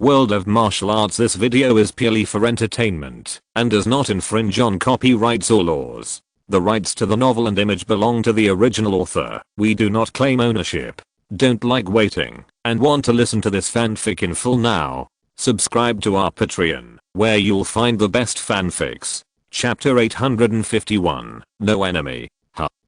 World of Martial Arts. This video is purely for entertainment and does not infringe on copyrights or laws. The rights to the novel and image belong to the original author. We do not claim ownership. Don't like waiting and want to listen to this fanfic in full now? Subscribe to our Patreon, where you'll find the best fanfics. Chapter 851, No Enemy.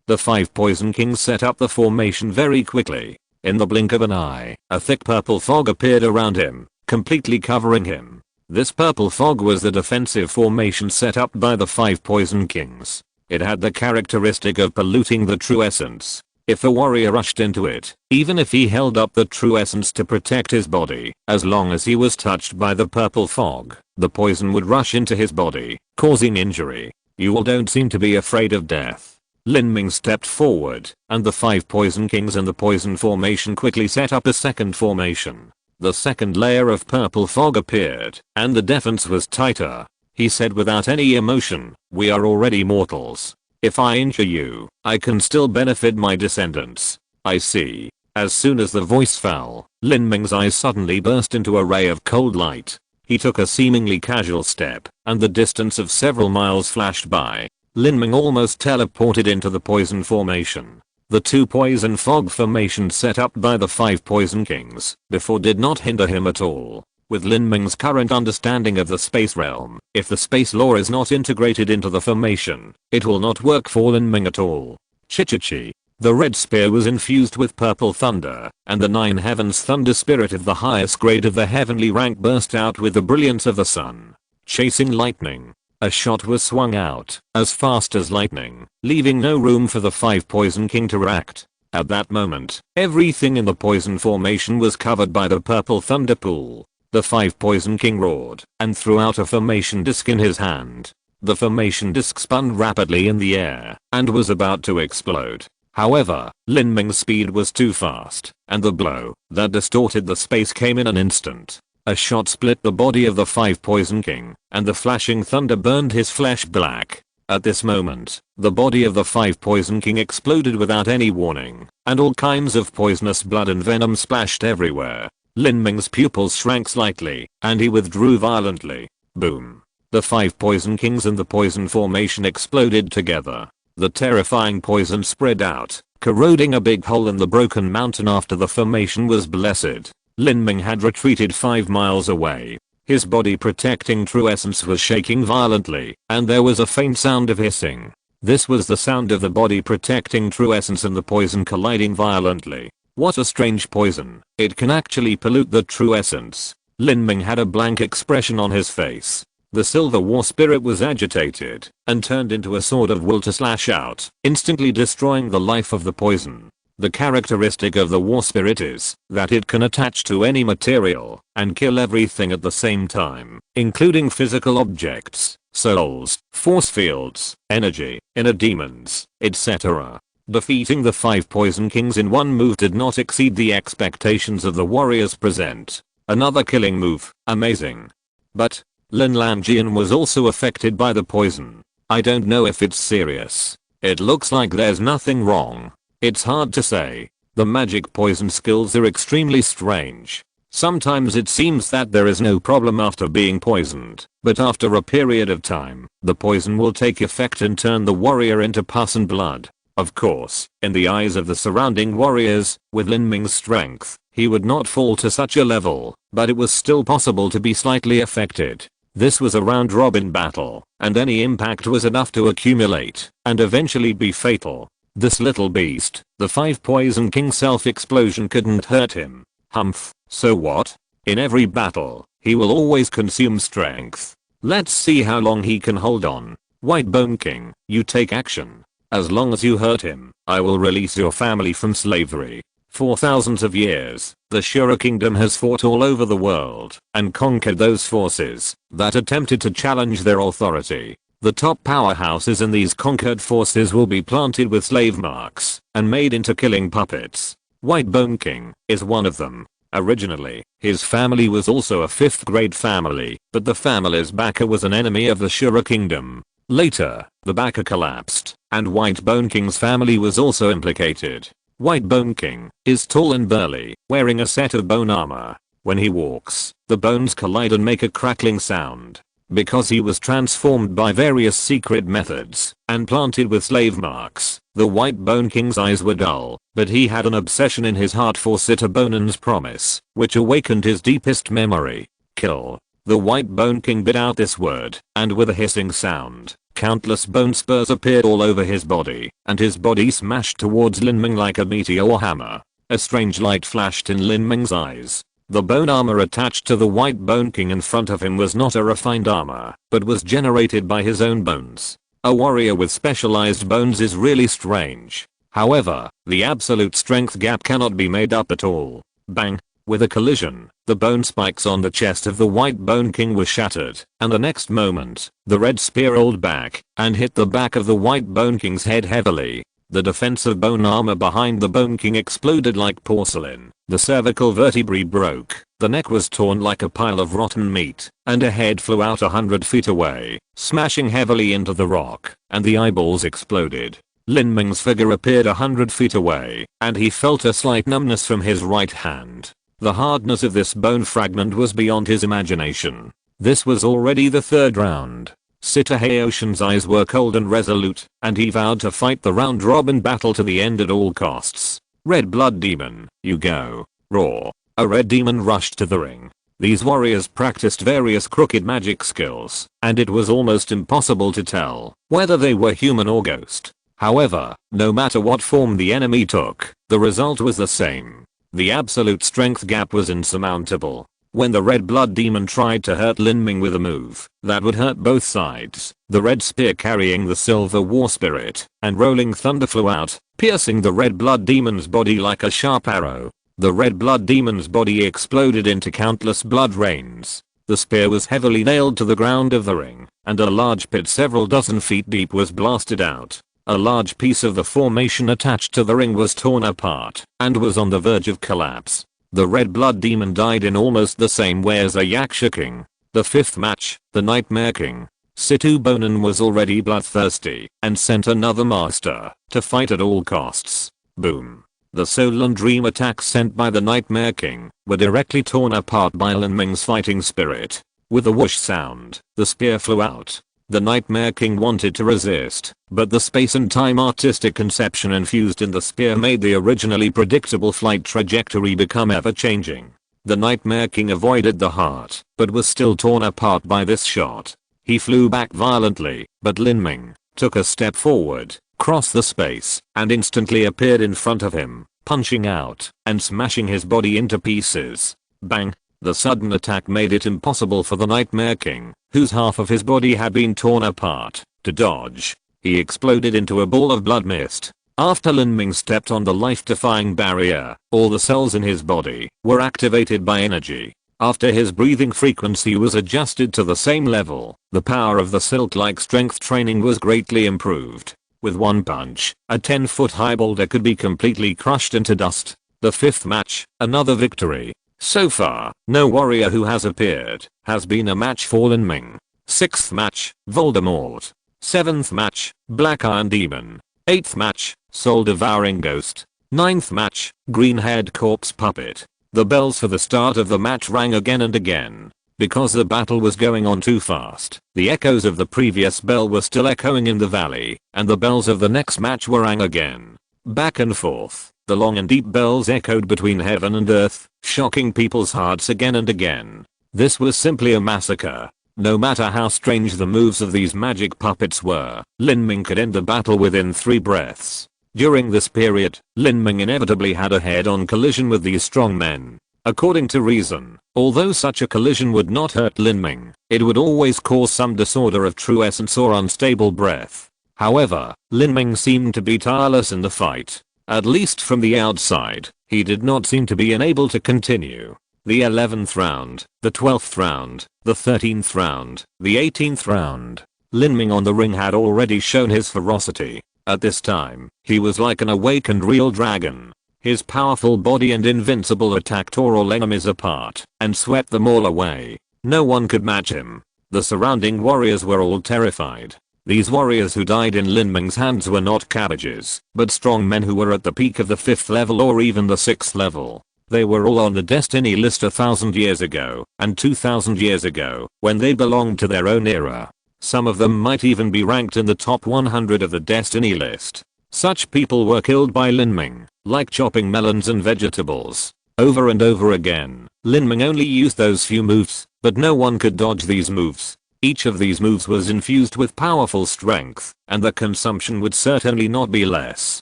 The 5 Poison Kings set up the formation very quickly. In the blink of an eye, a thick purple fog appeared around him, completely covering him. This purple fog was the defensive formation set up by the 5 Poison Kings. It had the characteristic of polluting the true essence. If a warrior rushed into it, even if he held up the true essence to protect his body, as long as he was touched by the purple fog, the poison would rush into his body, causing injury. You all don't seem to be afraid of death. Lin Ming stepped forward, and the 5 Poison Kings in the poison formation quickly set up a second formation. The second layer of purple fog appeared, and the defense was tighter. He said without any emotion, "We are already mortals. If I injure you, I can still benefit my descendants." I see. As soon as the voice fell, Lin Ming's eyes suddenly burst into a ray of cold light. He took a seemingly casual step, and the distance of several miles flashed by. Lin Ming almost teleported into the poison formation. The 2 poison fog formations set up by the 5 Poison Kings before did not hinder him at all. With Lin Ming's current understanding of the space realm, if the space law is not integrated into the formation, it will not work for Lin Ming at all. Chi-chi-chi. The red spear was infused with purple thunder, and the 9 heavens thunder spirit of the highest grade of the heavenly rank burst out with the brilliance of the sun. Chasing lightning. A shot was swung out, as fast as lightning, leaving no room for the 5 Poison King to react. At that moment, everything in the poison formation was covered by the purple thunder pool. The 5 Poison King roared, and threw out a formation disc in his hand. The formation disc spun rapidly in the air, and was about to explode. However, Lin Ming's speed was too fast, and the blow that distorted the space came in an instant. A shot split the body of the 5 Poison King, and the flashing thunder burned his flesh black. At this moment, the body of the 5 Poison King exploded without any warning, and all kinds of poisonous blood and venom splashed everywhere. Lin Ming's pupils shrank slightly, and he withdrew violently. Boom. The 5 Poison Kings in the poison formation exploded together. The terrifying poison spread out, corroding a big hole in the broken mountain after the formation was blessed. Lin Ming had retreated 5 miles away. His body protecting true essence was shaking violently, and there was a faint sound of hissing. This was the sound of the body protecting true essence and the poison colliding violently. What a strange poison. It can actually pollute the true essence. Lin Ming had a blank expression on his face. The silver war spirit was agitated, and turned into a sword of will to slash out, instantly destroying the life of the poison. The characteristic of the war spirit is that it can attach to any material and kill everything at the same time, including physical objects, souls, force fields, energy, inner demons, etc. Defeating the 5 Poison Kings in one move did not exceed the expectations of the warriors present. Another killing move, amazing. But Lin Langjian was also affected by the poison. I don't know if it's serious. It looks like there's nothing wrong. It's hard to say. The magic poison skills are extremely strange. Sometimes it seems that there is no problem after being poisoned, but after a period of time, the poison will take effect and turn the warrior into pus and blood. Of course, in the eyes of the surrounding warriors, with Lin Ming's strength, he would not fall to such a level, but it was still possible to be slightly affected. This was a round-robin battle, and any impact was enough to accumulate and eventually be fatal. This little beast, the 5 Poison King self-explosion couldn't hurt him. Humph, so what? In every battle, he will always consume strength. Let's see how long he can hold on. White Bone King, you take action. As long as you hurt him, I will release your family from slavery. For thousands of years, the Shura Kingdom has fought all over the world and conquered those forces that attempted to challenge their authority. The top powerhouses in these conquered forces will be planted with slave marks and made into killing puppets. White Bone King is one of them. Originally, his family was also a 5th grade family, but the family's Baka was an enemy of the Shura Kingdom. Later, the Baka collapsed, and White Bone King's family was also implicated. White Bone King is tall and burly, wearing a set of bone armor. When he walks, the bones collide and make a crackling sound. Because he was transformed by various secret methods and planted with slave marks, the White Bone King's eyes were dull, but he had an obsession in his heart for Sitabonen's promise, which awakened his deepest memory. Kill. The White Bone King bit out this word, and with a hissing sound, countless bone spurs appeared all over his body, and his body smashed towards Lin Ming like a meteor hammer. A strange light flashed in Lin Ming's eyes. The bone armor attached to the White Bone King in front of him was not a refined armor, but was generated by his own bones. A warrior with specialized bones is really strange. However, the absolute strength gap cannot be made up at all. Bang! With a collision, the bone spikes on the chest of the White Bone King were shattered, and the next moment, the red spear rolled back and hit the back of the White Bone King's head heavily. The defensive bone armor behind the Bone King exploded like porcelain. The cervical vertebrae broke, the neck was torn like a pile of rotten meat, and a head flew out 100 feet away, smashing heavily into the rock, and the eyeballs exploded. Lin Ming's figure appeared 100 feet away, and he felt a slight numbness from his right hand. The hardness of this bone fragment was beyond his imagination. This was already the third round. Sita Haoshan's eyes were cold and resolute, and he vowed to fight the round-robin battle to the end at all costs. Red Blood Demon, you go. Roar. A red demon rushed to the ring. These warriors practiced various crooked magic skills, and it was almost impossible to tell whether they were human or ghost. However, no matter what form the enemy took, the result was the same. The absolute strength gap was insurmountable. When the red blood demon tried to hurt Lin Ming with a move that would hurt both sides, the red spear carrying the silver war spirit and rolling thunder flew out, piercing the red blood demon's body like a sharp arrow. The red blood demon's body exploded into countless blood rains. The spear was heavily nailed to the ground of the ring, and a large pit several dozen feet deep was blasted out. A large piece of the formation attached to the ring was torn apart and was on the verge of collapse. The red blood demon died in almost the same way as a Yaksha King. The fifth match, the Nightmare King. Situbonen was already bloodthirsty and sent another master to fight at all costs. Boom. The Soul and Dream attacks sent by the Nightmare King were directly torn apart by Lin Ming's fighting spirit. With a whoosh sound, the spear flew out. The Nightmare King wanted to resist, but the space and time artistic conception infused in the spear made the originally predictable flight trajectory become ever-changing. The Nightmare King avoided the heart, but was still torn apart by this shot. He flew back violently, but Lin Ming took a step forward, crossed the space, and instantly appeared in front of him, punching out and smashing his body into pieces. Bang! The sudden attack made it impossible for the Nightmare King, whose half of his body had been torn apart, to dodge. He exploded into a ball of blood mist. After Lin Ming stepped on the life-defying barrier, all the cells in his body were activated by energy. After his breathing frequency was adjusted to the same level, the power of the silk-like strength training was greatly improved. With one punch, a 10-foot-high boulder could be completely crushed into dust. The fifth match, another victory. So far, no warrior who has appeared has been a match for Lin Ming. Sixth match, Voldemort. Seventh match, Black Iron Demon. Eighth match, Soul Devouring Ghost. Ninth match, Green-Haired Corpse Puppet. The bells for the start of the match rang again and again. Because the battle was going on too fast, the echoes of the previous bell were still echoing in the valley, and the bells of the next match were rang again. Back and forth, the long and deep bells echoed between heaven and earth, shocking people's hearts again and again. This was simply a massacre. No matter how strange the moves of these magic puppets were, Lin Ming could end the battle within 3 breaths. During this period, Lin Ming inevitably had a head-on collision with these strong men. According to reason, although such a collision would not hurt Lin Ming, it would always cause some disorder of true essence or unstable breath. However, Lin Ming seemed to be tireless in the fight. At least from the outside, he did not seem to be unable to continue. The 11th round, the 12th round, the 13th round, the 18th round. Lin Ming on the ring had already shown his ferocity. At this time, he was like an awakened real dragon. His powerful body and invincible attack tore all enemies apart and swept them all away. No one could match him. The surrounding warriors were all terrified. These warriors who died in Lin Ming's hands were not cabbages, but strong men who were at the peak of the 5th level or even the 6th level. They were all on the destiny list 1,000 years ago and 2,000 years ago when they belonged to their own era. Some of them might even be ranked in the top 100 of the destiny list. Such people were killed by Lin Ming, like chopping melons and vegetables. Over and over again, Lin Ming only used those few moves, but no one could dodge these moves. Each of these moves was infused with powerful strength, and the consumption would certainly not be less.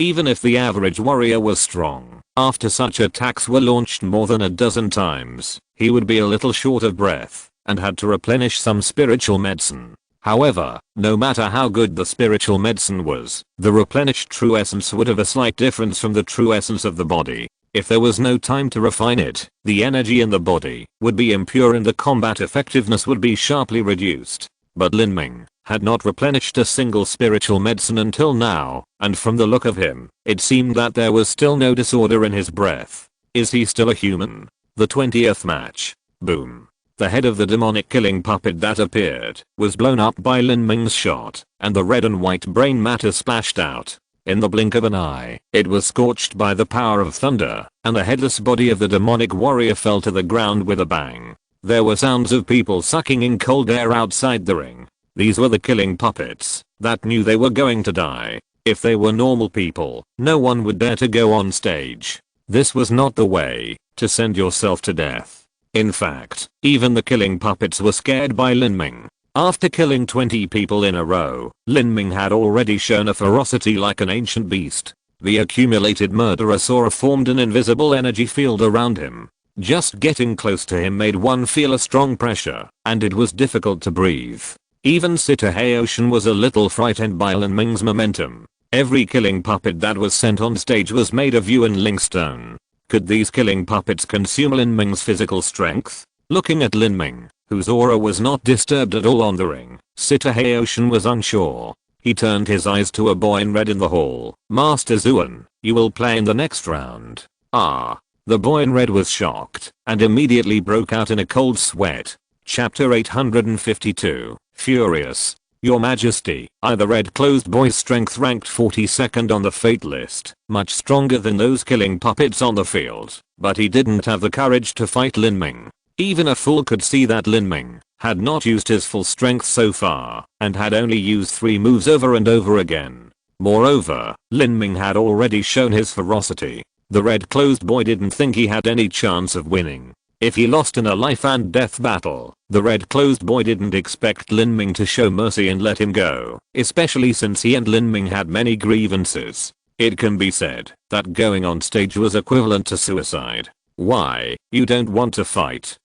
Even if the average warrior was strong, after such attacks were launched more than a dozen times, he would be a little short of breath, and had to replenish some spiritual medicine. However, no matter how good the spiritual medicine was, the replenished true essence would have a slight difference from the true essence of the body. If there was no time to refine it, the energy in the body would be impure and the combat effectiveness would be sharply reduced. But Lin Ming had not replenished a single spiritual medicine until now, and from the look of him, it seemed that there was still no disorder in his breath. Is he still a human? The 20th match. Boom. The head of the demonic killing puppet that appeared was blown up by Lin Ming's shot, and the red and white brain matter splashed out. In the blink of an eye, it was scorched by the power of thunder, and the headless body of the demonic warrior fell to the ground with a bang. There were sounds of people sucking in cold air outside the ring. These were the killing puppets that knew they were going to die. If they were normal people, no one would dare to go on stage. This was not the way to send yourself to death. In fact, even the killing puppets were scared by Lin Ming. After killing 20 people in a row, Lin Ming had already shown a ferocity like an ancient beast. The accumulated murderer formed an invisible energy field around him. Just getting close to him made one feel a strong pressure, and it was difficult to breathe. Even Haoshan was a little frightened by Lin Ming's momentum. Every killing puppet that was sent on stage was made of Yuan Ling stone. Could these killing puppets consume Lin Ming's physical strength? Looking at Lin Ming, whose aura was not disturbed at all on the ring, Haoshan was unsure. He turned his eyes to a boy in red in the hall. Master Zuan, you will play in the next round. Ah. The boy in red was shocked, and immediately broke out in a cold sweat. Chapter 852, Furious. Your Majesty, the red-clothed boy's strength ranked 42nd on the fate list, much stronger than those killing puppets on the field, but he didn't have the courage to fight Lin Ming. Even a fool could see that Lin Ming had not used his full strength so far, and had only used 3 moves over and over again. Moreover, Lin Ming had already shown his ferocity. The red-clothed boy didn't think he had any chance of winning. If he lost in a life and death battle, the red-clothed boy didn't expect Lin Ming to show mercy and let him go, especially since he and Lin Ming had many grievances. It can be said that going on stage was equivalent to suicide. Why, you don't want to fight?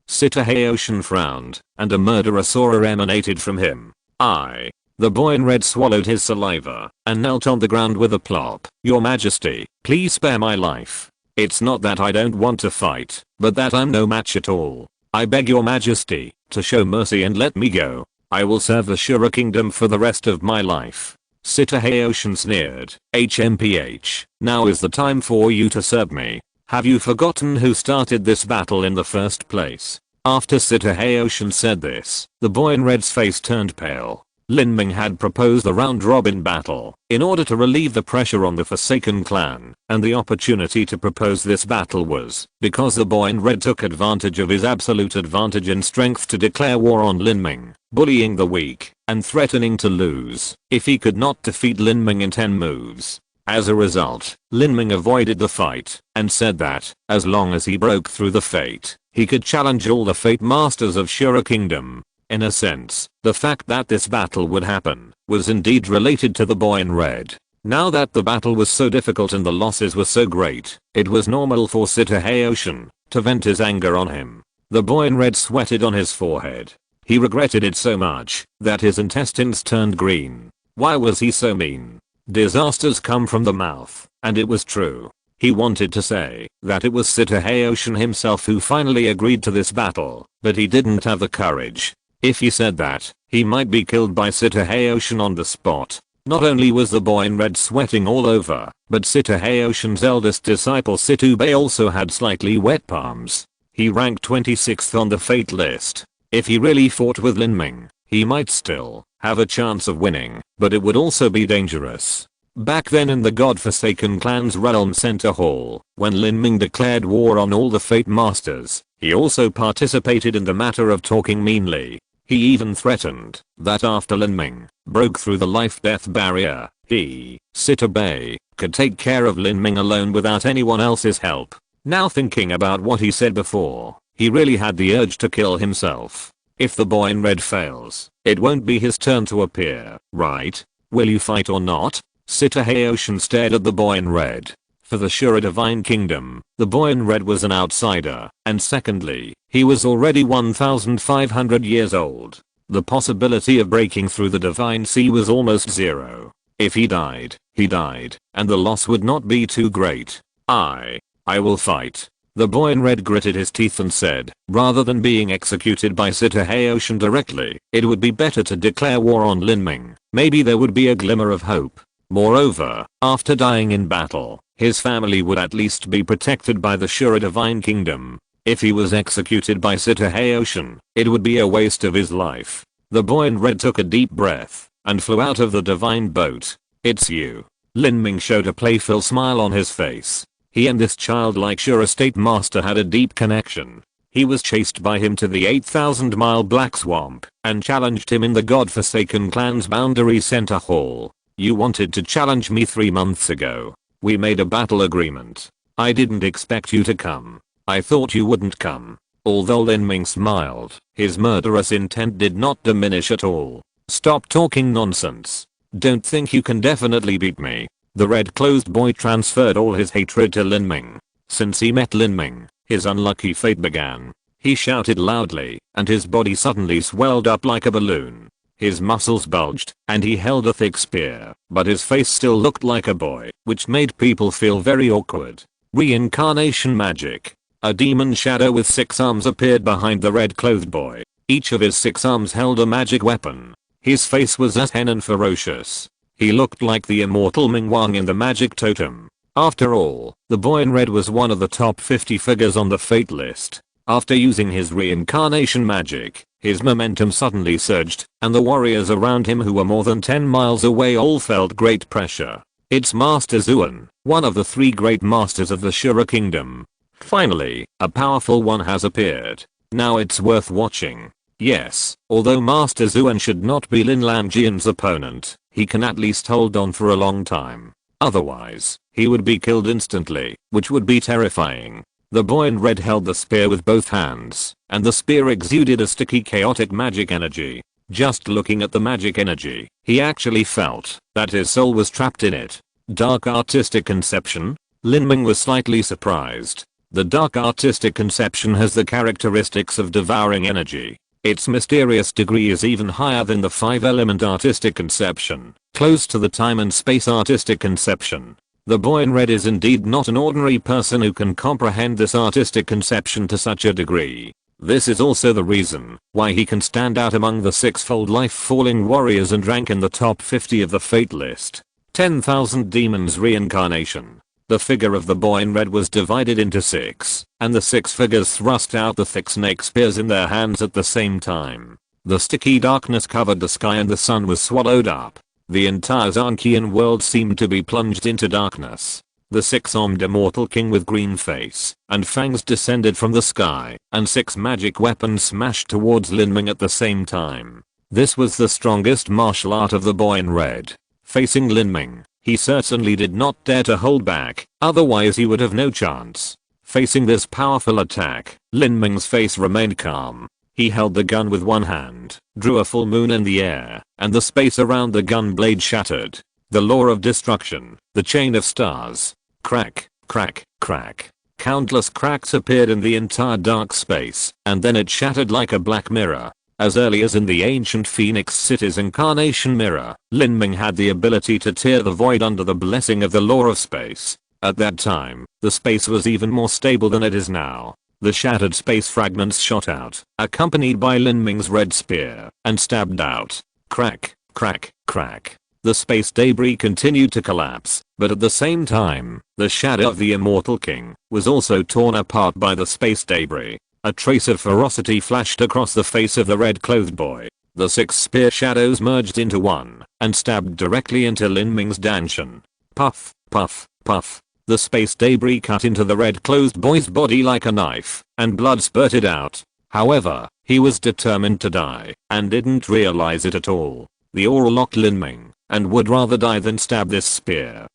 Haoshan frowned, and a murderous aura emanated from him. The boy in red swallowed his saliva and knelt on the ground with a plop. Your Majesty, please spare my life. It's not that I don't want to fight, but that I'm no match at all. I beg your Majesty to show mercy and let me go. I will serve the Shura Kingdom for the rest of my life. Haoshan sneered. HMPH, now is the time for you to serve me. Have you forgotten who started this battle in the first place? After Haoshan said this, the boy in red's face turned pale. Lin Ming had proposed the round-robin battle in order to relieve the pressure on the Forsaken clan, and the opportunity to propose this battle was because the boy in red took advantage of his absolute advantage in strength to declare war on Lin Ming, bullying the weak and threatening to lose if he could not defeat Lin Ming in 10 moves. As a result, Lin Ming avoided the fight and said that as long as he broke through the fate, he could challenge all the fate masters of Shura Kingdom. In a sense, the fact that this battle would happen was indeed related to the boy in red. Now that the battle was so difficult and the losses were so great, it was normal for Haoshan to vent his anger on him. The boy in red sweated on his forehead. He regretted it so much that his intestines turned green. Why was he so mean? Disasters come from the mouth, and it was true. He wanted to say that it was Haoshan himself who finally agreed to this battle, but he didn't have the courage. If he said that, he might be killed by Haoshan on the spot. Not only was the boy in red sweating all over, but Haoshan's eldest disciple Situbei also had slightly wet palms. He ranked 26th on the fate list. If he really fought with Lin Ming, he might still have a chance of winning, but it would also be dangerous. Back then in the godforsaken clan's realm center hall, when Lin Ming declared war on all the Fate Masters, he also participated in the matter of talking meanly. He even threatened that after Lin Ming broke through the life-death barrier, he, Sita Bei, could take care of Lin Ming alone without anyone else's help. Now thinking about what he said before, he really had the urge to kill himself. If the boy in red fails, it won't be his turn to appear, right? Will you fight or not? Sita Haoshan stared at the boy in red. For the Shura Divine Kingdom, the boy in red was an outsider, and secondly, he was already 1,500 years old. The possibility of breaking through the Divine Sea was almost zero. If he died, and the loss would not be too great. I will fight. The boy in red gritted his teeth and said, rather than being executed by Sita Haoshan directly, it would be better to declare war on Lin Ming. Maybe there would be a glimmer of hope. Moreover, after dying in battle, his family would at least be protected by the Shura Divine Kingdom. If he was executed by Sita Haoshan, it would be a waste of his life. The boy in red took a deep breath and flew out of the divine boat. It's you. Lin Ming showed a playful smile on his face. He and this childlike Shura State Master had a deep connection. He was chased by him to the 8,000-mile Black Swamp and challenged him in the godforsaken clan's boundary center hall. You wanted to challenge me 3 months ago. We made a battle agreement. I didn't expect you to come. I thought you wouldn't come. Although Lin Ming smiled, his murderous intent did not diminish at all. Stop talking nonsense. Don't think you can definitely beat me. The red-clothed boy transferred all his hatred to Lin Ming. Since he met Lin Ming, his unlucky fate began. He shouted loudly, and his body suddenly swelled up like a balloon. His muscles bulged, and he held a thick spear, but his face still looked like a boy, which made people feel very awkward. Reincarnation magic. A demon shadow with 6 arms appeared behind the red-clothed boy. Each of his 6 arms held a magic weapon. His face was as hen and ferocious. He looked like the immortal Ming Wang in the magic totem. After all, the boy in red was one of the top 50 figures on the fate list. After using his reincarnation magic, his momentum suddenly surged, and the warriors around him who were more than 10 miles away all felt great pressure. It's Master Zuan, one of the 3 great masters of the Shura Kingdom. Finally, a powerful one has appeared. Now it's worth watching. Yes, although Master Zuan should not be Lin Lamjian's opponent, he can at least hold on for a long time. Otherwise, he would be killed instantly, which would be terrifying. The boy in red held the spear with both hands, and the spear exuded a sticky chaotic magic energy. Just looking at the magic energy, he actually felt that his soul was trapped in it. Dark artistic conception? Lin Ming was slightly surprised. The dark artistic conception has the characteristics of devouring energy. Its mysterious degree is even higher than the 5-element artistic conception, close to the time and space artistic conception. The boy in red is indeed not an ordinary person who can comprehend this artistic conception to such a degree. This is also the reason why he can stand out among the 6-fold life-falling warriors and rank in the top 50 of the fate list. 10,000 demons reincarnation. The figure of the boy in red was divided into 6, and the 6 figures thrust out the thick snake spears in their hands at the same time. The sticky darkness covered the sky and the sun was swallowed up. The entire Zanqian world seemed to be plunged into darkness. The 6-armed immortal king with green face and fangs descended from the sky, and 6 magic weapons smashed towards Lin Ming at the same time. This was the strongest martial art of the boy in red. Facing Lin Ming, he certainly did not dare to hold back, otherwise he would have no chance. Facing this powerful attack, Lin Ming's face remained calm. He held the gun with one hand, drew a full moon in the air, and the space around the gun blade shattered. The law of destruction, the chain of stars. Crack, crack, crack. Countless cracks appeared in the entire dark space, and then it shattered like a black mirror. As early as in the ancient Phoenix City's incarnation mirror, Lin Ming had the ability to tear the void under the blessing of the law of space. At that time, the space was even more stable than it is now. The shattered space fragments shot out, accompanied by Lin Ming's red spear, and stabbed out. Crack, crack, crack. The space debris continued to collapse, but at the same time, the shadow of the immortal king was also torn apart by the space debris. A trace of ferocity flashed across the face of the red-clothed boy. The 6 spear shadows merged into one and stabbed directly into Lin Ming's dantian. Puff, puff, puff. The space debris cut into the red closed boy's body like a knife, and blood spurted out. However, he was determined to die, and didn't realize it at all. The aura locked Lin Ming, and would rather die than stab this spear.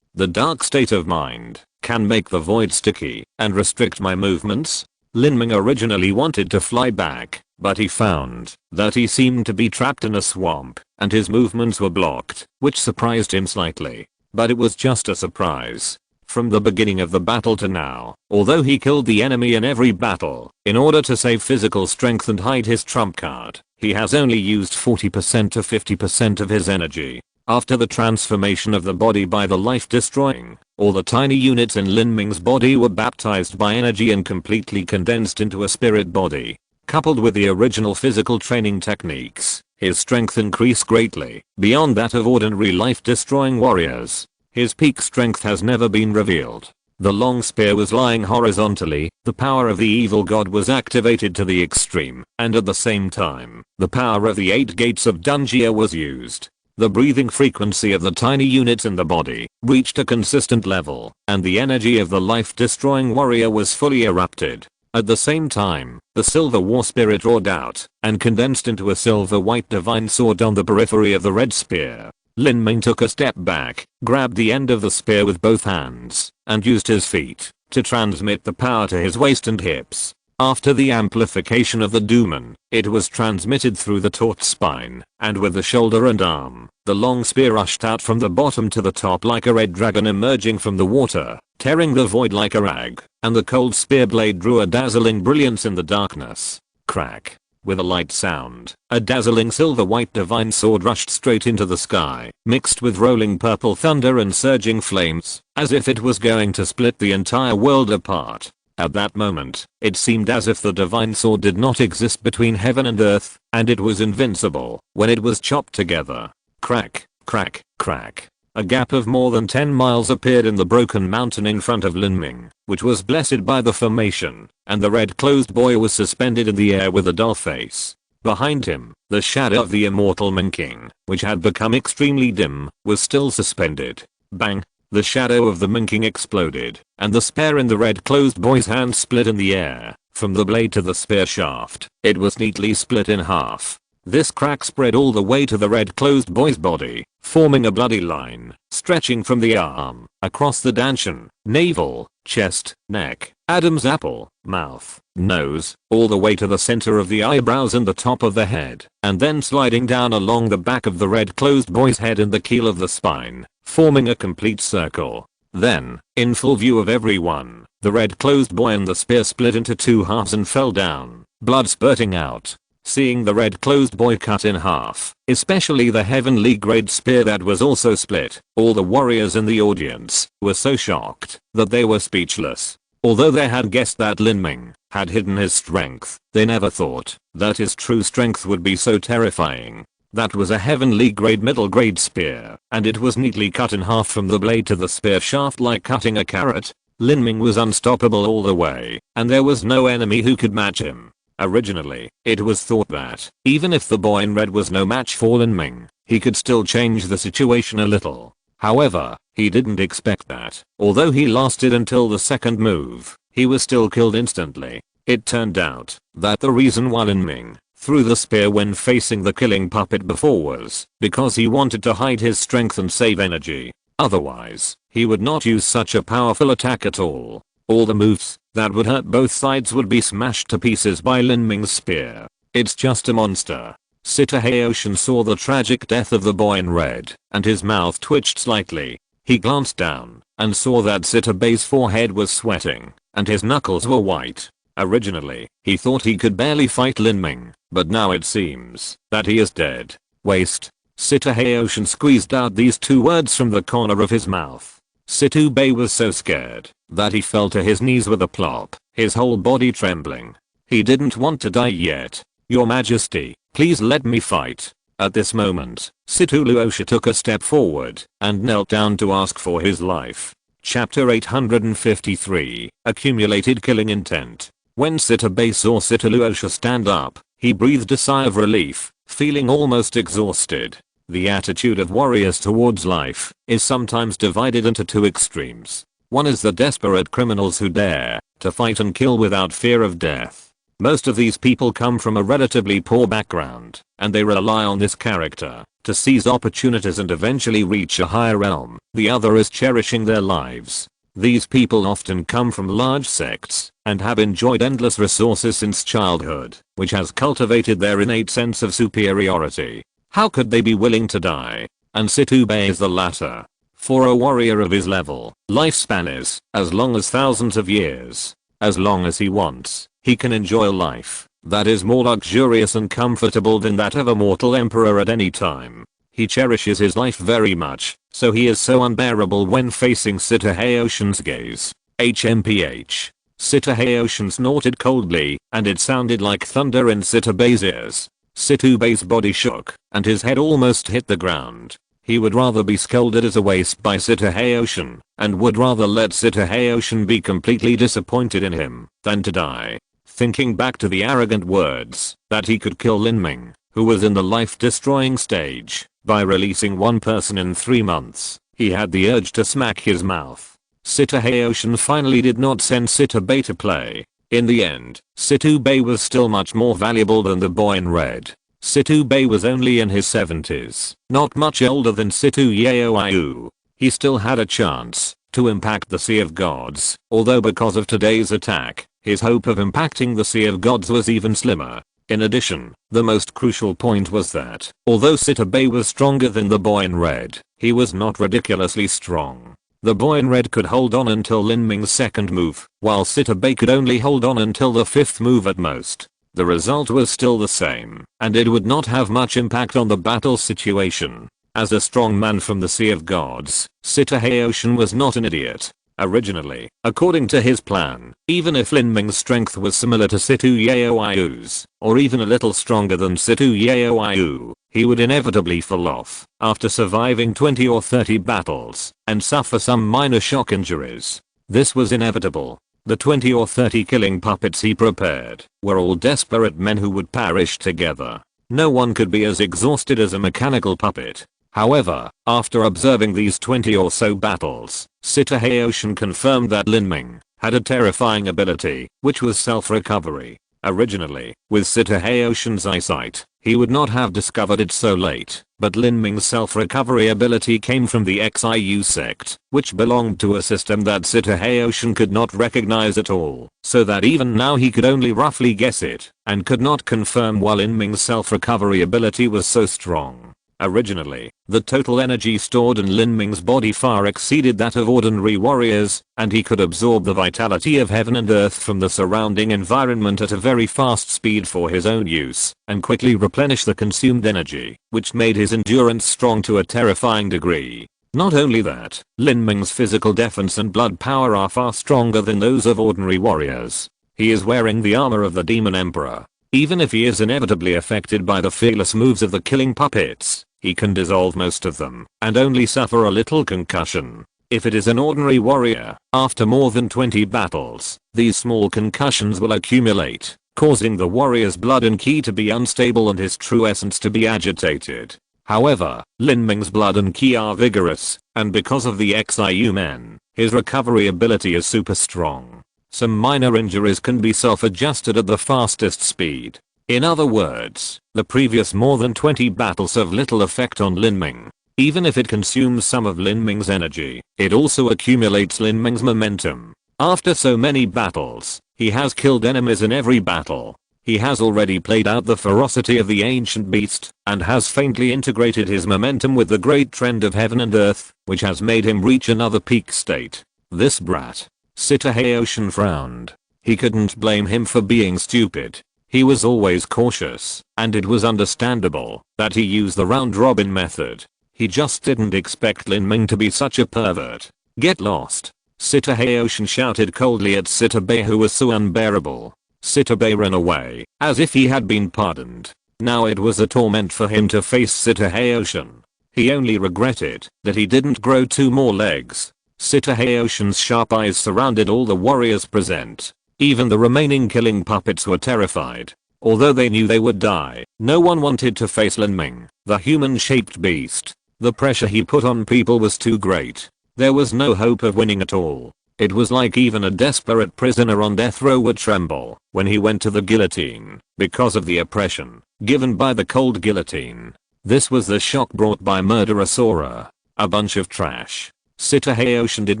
The dark state of mind can make the void sticky and restrict my movements. Lin Ming originally wanted to fly back, but he found that he seemed to be trapped in a swamp, and his movements were blocked, which surprised him slightly. But it was just a surprise. From the beginning of the battle to now, although he killed the enemy in every battle, in order to save physical strength and hide his trump card, he has only used 40% to 50% of his energy. After the transformation of the body by the life-destroying, all the tiny units in Lin Ming's body were baptized by energy and completely condensed into a spirit body. Coupled with the original physical training techniques, his strength increased greatly, beyond that of ordinary life-destroying warriors. His peak strength has never been revealed. The long spear was lying horizontally, the power of the evil god was activated to the extreme, and at the same time, the power of the 8 gates of Dungia was used. The breathing frequency of the tiny units in the body reached a consistent level, and the energy of the life-destroying warrior was fully erupted. At the same time, the silver war spirit roared out and condensed into a silver-white divine sword on the periphery of the red spear. Lin Ming took a step back, grabbed the end of the spear with both hands, and used his feet to transmit the power to his waist and hips. After the amplification of the Duman, it was transmitted through the taut spine, and with the shoulder and arm, the long spear rushed out from the bottom to the top like a red dragon emerging from the water, tearing the void like a rag, and the cold spear blade drew a dazzling brilliance in the darkness. Crack. With a light sound, a dazzling silver-white divine sword rushed straight into the sky, mixed with rolling purple thunder and surging flames, as if it was going to split the entire world apart. At that moment, it seemed as if the divine sword did not exist between heaven and earth, and it was invincible when it was chopped together. Crack, crack, crack. A gap of more than 10 miles appeared in the broken mountain in front of Lin Ming, which was blessed by the formation, and the red closed boy was suspended in the air with a dull face. Behind him, the shadow of the immortal Ming King, which had become extremely dim, was still suspended. Bang! The shadow of the Ming King exploded, and the spear in the red closed boy's hand split in the air. From the blade to the spear shaft, it was neatly split in half. This crack spread all the way to the red closed boy's body, forming a bloody line, stretching from the arm, across the dantian, navel, chest, neck, Adam's apple, mouth, nose, all the way to the center of the eyebrows and the top of the head, and then sliding down along the back of the red closed boy's head and the keel of the spine, forming a complete circle. Then, in full view of everyone, the red closed boy and the spear split into 2 halves and fell down, blood spurting out. Seeing the red closed boy cut in half, especially the heavenly grade spear that was also split, all the warriors in the audience were so shocked that they were speechless. Although they had guessed that Lin Ming had hidden his strength, they never thought that his true strength would be so terrifying. That was a heavenly grade middle grade spear, and it was neatly cut in half from the blade to the spear shaft like cutting a carrot. Lin Ming was unstoppable all the way, and there was no enemy who could match him. Originally, it was thought that, even if the boy in red was no match for Lin Ming, he could still change the situation a little. However, he didn't expect that. Although he lasted until the second move, he was still killed instantly. It turned out that the reason why Lin Ming threw the spear when facing the killing puppet before was because he wanted to hide his strength and save energy. Otherwise, he would not use such a powerful attack at all. All the moves that would hurt both sides would be smashed to pieces by Lin Ming's spear. It's just a monster. Sita Haoshan saw the tragic death of the boy in red, and his mouth twitched slightly. He glanced down and saw that Sita Bei's forehead was sweating, and his knuckles were white. Originally, he thought he could barely fight Lin Ming, but now it seems that he is dead. Waste. Sita Haoshan squeezed out these 2 words from the corner of his mouth. Situ Bei was so scared that he fell to his knees with a plop, his whole body trembling. He didn't want to die yet. Your Majesty, please let me fight. At this moment, Situ Luosha took a step forward and knelt down to ask for his life. Chapter 853, Accumulated Killing Intent. When Sita Bei saw Situ Luosha stand up, he breathed a sigh of relief, feeling almost exhausted. The attitude of warriors towards life is sometimes divided into two extremes. One is the desperate criminals who dare to fight and kill without fear of death. Most of these people come from a relatively poor background, and they rely on this character to seize opportunities and eventually reach a higher realm. The other is cherishing their lives. These people often come from large sects and have enjoyed endless resources since childhood, which has cultivated their innate sense of superiority. How could they be willing to die? And Situbei is the latter. For a warrior of his level, lifespan is as long as thousands of years. As long as he wants, he can enjoy life that is more luxurious and comfortable than that of a mortal emperor at any time. He cherishes his life very much, so he is so unbearable when facing Sitaheoshin's gaze. HMPH. Sitaheoshin snorted coldly, and it sounded like thunder in Situbei's ears. Situbei's body shook, and his head almost hit the ground. He would rather be scolded as a waste by Sitaheoshin, and would rather let Sitaheoshin be completely disappointed in him, than to die. Thinking back to the arrogant words that he could kill Lin Ming, who was in the life-destroying stage, by releasing one person in 3 months, he had the urge to smack his mouth. Sitaheoshin finally did not send Situbei to play. In the end, Situbei was still much more valuable than the boy in red. Situbei was only in his 70s, not much older than Situ Yaoyu. He still had a chance to impact the Sea of Gods, although because of today's attack, his hope of impacting the Sea of Gods was even slimmer. In addition, the most crucial point was that, although Situbei was stronger than the boy in red, he was not ridiculously strong. The boy in red could hold on until Lin Ming's second move, while Situbei could only hold on until the 5th move at most. The result was still the same, and it would not have much impact on the battle situation. As a strong man from the Sea of Gods, Sitaheoshin was not an idiot. Originally, according to his plan, even if Lin Ming's strength was similar to Situ Yaoyu's, or even a little stronger than Situ Yaoyu, he would inevitably fall off after surviving 20 or 30 battles and suffer some minor shock injuries. This was inevitable. The 20 or 30 killing puppets he prepared were all desperate men who would perish together. No one could be as exhausted as a mechanical puppet. However, after observing these 20 or so battles, Sitaheoshin confirmed that Lin Ming had a terrifying ability, which was self-recovery. Originally, with Sitaheoshin's eyesight, he would not have discovered it so late, but Lin Ming's self-recovery ability came from the Xiu sect, which belonged to a system that Sitaheoshin could not recognize at all, so that even now he could only roughly guess it, and could not confirm why Lin Ming's self-recovery ability was so strong. Originally, the total energy stored in Lin Ming's body far exceeded that of ordinary warriors, and he could absorb the vitality of heaven and earth from the surrounding environment at a very fast speed for his own use, and quickly replenish the consumed energy, which made his endurance strong to a terrifying degree. Not only that, Lin Ming's physical defense and blood power are far stronger than those of ordinary warriors. He is wearing the armor of the Demon Emperor. Even if he is inevitably affected by the fearless moves of the killing puppets, he can dissolve most of them and only suffer a little concussion. If it is an ordinary warrior, after more than 20 battles, these small concussions will accumulate, causing the warrior's blood and ki to be unstable and his true essence to be agitated. However, Lin Ming's blood and ki are vigorous, and because of the Xiu men, his recovery ability is super strong. Some minor injuries can be self-adjusted at the fastest speed. In other words, the previous more than 20 battles have little effect on Lin Ming. Even if it consumes some of Lin Ming's energy, it also accumulates Lin Ming's momentum. After so many battles, he has killed enemies in every battle. He has already played out the ferocity of the ancient beast, and has faintly integrated his momentum with the great trend of heaven and earth, which has made him reach another peak state. This brat. Sitaheoshin frowned. He couldn't blame him for being stupid. He was always cautious, and it was understandable that he used the round-robin method. He just didn't expect Lin Ming to be such a pervert. Get lost. Sitaheoshin shouted coldly at Situbei, who was so unbearable. Situbei ran away, as if he had been pardoned. Now it was a torment for him to face Sitaheoshin. He only regretted that he didn't grow 2 more legs. Sitaheoshin's sharp eyes surrounded all the warriors present. Even the remaining killing puppets were terrified. Although they knew they would die, no one wanted to face Lin Ming, the human-shaped beast. The pressure he put on people was too great. There was no hope of winning at all. It was like even a desperate prisoner on death row would tremble when he went to the guillotine because of the oppression given by the cold guillotine. This was the shock brought by murderer Sora. A bunch of trash. Sitahaoshin did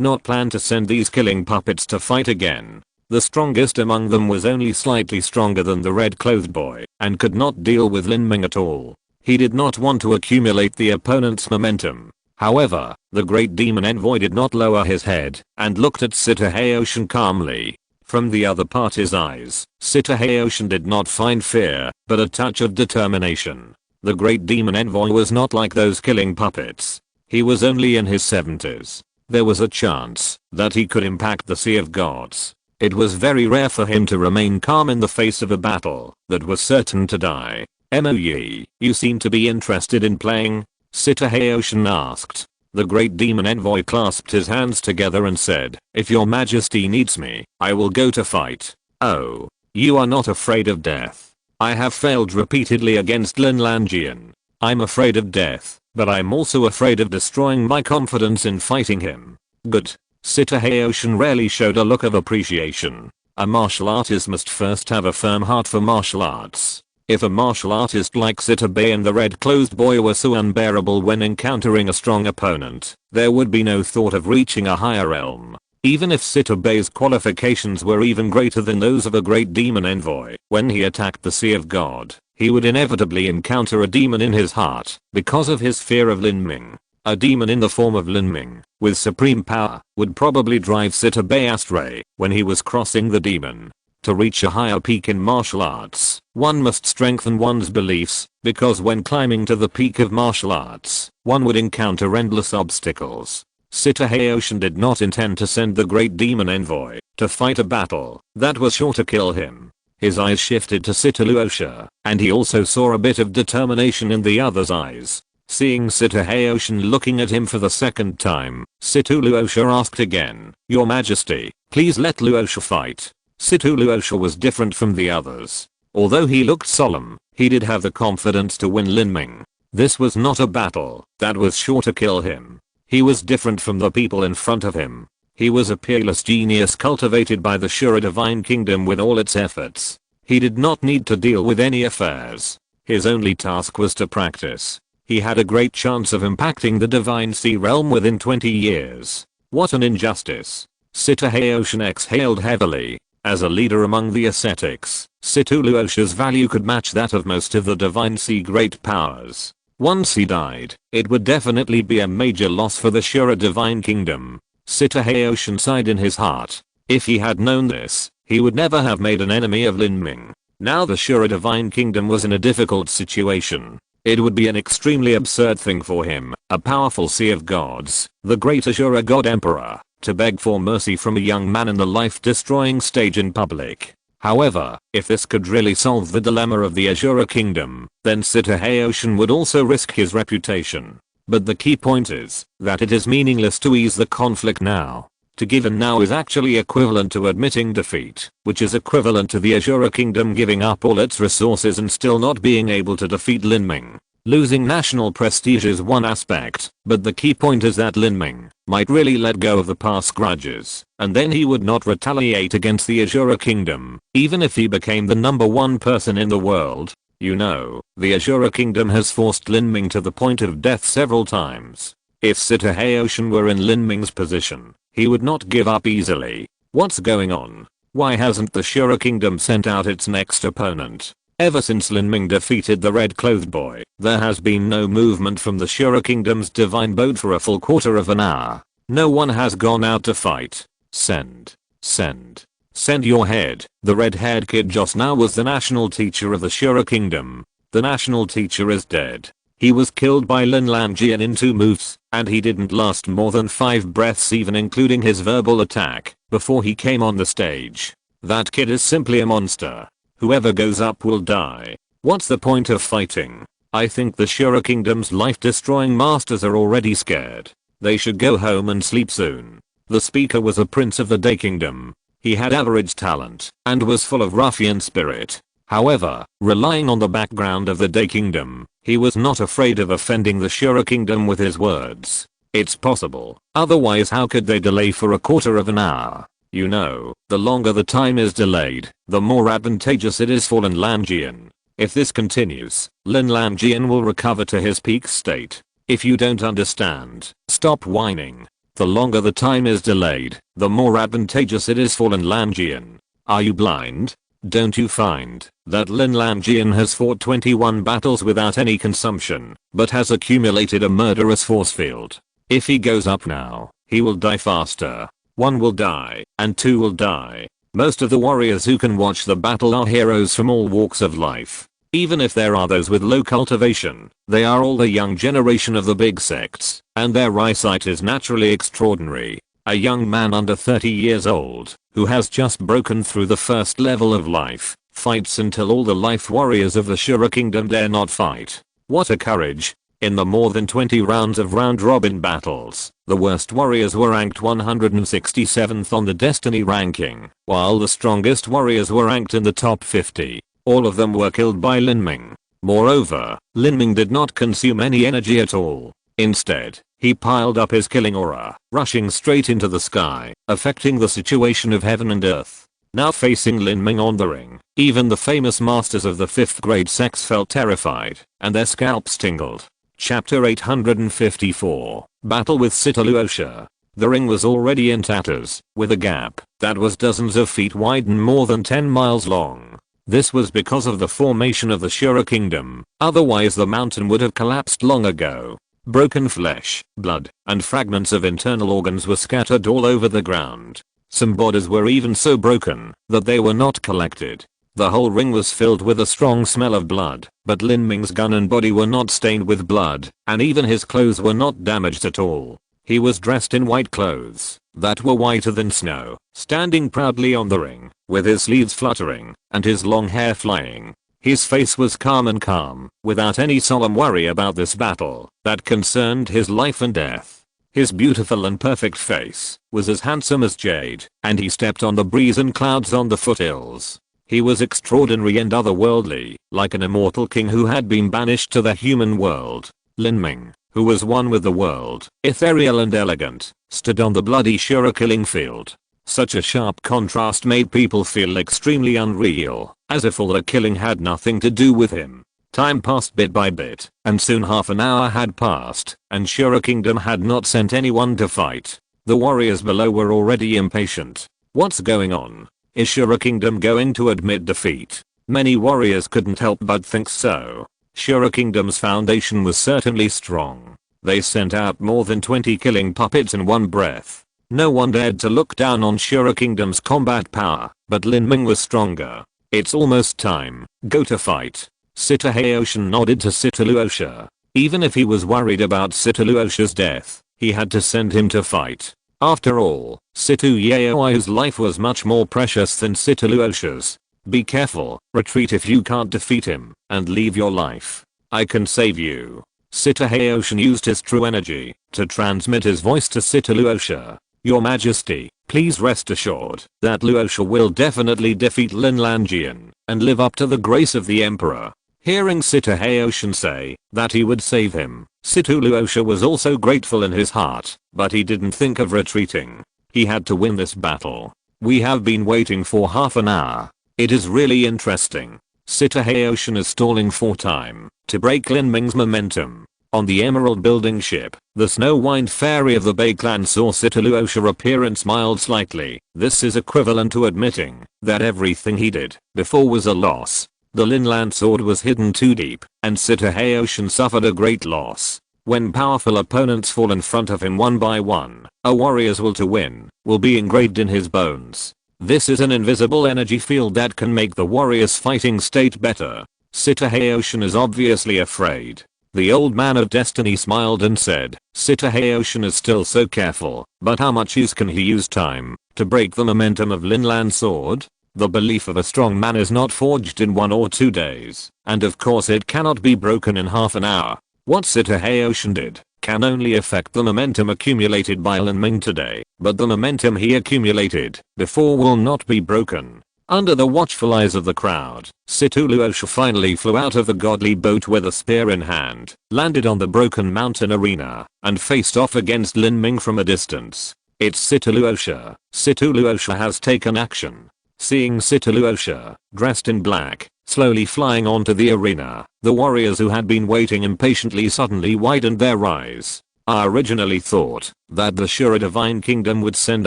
not plan to send these killing puppets to fight again. The strongest among them was only slightly stronger than the red-clothed boy and could not deal with Lin Ming at all. He did not want to accumulate the opponent's momentum. However, the great demon envoy did not lower his head and looked at Sitahaoshin calmly. From the other party's eyes, Sitahaoshin did not find fear, but a touch of determination. The great demon envoy was not like those killing puppets. He was only in his 70s. There was a chance that he could impact the Sea of Gods. It was very rare for him to remain calm in the face of a battle that was certain to die. "Moe, you seem to be interested in playing?" Sitahaoshin asked. The great demon envoy clasped his hands together and said, "If your majesty needs me, I will go to fight." "Oh, you are not afraid of death." "I have failed repeatedly against Lin Lanjian. I'm afraid of death, but I'm also afraid of destroying my confidence in fighting him." "Good." Sitahaoshin rarely showed a look of appreciation. A martial artist must first have a firm heart for martial arts. If a martial artist like Sitabe and the red-clothed boy were so unbearable when encountering a strong opponent, there would be no thought of reaching a higher realm. Even if Sitabe's qualifications were even greater than those of a great demon envoy, when he attacked the Sea of God, he would inevitably encounter a demon in his heart because of his fear of Lin Ming. A demon in the form of Lin Ming, with supreme power, would probably drive Sitabe astray when he was crossing the demon. To reach a higher peak in martial arts, one must strengthen one's beliefs, because when climbing to the peak of martial arts, one would encounter endless obstacles. Sitahaoshin did not intend to send the great demon envoy to fight a battle that was sure to kill him. His eyes shifted to Sitaluosha, and he also saw a bit of determination in the other's eyes. Seeing Sitahaoshin looking at him for the second time, Sitaluosha asked again, "Your Majesty, please let Luosha fight." Sitaluosha was different from the others. Although he looked solemn, he did have the confidence to win Lin Ming. This was not a battle that was sure to kill him. He was different from the people in front of him. He was a peerless genius cultivated by the Shura Divine Kingdom with all its efforts. He did not need to deal with any affairs. His only task was to practice. He had a great chance of impacting the Divine Sea realm within 20 years. What an injustice. Sitahaoshin exhaled heavily. As a leader among the ascetics, Sitaluosha's value could match that of most of the Divine Sea great powers. Once he died, it would definitely be a major loss for the Shura Divine Kingdom. Sitahaoshin sighed in his heart. If he had known this, he would never have made an enemy of Lin Ming. Now the Shura Divine Kingdom was in a difficult situation. It would be an extremely absurd thing for him, a powerful Sea of Gods, the great Ashura God Emperor, to beg for mercy from a young man in the life-destroying stage in public. However, if this could really solve the dilemma of the Ashura Kingdom, then Sitahaoshin would also risk his reputation. But the key point is that it is meaningless to ease the conflict now. To give in now is actually equivalent to admitting defeat, which is equivalent to the Ashura Kingdom giving up all its resources and still not being able to defeat Lin Ming. Losing national prestige is one aspect, but the key point is that Lin Ming might really let go of the past grudges, and then he would not retaliate against the Ashura Kingdom, even if he became the #1 person in the world. You know, the Ashura Kingdom has forced Lin Ming to the point of death several times. If Sitahaoshin were in Lin Ming's position, he would not give up easily. What's going on? Why hasn't the Shura Kingdom sent out its next opponent? Ever since Lin Ming defeated the red-clothed boy, there has been no movement from the Shura Kingdom's divine boat for a full quarter of an hour. No one has gone out to fight. Send. Send. Send your head. The red-haired kid just now was the national teacher of the Shura Kingdom. The national teacher is dead. He was killed by Lin Lanjian in 2 moves, and he didn't last more than 5 breaths even including his verbal attack, before he came on the stage. That kid is simply a monster. Whoever goes up will die. What's the point of fighting? I think the Shura Kingdom's life-destroying masters are already scared. They should go home and sleep soon. The speaker was a prince of the Day Kingdom. He had average talent, and was full of ruffian spirit. However, relying on the background of the Day Kingdom, he was not afraid of offending the Shura Kingdom with his words. It's possible, otherwise how could they delay for a quarter of an hour? You know, the longer the time is delayed, the more advantageous it is for Lin Lanjian. If this continues, Lin Lanjian will recover to his peak state. If you don't understand, stop whining. The longer the time is delayed, the more advantageous it is for Lin Lanjian. Are you blind? Don't you find that Lin Lanjian has fought 21 battles without any consumption, but has accumulated a murderous force field? If he goes up now, he will die faster. 1 will die, and 2 will die. Most of the warriors who can watch the battle are heroes from all walks of life. Even if there are those with low cultivation, they are all the young generation of the big sects, and their eyesight is naturally extraordinary. A young man under 30 years old, who has just broken through the first level of life, fights until all the life warriors of the Shura Kingdom dare not fight. What a courage. In the more than 20 rounds of round-robin battles, the worst warriors were ranked 167th on the Destiny ranking, while the strongest warriors were ranked in the top 50. All of them were killed by Lin Ming. Moreover, Lin Ming did not consume any energy at all. Instead, he piled up his killing aura, rushing straight into the sky, affecting the situation of heaven and earth. Now facing Lin Ming on the ring, even the famous masters of the 5th grade sects felt terrified, and their scalps tingled. Chapter 854, Battle with Sitaluosha. The ring was already in tatters, with a gap that was dozens of feet wide and more than 10 miles long. This was because of the formation of the Shura Kingdom, otherwise the mountain would have collapsed long ago. Broken flesh, blood, and fragments of internal organs were scattered all over the ground. Some bodies were even so broken that they were not collected. The whole ring was filled with a strong smell of blood, but Lin Ming's gun and body were not stained with blood, and even his clothes were not damaged at all. He was dressed in white clothes that were whiter than snow, standing proudly on the ring, with his sleeves fluttering, and his long hair flying. His face was calm, without any solemn worry about this battle that concerned his life and death. His beautiful and perfect face was as handsome as jade, and he stepped on the breeze and clouds on the foothills. He was extraordinary and otherworldly, like an immortal king who had been banished to the human world. Lin Ming, who was one with the world, ethereal and elegant, stood on the bloody Shura killing field. Such a sharp contrast made people feel extremely unreal, as if all the killing had nothing to do with him. Time passed bit by bit, and soon half an hour had passed, and Shura Kingdom had not sent anyone to fight. The warriors below were already impatient. What's going on? Is Shura Kingdom going to admit defeat? Many warriors couldn't help but think so. Shura Kingdom's foundation was certainly strong. They sent out more than 20 killing puppets in one breath. No one dared to look down on Shura Kingdom's combat power, but Lin Ming was stronger. It's almost time. Go to fight. Sitaluosha nodded to Sitaluosha. Even if he was worried about Sitaluosha's death, he had to send him to fight. After all, Sitaluosha's life was much more precious than Sitaluosha's. Be careful, retreat if you can't defeat him, and leave your life. I can save you. Sitaluosha used his true energy to transmit his voice to Sitaluosha. Your Majesty, please rest assured that Luosha will definitely defeat Lin Lanjian and live up to the grace of the Emperor. Hearing Sitaluosha say that he would save him, Sitaluosha was also grateful in his heart, but he didn't think of retreating. He had to win this battle. We have been waiting for half an hour. It is really interesting. Sitaluosha is stalling for time to break Lin Ming's momentum. On the Emerald Building ship, the Snow-Wind Fairy of the Bay Clan saw Sitaluosha appear and smiled slightly. This is equivalent to admitting that everything he did before was a loss. The Linland sword was hidden too deep, and Sitaluosha suffered a great loss. When powerful opponents fall in front of him one by one, a warrior's will to win will be engraved in his bones. This is an invisible energy field that can make the warrior's fighting state better. Sitaluosha is obviously afraid. The old man of destiny smiled and said, Sitaluosha is still so careful, but how much use can he use time to break the momentum of Linland sword? The belief of a strong man is not forged in 1 or 2 days, and of course it cannot be broken in half an hour. What Sitaluosha did can only affect the momentum accumulated by Lin Ming today, but the momentum he accumulated before will not be broken. Under the watchful eyes of the crowd, Situluosha finally flew out of the godly boat with a spear in hand, landed on the broken mountain arena, and faced off against Lin Ming from a distance. It's Situluosha. Situluosha has taken action. Seeing Situluosha, dressed in black, slowly flying onto the arena, the warriors who had been waiting impatiently suddenly widened their eyes. I originally thought that the Shura Divine Kingdom would send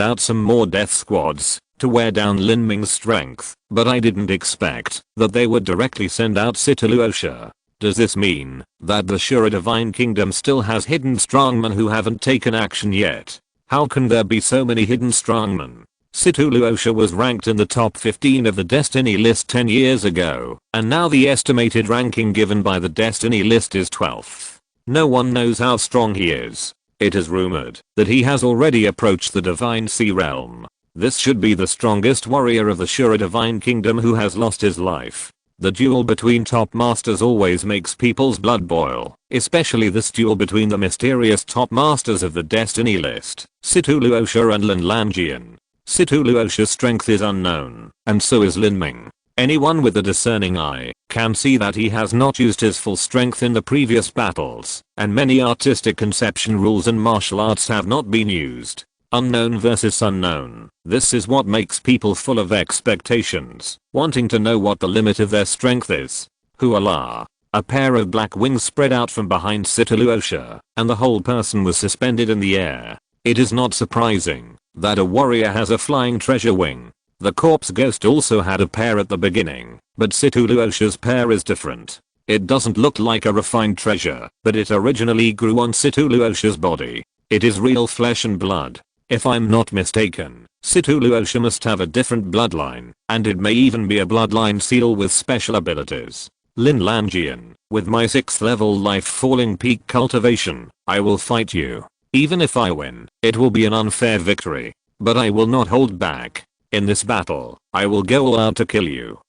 out some more death squads to wear down Lin Ming's strength, but I didn't expect that they would directly send out Situluosha. Does this mean that the Shura Divine Kingdom still has hidden strongmen who haven't taken action yet? How can there be so many hidden strongmen? Situluosha was ranked in the top 15 of the Destiny list 10 years ago, and now the estimated ranking given by the Destiny list is 12th. No one knows how strong he is. It is rumored that he has already approached the Divine Sea Realm. This should be the strongest warrior of the Shura Divine Kingdom who has lost his life. The duel between top masters always makes people's blood boil, especially this duel between the mysterious top masters of the Destiny list, Situluosha and Lin Lanjian. Situluosha's strength is unknown, and so is Lin Ming. Anyone with a discerning eye can see that he has not used his full strength in the previous battles, and many artistic conception rules and martial arts have not been used. Unknown versus unknown. This is what makes people full of expectations, wanting to know what the limit of their strength is. Hooala! A pair of black wings spread out from behind Situluosha, and the whole person was suspended in the air. It is not surprising that a warrior has a flying treasure wing. The corpse ghost also had a pair at the beginning, but Situluosha's pair is different. It doesn't look like a refined treasure, but it originally grew on Situluosha's body. It is real flesh and blood. If I'm not mistaken, Situluosha must have a different bloodline, and it may even be a bloodline seal with special abilities. Lin Lanjian, with my 6th level life falling peak cultivation, I will fight you. Even if I win, it will be an unfair victory, but I will not hold back. In this battle, I will go all out to kill you.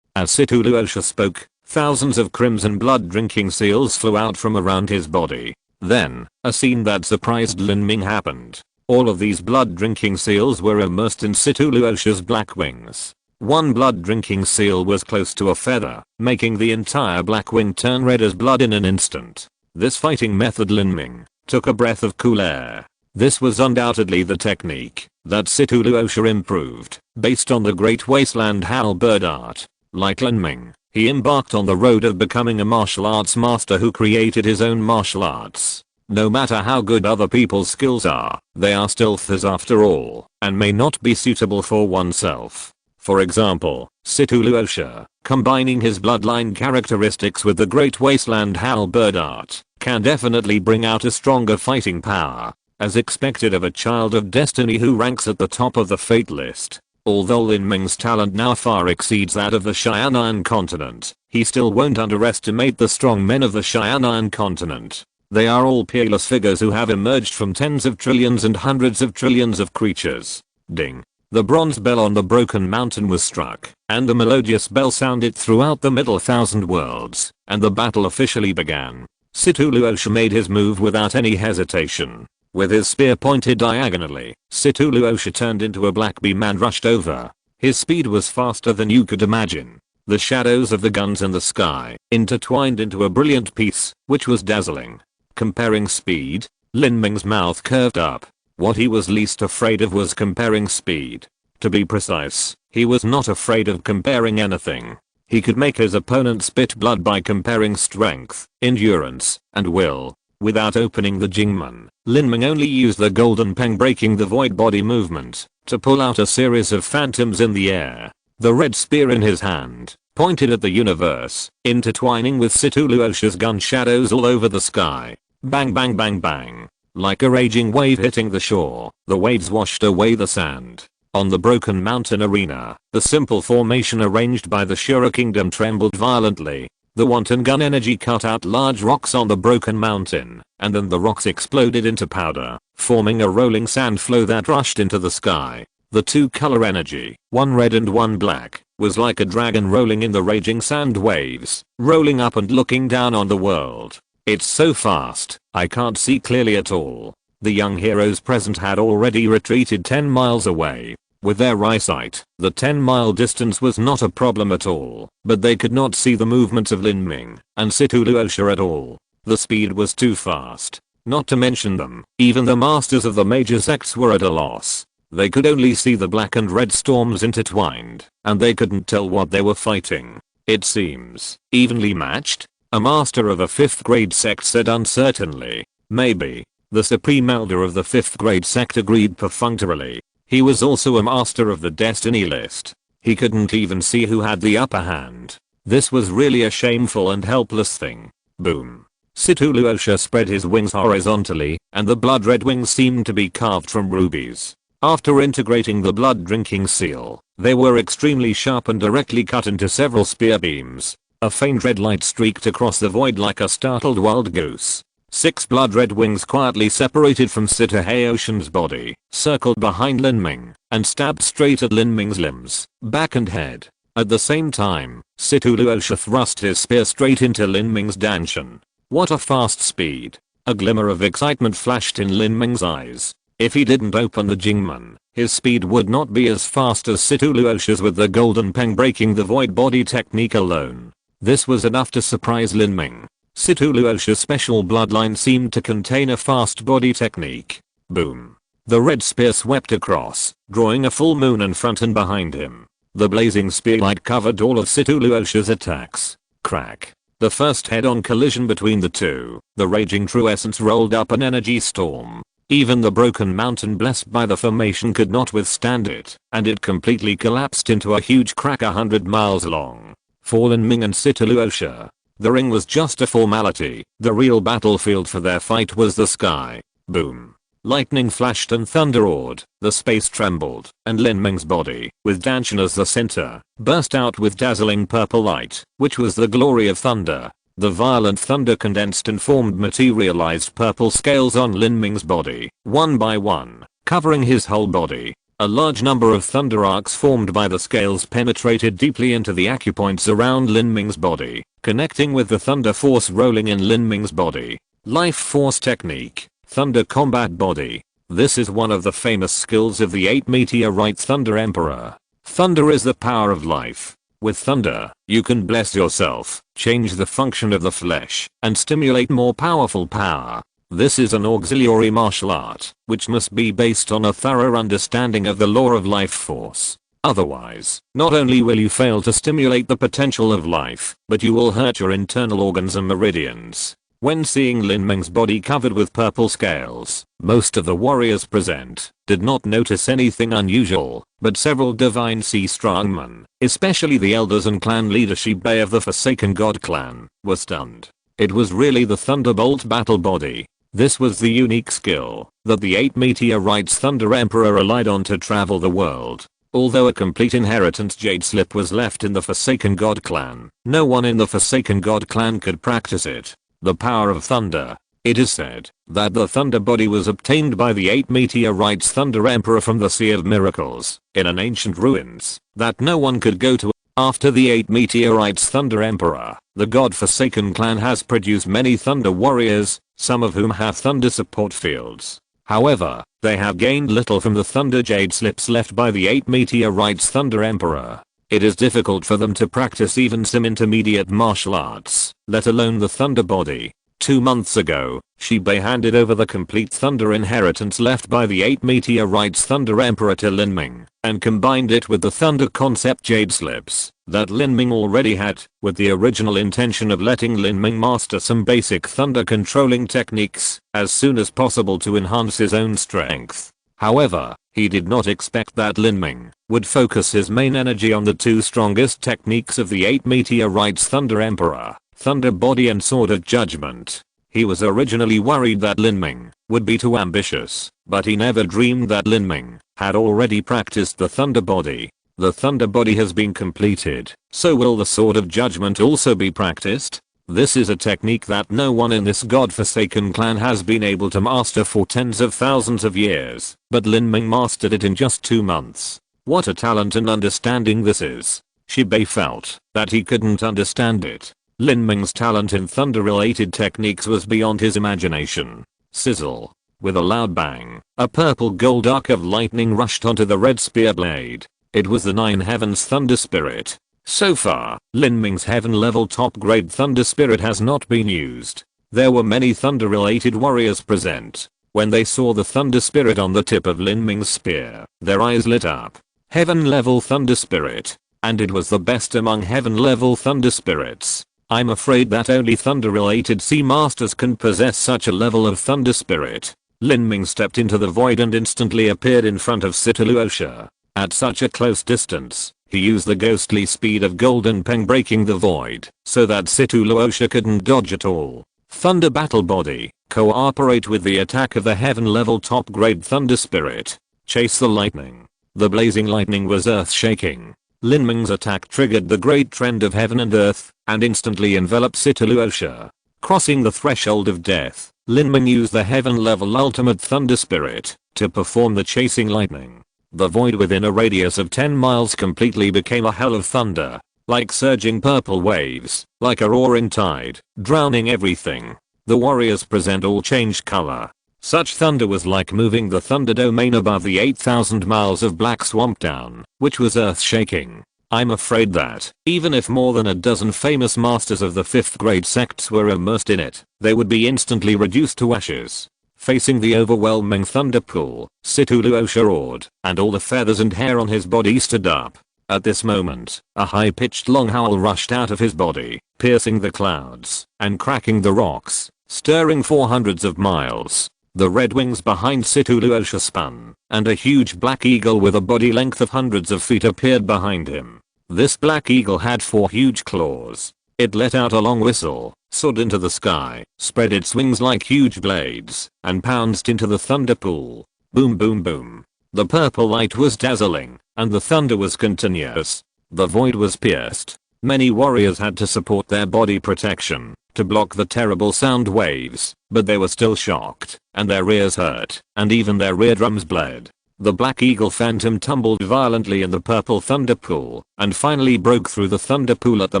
As Situluosha spoke, thousands of crimson blood drinking seals flew out from around his body. Then, a scene that surprised Lin Ming happened. All of these blood drinking seals were immersed in Situluosha's black wings. One blood drinking seal was close to a feather, making the entire black wing turn red as blood in an instant. This fighting method, Lin Ming took a breath of cool air. This was undoubtedly the technique that Situluosha improved, based on the Great Wasteland halberd art. Like Lin Ming, he embarked on the road of becoming a martial arts master who created his own martial arts. No matter how good other people's skills are, they are still theirs after all, and may not be suitable for oneself. For example, Situluosha, combining his bloodline characteristics with the Great Wasteland halberd art, can definitely bring out a stronger fighting power, as expected of a child of destiny who ranks at the top of the fate list. Although Lin Ming's talent now far exceeds that of the Xianan continent, he still won't underestimate the strong men of the Xianan continent. They are all peerless figures who have emerged from tens of trillions and hundreds of trillions of creatures. Ding. The bronze bell on the broken mountain was struck, and the melodious bell sounded throughout the middle thousand worlds, and the battle officially began. Situluosha made his move without any hesitation. With his spear pointed diagonally, Situluosha turned into a black beam and rushed over. His speed was faster than you could imagine. The shadows of the guns in the sky intertwined into a brilliant piece, which was dazzling. Comparing speed, Lin Ming's mouth curved up. What he was least afraid of was comparing speed. To be precise, he was not afraid of comparing anything. He could make his opponent spit blood by comparing strength, endurance, and will. Without opening the Jingmen, Lin Ming only used the golden peng breaking the void body movement to pull out a series of phantoms in the air. The red spear in his hand pointed at the universe, intertwining with Situluosha's gun shadows all over the sky. Bang bang bang bang. Like a raging wave hitting the shore, the waves washed away the sand. On the broken mountain arena, the simple formation arranged by the Shura kingdom trembled violently. The wanton gun energy cut out large rocks on the broken mountain, and then the rocks exploded into powder, forming a rolling sand flow that rushed into the sky. The two-color energy, one red and one black, was like a dragon rolling in the raging sand waves, rolling up and looking down on the world. It's so fast, I can't see clearly at all. The young heroes present had already retreated 10 miles away. With their eyesight, the 10-mile distance was not a problem at all, but they could not see the movements of Lin Ming and Situluosha at all. The speed was too fast. Not to mention them, even the masters of the major sects were at a loss. They could only see the black and red storms intertwined, and they couldn't tell what they were fighting. It seems evenly matched, a master of a 5th grade sect said uncertainly. Maybe. The supreme elder of the 5th grade sect agreed perfunctorily. He was also a master of the destiny list. He couldn't even see who had the upper hand. This was really a shameful and helpless thing. Boom. Situluosha spread his wings horizontally, and the blood red wings seemed to be carved from rubies. After integrating the blood drinking seal, they were extremely sharp and directly cut into several spear beams. A faint red light streaked across the void like a startled wild goose. 6 blood red wings quietly separated from Situluosha's body, circled behind Lin Ming, and stabbed straight at Lin Ming's limbs, back and head. At the same time, Situluosha thrust his spear straight into Lin Ming's danshan. What a fast speed. A glimmer of excitement flashed in Lin Ming's eyes. If he didn't open the Jingmen, his speed would not be as fast as Situluosha's with the golden peng breaking the void body technique alone. This was enough to surprise Lin Ming. Situluosha's special bloodline seemed to contain a fast body technique. Boom. The red spear swept across, drawing a full moon in front and behind him. The blazing spearlight covered all of Situluosha's attacks. Crack. The first head-on collision between the two, the raging true essence rolled up an energy storm. Even the broken mountain blessed by the formation could not withstand it, and it completely collapsed into a huge crack 100 miles long. For Lin Ming and Situluosha, the ring was just a formality. The real battlefield for their fight was the sky. Boom. Lightning flashed and thunder roared, the space trembled, and Lin Ming's body, with Danshan as the center, burst out with dazzling purple light, which was the glory of thunder. The violent thunder condensed and formed materialized purple scales on Lin Ming's body, one by one, covering his whole body. A large number of thunder arcs formed by the scales penetrated deeply into the acupoints around Lin Ming's body, connecting with the thunder force rolling in Lin Ming's body. Life force technique. Thunder combat body. This is one of the famous skills of the 8 meteorite Thunder Emperor. Thunder is the power of life. With thunder, you can bless yourself, change the function of the flesh, and stimulate more powerful power. This is an auxiliary martial art, which must be based on a thorough understanding of the law of life force. Otherwise, not only will you fail to stimulate the potential of life, but you will hurt your internal organs and meridians. When seeing Lin Ming's body covered with purple scales, most of the warriors present did not notice anything unusual, but several divine sea strongmen, especially the elders and clan leader Shibei of the Forsaken God clan, were stunned. It was really the Thunderbolt battle body. This was the unique skill that the 8 meteorites Thunder Emperor relied on to travel the world. Although a complete inheritance jade slip was left in the Forsaken God clan, no one in the Forsaken God clan could practice it. The power of thunder. It is said that the thunder body was obtained by the 8 meteorites Thunder Emperor from the Sea of Miracles in an ancient ruins that no one could go to. After the 8 meteorites Thunder Emperor, the God-Forsaken clan has produced many thunder warriors, some of whom have thunder support fields. However, they have gained little from the thunder jade slips left by the 8 meteorites Thunder Emperor. It is difficult for them to practice even some intermediate martial arts, let alone the thunder body. 2 months ago, Shibei handed over the complete thunder inheritance left by the 8 meteorites Thunder Emperor to Lin Ming, and combined it with the thunder concept jade slips that Lin Ming already had, with the original intention of letting Lin Ming master some basic thunder controlling techniques as soon as possible to enhance his own strength. However, he did not expect that Lin Ming would focus his main energy on the 2 strongest techniques of the 8 meteorites Thunder Emperor, Thunder Body and Sword of Judgment. He was originally worried that Lin Ming would be too ambitious, but he never dreamed that Lin Ming had already practiced the Thunder Body. The Thunder Body has been completed, so will the Sword of Judgment also be practiced? This is a technique that no one in this God-Forsaken clan has been able to master for tens of thousands of years, but Lin Ming mastered it in just 2 months. What a talent and understanding this is. Shibei felt that he couldn't understand it. Lin Ming's talent in thunder-related techniques was beyond his imagination. Sizzle. With a loud bang, a purple gold arc of lightning rushed onto the red spear blade. It was the Nine Heavens Thunder Spirit. So far, Lin Ming's heaven level top grade Thunder Spirit has not been used. There were many thunder related warriors present. When they saw the Thunder Spirit on the tip of Lin Ming's spear, their eyes lit up. Heaven level Thunder Spirit. And it was the best among heaven level Thunder Spirits. I'm afraid that only thunder related sea masters can possess such a level of Thunder Spirit. Lin Ming stepped into the void and instantly appeared in front of Situluosha. At such a close distance, he used the ghostly speed of Golden Peng breaking the void, so that Situluosha couldn't dodge at all. Thunder Battle Body, cooperate with the attack of the heaven level top grade Thunder Spirit. Chase the lightning. The blazing lightning was earth shaking. Lin Ming's attack triggered the great trend of heaven and earth, and instantly enveloped Situluosha. Crossing the threshold of death, Lin Ming used the heaven level ultimate Thunder Spirit to perform the chasing lightning. The void within a radius of 10 miles completely became a hell of thunder, like surging purple waves, like a roaring tide, drowning everything. The warriors present all changed color. Such thunder was like moving the thunder domain above the 8,000 miles of black swamp down, which was earth shaking. I'm afraid that, even if more than a dozen famous masters of the 5th grade sects were immersed in it, they would be instantly reduced to ashes. Facing the overwhelming thunder pool, Situluosha roared, and all the feathers and hair on his body stood up. At this moment, a high-pitched long howl rushed out of his body, piercing the clouds, and cracking the rocks, stirring for hundreds of miles. The red wings behind Situluosha spun, and a huge black eagle with a body length of hundreds of feet appeared behind him. This black eagle had 4 huge claws. It let out a long whistle, soared into the sky, spread its wings like huge blades, and pounced into the thunder pool. Boom boom boom. The purple light was dazzling, and the thunder was continuous. The void was pierced. Many warriors had to support their body protection to block the terrible sound waves, but they were still shocked, and their ears hurt, and even their eardrums bled. The black eagle phantom tumbled violently in the purple thunder pool, and finally broke through the thunder pool at the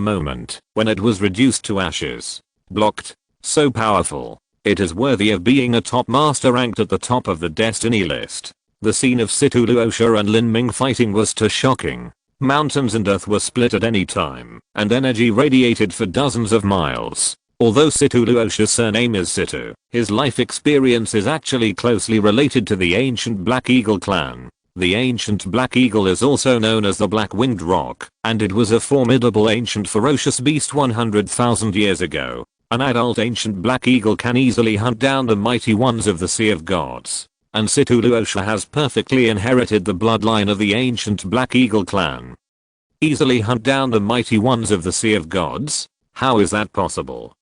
moment when it was reduced to ashes. Blocked. So powerful. It is worthy of being a top master ranked at the top of the destiny list. The scene of Situluosha and Lin Ming fighting was too shocking. Mountains and earth were split at any time, and energy radiated for dozens of miles. Although Situluosha's surname is Situ, his life experience is actually closely related to the ancient Black Eagle clan. The ancient Black Eagle is also known as the Black-Winged Roc, and it was a formidable ancient ferocious beast 100,000 years ago. An adult ancient Black Eagle can easily hunt down the mighty ones of the Sea of Gods. And Situluosha has perfectly inherited the bloodline of the ancient Black Eagle clan. Easily hunt down the mighty ones of the Sea of Gods? How is that possible?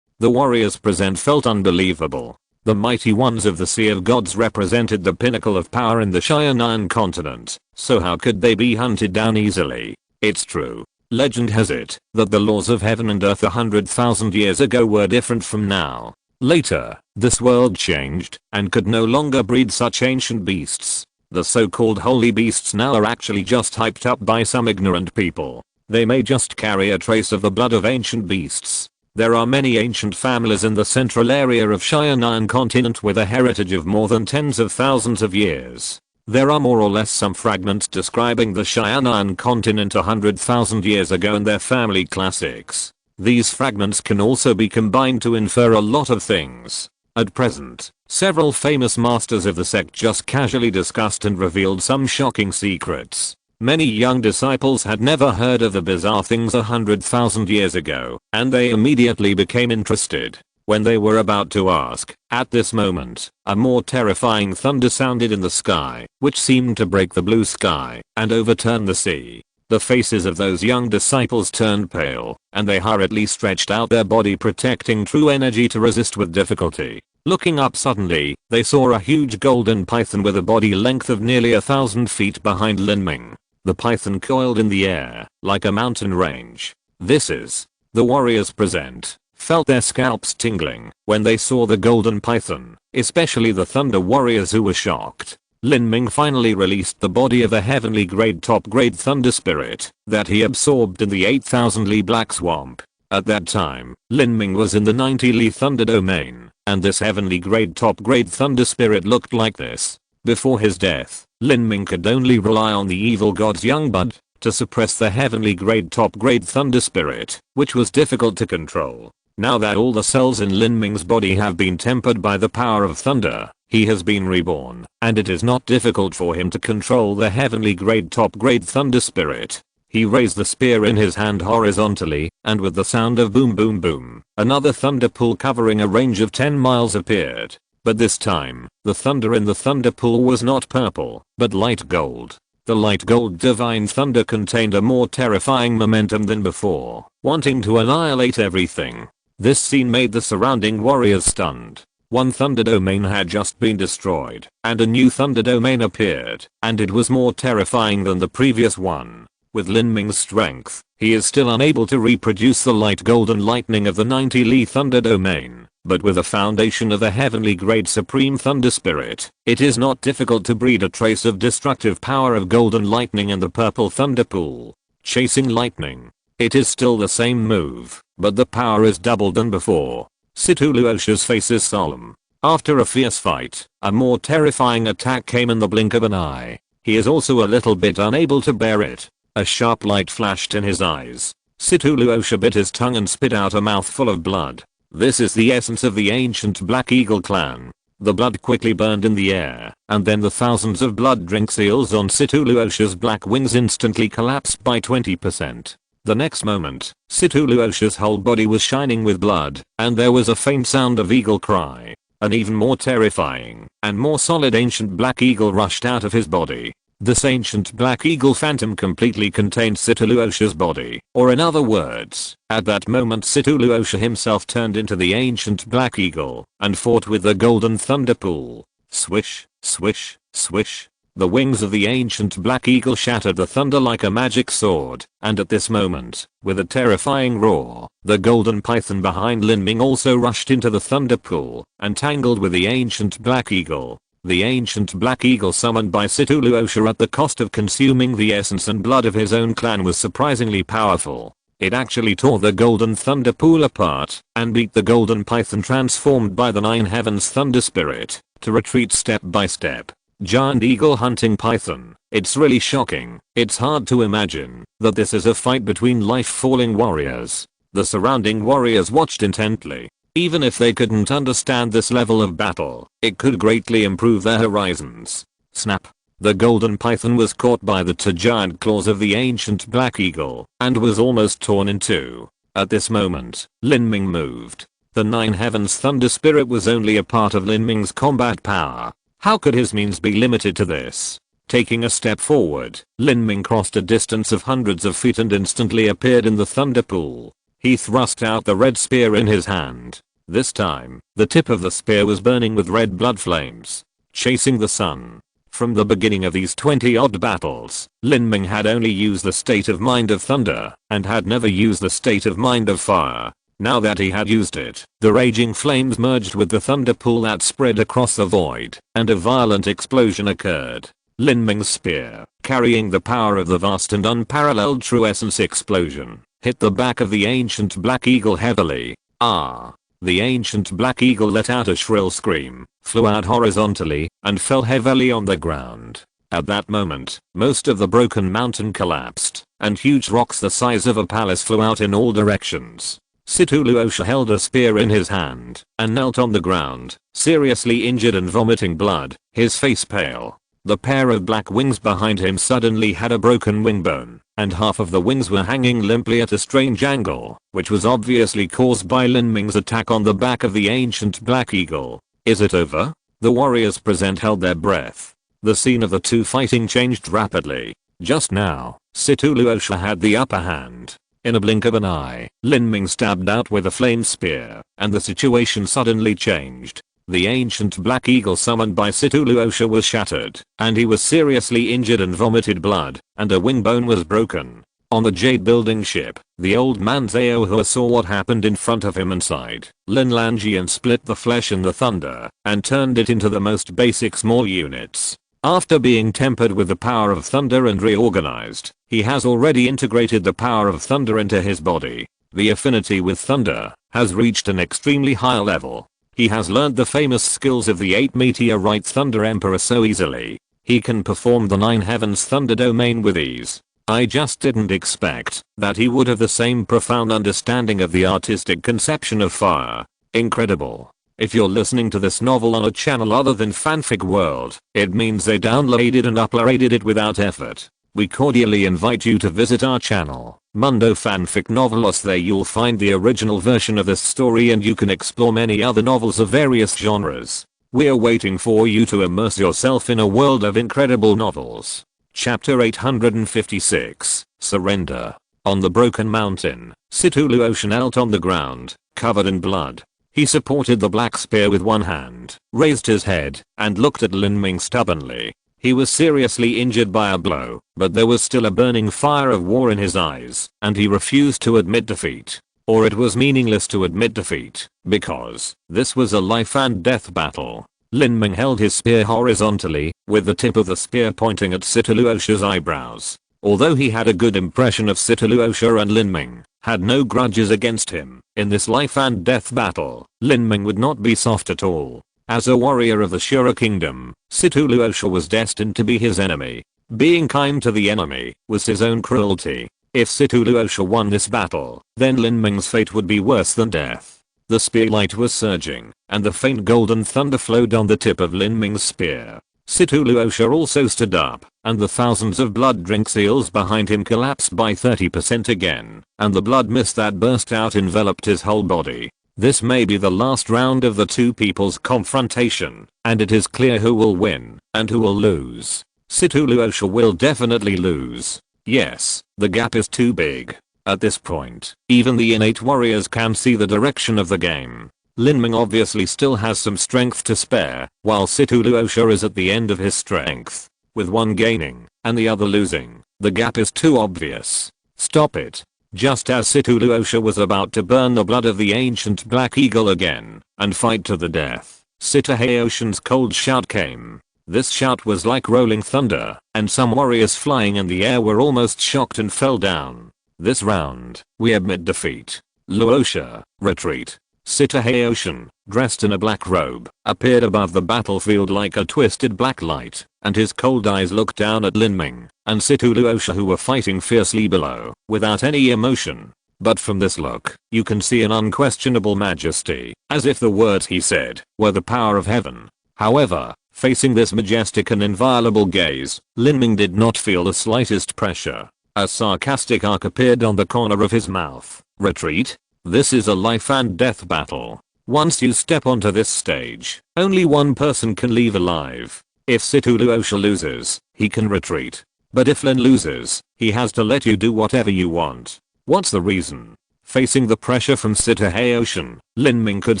The warriors present felt unbelievable. The mighty ones of the Sea of Gods represented the pinnacle of power in the Cheyenne continent, so how could they be hunted down easily? It's true. Legend has it that the laws of heaven and earth 100,000 years ago were different from now. Later, this world changed and could no longer breed such ancient beasts. The so-called holy beasts now are actually just hyped up by some ignorant people. They may just carry a trace of the blood of ancient beasts. There are many ancient families in the central area of Cheyenne continent with a heritage of more than tens of thousands of years. There are more or less some fragments describing the Cheyenne continent 100,000 years ago and their family classics. These fragments can also be combined to infer a lot of things. At present, several famous masters of the sect just casually discussed and revealed some shocking secrets. Many young disciples had never heard of the bizarre things 100,000 years ago, and they immediately became interested. When they were about to ask, at this moment, a more terrifying thunder sounded in the sky, which seemed to break the blue sky and overturn the sea. The faces of those young disciples turned pale, and they hurriedly stretched out their body protecting true energy to resist with difficulty. Looking up suddenly, they saw a huge golden python with a body length of nearly 1,000 feet behind Lin Ming. The python coiled in the air, like a mountain range. The warriors present felt their scalps tingling when they saw the golden python, especially the thunder warriors who were shocked. Lin Ming finally released the body of a heavenly grade top grade thunder spirit that he absorbed in the 8,000 li black swamp. At that time, Lin Ming was in the 90 Li Thunder domain, and this heavenly grade top grade thunder spirit looked like this. Before his death, Lin Ming could only rely on the evil god's young bud to suppress the heavenly grade top grade thunder spirit, which was difficult to control. Now that all the cells in Lin Ming's body have been tempered by the power of thunder, he has been reborn, and it is not difficult for him to control the heavenly grade top grade thunder spirit. He raised the spear in his hand horizontally, and with the sound of boom boom boom, another thunder pool covering a range of 10 miles appeared. But this time, the thunder in the thunder pool was not purple, but light gold. The light gold divine thunder contained a more terrifying momentum than before, wanting to annihilate everything. This scene made the surrounding warriors stunned. One thunder domain had just been destroyed, and a new thunder domain appeared, and it was more terrifying than the previous one. With Lin Ming's strength, he is still unable to reproduce the light golden lightning of the 90 Li Thunder domain, but with a foundation of the heavenly grade supreme thunder spirit, it is not difficult to breed a trace of destructive power of golden lightning in the purple thunder pool. Chasing lightning. It is still the same move, but the power is doubled than before. Situluosha's face is solemn. After a fierce fight, a more terrifying attack came in the blink of an eye. He is also a little bit unable to bear it. A sharp light flashed in his eyes. Situluosha bit his tongue and spit out a mouthful of blood. This is the essence of the ancient Black Eagle clan. The blood quickly burned in the air, and then the thousands of blood drink seals on Situluosha's black wings instantly collapsed by 20%. The next moment, Situluosha's whole body was shining with blood, and there was a faint sound of eagle cry. An even more terrifying and more solid ancient black eagle rushed out of his body. This ancient black eagle phantom completely contained Situluosha's body, or in other words, at that moment Situluosha himself turned into the ancient black eagle and fought with the golden thunder pool. Swish, swish, swish. The wings of the ancient black eagle shattered the thunder like a magic sword, and at this moment, with a terrifying roar, the golden python behind Lin Ming also rushed into the thunder pool and tangled with the ancient black eagle. The ancient black eagle summoned by Situluosha at the cost of consuming the essence and blood of his own clan was surprisingly powerful. It actually tore the golden thunder pool apart and beat the golden python transformed by the nine heavens thunder spirit to retreat step by step. Giant eagle hunting python. It's really shocking. It's hard to imagine that this is a fight between life-falling warriors. The surrounding warriors watched intently. Even if they couldn't understand this level of battle, it could greatly improve their horizons. Snap. The golden python was caught by the two giant claws of the ancient black eagle and was almost torn in two. At this moment, Lin Ming moved. The nine heavens thunder spirit was only a part of Lin Ming's combat power. How could his means be limited to this? Taking a step forward, Lin Ming crossed a distance of hundreds of feet and instantly appeared in the thunder pool. He thrust out the red spear in his hand. This time, the tip of the spear was burning with red blood flames. Chasing the sun. From the beginning of these 20-odd battles, Lin Ming had only used the state of mind of thunder and had never used the state of mind of fire. Now that he had used it, the raging flames merged with the thunder pool that spread across the void, and a violent explosion occurred. Lin Ming's spear, carrying the power of the vast and unparalleled true essence explosion, hit the back of the ancient black eagle heavily. Ah! The ancient black eagle let out a shrill scream, flew out horizontally, and fell heavily on the ground. At that moment, most of the broken mountain collapsed, and huge rocks the size of a palace flew out in all directions. Situluosha held a spear in his hand and knelt on the ground, seriously injured and vomiting blood, his face pale. The pair of black wings behind him suddenly had a broken wing bone, and half of the wings were hanging limply at a strange angle, which was obviously caused by Lin Ming's attack on the back of the ancient black eagle. Is it over? The warriors present held their breath. The scene of the two fighting changed rapidly. Just now, Situluosha had the upper hand. In a blink of an eye, Lin Ming stabbed out with a flame spear, and the situation suddenly changed. The ancient black eagle summoned by Situluosha was shattered, and he was seriously injured and vomited blood, and a wing bone was broken. On the jade building ship, the old man Zaohua saw what happened in front of him and sighed. Lin Lanjian split the flesh in the thunder, and turned it into the most basic small units. After being tempered with the power of thunder and reorganized, he has already integrated the power of thunder into his body. The affinity with thunder has reached an extremely high level. He has learned the famous skills of the 8 meteorite Thunder Emperor so easily. He can perform the 9 heavens thunder domain with ease. I just didn't expect that he would have the same profound understanding of the artistic conception of fire. Incredible. If you're listening to this novel on a channel other than Fanfic World, it means they downloaded and uploaded it without effort. We cordially invite you to visit our channel, Mundo Fanfic Novelos. There you'll find the original version of this story and you can explore many other novels of various genres. We're waiting for you to immerse yourself in a world of incredible novels. Chapter 856, Surrender. On the broken mountain, Cthulhu knelt on the ground, covered in blood. He supported the black spear with one hand, raised his head, and looked at Lin Ming stubbornly. He was seriously injured by a blow, but there was still a burning fire of war in his eyes, and he refused to admit defeat. Or it was meaningless to admit defeat, because this was a life and death battle. Lin Ming held his spear horizontally, with the tip of the spear pointing at Cthulhu's eyebrows. Although he had a good impression of Cthulhu and Lin Ming had no grudges against him, in this life and death battle, Lin Ming would not be soft at all. As a warrior of the Shura kingdom, Cthulhu was destined to be his enemy. Being kind to the enemy was his own cruelty. If Cthulhu won this battle, then Lin Ming's fate would be worse than death. The spearlight was surging, and the faint golden thunder flowed on the tip of Lin Ming's spear. Cthulhu also stood up, and the thousands of blood drink seals behind him collapsed by 30% again, and the blood mist that burst out enveloped his whole body. This may be the last round of the two people's confrontation, and it is clear who will win, and who will lose. Cthulhu will definitely lose. Yes, the gap is too big. At this point, even the innate warriors can see the direction of the game. Lin Ming obviously still has some strength to spare, while Cthulhu is at the end of his strength. With one gaining, and the other losing, the gap is too obvious. Stop it. Just as Cthulhu was about to burn the blood of the ancient Black Eagle again, and fight to the death, Cthulhu's cold shout came. This shout was like rolling thunder, and some warriors flying in the air were almost shocked and fell down. This round, we admit defeat. Luosha, retreat. Cthulhu, dressed in a black robe, appeared above the battlefield like a twisted black light, and his cold eyes looked down at Lin Ming and Cthulhu who were fighting fiercely below, without any emotion. But from this look, you can see an unquestionable majesty, as if the words he said were the power of heaven. However, facing this majestic and inviolable gaze, Lin Ming did not feel the slightest pressure. A sarcastic arc appeared on the corner of his mouth. Retreat? This is a life and death battle. Once you step onto this stage, only one person can leave alive. If Cthulhu loses, he can retreat. But if Lin loses, he has to let you do whatever you want. What's the reason? Facing the pressure from Cthulhu, Lin Ming could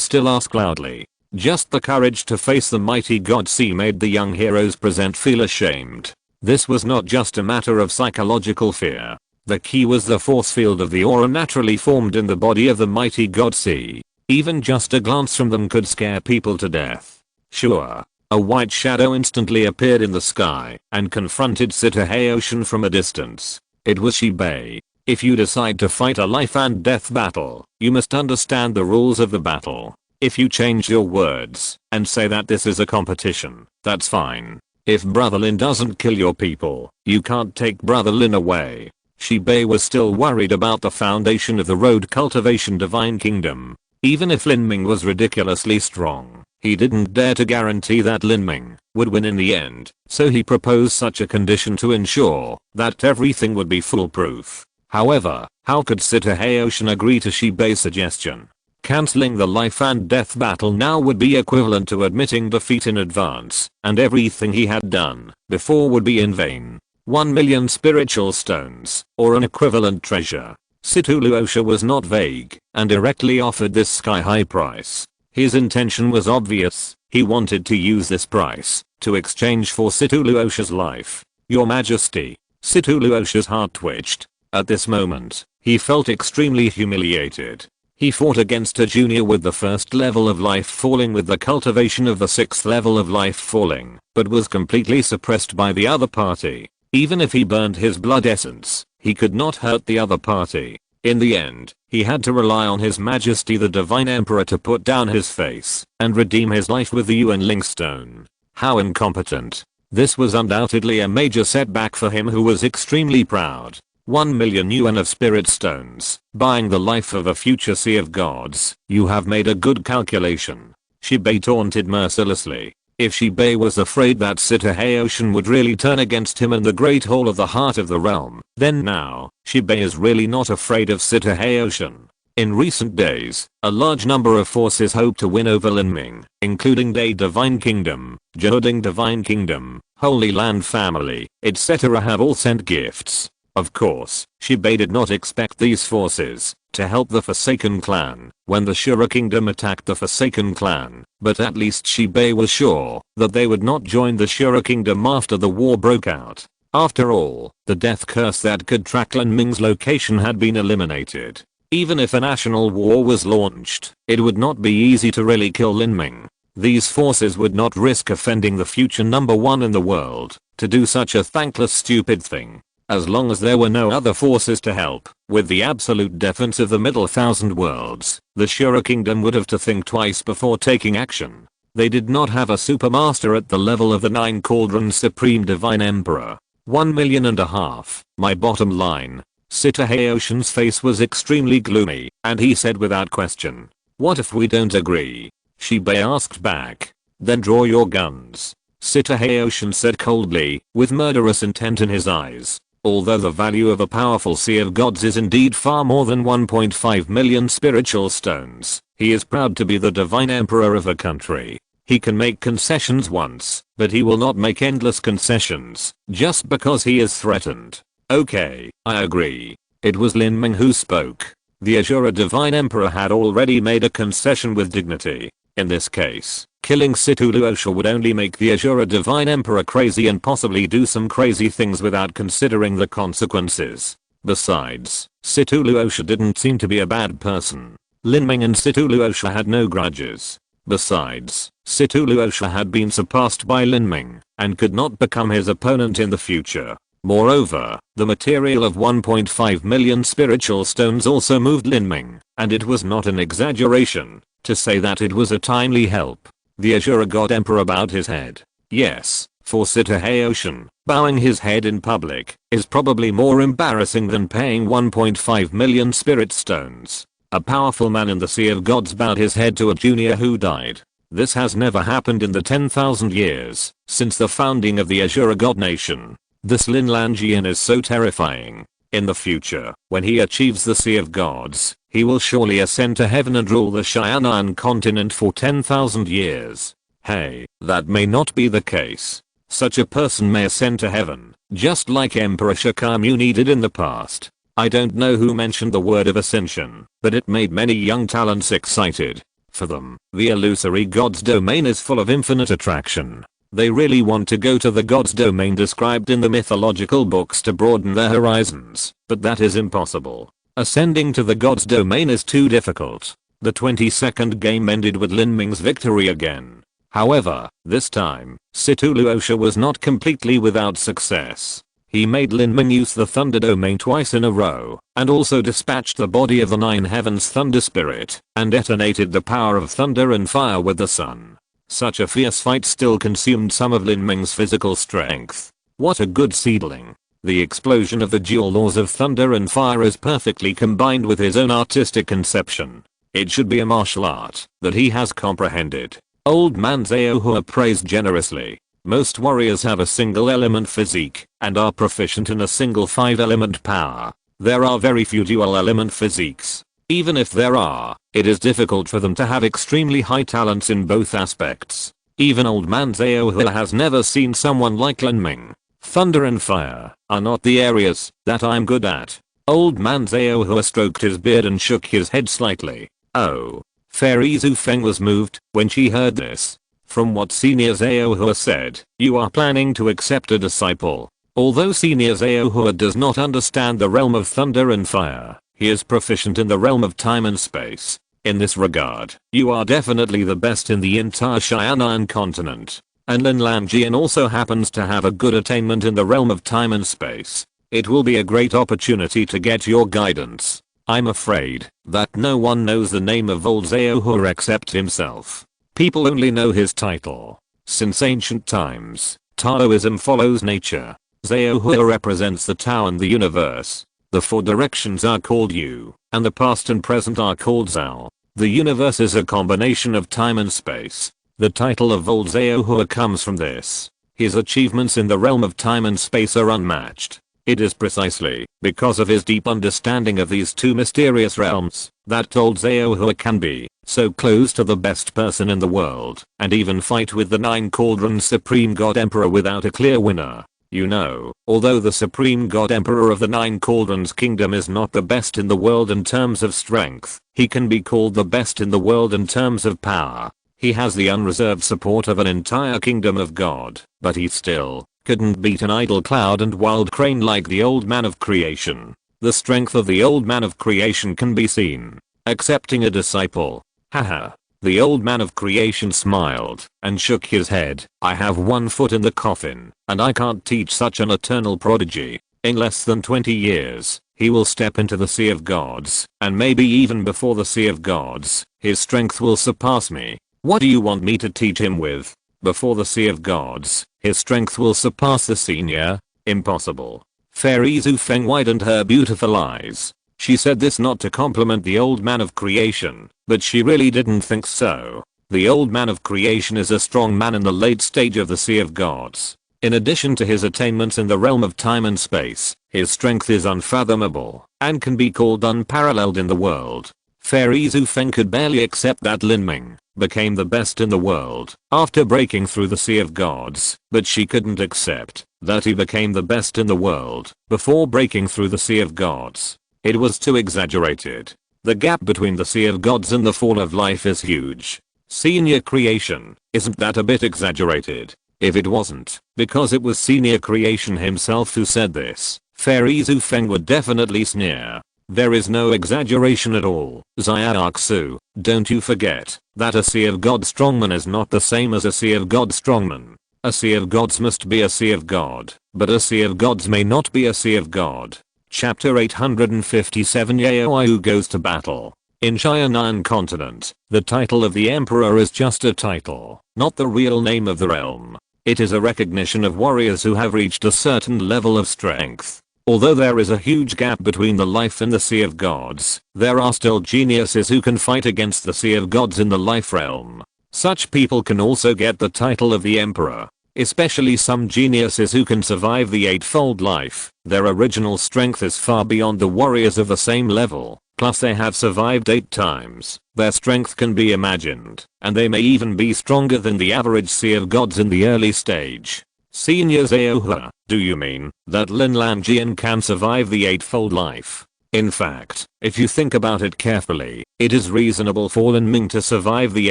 still ask loudly. Just the courage to face the mighty god sea made the young heroes present feel ashamed. This was not just a matter of psychological fear. The key was the force field of the aura naturally formed in the body of the mighty god sea. Even just a glance from them could scare people to death. Sure. A white shadow instantly appeared in the sky and confronted Cthulhu from a distance. It was Shibei. If you decide to fight a life and death battle, you must understand the rules of the battle. If you change your words and say that this is a competition, that's fine. If Brother Lin doesn't kill your people, you can't take Brother Lin away. Shibei was still worried about the foundation of the road cultivation divine kingdom. Even if Lin Ming was ridiculously strong, he didn't dare to guarantee that Lin Ming would win in the end, so he proposed such a condition to ensure that everything would be foolproof. However, how could Cthulhu agree to Shibei's suggestion? Cancelling the life and death battle now would be equivalent to admitting defeat in advance, and everything he had done before would be in vain. 1 million spiritual stones, or an equivalent treasure. Cthulhu was not vague, and directly offered this sky-high price. His intention was obvious. He wanted to use this price to exchange for Cthulhu's life. Your Majesty. Cthulhu's heart twitched. At this moment, he felt extremely humiliated. He fought against a junior with the first level of life falling with the cultivation of the 6th level of life falling, but was completely suppressed by the other party. Even if he burned his blood essence, he could not hurt the other party. In the end, he had to rely on His Majesty the Divine Emperor to put down his face and redeem his life with the Yuan Ling Stone. How incompetent. This was undoubtedly a major setback for him, who was extremely proud. 1 million yuan of spirit stones, buying the life of a future sea of gods. You have made a good calculation. Shibei taunted mercilessly. If Shibei was afraid that Sita Heiyoshin would really turn against him in the Great Hall of the Heart of the Realm, then now, Shibei is really not afraid of Sita Heiyoshin. In recent days, a large number of forces hope to win over Lin Ming, including Dai Divine Kingdom, Jiuding Divine Kingdom, Holy Land Family, etc. have all sent gifts. Of course, Shibei did not expect these forces to help the Forsaken Clan when the Shura Kingdom attacked the Forsaken Clan, but at least Shibei was sure that they would not join the Shura Kingdom after the war broke out. After all, the death curse that could track Lin Ming's location had been eliminated. Even if a national war was launched, it would not be easy to really kill Lin Ming. These forces would not risk offending the future number one in the world to do such a thankless stupid thing. As long as there were no other forces to help, with the absolute defense of the Middle Thousand Worlds, the Shura Kingdom would have to think twice before taking action. They did not have a supermaster at the level of the Nine Cauldrons Supreme Divine Emperor. 1.5 million. My bottom line. Sita Heiyoshin's face was extremely gloomy, and he said without question, "What if we don't agree?" Shibei asked back. "Then draw your guns." Sita Heiyoshin said coldly, with murderous intent in his eyes. Although the value of a powerful sea of gods is indeed far more than 1.5 million spiritual stones, he is proud to be the divine emperor of a country. He can make concessions once, but he will not make endless concessions, just because he is threatened. Okay, I agree. It was Lin Ming who spoke. The Ashura Divine Emperor had already made a concession with dignity. In this case, killing Situ Luosha would only make the Ashura Divine Emperor crazy and possibly do some crazy things without considering the consequences. Besides, Situ Luosha didn't seem to be a bad person. Lin Ming and Situ Luosha had no grudges. Besides, Situ Luosha had been surpassed by Lin Ming and could not become his opponent in the future. Moreover, the material of 1.5 million spiritual stones also moved Lin Ming, and it was not an exaggeration to say that it was a timely help. The Ashura God Emperor bowed his head. Yes, for Sita Heiyoshin, bowing his head in public is probably more embarrassing than paying 1.5 million spirit stones. A powerful man in the Sea of Gods bowed his head to a junior who died. This has never happened in the 10,000 years since the founding of the Ashura God Nation. This Lin Lanjian is so terrifying. In the future, when he achieves the Sea of Gods, he will surely ascend to heaven and rule the Xianan continent for 10,000 years. Hey, that may not be the case. Such a person may ascend to heaven, just like Emperor Shakyamuni did in the past. I don't know who mentioned the word of ascension, but it made many young talents excited. For them, the illusory god's domain is full of infinite attraction. They really want to go to the god's domain described in the mythological books to broaden their horizons, but that is impossible. Ascending to the god's domain is too difficult. The 22nd game ended with Lin Ming's victory again. However, this time, Situ Luosha was not completely without success. He made Lin Ming use the Thunder Domain twice in a row, and also dispatched the body of the Nine Heavens Thunder Spirit, and detonated the power of thunder and fire with the sun. Such a fierce fight still consumed some of Lin Ming's physical strength. What a good seedling. The explosion of the dual laws of thunder and fire is perfectly combined with his own artistic conception. It should be a martial art that he has comprehended. Old man Zaohua praised generously. Most warriors have a single element physique and are proficient in a single 5-element power. There are very few dual element physiques. Even if there are, it is difficult for them to have extremely high talents in both aspects. Even old man Zaohua has never seen someone like Lin Ming. Thunder and fire are not the areas that I'm good at. Old man Zaohua stroked his beard and shook his head slightly. Oh. Fairy Zhu Feng was moved when she heard this. From what Senior Zaohua said, you are planning to accept a disciple. Although Senior Zaohua does not understand the realm of thunder and fire, he is proficient in the realm of time and space. In this regard, you are definitely the best in the entire Xianan continent. And Lin Lanjian also happens to have a good attainment in the realm of time and space. It will be a great opportunity to get your guidance. I'm afraid that no one knows the name of old Zhao except himself. People only know his title. Since ancient times, Taoism follows nature. Zhao represents the Tao and the universe. The four directions are called Yu, and the past and present are called Zhao. The universe is a combination of time and space. The title of old Zhao comes from this. His achievements in the realm of time and space are unmatched. It is precisely because of his deep understanding of these two mysterious realms that old Zhao can be so close to the best person in the world and even fight with the Nine Cauldrons Supreme God Emperor without a clear winner. You know, although the Supreme God Emperor of the Nine Cauldrons Kingdom is not the best in the world in terms of strength, he can be called the best in the world in terms of power. He has the unreserved support of an entire kingdom of God, but he still couldn't beat an idle cloud and wild crane like the old man of creation. The strength of the old man of creation can be seen. Accepting a disciple. Haha. The old man of creation smiled and shook his head. I have one foot in the coffin, and I can't teach such an eternal prodigy. In less than 20 years, he will step into the sea of gods, and maybe even before the sea of gods, his strength will surpass me. What do you want me to teach him with? Before the sea of gods, his strength will surpass the senior? Impossible. Fairy Zhu Feng widened her beautiful eyes. She said this not to compliment the old man of creation, but she really didn't think so. The old man of creation is a strong man in the late stage of the Sea of Gods. In addition to his attainments in the realm of time and space, his strength is unfathomable and can be called unparalleled in the world. Fairy Zhu Feng could barely accept that Lin Ming became the best in the world after breaking through the Sea of Gods, but she couldn't accept that he became the best in the world before breaking through the Sea of Gods. It was too exaggerated. The gap between the Sea of Gods and the fall of life is huge. Senior creation, isn't that a bit exaggerated? If it wasn't, because it was senior creation himself who said this, Fairy Zhu Feng would definitely sneer. There is no exaggeration at all. Xiaoxu, don't you forget that a Sea of God strongman is not the same as a Sea of God strongman. A Sea of Gods must be a Sea of God, but a Sea of Gods may not be a Sea of God. Chapter 857 Yaoyu goes to battle. In Xianan continent, the title of the emperor is just a title, not the real name of the realm. It is a recognition of warriors who have reached a certain level of strength. Although there is a huge gap between the life and the Sea of Gods, there are still geniuses who can fight against the Sea of Gods in the life realm. Such people can also get the title of the emperor. Especially some geniuses who can survive the eightfold life. Their original strength is far beyond the warriors of the same level, plus they have survived 8 times. Their strength can be imagined, and they may even be stronger than the average Sea of Gods in the early stage. Senior Zhao, do you mean that Lin Lanjian can survive the eightfold life? In fact, if you think about it carefully, it is reasonable for Lin Ming to survive the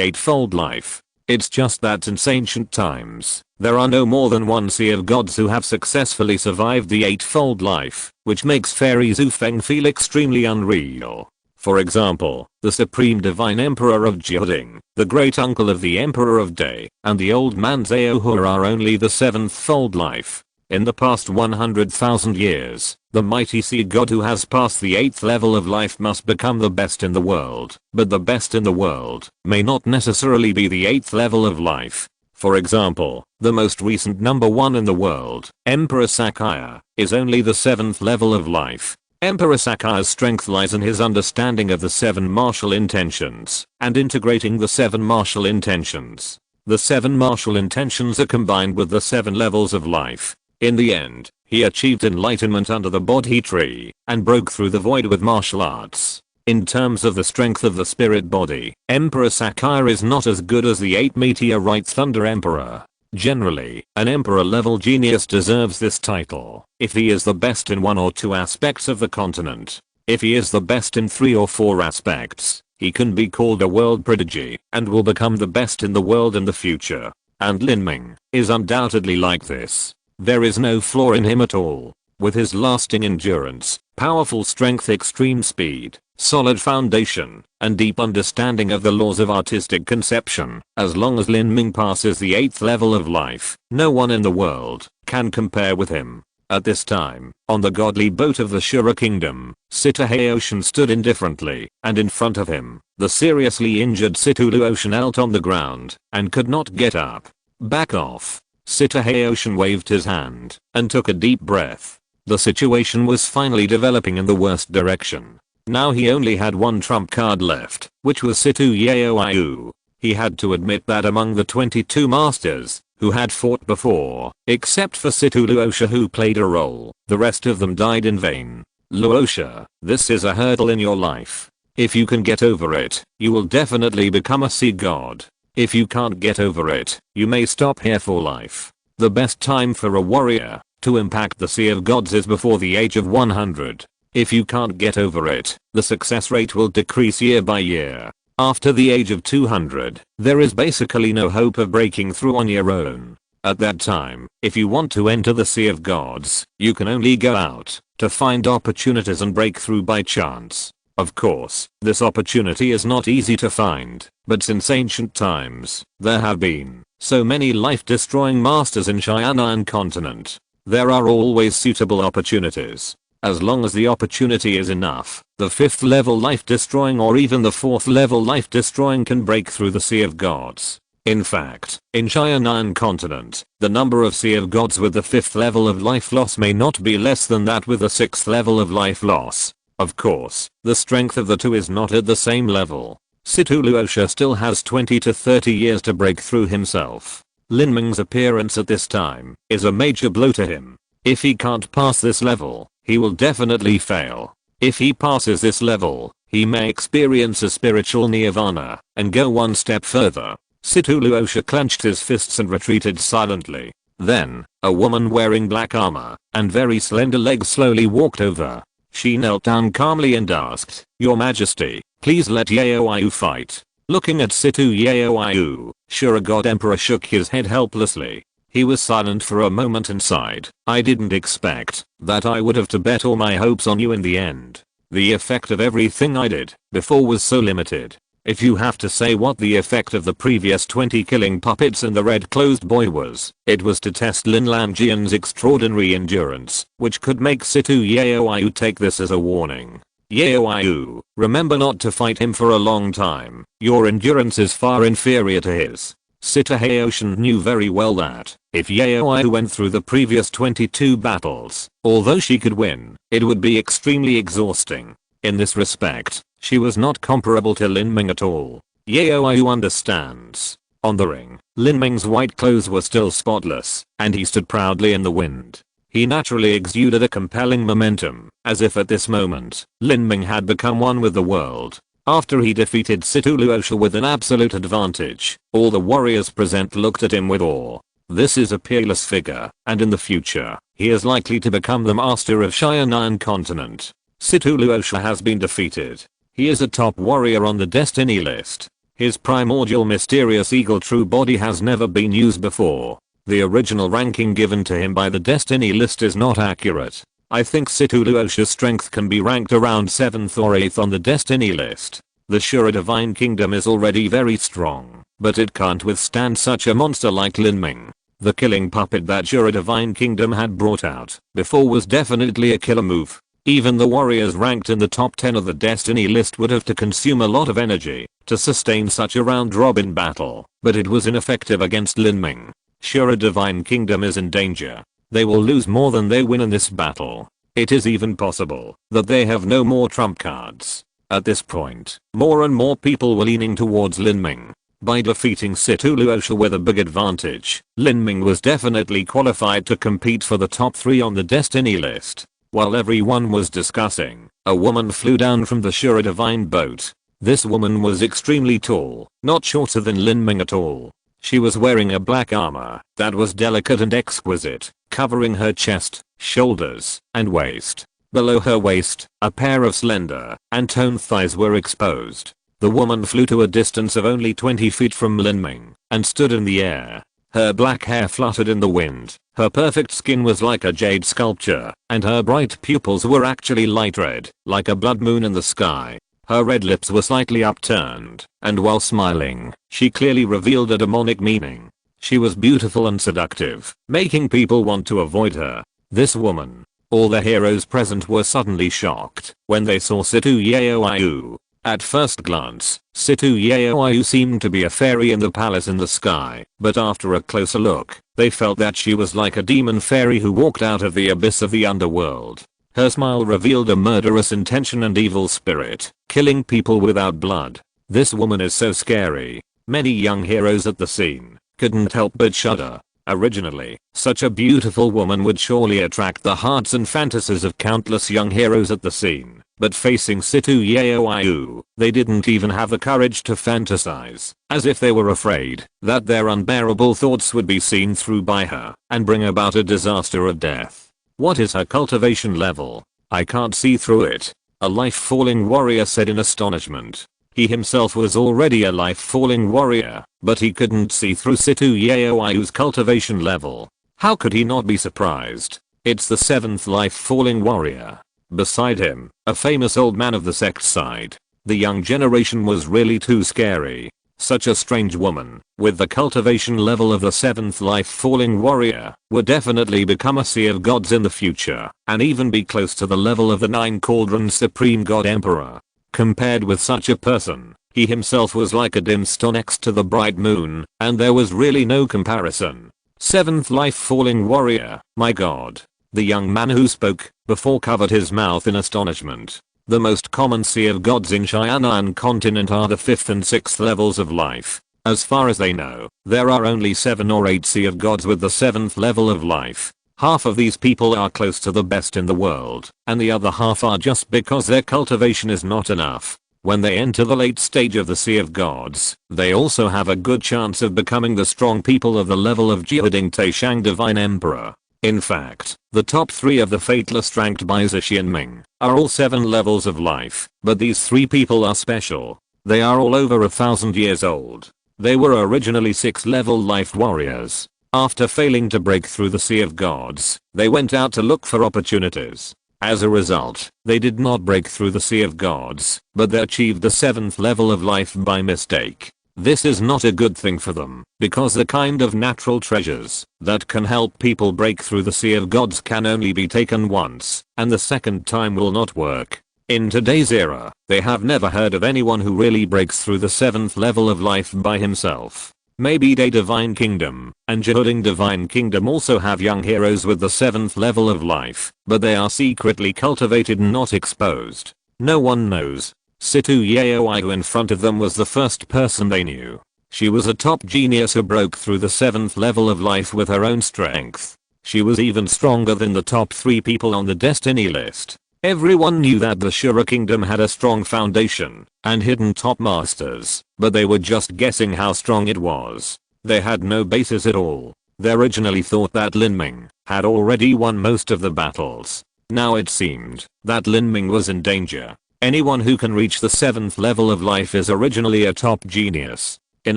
eightfold life. It's just that since ancient times, there are no more than one Sea of Gods who have successfully survived the eightfold life, which makes Fairy Zhu Feng feel extremely unreal. For example, the Supreme Divine Emperor of Jioding, the great uncle of the Emperor of Day, and the old man Zhao are only the 7th fold life. In the past 100,000 years, the mighty sea god who has passed the 8th level of life must become the best in the world, but the best in the world may not necessarily be the 8th level of life. For example, the most recent number 1 in the world, Emperor Sakaya, is only the 7th level of life. Emperor Sakaya's strength lies in his understanding of the 7 martial intentions and integrating the 7 martial intentions. The 7 martial intentions are combined with the 7 levels of life. In the end, he achieved enlightenment under the Bodhi tree and broke through the void with martial arts. In terms of the strength of the spirit body, Emperor Sakaya is not as good as the 8 meteorite Thunder Emperor. Generally, an emperor level genius deserves this title if he is the best in 1 or 2 aspects of the continent. If he is the best in 3 or 4 aspects, he can be called a world prodigy and will become the best in the world in the future. And Lin Ming is undoubtedly like this. There is no flaw in him at all. With his lasting endurance, powerful strength, extreme speed, solid foundation, and deep understanding of the laws of artistic conception, as long as Lin Ming passes the 8th level of life, no one in the world can compare with him. At this time, on the godly boat of the Shura kingdom, Sitahaoshin stood indifferently, and in front of him, the seriously injured Situluotian knelt on the ground, and could not get up. Back off. Sitahaoshin waved his hand, and took a deep breath. The situation was finally developing in the worst direction. Now he only had one trump card left, which was Situ Yaoiu. He had to admit that among the 22 masters, who had fought before, except for Situ Luosha who played a role, the rest of them died in vain. Luosha, this is a hurdle in your life. If you can get over it, you will definitely become a sea god. If you can't get over it, you may stop here for life. The best time for a warrior to impact the Sea of Gods is before the age of 100. If you can't get over it, the success rate will decrease year by year. After the age of 200, there is basically no hope of breaking through on your own. At that time, if you want to enter the Sea of Gods, you can only go out to find opportunities and break through by chance. Of course, this opportunity is not easy to find, but since ancient times, there have been so many life-destroying masters in Xianan continent. There are always suitable opportunities. As long as the opportunity is enough, the 5th level life destroying or even the 4th level life destroying can break through the Sea of Gods. In fact, in Xianan continent, the number of Sea of Gods with the 5th level of life loss may not be less than that with the 6th level of life loss. Of course, the strength of the two is not at the same level. Situ Luosha still has 20 to 30 years to break through himself. Lin Ming's appearance at this time is a major blow to him. If he can't pass this level, he will definitely fail. If he passes this level, he may experience a spiritual nirvana and go one step further. Situ Luosha clenched his fists and retreated silently. Then, a woman wearing black armor and very slender legs slowly walked over. She knelt down calmly and asked, "Your Majesty, please let Yaoiu fight." Looking at Situ Yaoiu, Shura God Emperor shook his head helplessly. He was silent for a moment and sighed. "I didn't expect that I would have to bet all my hopes on you in the end. The effect of everything I did before was so limited. If you have to say what the effect of the previous 20 killing puppets and the red-clothed boy was, it was to test Lin Lanjian's extraordinary endurance, which could make Situ Yaoiu take this as a warning. Yaoiu, remember not to fight him for a long time. Your endurance is far inferior to his." Sitahaoshin knew very well that, if Yaoiu went through the previous 22 battles, although she could win, it would be extremely exhausting. In this respect, she was not comparable to Lin Ming at all. Yaoiu understands. On the ring, Lin Ming's white clothes were still spotless, and he stood proudly in the wind. He naturally exuded a compelling momentum, as if at this moment, Lin Ming had become one with the world. After he defeated Situ Luosha with an absolute advantage, all the warriors present looked at him with awe. This is a peerless figure, and in the future, he is likely to become the master of Xianan continent. Situ Luosha has been defeated. He is a top warrior on the destiny list. His primordial mysterious eagle true body has never been used before. The original ranking given to him by the destiny list is not accurate. I think Situ Luosha's strength can be ranked around 7th or 8th on the destiny list. The Shura divine kingdom is already very strong, but it can't withstand such a monster like Lin Ming. The killing puppet that Shura divine kingdom had brought out before was definitely a killer move. Even the warriors ranked in the top 10 of the destiny list would have to consume a lot of energy to sustain such a round-robin battle, but it was ineffective against Lin Ming. Shura divine kingdom is in danger. They will lose more than they win in this battle. It is even possible that they have no more trump cards. At this point, more and more people were leaning towards Lin Ming. By defeating Situ Luosha with a big advantage, Lin Ming was definitely qualified to compete for the top 3 on the destiny list. While everyone was discussing, a woman flew down from the Shura divine boat. This woman was extremely tall, not shorter than Lin Ming at all. She was wearing a black armor that was delicate and exquisite, covering her chest, shoulders, and waist. Below her waist, a pair of slender and toned thighs were exposed. The woman flew to a distance of only 20 feet from Lin Ming and stood in the air. Her black hair fluttered in the wind. Her perfect skin was like a jade sculpture, and her bright pupils were actually light red, like a blood moon in the sky. Her red lips were slightly upturned, and while smiling, she clearly revealed a demonic meaning. She was beautiful and seductive, making people want to avoid her. This woman. All the heroes present were suddenly shocked when they saw Situ Yeoyu. At first glance, Situ Yeoyu seemed to be a fairy in the palace in the sky, but after a closer look, they felt that she was like a demon fairy who walked out of the abyss of the underworld. Her smile revealed a murderous intention and evil spirit, killing people without blood. This woman is so scary. Many young heroes at the scene couldn't help but shudder. Originally, such a beautiful woman would surely attract the hearts and fantasies of countless young heroes at the scene, but facing Situ Yeoyu, they didn't even have the courage to fantasize, as if they were afraid that their unbearable thoughts would be seen through by her and bring about a disaster of death. What is her cultivation level? I can't see through it, a life-falling warrior said in astonishment. He himself was already a life-falling warrior, but he couldn't see through Situ Yeoyu's cultivation level. How could he not be surprised? It's the 7th life-falling warrior. Beside him, a famous old man of the sect side. The young generation was really too scary. Such a strange woman, with the cultivation level of the 7th life-falling warrior, would definitely become a sea of gods in the future, and even be close to the level of the 9 cauldrons supreme god emperor. Compared with such a person, he himself was like a dim star next to the bright moon, and there was really no comparison. 7th life-falling warrior, my god. The young man who spoke before covered his mouth in astonishment. The most common sea of gods in Xianan continent are the 5th and 6th levels of life. As far as they know, there are only 7 or 8 sea of gods with the 7th level of life. Half of these people are close to the best in the world, and the other half are just because their cultivation is not enough. When they enter the late stage of the Sea of Gods, they also have a good chance of becoming the strong people of the level of Jiading Taishang Divine Emperor. In fact, the top 3 of the Fateless ranked by Lin Ming are all 7 levels of life, but these 3 people are special. They are all over 1,000 years old. They were originally 6th-level life warriors. After failing to break through the Sea of Gods, they went out to look for opportunities. As a result, they did not break through the Sea of Gods, but they achieved the 7th level of life by mistake. This is not a good thing for them, because the kind of natural treasures that can help people break through the Sea of Gods can only be taken once, and the second time will not work. In today's era, they have never heard of anyone who really breaks through the 7th level of life by himself. Maybe Day Divine Kingdom and Jihuding Divine Kingdom also have young heroes with the 7th level of life, but they are secretly cultivated and not exposed. No one knows. Situ Yeoyu in front of them was the first person they knew. She was a top genius who broke through the 7th level of life with her own strength. She was even stronger than the top 3 people on the destiny list. Everyone knew that the Shura Kingdom had a strong foundation and hidden top masters, but they were just guessing how strong it was. They had no basis at all. They originally thought that Lin Ming had already won most of the battles. Now it seemed that Lin Ming was in danger. Anyone who can reach the 7th level of life is originally a top genius. In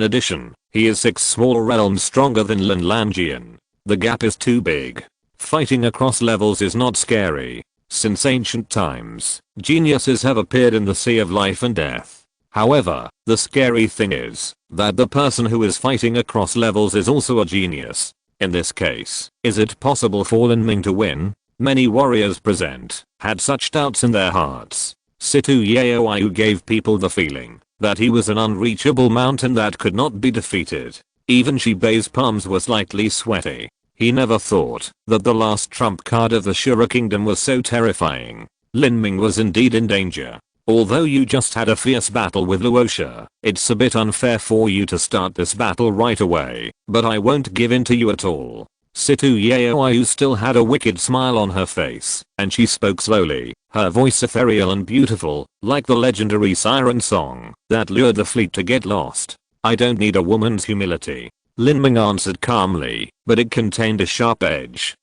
addition, he is 6 small realms stronger than Lin Lanjian. The gap is too big. Fighting across levels is not scary. Since ancient times, geniuses have appeared in the Sea of Life and Death. However, the scary thing is that the person who is fighting across levels is also a genius. In this case, is it possible for Lin Ming to win? Many warriors present had such doubts in their hearts. Situ Yeoyu gave people the feeling that he was an unreachable mountain that could not be defeated. Even Shibei's palms were slightly sweaty. He never thought that the last trump card of the Shura Kingdom was so terrifying. Lin Ming was indeed in danger. Although you just had a fierce battle with Luosha, it's a bit unfair for you to start this battle right away, but I won't give in to you at all. Situ Yeoyu still had a wicked smile on her face, and she spoke slowly, her voice ethereal and beautiful, like the legendary siren song that lured the fleet to get lost. I don't need a woman's humility. Lin Ming answered calmly, but it contained a sharp edge.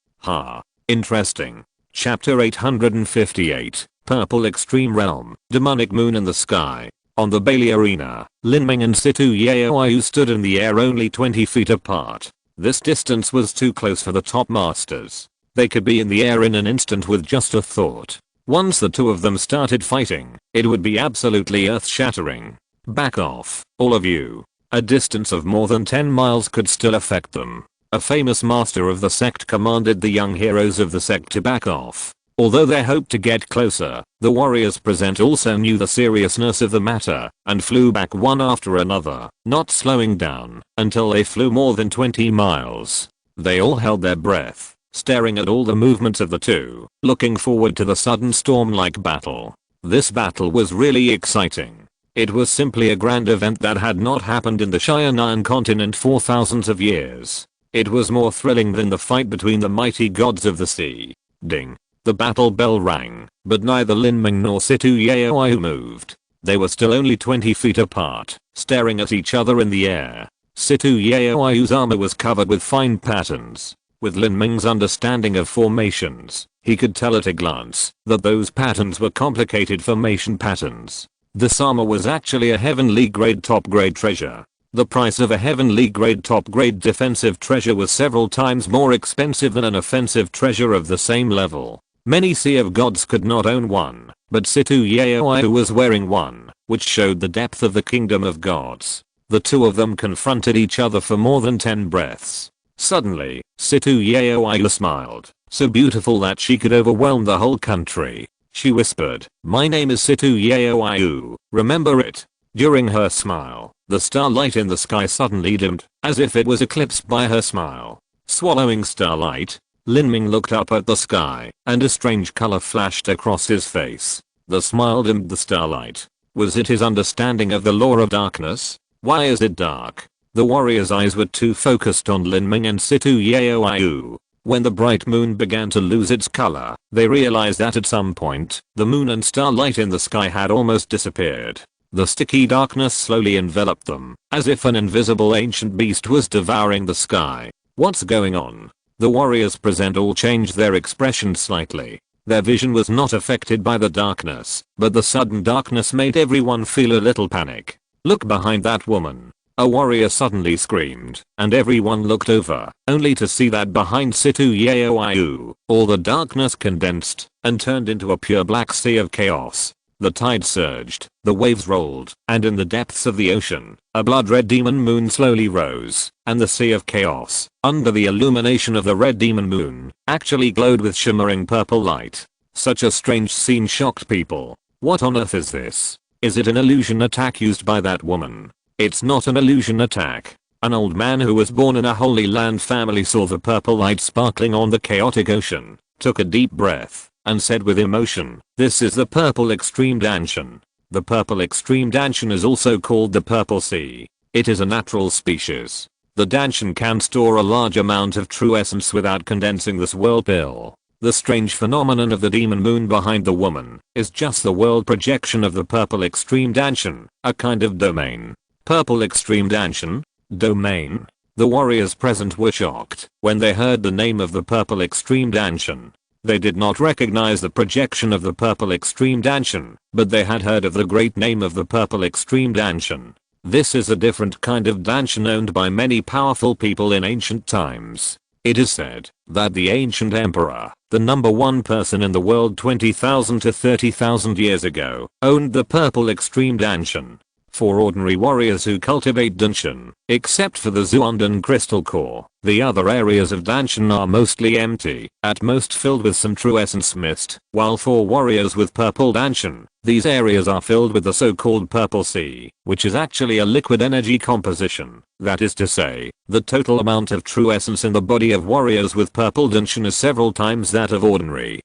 Interesting. Chapter 858, Purple Extreme Realm, Demonic Moon in the Sky. On the Bailey Arena, Lin Ming and Situ Yeoyu stood in the air only 20 feet apart. This distance was too close for the top masters. They could be in the air in an instant with just a thought. Once the two of them started fighting, it would be absolutely earth-shattering. Back off, all of you. A distance of more than 10 miles could still affect them. a famous master of the sect, commanded the young heroes of the sect to back off. Although they hoped to get closer, the warriors present also knew the seriousness of the matter and flew back one after another, not slowing down until they flew more than 20 miles. They all held their breath, staring at all the movements of the two, looking forward to the sudden storm-like battle. This battle was really exciting. It was simply a grand event that had not happened in the Cheyenne continent for thousands of years. It was more thrilling than the fight between the mighty gods of the sea. Ding. The battle bell rang, but neither Lin Ming nor Situ Yaoyu moved. They were still only 20 feet apart, staring at each other in the air. Situ Yaoyu's armor was covered with fine patterns. With Lin Ming's understanding of formations, he could tell at a glance that those patterns were complicated formation patterns. This armor was actually a heavenly grade top grade treasure. The price of a heavenly grade top grade defensive treasure was several times more expensive than an offensive treasure of the same level. Many Sea of Gods could not own one, but Situ Yaoyu was wearing one, which showed the depth of the kingdom of gods. The two of them confronted each other for more than 10 breaths. Suddenly, Situ Yaoyu smiled, so beautiful that she could overwhelm the whole country. She whispered, "My name is Situ Yaoyu, remember it?" During her smile, the starlight in the sky suddenly dimmed, as if it was eclipsed by her smile. Swallowing starlight, Lin Ming looked up at the sky, and a strange color flashed across his face. The smile dimmed the starlight. Was it his understanding of the law of darkness? Why is it dark? The warrior's eyes were too focused on Lin Ming and Situ Yaoyu. When the bright moon began to lose its color, they realized that at some point, the moon and starlight in the sky had almost disappeared. The sticky darkness slowly enveloped them, as if an invisible ancient beast was devouring the sky. What's going on? The warriors present all changed their expression slightly. Their vision was not affected by the darkness, but the sudden darkness made everyone feel a little panic. Look behind that woman. A warrior suddenly screamed, and everyone looked over, only to see that behind Situ Yaoyu, all the darkness condensed and turned into a pure black sea of chaos. The tide surged, the waves rolled, and in the depths of the ocean, a blood-red demon moon slowly rose, and the sea of chaos, under the illumination of the red demon moon, actually glowed with shimmering purple light. Such a strange scene shocked people. What on earth is this? Is it an illusion attack used by that woman? It's not an illusion attack. An old man who was born in a Holy Land family saw the purple light sparkling on the chaotic ocean, took a deep breath, and said with emotion, "This is the purple extreme danshan." The purple extreme danshan is also called the purple sea. It is a natural species. The danshan can store a large amount of true essence without condensing this world pill. The strange phenomenon of the demon moon behind the woman is just the world projection of the purple extreme danshan, a kind of domain. Purple extreme danshan? Domain? The warriors present were shocked when they heard the name of the purple extreme danshan. They did not recognize the projection of the purple extreme danshan, but they had heard of the great name of the purple extreme danshan. This is a different kind of danshan owned by many powerful people in ancient times. It is said that the ancient emperor, the number one person in the world 20,000 to 30,000 years ago, owned the purple extreme danshan. For ordinary warriors who cultivate danshan, except for the Zuandan crystal core, the other areas of danshan are mostly empty, at most filled with some true essence mist, while for warriors with purple danshan, these areas are filled with the so-called purple sea, which is actually a liquid energy composition. That is to say, the total amount of true essence in the body of warriors with purple danshan is several times that of ordinary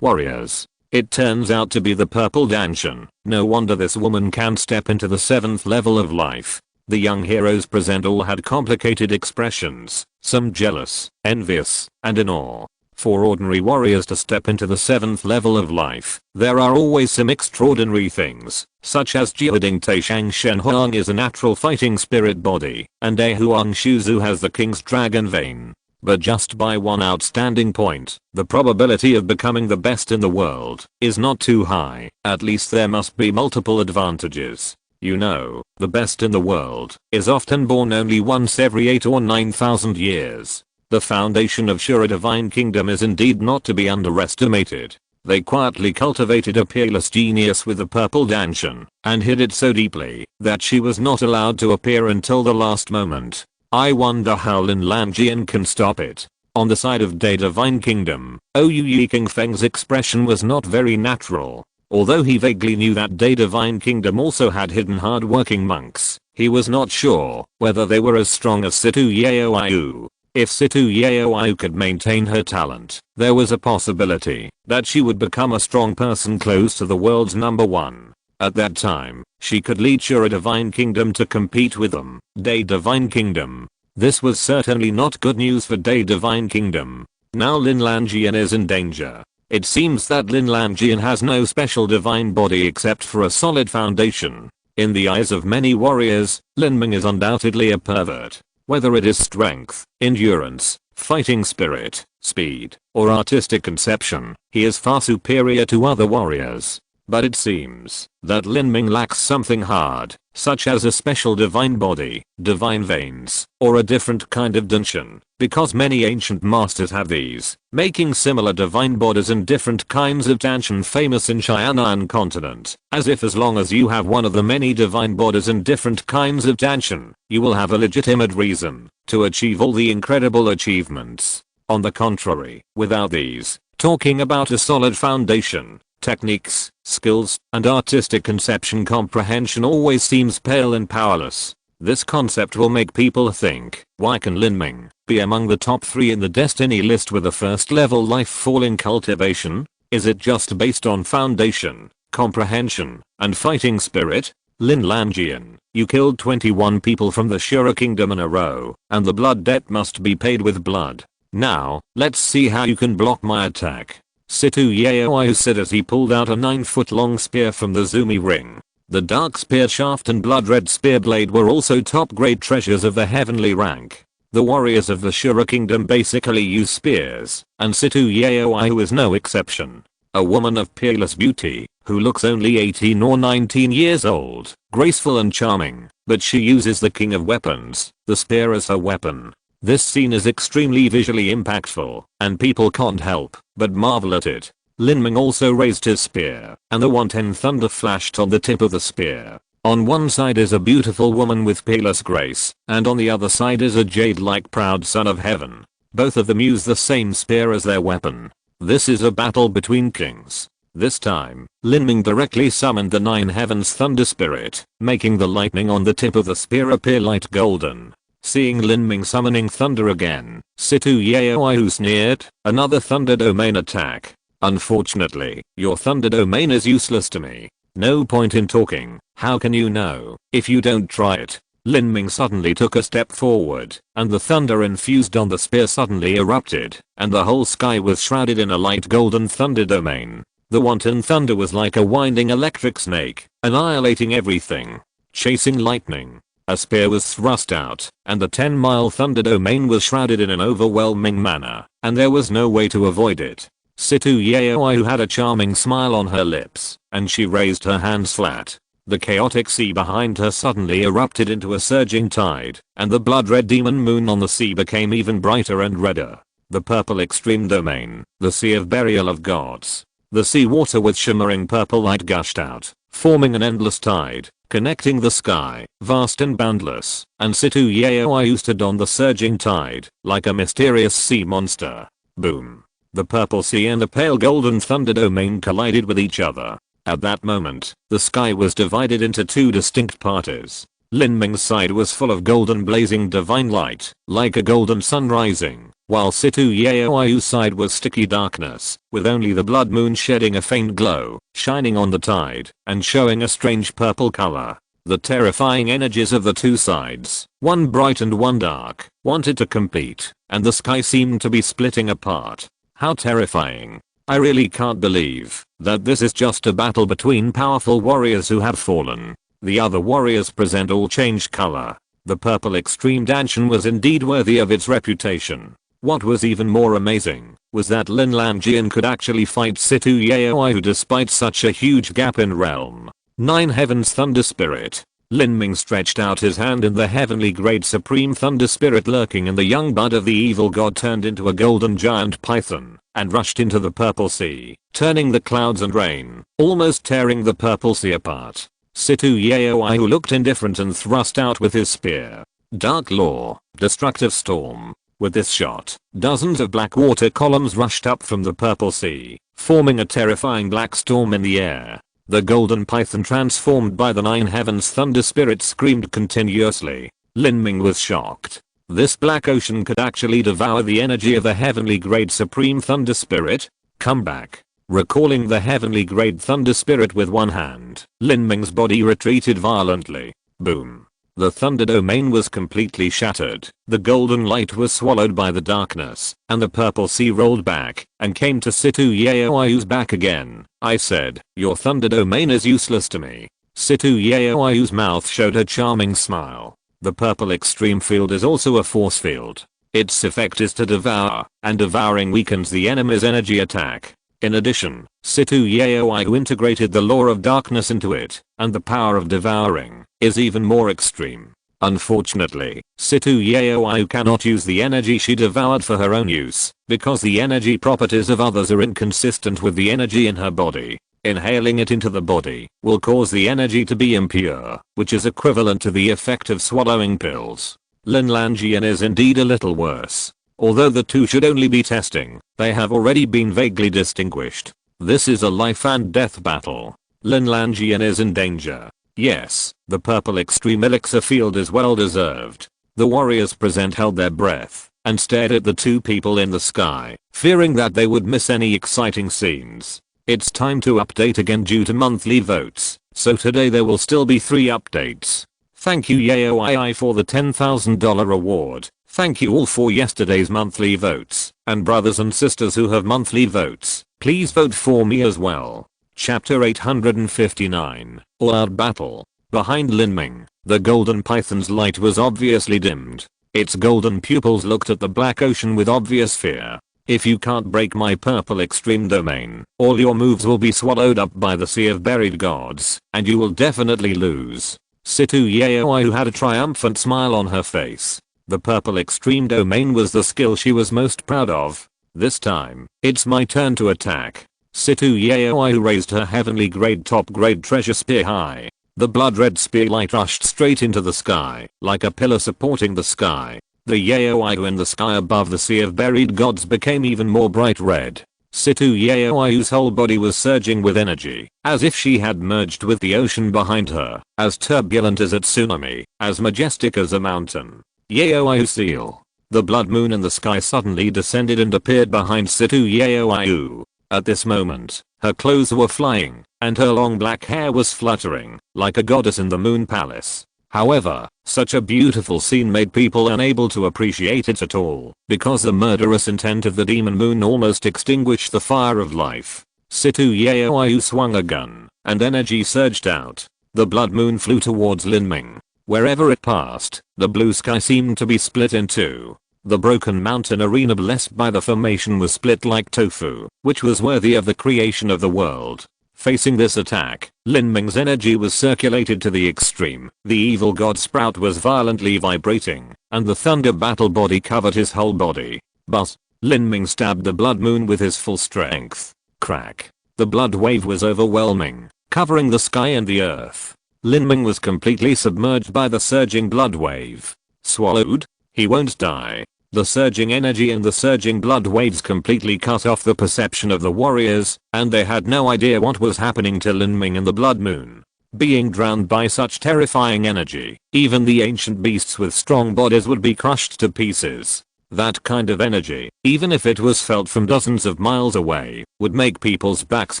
warriors. It turns out to be the purple danshan. No wonder this woman can step into the 7th level of life. The young heroes present all had complicated expressions, some jealous, envious, and in awe. For ordinary warriors to step into the 7th level of life, there are always some extraordinary things, such as Jiading Taishang Shen Huang is a natural fighting spirit body, and A Huang Shuzu has the king's dragon vein. But just by one outstanding point, the probability of becoming the best in the world is not too high. At least there must be multiple advantages. You know, the best in the world is often born only once every 8 or 9,000 years. The foundation of Shura Divine Kingdom is indeed not to be underestimated. They quietly cultivated a peerless genius with the purple danshan, and hid it so deeply that she was not allowed to appear until the last moment. I wonder how Lin Langjian can stop it. On the side of De Divine Kingdom, Ouyue King Feng's expression was not very natural. Although he vaguely knew that De Divine Kingdom also had hidden hard-working monks, he was not sure whether they were as strong as Situ Yaoyu. If Situ Yaoyu could maintain her talent, there was a possibility that she would become a strong person close to the world's number one. At that time, she could lead Shura Divine Kingdom to compete with them. De Divine Kingdom. This was certainly not good news for De Divine Kingdom. Now Lin Langjian is in danger. It seems that Lin Langjian has no special divine body except for a solid foundation. In the eyes of many warriors, Lin Ming is undoubtedly a pervert. Whether it is strength, endurance, fighting spirit, speed, or artistic conception, he is far superior to other warriors. But it seems that Lin Ming lacks something hard, such as a special divine body, divine veins, or a different kind of danshan, because many ancient masters have these, making similar divine bodies and different kinds of danshan famous in Xianan continent, as if as long as you have one of the many divine bodies and different kinds of danshan, you will have a legitimate reason to achieve all the incredible achievements. On the contrary, without these, talking about a solid foundation, techniques, skills, and artistic conception comprehension always seems pale and powerless. This concept will make people think, why can Lin Ming be among the top 3 in the destiny list with a first level life falling cultivation? Is it just based on foundation, comprehension, and fighting spirit? Lin Langjian, you killed 21 people from the Shura Kingdom in a row, and the blood debt must be paid with blood. Now, let's see how you can block my attack. Situ Yaoyu said as he pulled out a 9-foot-long spear from the Zumi ring. The dark spear shaft and blood-red spear blade were also top-grade treasures of the heavenly rank. The warriors of the Shura Kingdom basically use spears, and Situ Yaoyu is no exception. A woman of peerless beauty, who looks only 18 or 19 years old, graceful and charming, but she uses the king of weapons, the spear as her weapon. This scene is extremely visually impactful, and people can't help but marvel at it. Lin Ming also raised his spear, and the 110 thunder flashed on the tip of the spear. On one side is a beautiful woman with peerless grace, and on the other side is a jade-like proud son of heaven. Both of them use the same spear as their weapon. This is a battle between kings. This time, Lin Ming directly summoned the 9 heavens thunder spirit, making the lightning on the tip of the spear appear light golden. Seeing Lin Ming summoning thunder again, Situ Yaoyu sneered, another thunder domain attack. Unfortunately, your thunder domain is useless to me. No point in talking, how can you know, if you don't try it? Lin Ming suddenly took a step forward, and the thunder infused on the spear suddenly erupted, and the whole sky was shrouded in a light golden thunder domain. The wanton thunder was like a winding electric snake, annihilating everything. Chasing lightning. A spear was thrust out, and the 10-mile thunder domain was shrouded in an overwhelming manner, and there was no way to avoid it. Situ Yaoyu had a charming smile on her lips, and she raised her hands flat. The chaotic sea behind her suddenly erupted into a surging tide, and the blood-red demon moon on the sea became even brighter and redder. The purple extreme domain, the sea of burial of gods. The sea water with shimmering purple light gushed out, forming an endless tide, connecting the sky, vast and boundless, and Situ Yaoyu stood on the surging tide, like a mysterious sea monster. Boom. The purple sea and the pale golden thunder domain collided with each other. At that moment, the sky was divided into 2 distinct parties. Lin Ming's side was full of golden blazing divine light, like a golden sun rising, while Situ Yaoyu's side was sticky darkness, with only the blood moon shedding a faint glow, shining on the tide, and showing a strange purple color. The terrifying energies of the 2 sides, one bright and one dark, wanted to compete, and the sky seemed to be splitting apart. How terrifying. I really can't believe that this is just a battle between powerful warriors who have fallen. The other warriors present all changed color. The purple extreme danshan was indeed worthy of its reputation. What was even more amazing was that Lin Langjian could actually fight Situ Yaoyu despite such a huge gap in realm. 9 heavens thunder spirit. Lin Ming stretched out his hand and the heavenly grade supreme thunder spirit lurking in the young bud of the evil god turned into a golden giant python and rushed into the purple sea, turning the clouds and rain, almost tearing the purple sea apart. Situ Yaoyu looked indifferent and thrust out with his spear. Dark Law, Destructive Storm. With this shot, dozens of black water columns rushed up from the purple sea, forming a terrifying black storm in the air. The golden python transformed by the nine heavens thunder spirit screamed continuously. Lin Ming was shocked. This black ocean could actually devour the energy of a heavenly grade supreme thunder spirit? Come back. Recalling the heavenly grade thunder spirit with one hand, Lin Ming's body retreated violently. Boom. The thunder domain was completely shattered, the golden light was swallowed by the darkness, and the purple sea rolled back, and came to Situ Yaoyu's back again. I said, your thunder domain is useless to me. Situ Yaoyu's mouth showed a charming smile. The purple extreme field is also a force field. Its effect is to devour, and devouring weakens the enemy's energy attack. In addition, Situ Yaoyu integrated the law of darkness into it, and the power of devouring is even more extreme. Unfortunately, Situ Yaoyu cannot use the energy she devoured for her own use, because the energy properties of others are inconsistent with the energy in her body. Inhaling it into the body will cause the energy to be impure, which is equivalent to the effect of swallowing pills. Lin Lanjian is indeed a little worse. Although the two should only be testing, they have already been vaguely distinguished. This is a life and death battle. Lin Lanjian is in danger. Yes, the purple extreme elixir field is well deserved. The warriors present held their breath and stared at the two people in the sky, fearing that they would miss any exciting scenes. It's time to update again due to monthly votes, so today there will still be 3 updates. Thank you Yaoi for the $10,000 reward. Thank you all for yesterday's monthly votes, and brothers and sisters who have monthly votes, please vote for me as well. Chapter 859, All-Out Battle. Behind Lin Ming, the golden python's light was obviously dimmed. Its golden pupils looked at the black ocean with obvious fear. If you can't break my purple extreme domain, all your moves will be swallowed up by the sea of buried gods, and you will definitely lose. Situ Yaoyu had a triumphant smile on her face. The purple extreme domain was the skill she was most proud of. This time, it's my turn to attack. Situ Yaoyu raised her heavenly grade top grade treasure spear high. The blood red spear light rushed straight into the sky, like a pillar supporting the sky. The Yaoyu in the sky above the sea of buried gods became even more bright red. Situ Yaoyu's whole body was surging with energy, as if she had merged with the ocean behind her, as turbulent as a tsunami, as majestic as a mountain. Yaoyu seal. The blood moon in the sky suddenly descended and appeared behind Situ Yaoyu. At this moment, her clothes were flying, and her long black hair was fluttering, like a goddess in the moon palace. However, such a beautiful scene made people unable to appreciate it at all, because the murderous intent of the demon moon almost extinguished the fire of life. Situ Yaoyu swung a gun, and energy surged out. The blood moon flew towards Lin Ming. Wherever it passed, the blue sky seemed to be split in two. The broken mountain arena blessed by the formation was split like tofu, which was worthy of the creation of the world. Facing this attack, Lin Ming's energy was circulated to the extreme. The evil god sprout was violently vibrating, and the thunder battle body covered his whole body. But Lin Ming stabbed the blood moon with his full strength. Crack. The blood wave was overwhelming, covering the sky and the earth. Lin Ming was completely submerged by the surging blood wave. Swallowed? He won't die. The surging energy and the surging blood waves completely cut off the perception of the warriors, and they had no idea what was happening to Lin Ming and the blood moon. Being drowned by such terrifying energy, even the ancient beasts with strong bodies would be crushed to pieces. That kind of energy, even if it was felt from dozens of miles away, would make people's backs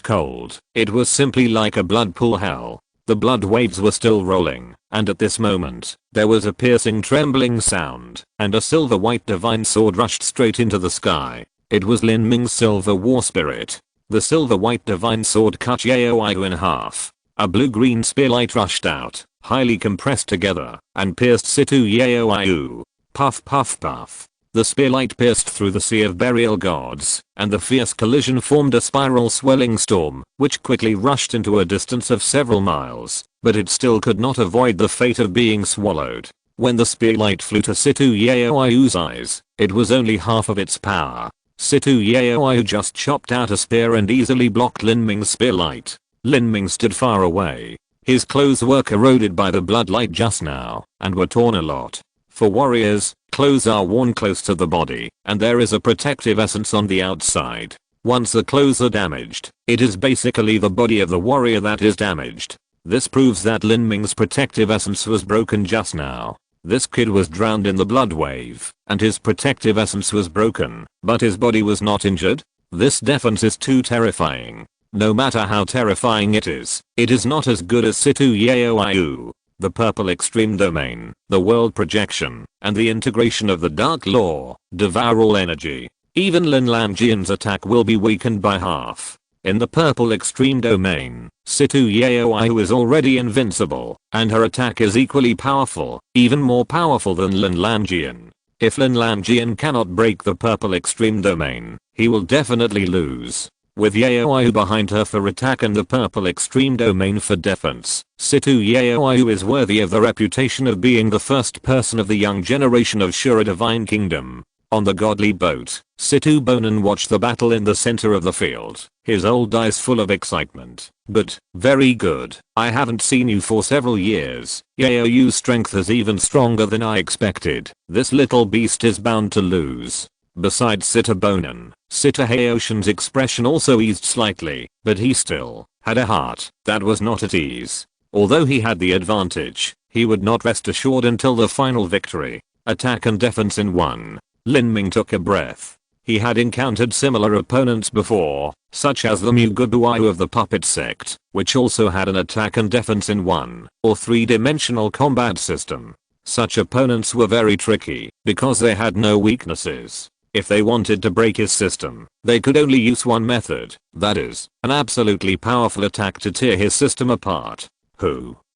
cold. It was simply like a blood pool hell. The blood waves were still rolling, and at this moment, there was a piercing trembling sound, and a silver white divine sword rushed straight into the sky. It was Lin Ming's silver war spirit. The silver white divine sword cut Yaoyu in half. A blue-green spear light rushed out, highly compressed together, and pierced Situ Yaoyu. Puff puff puff. The spear light pierced through the sea of burial gods, and the fierce collision formed a spiral swelling storm, which quickly rushed into a distance of several miles, but it still could not avoid the fate of being swallowed. When the spear light flew to Situ Yaoyu's eyes, it was only half of its power. Situ Yaoyu just chopped out a spear and easily blocked Lin Ming's spear light. Lin Ming stood far away. His clothes were corroded by the blood light just now, and were torn a lot. For warriors, clothes are worn close to the body, and there is a protective essence on the outside. Once the clothes are damaged, it is basically the body of the warrior that is damaged. This proves that Lin Ming's protective essence was broken just now. This kid was drowned in the blood wave, and his protective essence was broken, but his body was not injured. This defense is too terrifying. No matter how terrifying it is not as good as Situ Yaoyu, the purple extreme domain, the world projection, and the integration of the dark law, devour all energy. Even Lin Lanjian's attack will be weakened by half. In the purple extreme domain, Situ Yaoyu is already invincible, and her attack is equally powerful, even more powerful than Lin Lanjian. If Lin Lanjian cannot break the purple extreme domain, he will definitely lose. With Yaoyu behind her for attack and the purple extreme domain for defense, Situ Yaoyu is worthy of the reputation of being the first person of the young generation of Shura Divine Kingdom. On the godly boat, Situ Bonan watched the battle in the center of the field, his old eyes full of excitement. Good, very good. I haven't seen you for several years. Yaoyu's strength is even stronger than I expected. This little beast is bound to lose. Besides Situ Bonan, Situ Haoshan's expression also eased slightly, but he still had a heart that was not at ease. Although he had the advantage, he would not rest assured until the final victory. Attack and defense in one. Lin Ming took a breath. He had encountered similar opponents before, such as the Mu Qianxue of the puppet sect, which also had an attack and defense in one or three-dimensional combat system. Such opponents were very tricky because they had no weaknesses. If they wanted to break his system, they could only use one method, that is, an absolutely powerful attack to tear his system apart.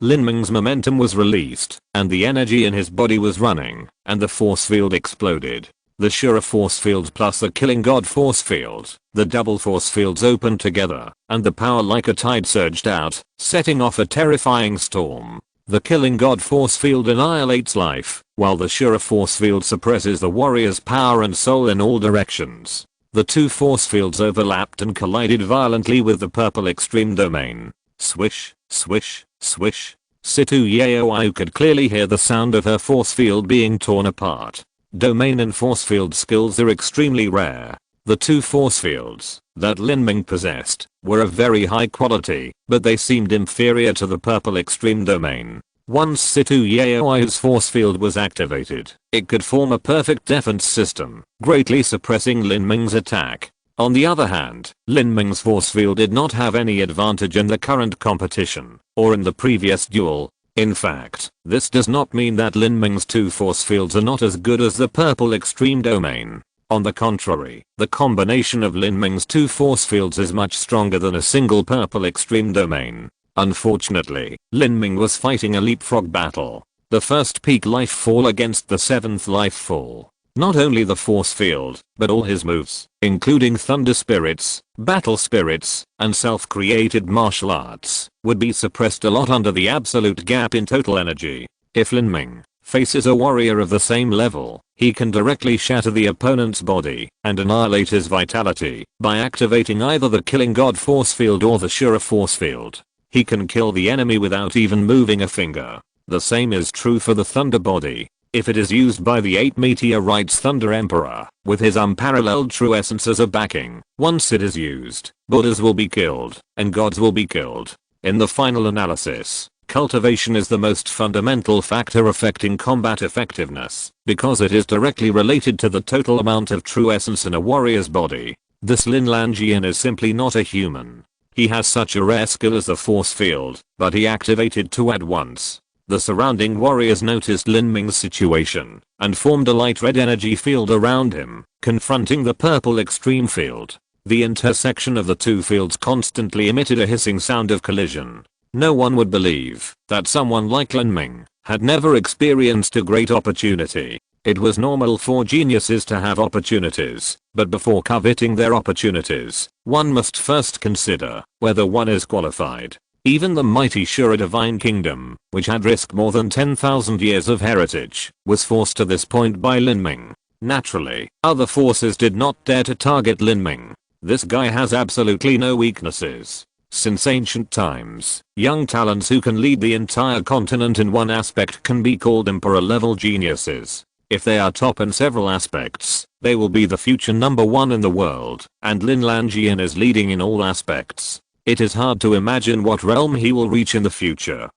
Lin Ming's momentum was released, and the energy in his body was running, and the force field exploded. The Shura force field plus the Killing God force field, the double force fields opened together, and the power like a tide surged out, setting off a terrifying storm. The Killing God force field annihilates life, while the Shura force field suppresses the warrior's power and soul in all directions. The two force fields overlapped and collided violently with the purple extreme domain. Swish, swish, swish. Situ Yaoyu could clearly hear the sound of her force field being torn apart. Domain and force field skills are extremely rare. The two force fields that Lin Ming possessed were of very high quality, but they seemed inferior to the purple extreme domain. Once Situ Yaoyu's force field was activated, it could form a perfect defense system, greatly suppressing Lin Ming's attack. On the other hand, Lin Ming's force field did not have any advantage in the current competition, or in the previous duel. In fact, this does not mean that Lin Ming's two force fields are not as good as the purple extreme domain. On the contrary, the combination of Lin Ming's two force fields is much stronger than a single purple extreme domain. Unfortunately, Lin Ming was fighting a leapfrog battle. The first peak life fall against the seventh life fall. Not only the force field, but all his moves, including thunder spirits, battle spirits, and self-created martial arts, would be suppressed a lot under the absolute gap in total energy. If Lin Ming faces a warrior of the same level, he can directly shatter the opponent's body and annihilate his vitality by activating either the Killing God force field or the Shura force field. He can kill the enemy without even moving a finger. The same is true for the thunder body. If it is used by the 8 meteorites Thunder Emperor, with his unparalleled true essence as a backing, once it is used, Buddhas will be killed, and gods will be killed. In the final analysis, cultivation is the most fundamental factor affecting combat effectiveness, because it is directly related to the total amount of true essence in a warrior's body. This Lin Lanjian is simply not a human. He has such a rare skill as the force field, but he activated two at once. The surrounding warriors noticed Lin Ming's situation and formed a light red energy field around him, confronting the purple extreme field. The intersection of the two fields constantly emitted a hissing sound of collision. No one would believe that someone like Lin Ming had never experienced a great opportunity. It was normal for geniuses to have opportunities, but before coveting their opportunities, one must first consider whether one is qualified. Even the mighty Shura Divine Kingdom, which had risked more than 10,000 years of heritage, was forced to this point by Lin Ming. Naturally, other forces did not dare to target Lin Ming. This guy has absolutely no weaknesses. Since ancient times, young talents who can lead the entire continent in one aspect can be called emperor-level geniuses. If they are top in several aspects, they will be the future number one in the world, and Lin Langjian is leading in all aspects. It is hard to imagine what realm he will reach in the future.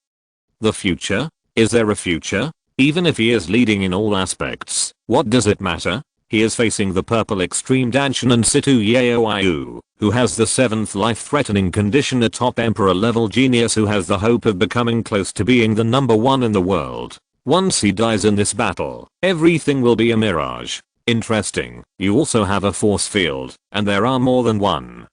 The future? Is there a future? Even if he is leading in all aspects, what does it matter? He is facing the purple extreme Danshan and Situ Yaoyu, who has the 7th life-threatening condition, a top emperor-level genius who has the hope of becoming close to being the number one in the world. Once he dies in this battle, everything will be a mirage. Interesting, you also have a force field, and there are more than one.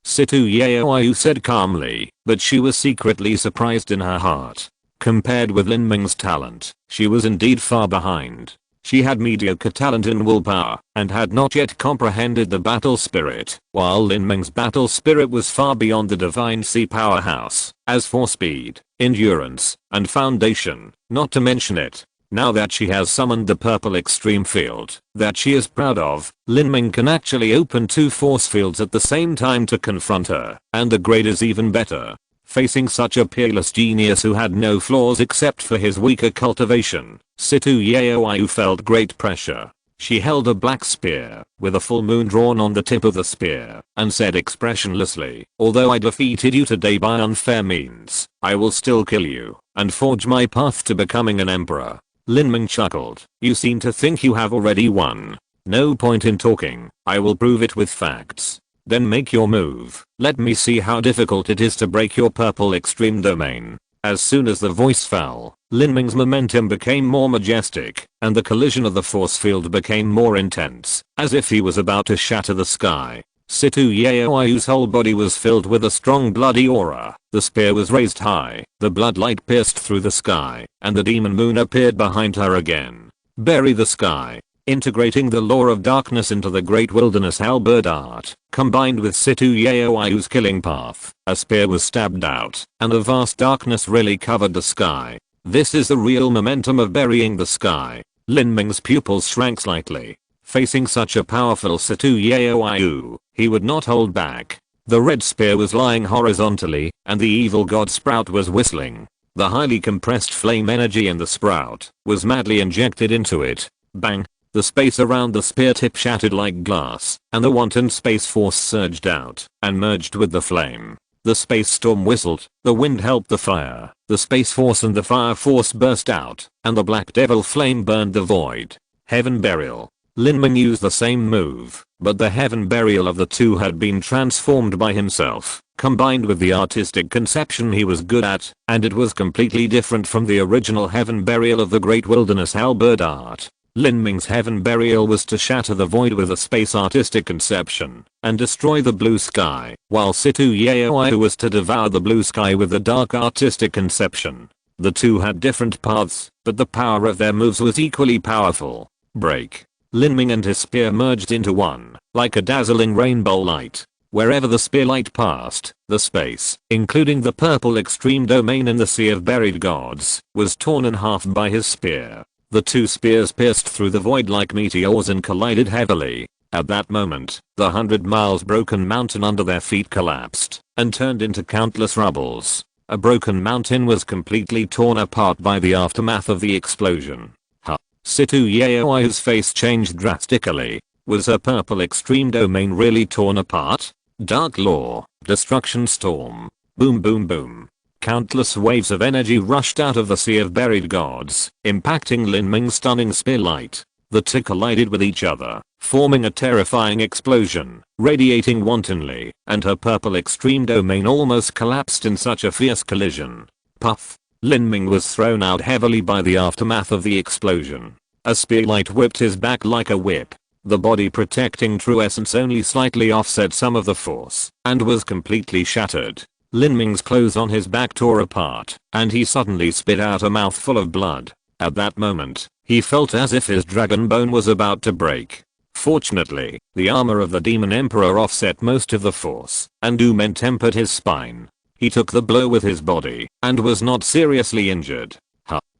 Situ Yaoyu said calmly, but she was secretly surprised in her heart. Compared with Lin Ming's talent, she was indeed far behind. She had mediocre talent in willpower, and had not yet comprehended the battle spirit, while Lin Ming's battle spirit was far beyond the divine sea powerhouse. As for speed, endurance, and foundation, not to mention it, now that she has summoned the purple extreme field that she is proud of, Lin Ming can actually open 2 force fields at the same time to confront her, and the grade is even better. Facing such a peerless genius who had no flaws except for his weaker cultivation, Situ Yaoyu felt great pressure. She held a black spear, with a full moon drawn on the tip of the spear, and said expressionlessly, "Although I defeated you today by unfair means, I will still kill you, and forge my path to becoming an emperor." Lin Ming chuckled, "You seem to think you have already won. No point in talking, I will prove it with facts. Then make your move. Let me see how difficult it is to break your purple extreme domain." As soon as the voice fell, Lin Ming's momentum became more majestic, and the collision of the force field became more intense, as if he was about to shatter the sky. Situ Yaoyu's whole body was filled with a strong bloody aura. The spear was raised high, the blood light pierced through the sky, and the demon moon appeared behind her again. Bury the sky. Integrating the law of darkness into the great wilderness halberd art, combined with Situ Yaoyu's killing path, a spear was stabbed out, and a vast darkness really covered the sky. This is the real momentum of burying the sky. Lin Ming's pupils shrank slightly. Facing such a powerful Situ Yaoyu, he would not hold back. The red spear was lying horizontally, and the evil god sprout was whistling. The highly compressed flame energy in the sprout was madly injected into it. Bang! The space around the spear tip shattered like glass, and the wanton space force surged out and merged with the flame. The space storm whistled, the wind helped the fire, the space force and the fire force burst out, and the black devil flame burned the void. Heaven burial. Lin Ming used the same move, but the heaven burial of the two had been transformed by himself, combined with the artistic conception he was good at, and it was completely different from the original heaven burial of the great wilderness halberd art. Lin Ming's heaven burial was to shatter the void with a space artistic conception and destroy the blue sky, while Situ Yaoyu was to devour the blue sky with the dark artistic conception. The two had different paths, but the power of their moves was equally powerful. Break. Lin Ming and his spear merged into one, like a dazzling rainbow light. Wherever the spear light passed, the space, including the purple extreme domain in the Sea of Buried Gods, was torn in half by his spear. The two spears pierced through the void like meteors and collided heavily. At that moment, the 100 miles broken mountain under their feet collapsed and turned into countless rubbles. A broken mountain was completely torn apart by the aftermath of the explosion. Situ Yaoyu's face changed drastically. Was her purple extreme domain really torn apart? Dark law, destruction storm. Boom boom boom. Countless waves of energy rushed out of the Sea of Buried Gods, impacting Lin Ming's stunning spear light. The two collided with each other, forming a terrifying explosion, radiating wantonly, and her purple extreme domain almost collapsed in such a fierce collision. Puff! Lin Ming was thrown out heavily by the aftermath of the explosion. A spear light whipped his back like a whip. The body protecting true essence only slightly offset some of the force, and was completely shattered. Lin Ming's clothes on his back tore apart, and he suddenly spit out a mouthful of blood. At that moment, he felt as if his dragon bone was about to break. Fortunately, the armor of the demon emperor offset most of the force, and doom tempered his spine. He took the blow with his body, and was not seriously injured.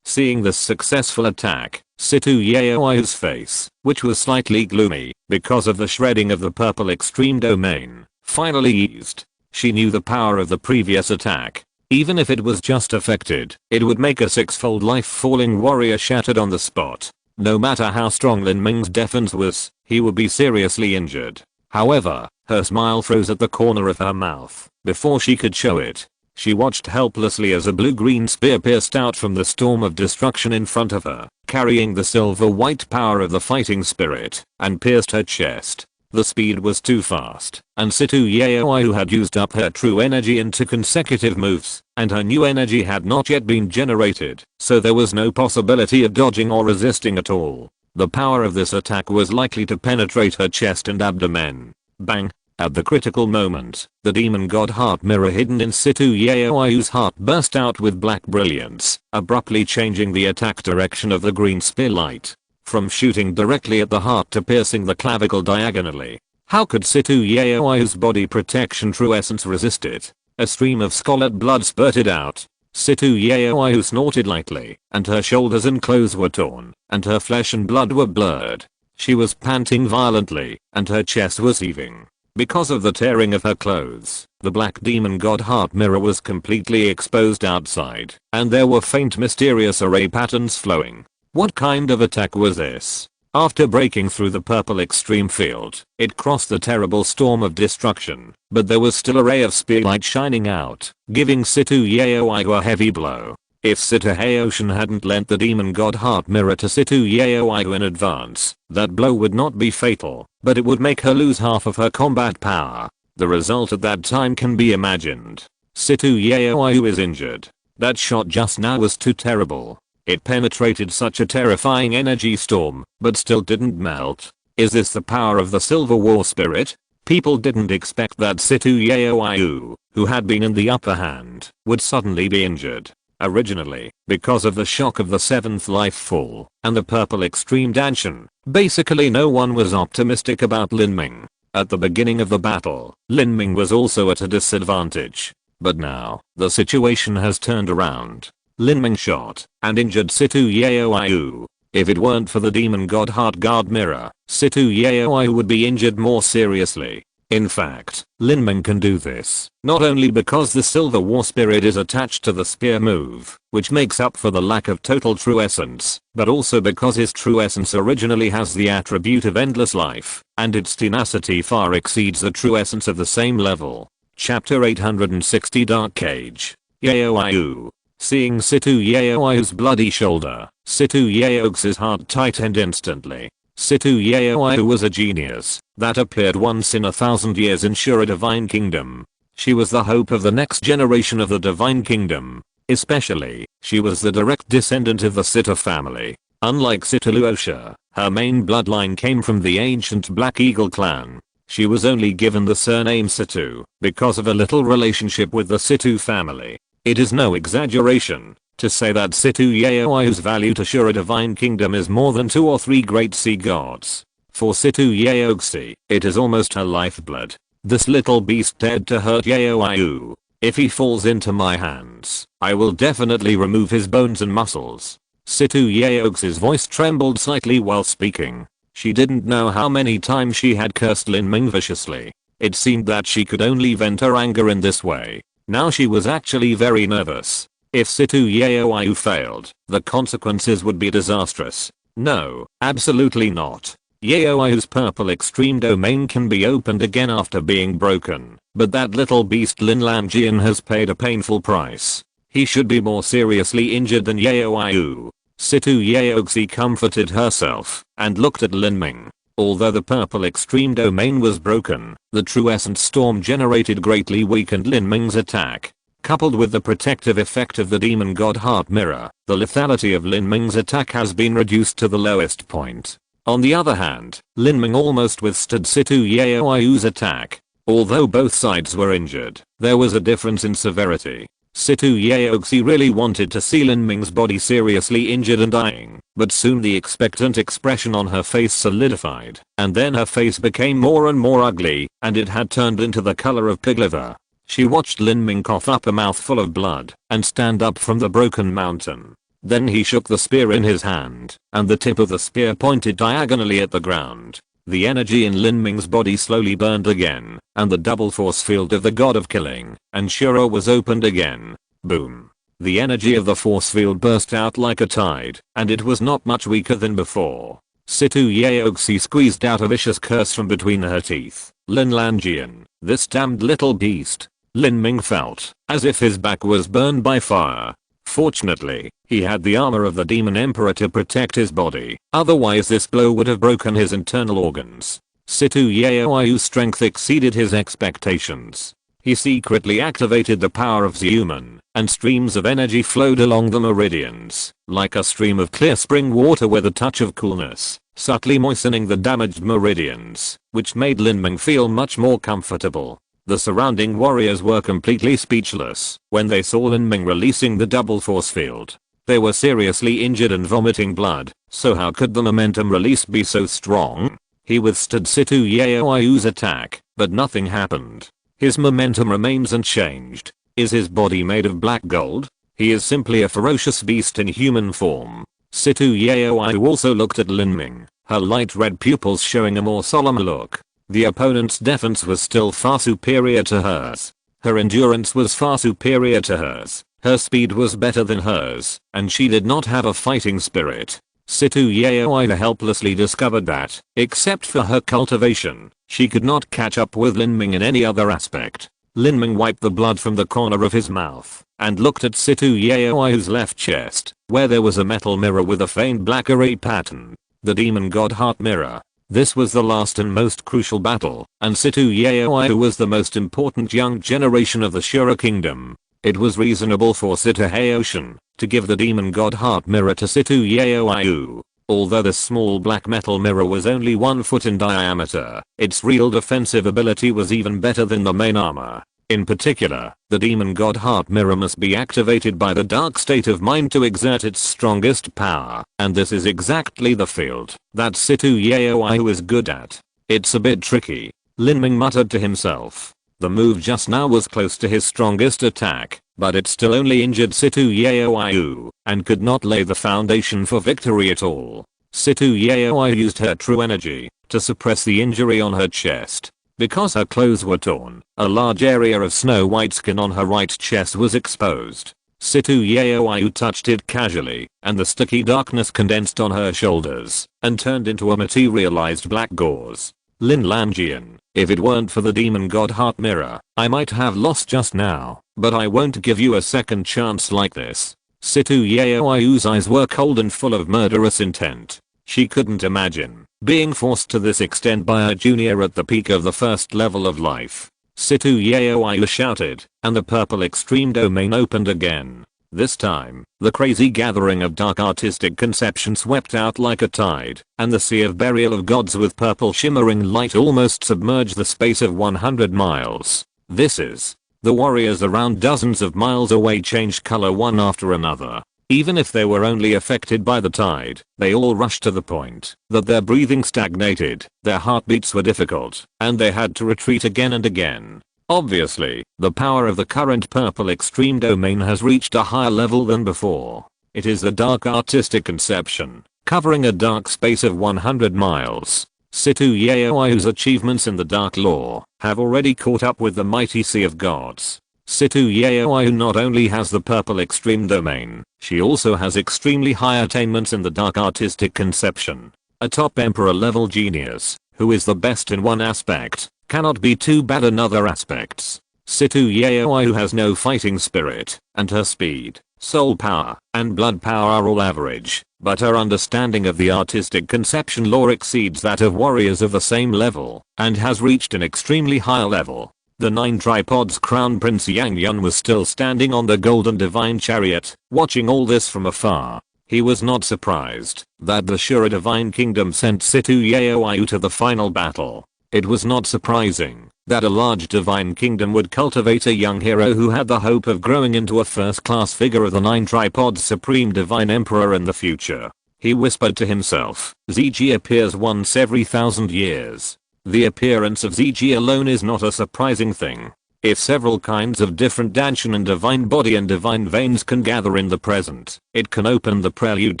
Seeing this successful attack, Situ Yaoyu's face, which was slightly gloomy because of the shredding of the purple extreme domain, finally eased. She knew the power of the previous attack. Even if it was just affected, it would make a six-fold life-falling warrior shattered on the spot. No matter how strong Lin Ming's defense was, he would be seriously injured. However, her smile froze at the corner of her mouth before she could show it. She watched helplessly as a blue-green spear pierced out from the storm of destruction in front of her, carrying the silver-white power of the fighting spirit, and pierced her chest. The speed was too fast, and Situ Yaoi, who had used up her true energy into consecutive moves, and her new energy had not yet been generated, so there was no possibility of dodging or resisting at all. The power of this attack was likely to penetrate her chest and abdomen. Bang! At the critical moment, the demon god heart mirror hidden in Situ Yaoi's heart burst out with black brilliance, abruptly changing the attack direction of the green spear light. From shooting directly at the heart to piercing the clavicle diagonally. How could Situ Yaoi's body protection true essence resist it? A stream of scarlet blood spurted out. Situ Yaoi snorted lightly, and her shoulders and clothes were torn, and her flesh and blood were blurred. She was panting violently, and her chest was heaving. Because of the tearing of her clothes, the black demon god heart mirror was completely exposed outside, and there were faint mysterious array patterns flowing. What kind of attack was this? After breaking through the purple extreme field, it crossed the terrible storm of destruction, but there was still a ray of spear light shining out, giving Situ Yaoi a heavy blow. If Situ Haoshin hadn't lent the demon god heart mirror to Situ Yaoi in advance, that blow would not be fatal, but it would make her lose half of her combat power. The result at that time can be imagined. Situ Yaoi is injured. That shot just now was too terrible. It penetrated such a terrifying energy storm, but still didn't melt. Is this the power of the Silver War Spirit? People didn't expect that Situ Yaoi, who had been in the upper hand, would suddenly be injured. Originally, because of the shock of the 7th life fall, and the purple extreme danshan, basically no one was optimistic about Lin Ming. At the beginning of the battle, Lin Ming was also at a disadvantage. But now, the situation has turned around. Lin Ming shot and injured Situ Yaoi. If it weren't for the demon god heart guard mirror, Situ Yaoi would be injured more seriously. In fact, Lin Ming can do this, not only because the Silver War Spirit is attached to the spear move, which makes up for the lack of total true essence, but also because his true essence originally has the attribute of endless life, and its tenacity far exceeds the true essence of the same level. Chapter 860 Dark Cage. Yaoi. Seeing Situ Yaoi's bloody shoulder, Situ Yao's heart tightened instantly. Situ Yaoi was a genius that appeared once in 1,000 years in Shura Divine Kingdom. She was the hope of the next generation of the Divine Kingdom. Especially, she was the direct descendant of the Situ family. Unlike Situ Luosha, her main bloodline came from the ancient Black Eagle clan. She was only given the surname Situ because of a little relationship with the Situ family. It is no exaggeration to say that Situ Yaoi's value to Shura Divine Kingdom is more than 2 or 3 great sea gods. For Situ Yaoxi, it is almost her lifeblood. This little beast dared to hurt Yaoi. If he falls into my hands, I will definitely remove his bones and muscles. Situ Yaoxi's voice trembled slightly while speaking. She didn't know how many times she had cursed Lin Ming viciously. It seemed that she could only vent her anger in this way. Now she was actually very nervous. If Situ Yaoi failed, the consequences would be disastrous. No, absolutely not. Yaoi's purple extreme domain can be opened again after being broken, but that little beast Lin Lamjian has paid a painful price. He should be more seriously injured than Yaoi. Situ Yaoxi comforted herself and looked at Lin Ming. Although the purple extreme domain was broken, the true essence storm generated greatly weakened Lin Ming's attack. Coupled with the protective effect of the demon god heart mirror, the lethality of Lin Ming's attack has been reduced to the lowest point. On the other hand, Lin Ming almost withstood Situ Yaoi's attack. Although both sides were injured, there was a difference in severity. Situ Yaoxi really wanted to see Lin Ming's body seriously injured and dying, but soon the expectant expression on her face solidified, and then her face became more and more ugly, and it had turned into the color of pig liver. She watched Lin Ming cough up a mouthful of blood and stand up from the broken mountain. Then he shook the spear in his hand, and the tip of the spear pointed diagonally at the ground. The energy in Lin Ming's body slowly burned again, and the double force field of the god of killing and Shura was opened again. Boom. The energy of the force field burst out like a tide, and it was not much weaker than before. Situ Yeoxi squeezed out a vicious curse from between her teeth. Lin Lanjian, this damned little beast. Lin Ming felt as if his back was burned by fire. Fortunately, he had the armor of the Demon Emperor to protect his body, otherwise this blow would have broken his internal organs. Situ Yeoi's strength exceeded his expectations. He secretly activated the power of Zhuman, and streams of energy flowed along the meridians, like a stream of clear spring water with a touch of coolness, subtly moistening the damaged meridians, which made Lin Ming feel much more comfortable. The surrounding warriors were completely speechless when they saw Lin Ming releasing the double force field. They were seriously injured and vomiting blood, so how could the momentum release be so strong? He withstood Situ Yeoi's attack, but nothing happened. His momentum remains unchanged. Is his body made of black gold? He is simply a ferocious beast in human form. Situ Yeoi also looked at Lin Ming, her light red pupils showing a more solemn look. The opponent's defense was still far superior to hers. Her endurance was far superior to hers. Her speed was better than hers, and she did not have a fighting spirit. Situ Yeoi helplessly discovered that, except for her cultivation, she could not catch up with Lin Ming in any other aspect. Lin Ming wiped the blood from the corner of his mouth and looked at Situ Yeoi's left chest, where there was a metal mirror with a faint black array pattern. The demon god heart mirror. This was the last and most crucial battle, and Situ Yeoi was the most important young generation of the Shura kingdom. It was reasonable for Situ Haoshan to give the demon god heart mirror to Situ Yeoi. Although the small black metal mirror was only 1 foot in diameter, its real defensive ability was even better than the main armor. In particular, the demon god heart mirror must be activated by the dark state of mind to exert its strongest power, and this is exactly the field that Situ Yeoi is good at. It's a bit tricky, Lin Ming muttered to himself. The move just now was close to his strongest attack, but it still only injured Situ Yeoi and could not lay the foundation for victory at all. Situ Yeoi used her true energy to suppress the injury on her chest. Because her clothes were torn, a large area of snow white skin on her right chest was exposed. Situ Yeoi touched it casually, and the sticky darkness condensed on her shoulders and turned into a materialized black gauze. Lin Lanjian, if it weren't for the demon god heart mirror, I might have lost just now, but I won't give you a second chance like this. Situ Yeoi's eyes were cold and full of murderous intent. She couldn't imagine being forced to this extent by a junior at the peak of the first level of life. Situ Yeoi shouted, and the purple extreme domain opened again. This time, the crazy gathering of dark artistic conception swept out like a tide, and the sea of burial of gods with purple shimmering light almost submerged the space of 100 miles. This is. The warriors around dozens of miles away changed color one after another. Even if they were only affected by the tide, they all rushed to the point that their breathing stagnated, their heartbeats were difficult, and they had to retreat again and again. Obviously, the power of the current purple extreme domain has reached a higher level than before. It is the dark artistic conception, covering a dark space of 100 miles. Situ Yeoi's achievements in the dark law have already caught up with the mighty sea of gods. Situ Yeoi not only has the purple extreme domain, she also has extremely high attainments in the dark artistic conception. A top emperor level genius, who is the best in one aspect, cannot be too bad in other aspects. Situ Yeoi has no fighting spirit, and her speed, soul power, and blood power are all average, but her understanding of the artistic conception lore exceeds that of warriors of the same level, and has reached an extremely high level. The 9 tripods crown Prince Yang Yun was still standing on the golden divine chariot, watching all this from afar. He was not surprised that the Shura divine kingdom sent Situ Yeoi to the final battle. It was not surprising that a large divine kingdom would cultivate a young hero who had the hope of growing into a first-class figure of the 9 tripods supreme divine emperor in the future. He whispered to himself, Ziji appears once every 1,000 years. The appearance of Ziji alone is not a surprising thing. If several kinds of different Danshan and divine body and divine veins can gather in the present, it can open the prelude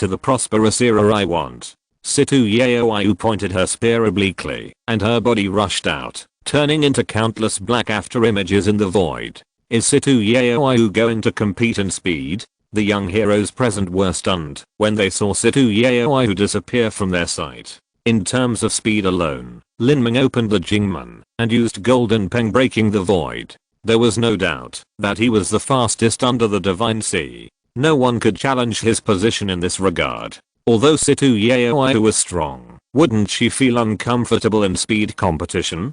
to the prosperous era I want. Situ Yaoyu pointed her spear obliquely, and her body rushed out, turning into countless black after images in the void. Is Situ Yaoyu going to compete in speed? The young heroes present were stunned when they saw Situ Yaoyu disappear from their sight. In terms of speed alone, Lin Ming opened the Jingmen and used Golden Peng, breaking the void. There was no doubt that he was the fastest under the Divine Sea. No one could challenge his position in this regard. Although Situ Yaoyu was strong, wouldn't she feel uncomfortable in speed competition?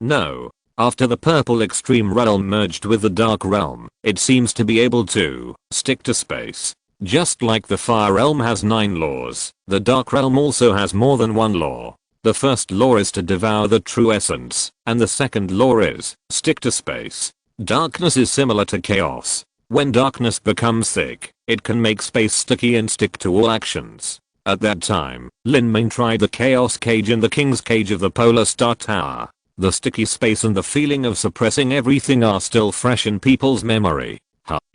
No. After the purple extreme realm merged with the dark realm, it seems to be able to stick to space. Just like the fire realm has 9 laws, the dark realm also has more than one law. The first law is to devour the true essence, and the second law is stick to space. Darkness is similar to chaos. When darkness becomes thick, it can make space sticky and stick to all actions. At that time, Lin Ming tried the chaos cage in the king's cage of the Polar Star Tower. The sticky space and the feeling of suppressing everything are still fresh in people's memory.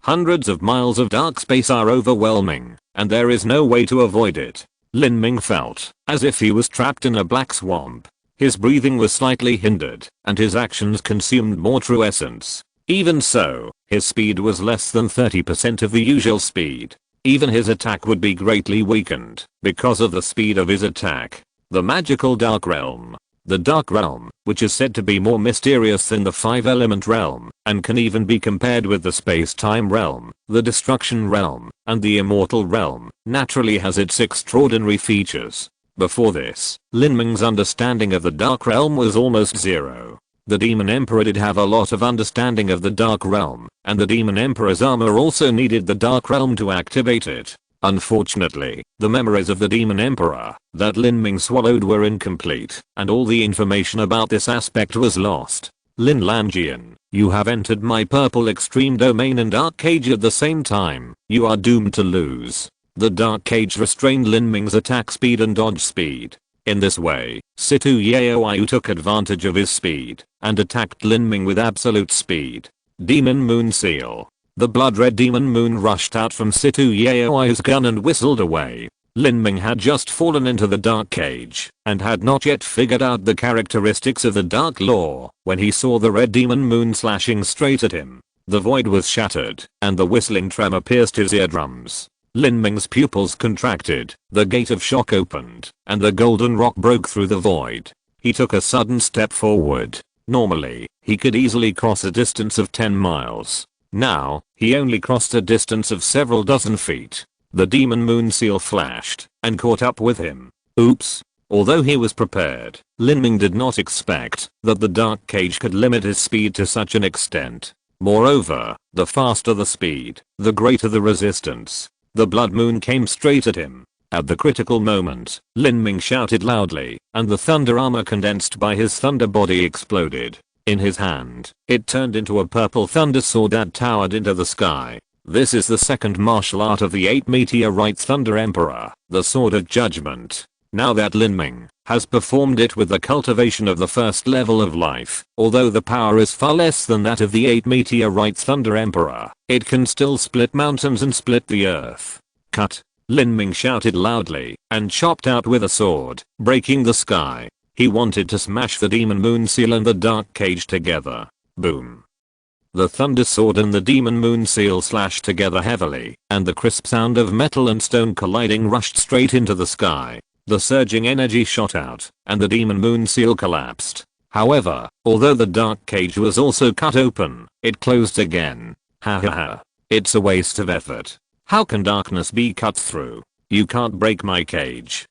Hundreds of miles of dark space are overwhelming, and there is no way to avoid it. Lin Ming felt as if he was trapped in a black swamp. His breathing was slightly hindered, and his actions consumed more true essence. Even so, his speed was less than 30% of the usual speed. Even his attack would be greatly weakened because of the speed of his attack. The magical dark realm. The dark realm, which is said to be more mysterious than the 5-element realm, and can even be compared with the space-time realm, the destruction realm, and the immortal realm, naturally has its extraordinary features. Before this, Lin Ming's understanding of the dark realm was almost zero. The Demon Emperor did have a lot of understanding of the dark realm, and the Demon Emperor's armor also needed the dark realm to activate it. Unfortunately, the memories of the Demon Emperor that Lin Ming swallowed were incomplete, and all the information about this aspect was lost. Lin Lanjian, you have entered my purple extreme domain and dark cage at the same time. You are doomed to lose. The dark cage restrained Lin Ming's attack speed and dodge speed. In this way, Situ Yaoyu took advantage of his speed and attacked Lin Ming with absolute speed. Demon Moon Seal. The blood-red demon moon rushed out from Situ Yaoyu's gun and whistled away. Lin Ming had just fallen into the dark cage and had not yet figured out the characteristics of the dark law when he saw the red demon moon slashing straight at him. The void was shattered and the whistling tremor pierced his eardrums. Lin Ming's pupils contracted, the gate of shock opened, and the golden rock broke through the void. He took a sudden step forward. Normally, he could easily cross a distance of 10 miles. Now, he only crossed a distance of several dozen feet. The demon moon seal flashed and caught up with him. Oops. Although he was prepared, Lin Ming did not expect that the dark cage could limit his speed to such an extent. Moreover, the faster the speed, the greater the resistance. The blood moon came straight at him. At the critical moment, Lin Ming shouted loudly, and the thunder armor condensed by his thunder body exploded. In his hand, it turned into a purple thunder sword that towered into the sky. This is the second martial art of the 8 meteorite Thunder Emperor, the Sword of Judgment. Now that Lin Ming has performed it with the cultivation of the first level of life, although the power is far less than that of the 8 meteorite Thunder Emperor, it can still split mountains and split the earth. Cut! Lin Ming shouted loudly and chopped out with a sword, breaking the sky. He wanted to smash the demon moon seal and the dark cage together. Boom. The thunder sword and the demon moon seal slashed together heavily, and the crisp sound of metal and stone colliding rushed straight into the sky. The surging energy shot out, and the demon moon seal collapsed. However, although the dark cage was also cut open, it closed again. Ha ha ha. It's a waste of effort. How can darkness be cut through? You can't break my cage.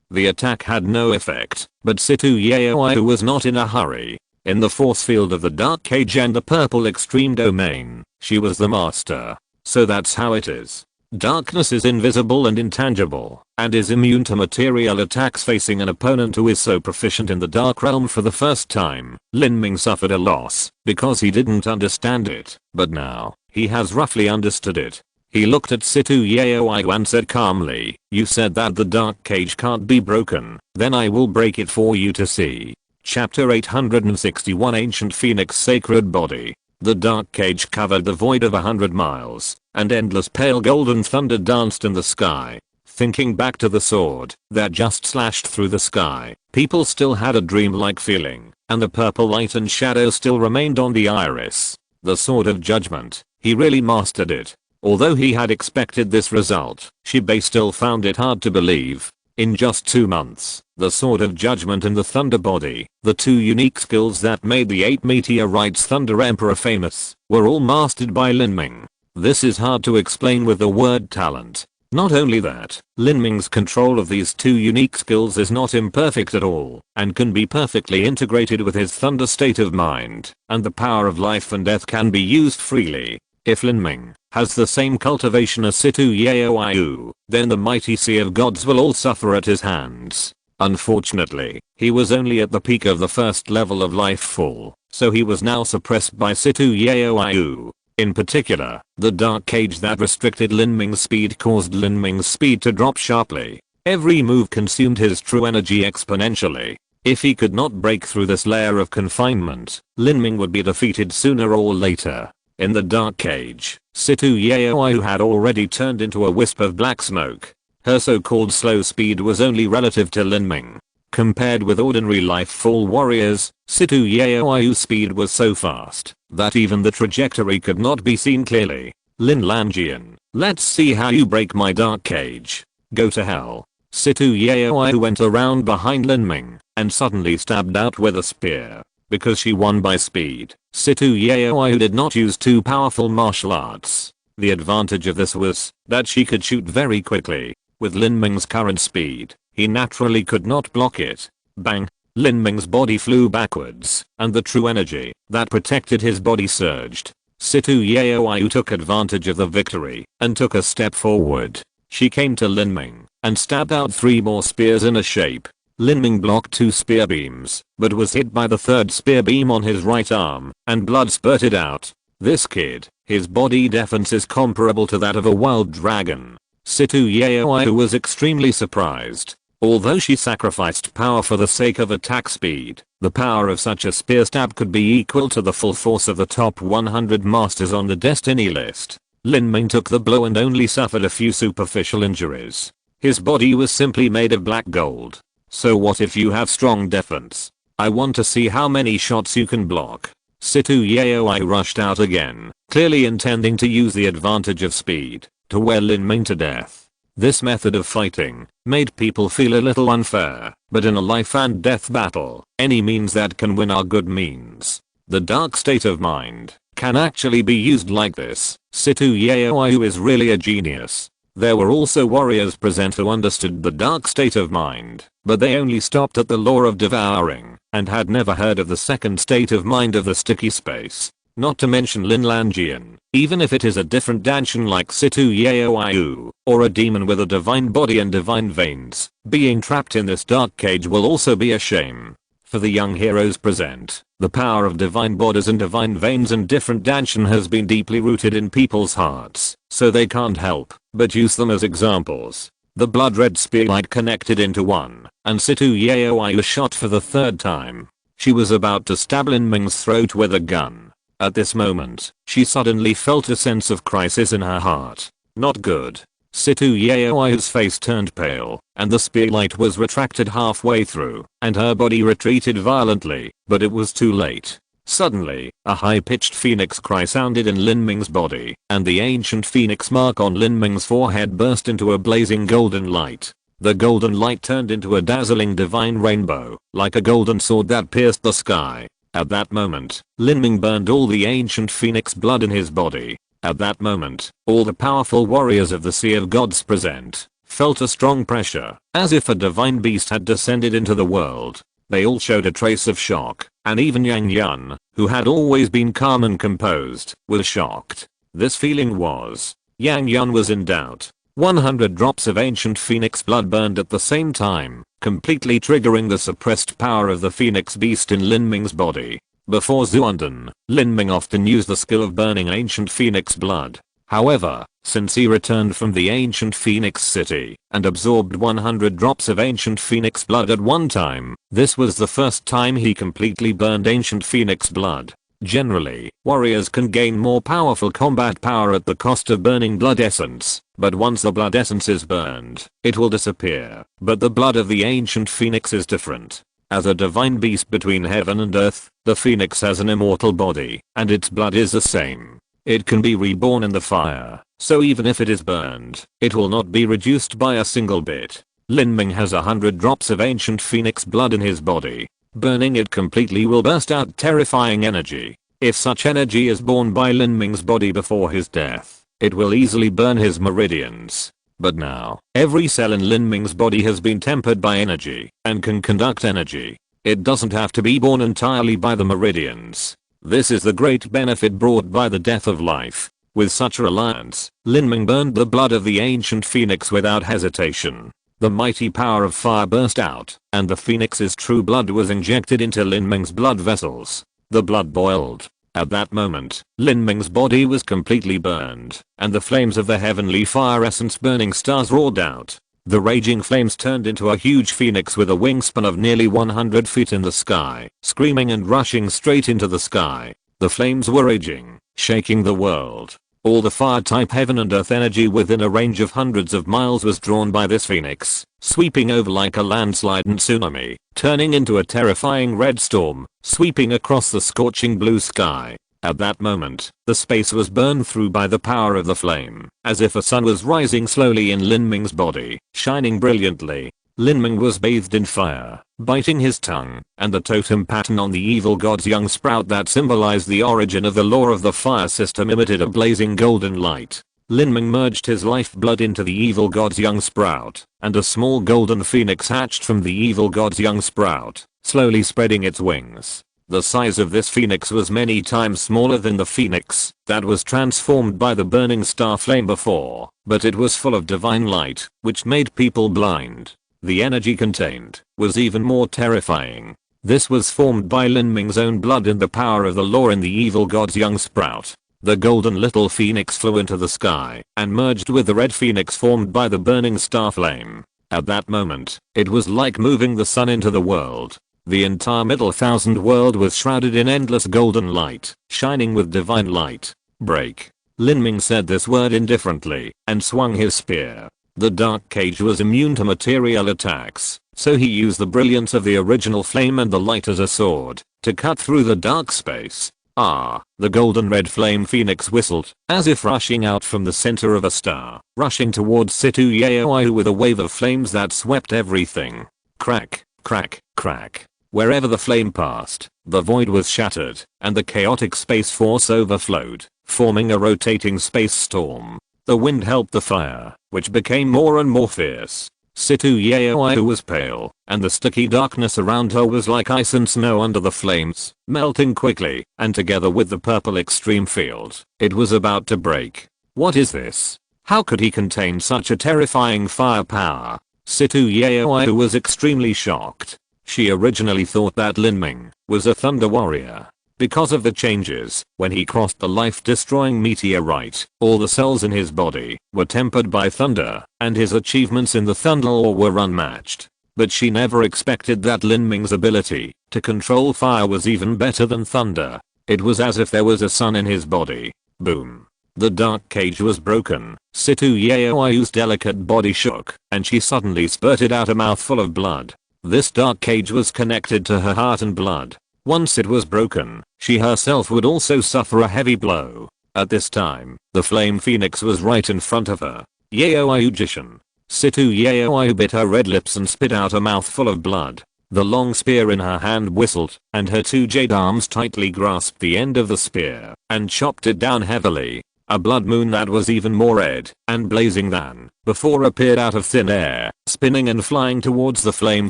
The attack had no effect, but Situ Yaoyu was not in a hurry. In the force field of the dark cage and the purple extreme domain, she was the master. So that's how it is. Darkness is invisible and intangible, and is immune to material attacks. Facing an opponent who is so proficient in the dark realm for the first time, Lin Ming suffered a loss, because he didn't understand it, but now, he has roughly understood it. He looked at Situ Yaoyu and said calmly, "You said that the dark cage can't be broken, then I will break it for you to see." Chapter 861 Ancient Phoenix Sacred Body. The dark cage covered the void of 100 miles, and endless pale golden thunder danced in the sky. Thinking back to the sword that just slashed through the sky, people still had a dreamlike feeling, and the purple light and shadow still remained on the iris. The Sword of Judgment, he really mastered it. Although he had expected this result, Shibai still found it hard to believe. In just 2 months, the Sword of Judgment and the Thunder Body, the two unique skills that made the 8 meteorites Thunder Emperor famous, were all mastered by Lin Ming. This is hard to explain with the word talent. Not only that, Lin Ming's control of these two unique skills is not imperfect at all, and can be perfectly integrated with his thunder state of mind, and the power of life and death can be used freely. If Lin Ming has the same cultivation as Situ Yaoyu, then the mighty sea of gods will all suffer at his hands. Unfortunately, he was only at the peak of the first level of life fall, so he was now suppressed by Situ Yaoyu. In particular, the dark cage that restricted Lin Ming's speed caused Lin Ming's speed to drop sharply. Every move consumed his true energy exponentially. If he could not break through this layer of confinement, Lin Ming would be defeated sooner or later. In the dark cage, Situ Yaoyu had already turned into a wisp of black smoke. Her so-called slow speed was only relative to Lin Ming. Compared with ordinary life fall warriors, Situ Yaoyu's speed was so fast that even the trajectory could not be seen clearly. Lin Lanjian, let's see how you break my dark cage. Go to hell. Situ Yaoyu went around behind Lin Ming and suddenly stabbed out with a spear. Because she won by speed, Situ Yaoyu did not use too powerful martial arts. The advantage of this was that she could shoot very quickly. With Lin Ming's current speed, he naturally could not block it. Bang! Lin Ming's body flew backwards, and the true energy that protected his body surged. Situ Yaoyu took advantage of the victory and took a step forward. She came to Lin Ming and stabbed out 3 more spears in a shape. Lin Ming blocked 2 spear beams, but was hit by the 3rd spear beam on his right arm, and blood spurted out. This kid, his body defense is comparable to that of a wild dragon. Situ Yaoyu was extremely surprised. Although she sacrificed power for the sake of attack speed, the power of such a spear stab could be equal to the full force of the top 100 masters on the destiny list. Lin Ming took the blow and only suffered a few superficial injuries. His body was simply made of black gold. So what if you have strong defense? I want to see how many shots you can block. Situ Yaoyu rushed out again, clearly intending to use the advantage of speed to wear Lin Ming to death. This method of fighting made people feel a little unfair, but in a life and death battle, any means that can win are good means. The dark state of mind can actually be used like this. Situ Yaoyu is really a genius. There were also warriors present who understood the dark state of mind, but they only stopped at the law of devouring and had never heard of the second state of mind of the sticky space. Not to mention Lin Lanjian, even if it is a different Danshan like Situ Yaoyu, or a demon with a divine body and divine veins, being trapped in this dark cage will also be a shame. For the young heroes present, the power of divine bodies and divine veins and different Danshan has been deeply rooted in people's hearts, so they can't help but use them as examples. The blood red spear light connected into one, and Situ Yaoyu shot for the 3rd time. She was about to stab Lin Ming's throat with a gun. At this moment, she suddenly felt a sense of crisis in her heart. Not good. Situ Yaoyu's face turned pale, and the spear light was retracted halfway through, and her body retreated violently, but it was too late. Suddenly, a high-pitched phoenix cry sounded in Lin Ming's body, and the ancient phoenix mark on Lin Ming's forehead burst into a blazing golden light. The golden light turned into a dazzling divine rainbow, like a golden sword that pierced the sky. At that moment, Lin Ming burned all the ancient phoenix blood in his body. At that moment, all the powerful warriors of the Sea of Gods present felt a strong pressure, as if a divine beast had descended into the world. They all showed a trace of shock, and even Yang Yun, who had always been calm and composed, was shocked. This feeling was, Yang Yun was in doubt. 100 drops of ancient phoenix blood burned at the same time, completely triggering the suppressed power of the phoenix beast in Lin Ming's body. Before Zuanden, Lin Ming often used the skill of burning ancient phoenix blood. However, since he returned from the ancient phoenix city and absorbed 100 drops of ancient phoenix blood at one time, this was the first time he completely burned ancient phoenix blood. Generally, warriors can gain more powerful combat power at the cost of burning blood essence, but once the blood essence is burned, it will disappear. But the blood of the ancient phoenix is different. As a divine beast between heaven and earth, the phoenix has an immortal body, and its blood is the same. It can be reborn in the fire, so even if it is burned, it will not be reduced by a single bit. Lin Ming has 100 drops of ancient phoenix blood in his body. Burning it completely will burst out terrifying energy. If such energy is born by Lin Ming's body before his death, it will easily burn his meridians. But now, every cell in Lin Ming's body has been tempered by energy and can conduct energy. It doesn't have to be born entirely by the meridians. This is the great benefit brought by the death of life. With such reliance, Lin Ming burned the blood of the ancient phoenix without hesitation. The mighty power of fire burst out, and the phoenix's true blood was injected into Lin Ming's blood vessels. The blood boiled. At that moment, Lin Ming's body was completely burned, and the flames of the heavenly fire essence burning stars roared out. The raging flames turned into a huge phoenix with a wingspan of nearly 100 feet in the sky, screaming and rushing straight into the sky. The flames were raging, shaking the world. All the fire-type heaven and earth energy within a range of hundreds of miles was drawn by this phoenix, sweeping over like a landslide and tsunami, turning into a terrifying red storm, sweeping across the scorching blue sky. At that moment, the space was burned through by the power of the flame, as if a sun was rising slowly in Lin Ming's body, shining brilliantly. Lin Ming was bathed in fire, biting his tongue, and the totem pattern on the evil god's young sprout that symbolized the origin of the law of the fire system emitted a blazing golden light. Lin Ming merged his lifeblood into the evil god's young sprout, and a small golden phoenix hatched from the evil god's young sprout, slowly spreading its wings. The size of this phoenix was many times smaller than the phoenix that was transformed by the burning star flame before, but it was full of divine light, which made people blind. The energy contained was even more terrifying. This was formed by Lin Ming's own blood and the power of the law in the evil god's young sprout. The golden little phoenix flew into the sky and merged with the red phoenix formed by the burning star flame. At that moment, it was like moving the sun into the world. The entire middle thousand world was shrouded in endless golden light, shining with divine light. Break. Lin Ming said this word indifferently and swung his spear. The dark cage was immune to material attacks, so he used the brilliance of the original flame and the light as a sword to cut through the dark space. Ah, the golden red flame phoenix whistled, as if rushing out from the center of a star, rushing towards Situ Yaoyu with a wave of flames that swept everything. Crack, crack, crack. Wherever the flame passed, the void was shattered, and the chaotic space force overflowed, forming a rotating space storm. The wind helped the fire, which became more and more fierce. Situ Yaoyu was pale, and the sticky darkness around her was like ice and snow under the flames, melting quickly, and together with the purple extreme field, it was about to break. What is this? How could he contain such a terrifying firepower? Situ Yaoyu was extremely shocked. She originally thought that Lin Ming was a thunder warrior. Because of the changes, when he crossed the life-destroying meteorite, all the cells in his body were tempered by thunder, and his achievements in the thunder law were unmatched. But she never expected that Lin Ming's ability to control fire was even better than thunder. It was as if there was a sun in his body. Boom. The dark cage was broken. Situ Yaoyu's delicate body shook, and she suddenly spurted out a mouthful of blood. This dark cage was connected to her heart and blood. Once it was broken, she herself would also suffer a heavy blow. At this time, the flame phoenix was right in front of her. Yaoyu Jishin. Situ Yaoyu bit her red lips and spit out a mouthful of blood. The long spear in her hand whistled, and her two jade arms tightly grasped the end of the spear and chopped it down heavily. A blood moon that was even more red and blazing than before appeared out of thin air, spinning and flying towards the flame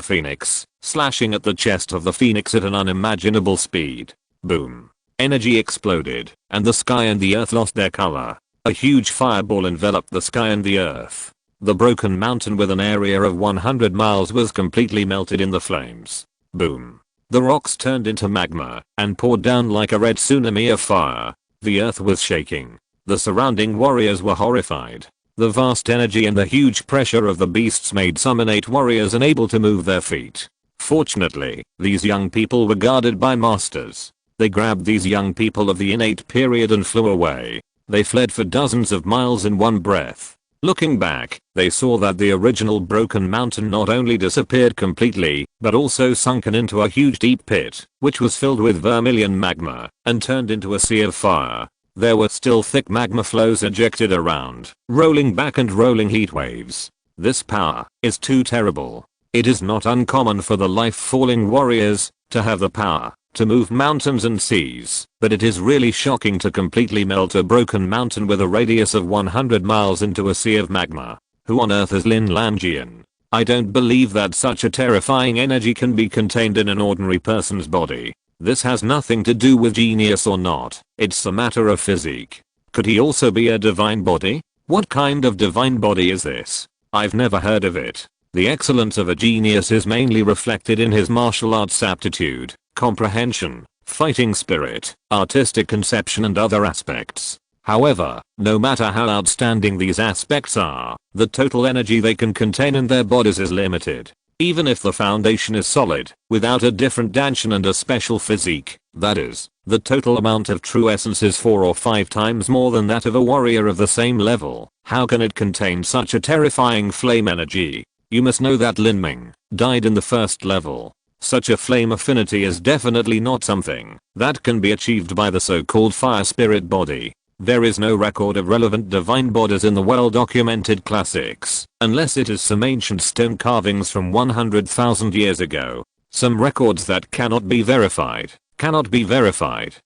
phoenix, slashing at the chest of the phoenix at an unimaginable speed. Boom. Energy exploded, and the sky and the earth lost their color. A huge fireball enveloped the sky and the earth. The broken mountain with an area of 100 miles was completely melted in the flames. Boom. The rocks turned into magma and poured down like a red tsunami of fire. The earth was shaking. The surrounding warriors were horrified. The vast energy and the huge pressure of the beasts made some innate warriors unable to move their feet. Fortunately, these young people were guarded by masters. They grabbed these young people of the innate period and flew away. They fled for dozens of miles in one breath. Looking back, they saw that the original broken mountain not only disappeared completely, but also sunken into a huge deep pit, which was filled with vermilion magma, and turned into a sea of fire. There were still thick magma flows ejected around, rolling back and rolling heat waves. This power is too terrible. It is not uncommon for the life-falling warriors to have the power to move mountains and seas, but it is really shocking to completely melt a broken mountain with a radius of 100 miles into a sea of magma. Who on earth is Lin Ming? I don't believe that such a terrifying energy can be contained in an ordinary person's body. This has nothing to do with genius or not, it's a matter of physique. Could he also be a divine body? What kind of divine body is this? I've never heard of it. The excellence of a genius is mainly reflected in his martial arts aptitude, comprehension, fighting spirit, artistic conception and other aspects. However, no matter how outstanding these aspects are, the total energy they can contain in their bodies is limited. Even if the foundation is solid, without a different dimension and a special physique, that is, the total amount of true essence is 4 or 5 times more than that of a warrior of the same level, how can it contain such a terrifying flame energy? You must know that Lin Ming died in the first level. Such a flame affinity is definitely not something that can be achieved by the so-called fire spirit body. There is no record of relevant divine bodies in the well-documented classics, unless it is some ancient stone carvings from 100,000 years ago. Some records that cannot be verified,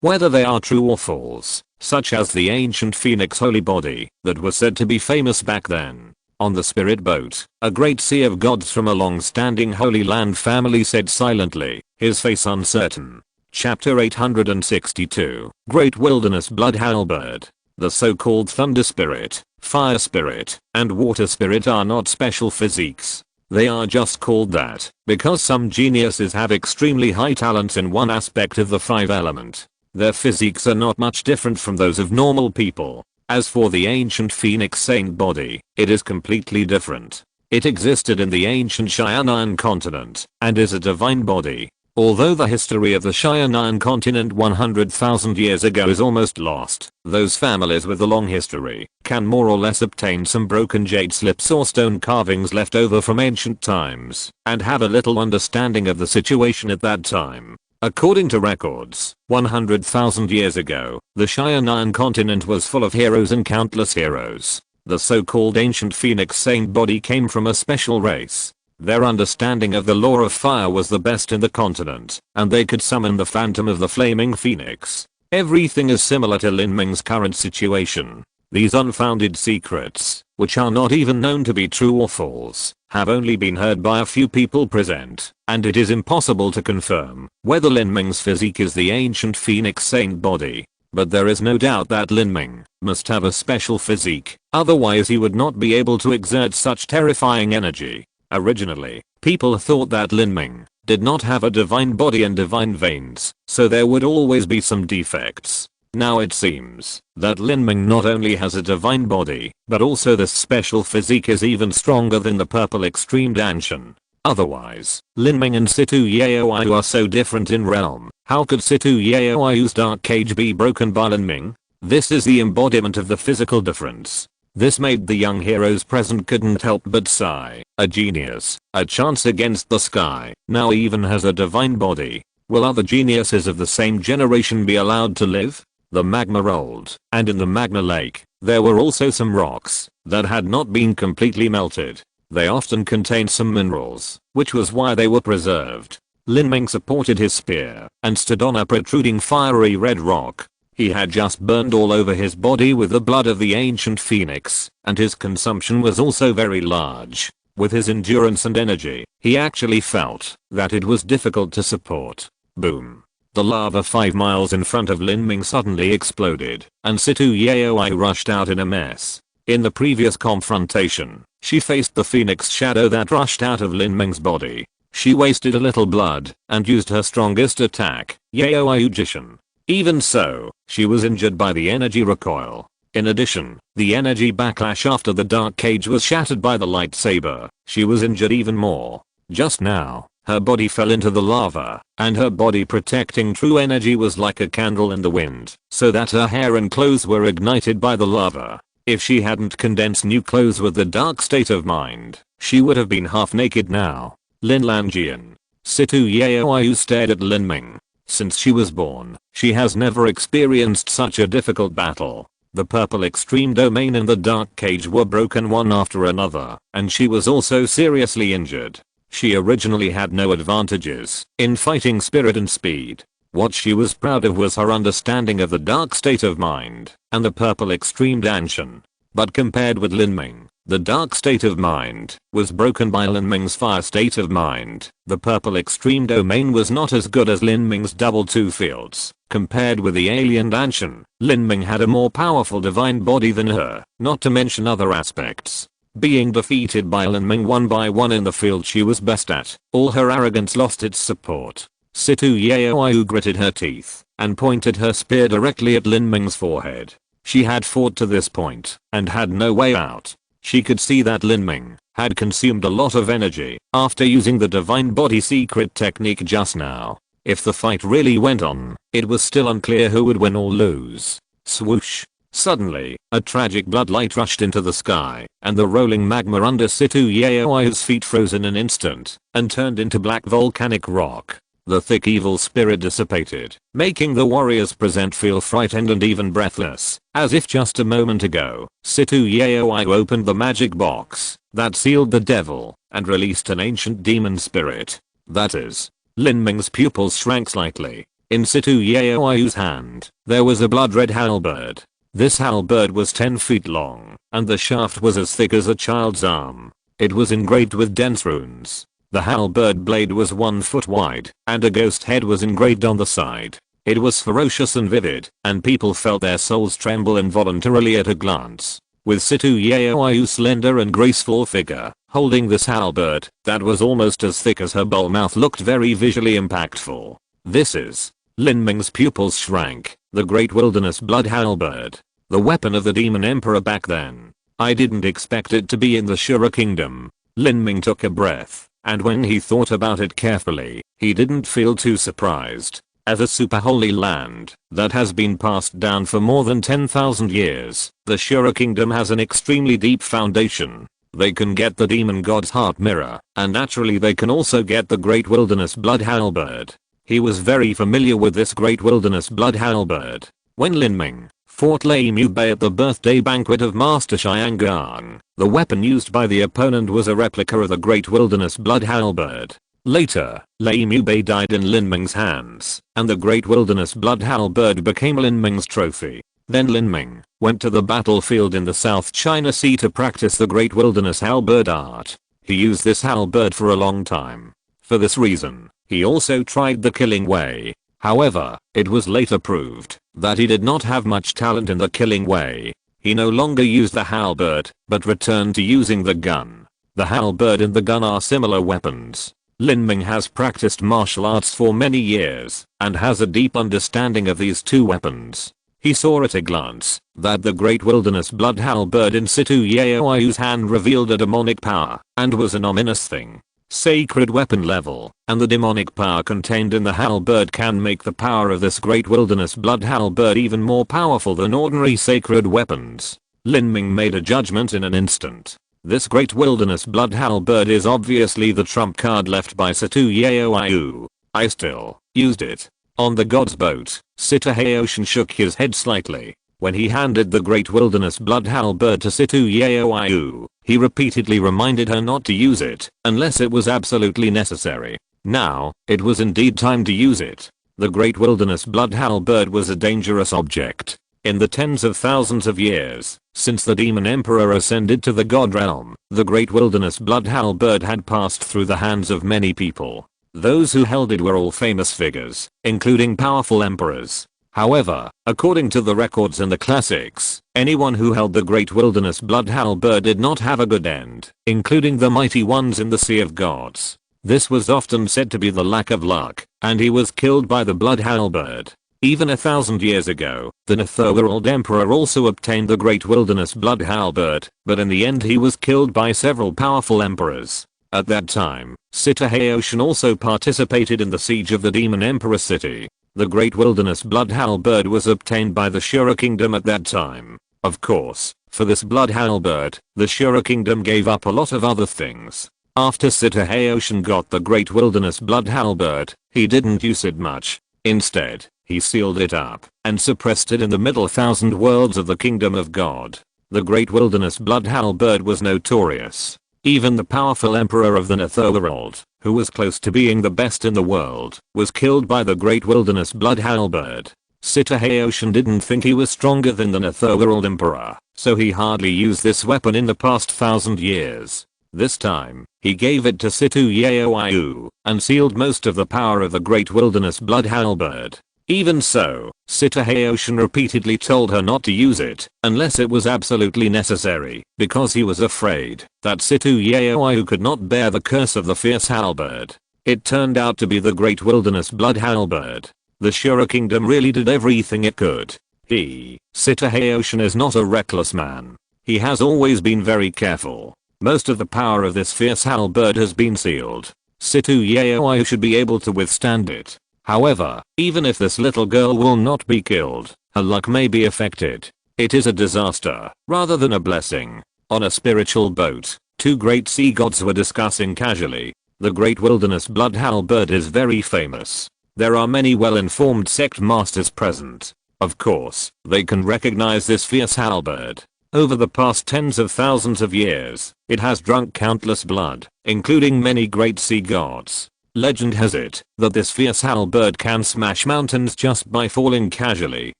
whether they are true or false, such as the ancient phoenix holy body that was said to be famous back then. On the spirit boat, a great sea of gods from a long-standing Holy Land family said silently, his face uncertain. Chapter 862, Great Wilderness Blood Halberd. The so-called thunder spirit, fire spirit, and water spirit are not special physiques. They are just called that because some geniuses have extremely high talents in one aspect of the 5 element. Their physiques are not much different from those of normal people. As for the ancient phoenix saint body, it is completely different. It existed in the ancient Cheyenne continent and is a divine body. Although the history of the Cheyenne continent 100,000 years ago is almost lost, those families with a long history can more or less obtain some broken jade slips or stone carvings left over from ancient times and have a little understanding of the situation at that time. According to records, 100,000 years ago, the Cheyenne continent was full of heroes and countless heroes. The so-called ancient phoenix saint body came from a special race. Their understanding of the law of fire was the best in the continent, and they could summon the phantom of the flaming phoenix. Everything is similar to Lin Ming's current situation. These unfounded secrets, which are not even known to be true or false, have only been heard by a few people present, and it is impossible to confirm whether Lin Ming's physique is the ancient phoenix saint body. But there is no doubt that Lin Ming must have a special physique, otherwise he would not be able to exert such terrifying energy. Originally, people thought that Lin Ming did not have a divine body and divine veins, so there would always be some defects. Now it seems that Lin Ming not only has a divine body, but also this special physique is even stronger than the purple extreme Danshan. Otherwise, Lin Ming and Situ Yaoyu are so different in realm. How could Situ Yaoyu's dark cage be broken by Lin Ming? This is the embodiment of the physical difference. This made the young heroes present couldn't help but sigh. A genius, a chance against the sky, now even has a divine body. Will other geniuses of the same generation be allowed to live? The magma rolled, and in the magma lake, there were also some rocks that had not been completely melted. They often contained some minerals, which was why they were preserved. Lin Ming supported his spear and stood on a protruding fiery red rock. He had just burned all over his body with the blood of the ancient phoenix, and his consumption was also very large. With his endurance and energy, he actually felt that it was difficult to support. Boom. The lava 5 miles in front of Lin Ming suddenly exploded, and Situ Yaoyu rushed out in a mess. In the previous confrontation, she faced the phoenix shadow that rushed out of Lin Ming's body. She wasted a little blood and used her strongest attack, Yaoyu Jishin. Even so, she was injured by the energy recoil. In addition, the energy backlash after the dark cage was shattered by the lightsaber. She was injured even more. Just now, Her body fell into the lava, and her body protecting true energy was like a candle in the wind, so that her hair and clothes were ignited by the lava. If she hadn't condensed new clothes with the dark state of mind, she would have been half naked now. Lin Lanjian. Situ Yaoyu stared at Lin Ming. Since she was born, she has never experienced such a difficult battle. The purple extreme domain and the dark cage were broken one after another, and she was also seriously injured. She originally had no advantages in fighting spirit and speed. What she was proud of was her understanding of the dark state of mind and the purple extreme danshan. But compared with Lin Ming, the dark state of mind was broken by Lin Ming's fire state of mind. The purple extreme domain was not as good as Lin Ming's double two fields. Compared with the alien danshan, Lin Ming had a more powerful divine body than her, not to mention other aspects. Being defeated by Lin Ming one by one in the field she was best at, all her arrogance lost its support. Situ Yaoyu gritted her teeth and pointed her spear directly at Lin Ming's forehead. She had fought to this point and had no way out. She could see that Lin Ming had consumed a lot of energy after using the divine body secret technique just now. If the fight really went on, it was still unclear who would win or lose. Swoosh. Suddenly, a tragic bloodlight rushed into the sky, and the rolling magma under Situ Yaoyu's feet froze in an instant and turned into black volcanic rock. The thick evil spirit dissipated, making the warriors present feel frightened and even breathless, as if just a moment ago, Situ Yaoyu opened the magic box that sealed the devil and released an ancient demon spirit. That is, Lin Ming's pupils shrank slightly. In Situ Yaoyu's hand, there was a blood-red halberd. This halberd was 10 feet long, and the shaft was as thick as a child's arm. It was engraved with dense runes. The halberd blade was 1 foot wide, and a ghost head was engraved on the side. It was ferocious and vivid, and people felt their souls tremble involuntarily at a glance. With Situ Yaoyu's slender and graceful figure, holding this halberd, that was almost as thick as her bull mouth looked very visually impactful. This is. Lin Ming's pupils shrank. The Great Wilderness Blood Halberd. The weapon of the Demon Emperor back then. I didn't expect it to be in the Shura Kingdom. Lin Ming took a breath, and when he thought about it carefully, he didn't feel too surprised. As a super holy land that has been passed down for more than 10,000 years, the Shura Kingdom has an extremely deep foundation. They can get the demon god's heart mirror, and naturally they can also get the Great Wilderness Blood Halberd. He was very familiar with this Great Wilderness Blood Halberd. When Lin Ming fought Lei Mu Bei at the birthday banquet of Master Xiangang, the weapon used by the opponent was a replica of the Great Wilderness Blood Halberd. Later, Lei Mu Bei died in Lin Ming's hands, and the Great Wilderness Blood Halberd became Lin Ming's trophy. Then Lin Ming went to the battlefield in the South China Sea to practice the Great Wilderness Halberd art. He used this halberd for a long time. For this reason, he also tried the killing way. However, it was later proved that he did not have much talent in the killing way. He no longer used the halberd, but returned to using the gun. The halberd and the gun are similar weapons. Lin Ming has practiced martial arts for many years and has a deep understanding of these two weapons. He saw at a glance that the Great Wilderness Blood Halberd in Situ Yaoyu's hand revealed a demonic power and was an ominous thing. Sacred weapon level, and the demonic power contained in the halberd can make the power of this Great Wilderness Blood Halberd even more powerful than ordinary sacred weapons. Lin Ming made a judgment in an instant. This Great Wilderness Blood Halberd is obviously the trump card left by Situ Yaoyu. I still used it. On the god's boat, Situ Yaoyu shook his head slightly. When he handed the Great Wilderness Blood Halberd to Situ Yaoyu, he repeatedly reminded her not to use it unless it was absolutely necessary. Now, it was indeed time to use it. The Great Wilderness Blood Halberd was a dangerous object. In the tens of thousands of years since the Demon Emperor ascended to the God realm, the Great Wilderness Blood Halberd had passed through the hands of many people. Those who held it were all famous figures, including powerful emperors. However, according to the records and the classics, anyone who held the Great Wilderness Blood Halberd did not have a good end, including the mighty ones in the Sea of Gods. This was often said to be the lack of luck, and he was killed by the Blood Halberd. Even 1,000 years ago, the Netherworld Emperor also obtained the Great Wilderness Blood Halberd, but in the end he was killed by several powerful emperors. At that time, Sitahaoshin also participated in the siege of the Demon Emperor city. The Great Wilderness Blood Halberd was obtained by the Shura Kingdom at that time. Of course, for this Blood Halberd, the Shura Kingdom gave up a lot of other things. After Sitahaoshin got the Great Wilderness Blood Halberd, he didn't use it much. Instead, he sealed it up and suppressed it in the middle 1,000 worlds of the Kingdom of God. The Great Wilderness Blood Halberd was notorious. Even the powerful emperor of the Netherworld, who was close to being the best in the world, was killed by the Great Wilderness Blood Halberd. Sitahaoshin didn't think he was stronger than the Netherworld emperor, so he hardly used this weapon in the past 1,000 years. This time, he gave it to Situ Yaoyu and sealed most of the power of the Great Wilderness Blood Halberd. Even so, Sitahaoshin repeatedly told her not to use it unless it was absolutely necessary, because he was afraid that Situ Yaoyu could not bear the curse of the fierce halberd. It turned out to be the Great Wilderness Blood Halberd. The Shura Kingdom really did everything it could. Sitahaoshin is not a reckless man. He has always been very careful. Most of the power of this fierce halberd has been sealed. Situ Yaoyu should be able to withstand it. However, even if this little girl will not be killed, her luck may be affected. It is a disaster, rather than a blessing. On a spiritual boat, two great sea gods were discussing casually. The Great Wilderness Blood Halberd is very famous. There are many well-informed sect masters present. Of course, they can recognize this fierce halberd. Over the past tens of thousands of years, it has drunk countless blood, including many great sea gods. Legend has it that this fierce halberd can smash mountains just by falling casually.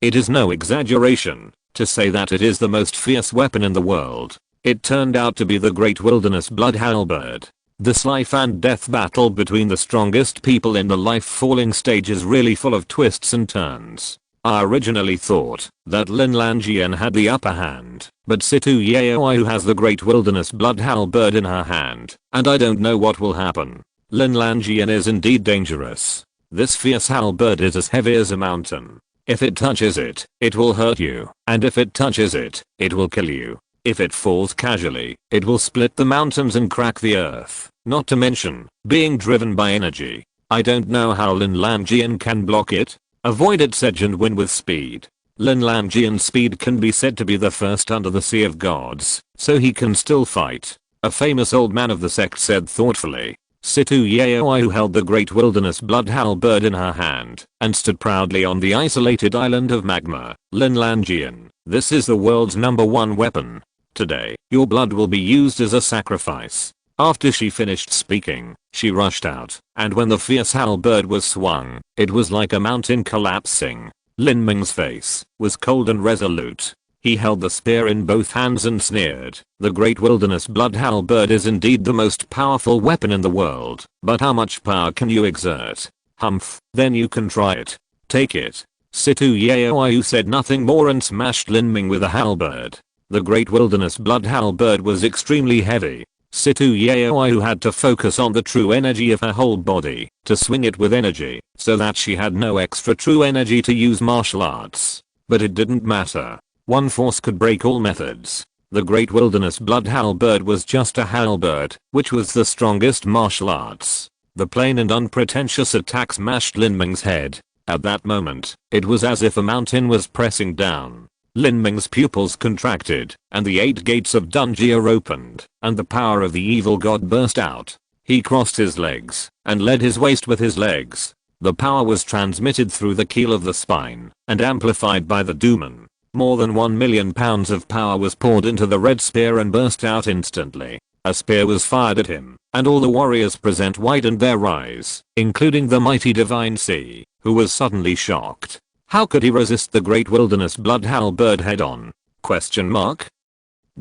It is no exaggeration to say that it is the most fierce weapon in the world. It turned out to be the Great Wilderness Blood Halberd. This life and death battle between the strongest people in the life falling stage is really full of twists and turns. I originally thought that Lin Ming had the upper hand, but Situ Yaoyu has the Great Wilderness Blood Halberd in her hand, and I don't know what will happen. Lin Ming is indeed dangerous. This fierce halberd is as heavy as a mountain. If it touches it, it will hurt you, and if it touches it, it will kill you. If it falls casually, it will split the mountains and crack the earth, not to mention being driven by energy. I don't know how Lin Ming can block it, avoid its edge and win with speed. Lin Ming's speed can be said to be the first under the Sea of Gods, so he can still fight. A famous old man of the sect said thoughtfully. Situ Yaoyu held the Great Wilderness Blood Halberd in her hand and stood proudly on the isolated island of Magma. Lin Ming, this is the world's #1 weapon. Today, your blood will be used as a sacrifice. After she finished speaking, she rushed out, and when the fierce halberd was swung, it was like a mountain collapsing. Lin Ming's face was cold and resolute. He held the spear in both hands and sneered. The Great Wilderness Blood Halberd is indeed the most powerful weapon in the world, but how much power can you exert? Humph, then you can try it. Take it. Situ Yaoyu said nothing more and smashed Lin Ming with a halberd. The Great Wilderness Blood Halberd was extremely heavy. Situ Yaoyu had to focus on the true energy of her whole body to swing it with energy, so that she had no extra true energy to use martial arts. But it didn't matter. One force could break all methods. The Great Wilderness Blood Halberd was just a halberd, which was the strongest martial arts. The plain and unpretentious attack smashed Lin Ming's head. At that moment, it was as if a mountain was pressing down. Lin Ming's pupils contracted, and the 8 gates of Dunjia opened, and the power of the evil god burst out. He crossed his legs, and led his waist with his legs. The power was transmitted through the keel of the spine, and amplified by the Duman. More than 1 million pounds of power was poured into the red spear and burst out instantly. A spear was fired at him, and all the warriors present widened their eyes, including the mighty Divine Sea, who was suddenly shocked. How could he resist the Great Wilderness Blood Halberd head-on?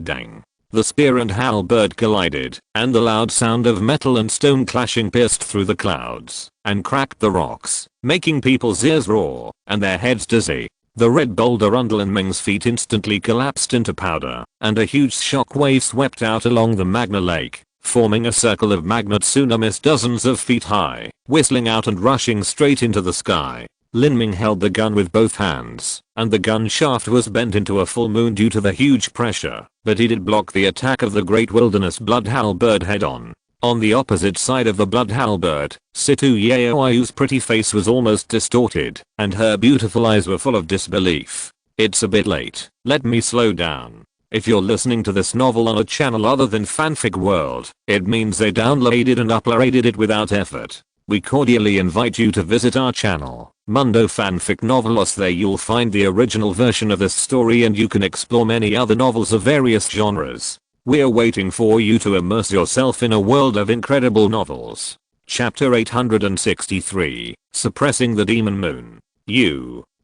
Dang. The spear and halberd collided, and the loud sound of metal and stone clashing pierced through the clouds, and cracked the rocks, making people's ears roar, and their heads dizzy. The red boulder under Lin Ming's feet instantly collapsed into powder, and a huge shock wave swept out along the magma lake, forming a circle of magma tsunamis dozens of feet high, whistling out and rushing straight into the sky. Lin Ming held the gun with both hands, and the gun shaft was bent into a full moon due to the huge pressure, but he did block the attack of the Great Wilderness Blood Halberd head-on. On the opposite side of the blood halberd, Situ Yeoayu's pretty face was almost distorted, and her beautiful eyes were full of disbelief. It's a bit late. Let me slow down. If you're listening to this novel on a channel other than Fanfic World, it means they downloaded and uploaded it without effort. We cordially invite you to visit our channel, Mundo Fanfic Novelos. There you'll find the original version of this story and you can explore many other novels of various genres. We're waiting for you to immerse yourself in a world of incredible novels. Chapter 863, Suppressing the Demon Moon.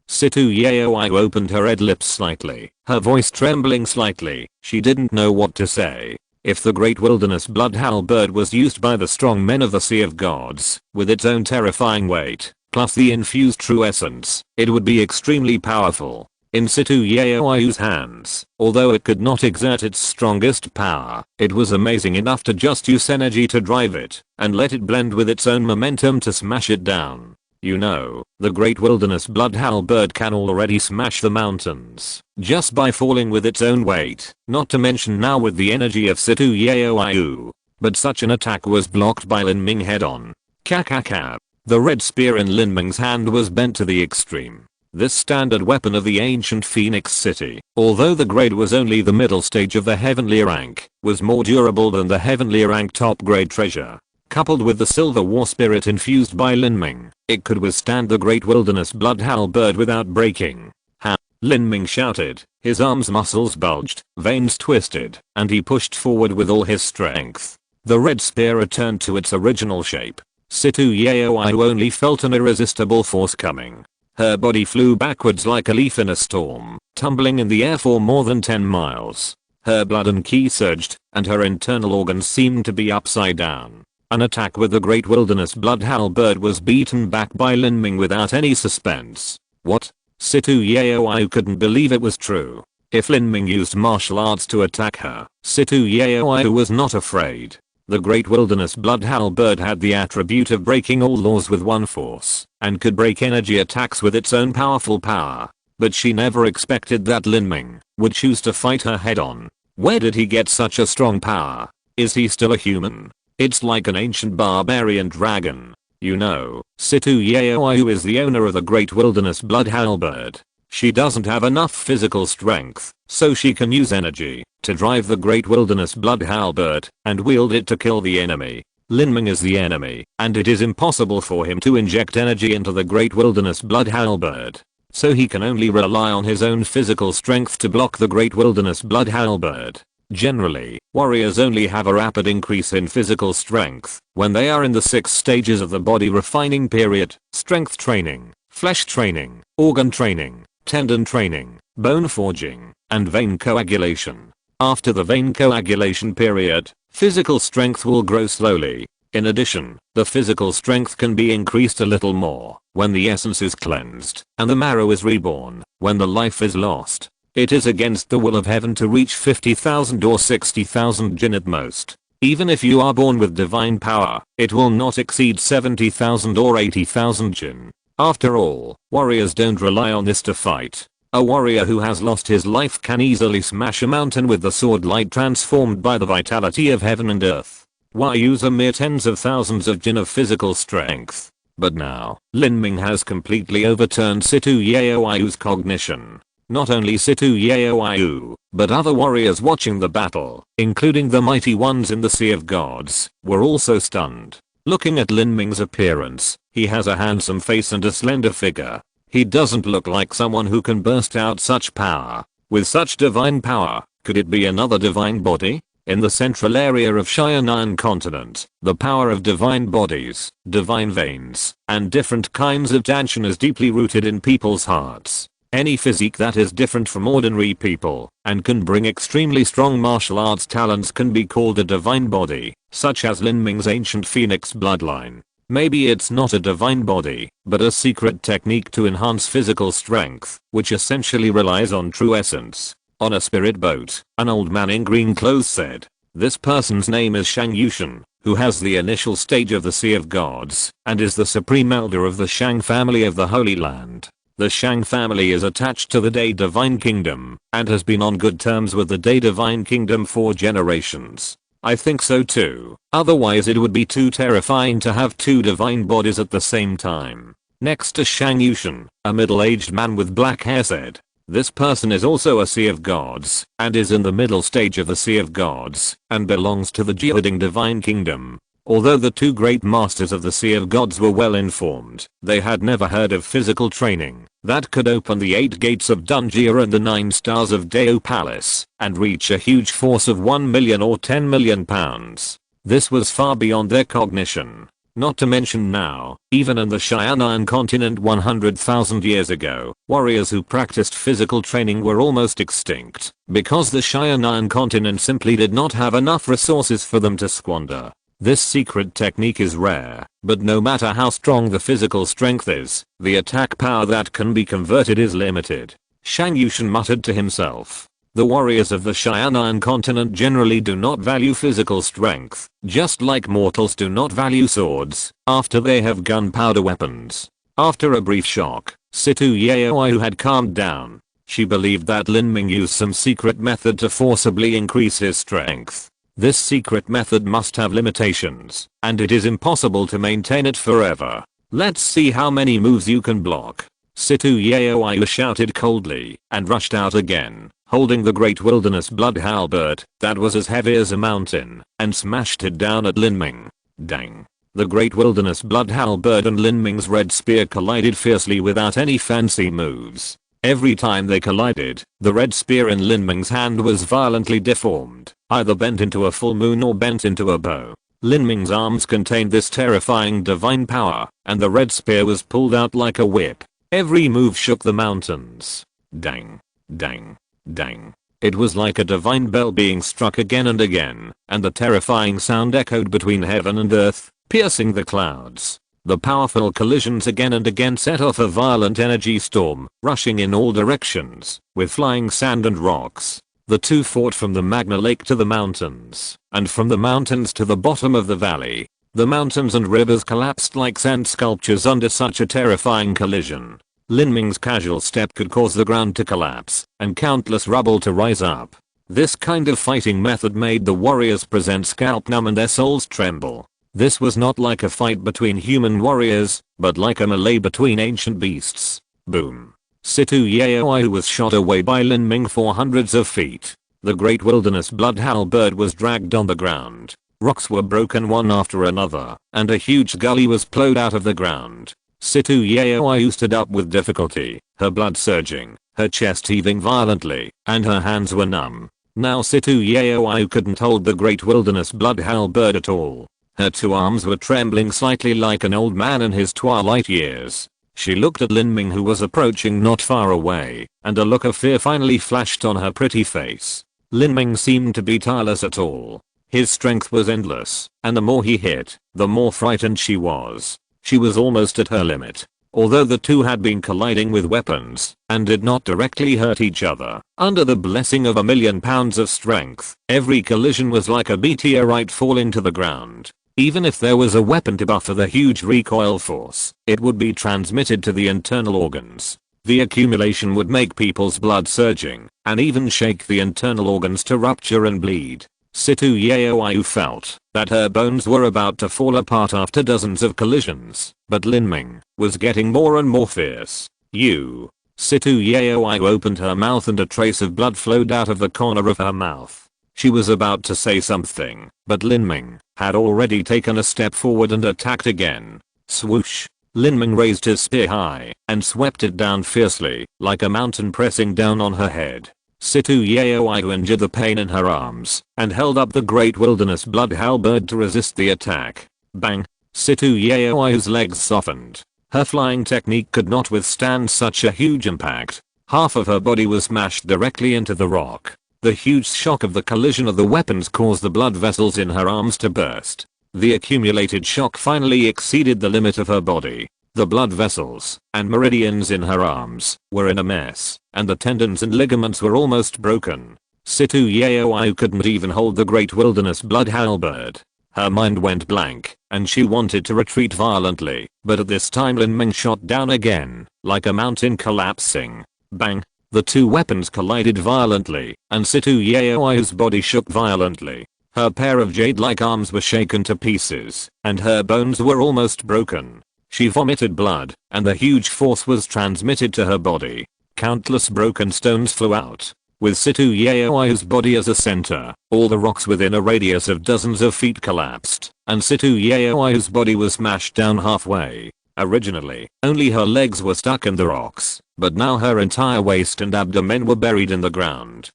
Situ Yeoayu opened her red lips slightly, her voice trembling slightly. She didn't know what to say. If the great wilderness blood halberd was used by the strong men of the Sea of Gods, with its own terrifying weight, plus the infused true essence, it would be extremely powerful. In Situ Yeoayu's hands, although it could not exert its strongest power, it was amazing enough to just use energy to drive it, and let it blend with its own momentum to smash it down. You know, the great wilderness blood halberd can already smash the mountains, just by falling with its own weight, not to mention now with the energy of Situ Yeoayu. But such an attack was blocked by Lin Ming head on. Kakaka. The red spear in Lin Ming's hand was bent to the extreme. This standard weapon of the ancient Phoenix City, although the grade was only the middle stage of the heavenly rank, was more durable than the heavenly rank top grade treasure. Coupled with the silver war spirit infused by Lin Ming, it could withstand the great wilderness blood halberd without breaking. Ha! Lin Ming shouted, his arms muscles bulged, veins twisted, and he pushed forward with all his strength. The red spear returned to its original shape. Situ Yeoayu only felt an irresistible force coming. Her body flew backwards like a leaf in a storm, tumbling in the air for more than 10 miles. Her blood and ki surged, and her internal organs seemed to be upside down. An attack with the great wilderness blood halberd was beaten back by Lin Ming without any suspense. What? Situ Yeoayu couldn't believe it was true. If Lin Ming used martial arts to attack her, Situ Yeoayu was not afraid. The great wilderness blood halberd had the attribute of breaking all laws with one force, and could break energy attacks with its own powerful power. But she never expected that Lin Ming would choose to fight her head on. Where did he get such a strong power? Is he still a human? It's like an ancient barbarian dragon. You know, Situ Yeoayu is the owner of the great wilderness blood halberd. She doesn't have enough physical strength, so she can use energy to drive the great wilderness blood halberd and wield it to kill the enemy. Lin Ming is the enemy, and it is impossible for him to inject energy into the great wilderness blood halberd. So he can only rely on his own physical strength to block the great wilderness blood halberd. Generally, warriors only have a rapid increase in physical strength when they are in the 6 stages of the body refining period: strength training, flesh training, organ training, tendon training, bone forging, and vein coagulation. After the vein coagulation period, physical strength will grow slowly. In addition, the physical strength can be increased a little more when the essence is cleansed and the marrow is reborn. When the life is lost, it is against the will of heaven to reach 50,000 or 60,000 jin at most. Even if you are born with divine power, it will not exceed 70,000 or 80,000 jin. After all, warriors don't rely on this to fight. A warrior who has lost his life can easily smash a mountain with the sword light transformed by the vitality of heaven and earth. Why use a mere tens of thousands of jin of physical strength? But now, Lin Ming has completely overturned Situ Yeoayu's cognition. Not only Situ Yeoayu, but other warriors watching the battle, including the mighty ones in the Sea of Gods, were also stunned. Looking at Lin Ming's appearance, he has a handsome face and a slender figure. He doesn't look like someone who can burst out such power. With such divine power, could it be another divine body? In the central area of Xianan continent, the power of divine bodies, divine veins, and different kinds of Danshan is deeply rooted in people's hearts. Any physique that is different from ordinary people and can bring extremely strong martial arts talents can be called a divine body, such as Lin Ming's ancient Phoenix bloodline. Maybe it's not a divine body, but a secret technique to enhance physical strength, which essentially relies on true essence. On a spirit boat, an old man in green clothes said, "This person's name is Shang Yushan, who has the initial stage of the Sea of Gods, and is the supreme elder of the Shang family of the Holy Land. The Shang family is attached to the Day Divine Kingdom, and has been on good terms with the Day Divine Kingdom for generations. I think so too. Otherwise it would be too terrifying to have two divine bodies at the same time. Next to Shang Yushan, a middle-aged man with black hair said. This person is also a Sea of Gods, and is in the middle stage of the Sea of Gods, and belongs to the Geoding Divine Kingdom. Although the two great masters of the Sea of Gods were well informed, they had never heard of physical training that could open the 8 gates of Dungia and the 9 stars of Deo Palace, and reach a huge force of 1 million or 10 million pounds. This was far beyond their cognition. Not to mention now, even in the Cheyenne continent 100,000 years ago, warriors who practiced physical training were almost extinct, because the Cheyenne continent simply did not have enough resources for them to squander. This secret technique is rare, but no matter how strong the physical strength is, the attack power that can be converted is limited. Shang Yushan muttered to himself. The warriors of the Cheyenne continent generally do not value physical strength, just like mortals do not value swords, after they have gunpowder weapons. After a brief shock, Situ Yaoyu had calmed down. She believed that Lin Ming used some secret method to forcibly increase his strength. This secret method must have limitations, and it is impossible to maintain it forever. Let's see how many moves you can block. Situ Yaoyu shouted coldly, and rushed out again, holding the great wilderness blood halberd that was as heavy as a mountain, and smashed it down at Lin Ming. Dang. The great wilderness blood halberd and Lin Ming's red spear collided fiercely without any fancy moves. Every time they collided, the red spear in Lin Ming's hand was violently deformed, either bent into a full moon or bent into a bow. Lin Ming's arms contained this terrifying divine power, and the red spear was pulled out like a whip. Every move shook the mountains. Dang. Dang. Dang. It was like a divine bell being struck again and again, and the terrifying sound echoed between heaven and earth, piercing the clouds. The powerful collisions again and again set off a violent energy storm, rushing in all directions, with flying sand and rocks. The two fought from the Magna Lake to the mountains, and from the mountains to the bottom of the valley. The mountains and rivers collapsed like sand sculptures under such a terrifying collision. Lin Ming's casual step could cause the ground to collapse, and countless rubble to rise up. This kind of fighting method made the warriors present scalp numb and their souls tremble. This was not like a fight between human warriors, but like a melee between ancient beasts. Boom. Situ Yaoyu was shot away by Lin Ming for hundreds of feet. The great wilderness blood halberd was dragged on the ground. Rocks were broken one after another, and a huge gully was plowed out of the ground. Situ Yaoyu stood up with difficulty, her blood surging, her chest heaving violently, and her hands were numb. Now Situ Yaoyu couldn't hold the great wilderness blood halberd at all. Her two arms were trembling slightly like an old man in his twilight years. She looked at Lin Ming who was approaching not far away, and a look of fear finally flashed on her pretty face. Lin Ming seemed to be tireless at all. His strength was endless, and the more he hit, the more frightened she was. She was almost at her limit. Although the two had been colliding with weapons, and did not directly hurt each other, under the blessing of 1,000,000 pounds of strength, every collision was like a meteorite falling to the ground. Even if there was a weapon to buffer the huge recoil force, it would be transmitted to the internal organs. The accumulation would make people's blood surging, and even shake the internal organs to rupture and bleed. Situ Yaoyu felt that her bones were about to fall apart after dozens of collisions, but Lin Ming was getting more and more fierce. Situ Yaoyu opened her mouth and a trace of blood flowed out of the corner of her mouth. She was about to say something, but Lin Ming had already taken a step forward and attacked again. Swoosh! Lin Ming raised his spear high and swept it down fiercely, like a mountain pressing down on her head. Situ Yaoyu endured the pain in her arms and held up the great wilderness blood halberd to resist the attack. Bang! Situ Yaoyu's legs softened. Her flying technique could not withstand such a huge impact. Half of her body was smashed directly into the rock. The huge shock of the collision of the weapons caused the blood vessels in her arms to burst. The accumulated shock finally exceeded the limit of her body. The blood vessels and meridians in her arms were in a mess, and the tendons and ligaments were almost broken. Situ Yaoyu couldn't even hold the great wilderness blood halberd. Her mind went blank, and she wanted to retreat violently, but at this time Lin Ming shot down again, like a mountain collapsing. Bang! The two weapons collided violently, and Situ Yaoyu's body shook violently. Her pair of jade-like arms were shaken to pieces, and her bones were almost broken. She vomited blood, and the huge force was transmitted to her body. Countless broken stones flew out. With Situ Yaoi's body as a center, all the rocks within a radius of dozens of feet collapsed, and Situ Yaoi's body was smashed down halfway. Originally, only her legs were stuck in the rocks, but now her entire waist and abdomen were buried in the ground.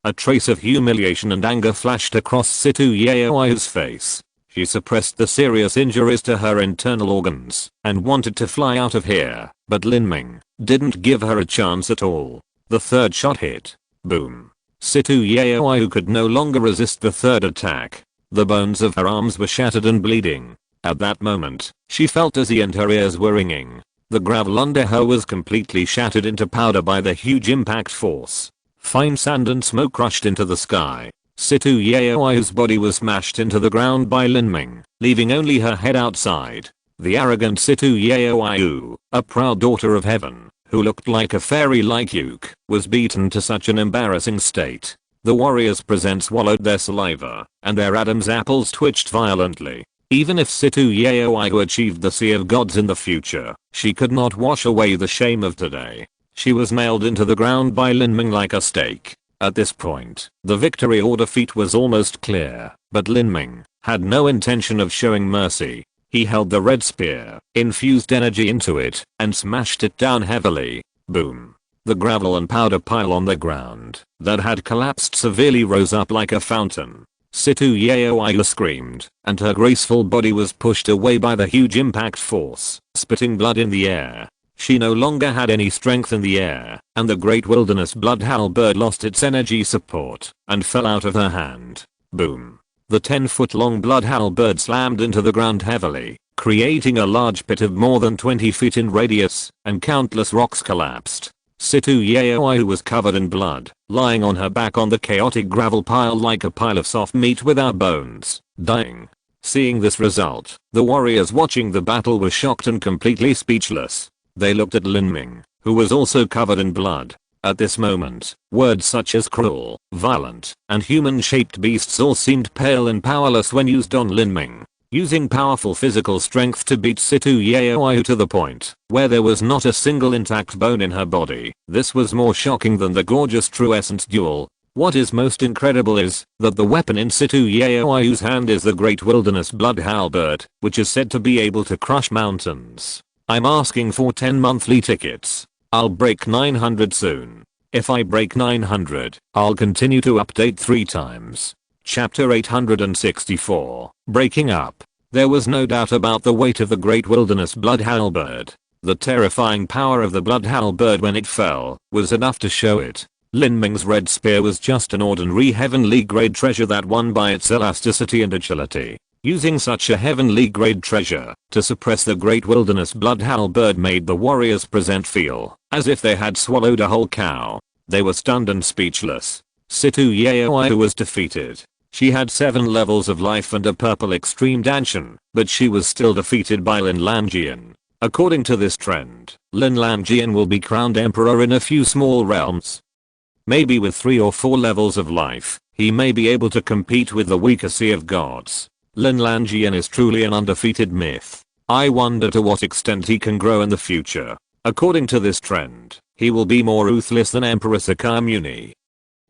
A trace of humiliation and anger flashed across Situ Yaoi's face. She suppressed the serious injuries to her internal organs and wanted to fly out of here, but Lin Ming didn't give her a chance at all. The third shot hit. Boom. Situ Yaoi could no longer resist the third attack. The bones of her arms were shattered and bleeding. At that moment, she felt dizzy and her ears were ringing. The gravel under her was completely shattered into powder by the huge impact force. Fine sand and smoke crushed into the sky. Situ Yaoi's body was smashed into the ground by Lin Ming, leaving only her head outside. The arrogant Situ Yaoi, a proud daughter of heaven, who looked like a fairy like Yuke, was beaten to such an embarrassing state. The warriors present swallowed their saliva, and their Adam's apples twitched violently. Even if Situ Yaoi achieved the Sea of Gods in the future, she could not wash away the shame of today. She was nailed into the ground by Lin Ming like a stake. At this point, the victory or defeat was almost clear, but Lin Ming had no intention of showing mercy. He held the red spear, infused energy into it, and smashed it down heavily. Boom. The gravel and powder pile on the ground that had collapsed severely rose up like a fountain. Situ Yaoi screamed, and her graceful body was pushed away by the huge impact force, spitting blood in the air. She no longer had any strength in the air, and the great wilderness blood halberd lost its energy support and fell out of her hand. Boom. The 10-foot-long blood halberd slammed into the ground heavily, creating a large pit of more than 20 feet in radius, and countless rocks collapsed. Situ Yaoi was covered in blood, lying on her back on the chaotic gravel pile like a pile of soft meat without bones, dying. Seeing this result, the warriors watching the battle were shocked and completely speechless. They looked at Lin Ming, who was also covered in blood. At this moment, words such as cruel, violent, and human-shaped beasts all seemed pale and powerless when used on Lin Ming. Using powerful physical strength to beat Situ Yaoi to the point where there was not a single intact bone in her body, this was more shocking than the gorgeous True Essence duel. What is most incredible is that the weapon in Situ Yaoi's hand is the Great Wilderness Blood Halberd, which is said to be able to crush mountains. I'm asking for 10 monthly tickets. I'll break 900 soon. If I break 900, I'll continue to update 3 times. Chapter 864, Breaking Up. There was no doubt about the weight of the Great Wilderness Blood Halberd. The terrifying power of the Blood Halberd when it fell was enough to show it. Lin Ming's red spear was just an ordinary heavenly grade treasure that won by its elasticity and agility. Using such a heavenly grade treasure to suppress the Great Wilderness Blood Halberd made the warriors present feel as if they had swallowed a whole cow. They were stunned and speechless. Situ Yaoi was defeated. She had 7 levels of life and a purple extreme danshan, but she was still defeated by Lin Lanjian. According to this trend, Lin Lanjian will be crowned emperor in a few small realms. Maybe with 3 or 4 levels of life, he may be able to compete with the weaker Sea of Gods. Lin Lanjian is truly an undefeated myth. I wonder to what extent he can grow in the future. According to this trend, he will be more ruthless than Emperor Sakamuni.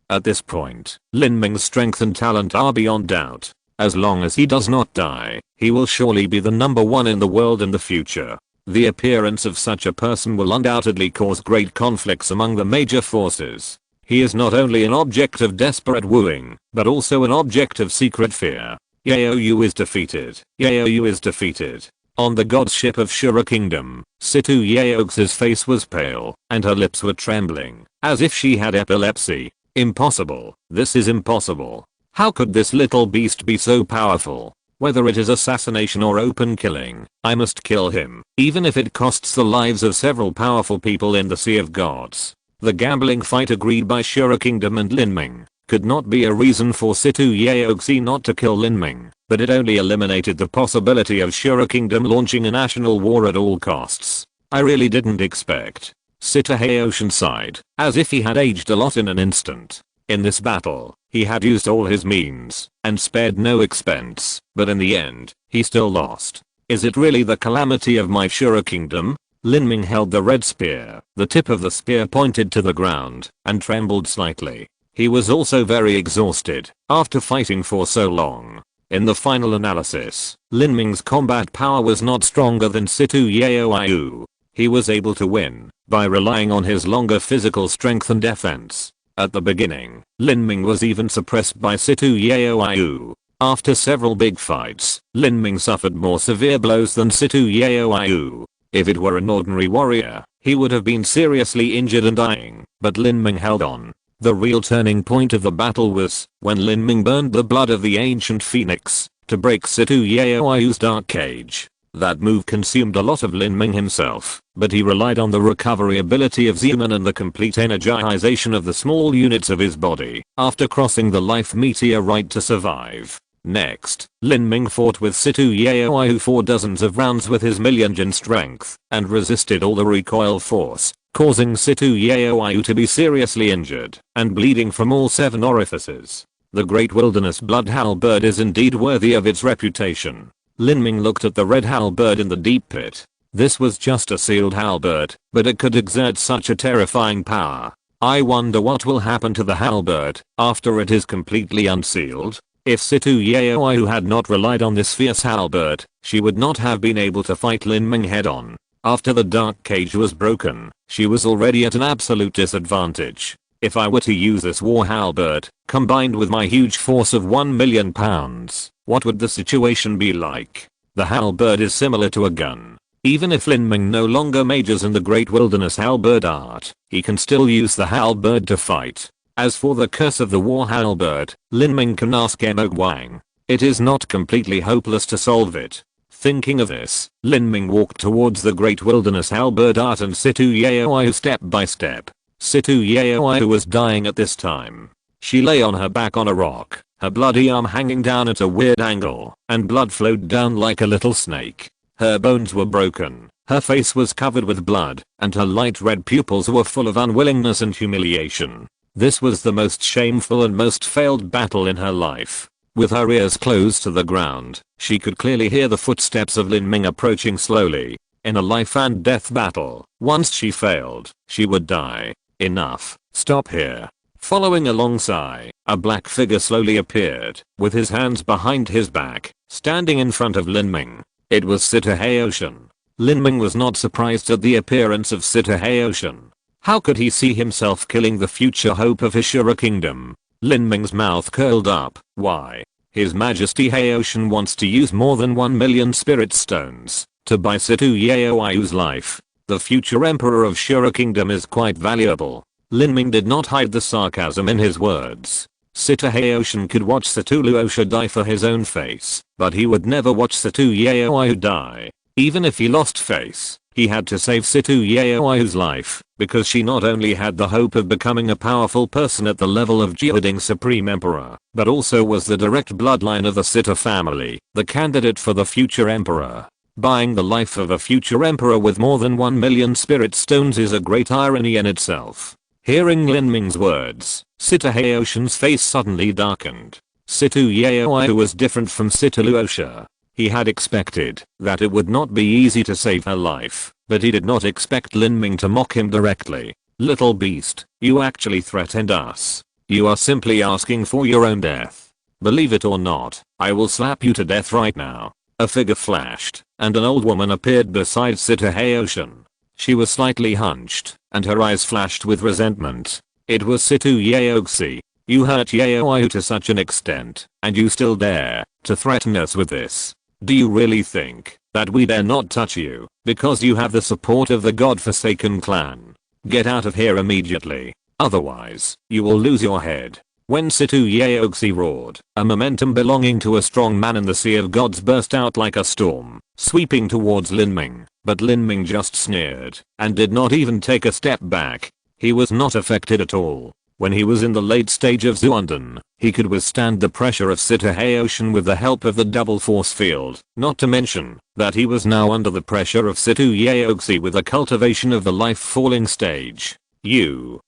At this point, Lin Ming's strength and talent are beyond doubt. As long as he does not die, he will surely be the number 1 in the world in the future. The appearance of such a person will undoubtedly cause great conflicts among the major forces. He is not only an object of desperate wooing, but also an object of secret fear. Yaou is defeated. Yaou is defeated. On the god's ship of Shura Kingdom, Situ Yaox's face was pale, and her lips were trembling, as if she had epilepsy. Impossible. This is impossible. How could this little beast be so powerful? Whether it is assassination or open killing, I must kill him, even if it costs the lives of several powerful people in the Sea of Gods. The gambling fight agreed by Shura Kingdom and Lin Ming could not be a reason for Situ Yaoxi not to kill Lin Ming, but it only eliminated the possibility of Shura Kingdom launching a national war at all costs. I really didn't expect. Situ Yaoxian sighed, as if he had aged a lot in an instant. In this battle, He had used all his means and spared no expense, but in the end, he still lost. Is it really the calamity of my Shura kingdom? Lin Ming held the red spear. The tip of the spear pointed to the ground and trembled slightly. He was also very exhausted after fighting for so long. In the final analysis, Lin Ming's combat power was not stronger than Situ Yaoyu. He was able to win by relying on his longer physical strength and defense. At the beginning, Lin Ming was even suppressed by Situ Yaoyu. After several big fights, Lin Ming suffered more severe blows than Situ Yaoyu. If it were an ordinary warrior, he would have been seriously injured and dying, but Lin Ming held on. The real turning point of the battle was when Lin Ming burned the blood of the ancient phoenix to break Situ Yaoyu's dark cage. That move consumed a lot of Lin Ming himself, but he relied on the recovery ability of Zeman and the complete energization of the small units of his body after crossing the life meteorite to survive. Next, Lin Ming fought with Situ Yaoyu for dozens of rounds with his million strength and resisted all the recoil force, causing Situ Yaoyu to be seriously injured and bleeding from all 7 orifices. The Great Wilderness Blood Halberd is indeed worthy of its reputation. Lin Ming looked at the red halberd in the deep pit. This was just a sealed halberd, but it could exert such a terrifying power. I wonder what will happen to the halberd after it is completely unsealed. If Situ Yaoyu had not relied on this fierce halberd, she would not have been able to fight Lin Ming head on. After the dark cage was broken, she was already at an absolute disadvantage. If I were to use this war halberd, combined with my huge force of 1 million pounds, what would the situation be like? The halberd is similar to a gun. Even if Lin Ming no longer majors in the Great Wilderness halberd art, he can still use the halberd to fight. As for the curse of the war halberd, Lin Ming can ask Emo Wang. It is not completely hopeless to solve it. Thinking of this, Lin Ming walked towards the Great Wilderness halberd art and Situ Yaoyu step by step. Situ Yaoyu was dying at this time. She lay on her back on a rock, her bloody arm hanging down at a weird angle, and blood flowed down like a little snake. Her bones were broken, her face was covered with blood, and her light red pupils were full of unwillingness and humiliation. This was the most shameful and most failed battle in her life. With her ears close to the ground, she could clearly hear the footsteps of Lin Ming approaching slowly. In a life and death battle, once she failed, she would die. Enough, stop here. Following a long sigh, a black figure slowly appeared, with his hands behind his back, standing in front of Lin Ming. It was Situ Haoshan. Lin Ming was not surprised at the appearance of Situ Haoshan. How could he see himself killing the future hope of his Shura kingdom? Lin Ming's mouth curled up. Why? His Majesty Haoshan wants to use more than 1 million spirit stones to buy Situ Yaoyu's life. The future emperor of Shura kingdom is quite valuable. Lin Ming did not hide the sarcasm in his words. Situ Haoshan could watch Situ Luosha die for his own face, but he would never watch Situ Yaoyu die. Even if he lost face, he had to save Situ Yaoyu's life, because she not only had the hope of becoming a powerful person at the level of wielding Supreme Emperor, but also was the direct bloodline of the Situ family, the candidate for the future emperor. Buying the life of a future emperor with more than 1 million spirit stones is a great irony in itself. Hearing Lin Ming's words, Situ Haoshan's face suddenly darkened. Situ Yaoyu was different from Situ Luosha. He had expected that it would not be easy to save her life, but he did not expect Lin Ming to mock him directly. Little beast, you actually threatened us. You are simply asking for your own death. Believe it or not, I will slap you to death right now. A figure flashed, and an old woman appeared beside Situ Haoshan. She was slightly hunched, and her eyes flashed with resentment. It was Situ Yaoxi. You hurt Yaoyu to such an extent, and you still dare to threaten us with this. Do you really think that we dare not touch you because you have the support of the godforsaken clan? Get out of here immediately. Otherwise, you will lose your head. When Situ Yaoxi roared, a momentum belonging to a strong man in the Sea of Gods burst out like a storm, sweeping towards Lin Ming, but Lin Ming just sneered and did not even take a step back. He was not affected at all. When he was in the late stage of Zuanden, he could withstand the pressure of Situ Haoshan with the help of the double force field, not to mention that he was now under the pressure of Situ Yaoxi with the cultivation of the life falling stage. You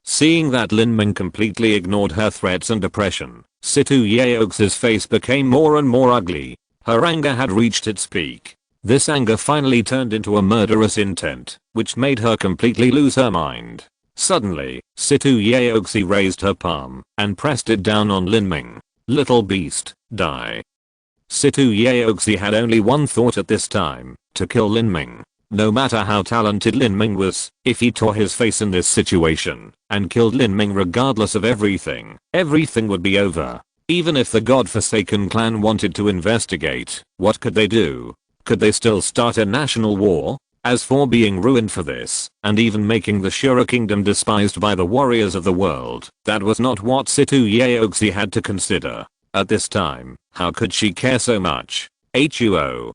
Seeing that Lin Ming completely ignored her threats and oppression, Situ Yeox's face became more and more ugly. Her anger had reached its peak. This anger finally turned into a murderous intent, which made her completely lose her mind. Suddenly, Situ Yeoxi raised her palm and pressed it down on Lin Ming. Little beast, die. Situ Yeoxi had only one thought at this time, to kill Lin Ming. No matter how talented Lin Ming was, if he tore his face in this situation and killed Lin Ming regardless of everything would be over. Even if the godforsaken clan wanted to investigate, what could they do? Could they still start a national war? As for being ruined for this, and even making the Shura kingdom despised by the warriors of the world, that was not what Situ Yeoxi had to consider. At this time, how could she care so much? HUO.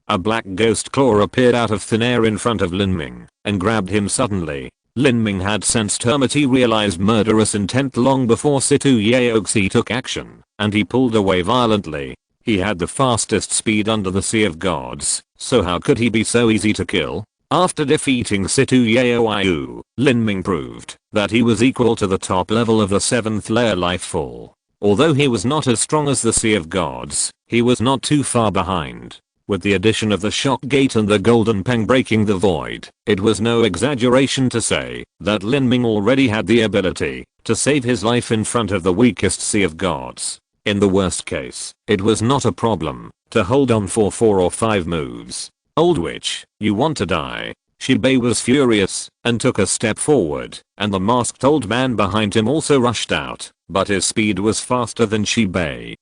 A black ghost claw appeared out of thin air in front of Lin Ming and grabbed him suddenly. Lin Ming had sensed her materialized murderous intent long before Situ Yeoxi took action, and he pulled away violently. He had the fastest speed under the Sea of Gods, so how could he be so easy to kill? After defeating Situ Yeoxiu, Lin Ming proved that he was equal to the top level of the 7th layer life fall. Although he was not as strong as the Sea of Gods, he was not too far behind. With the addition of the shock gate and the golden peng breaking the void, it was no exaggeration to say that Lin Ming already had the ability to save his life in front of the weakest Sea of Gods. In the worst case, it was not a problem to hold on for 4 or 5 moves. Old witch, you want to die? Shibei was furious and took a step forward, and the masked old man behind him also rushed out, but his speed was faster than Shibei.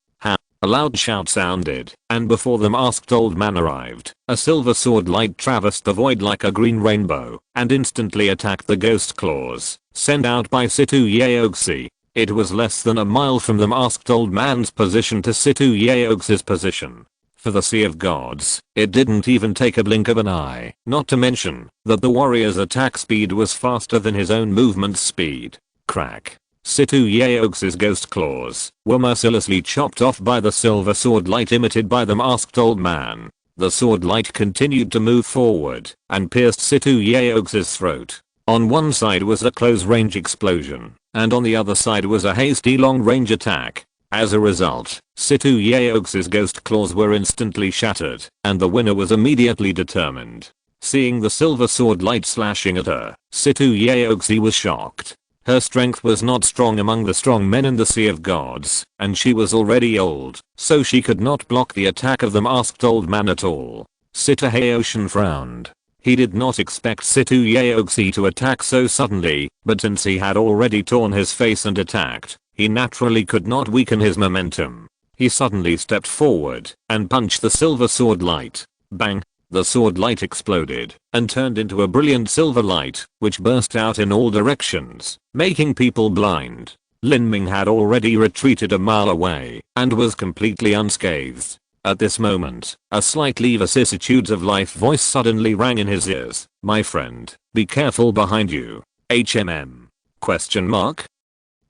A loud shout sounded, and before the masked old man arrived, a silver sword light traversed the void like a green rainbow, and instantly attacked the ghost claws, sent out by Situ Yeoxi. It was less than a mile from the masked old man's position to Situ Yeoxi's position. For the Sea of Gods, it didn't even take a blink of an eye, not to mention that the warrior's attack speed was faster than his own movement speed. Crack. Situ Yeoxi's ghost claws were mercilessly chopped off by the silver sword light emitted by the masked old man. The sword light continued to move forward and pierced Situ Yeoxi's throat. On one side was a close-range explosion, and on the other side was a hasty long-range attack. As a result, Situ Yeoxi's ghost claws were instantly shattered, and the winner was immediately determined. Seeing the silver sword light slashing at her, Situ Yeoxi was shocked. Her strength was not strong among the strong men in the Sea of Gods, and she was already old, so she could not block the attack of the masked old man at all. Situ Yeoxi frowned. He did not expect Situ Yeoxi to attack so suddenly, but since he had already torn his face and attacked, he naturally could not weaken his momentum. He suddenly stepped forward and punched the silver sword light. Bang! The sword light exploded and turned into a brilliant silver light, which burst out in all directions, making people blind. Lin Ming had already retreated a mile away and was completely unscathed. At this moment, a slightly vicissitudes of life voice suddenly rang in his ears. My friend, be careful behind you. HMM? Question mark?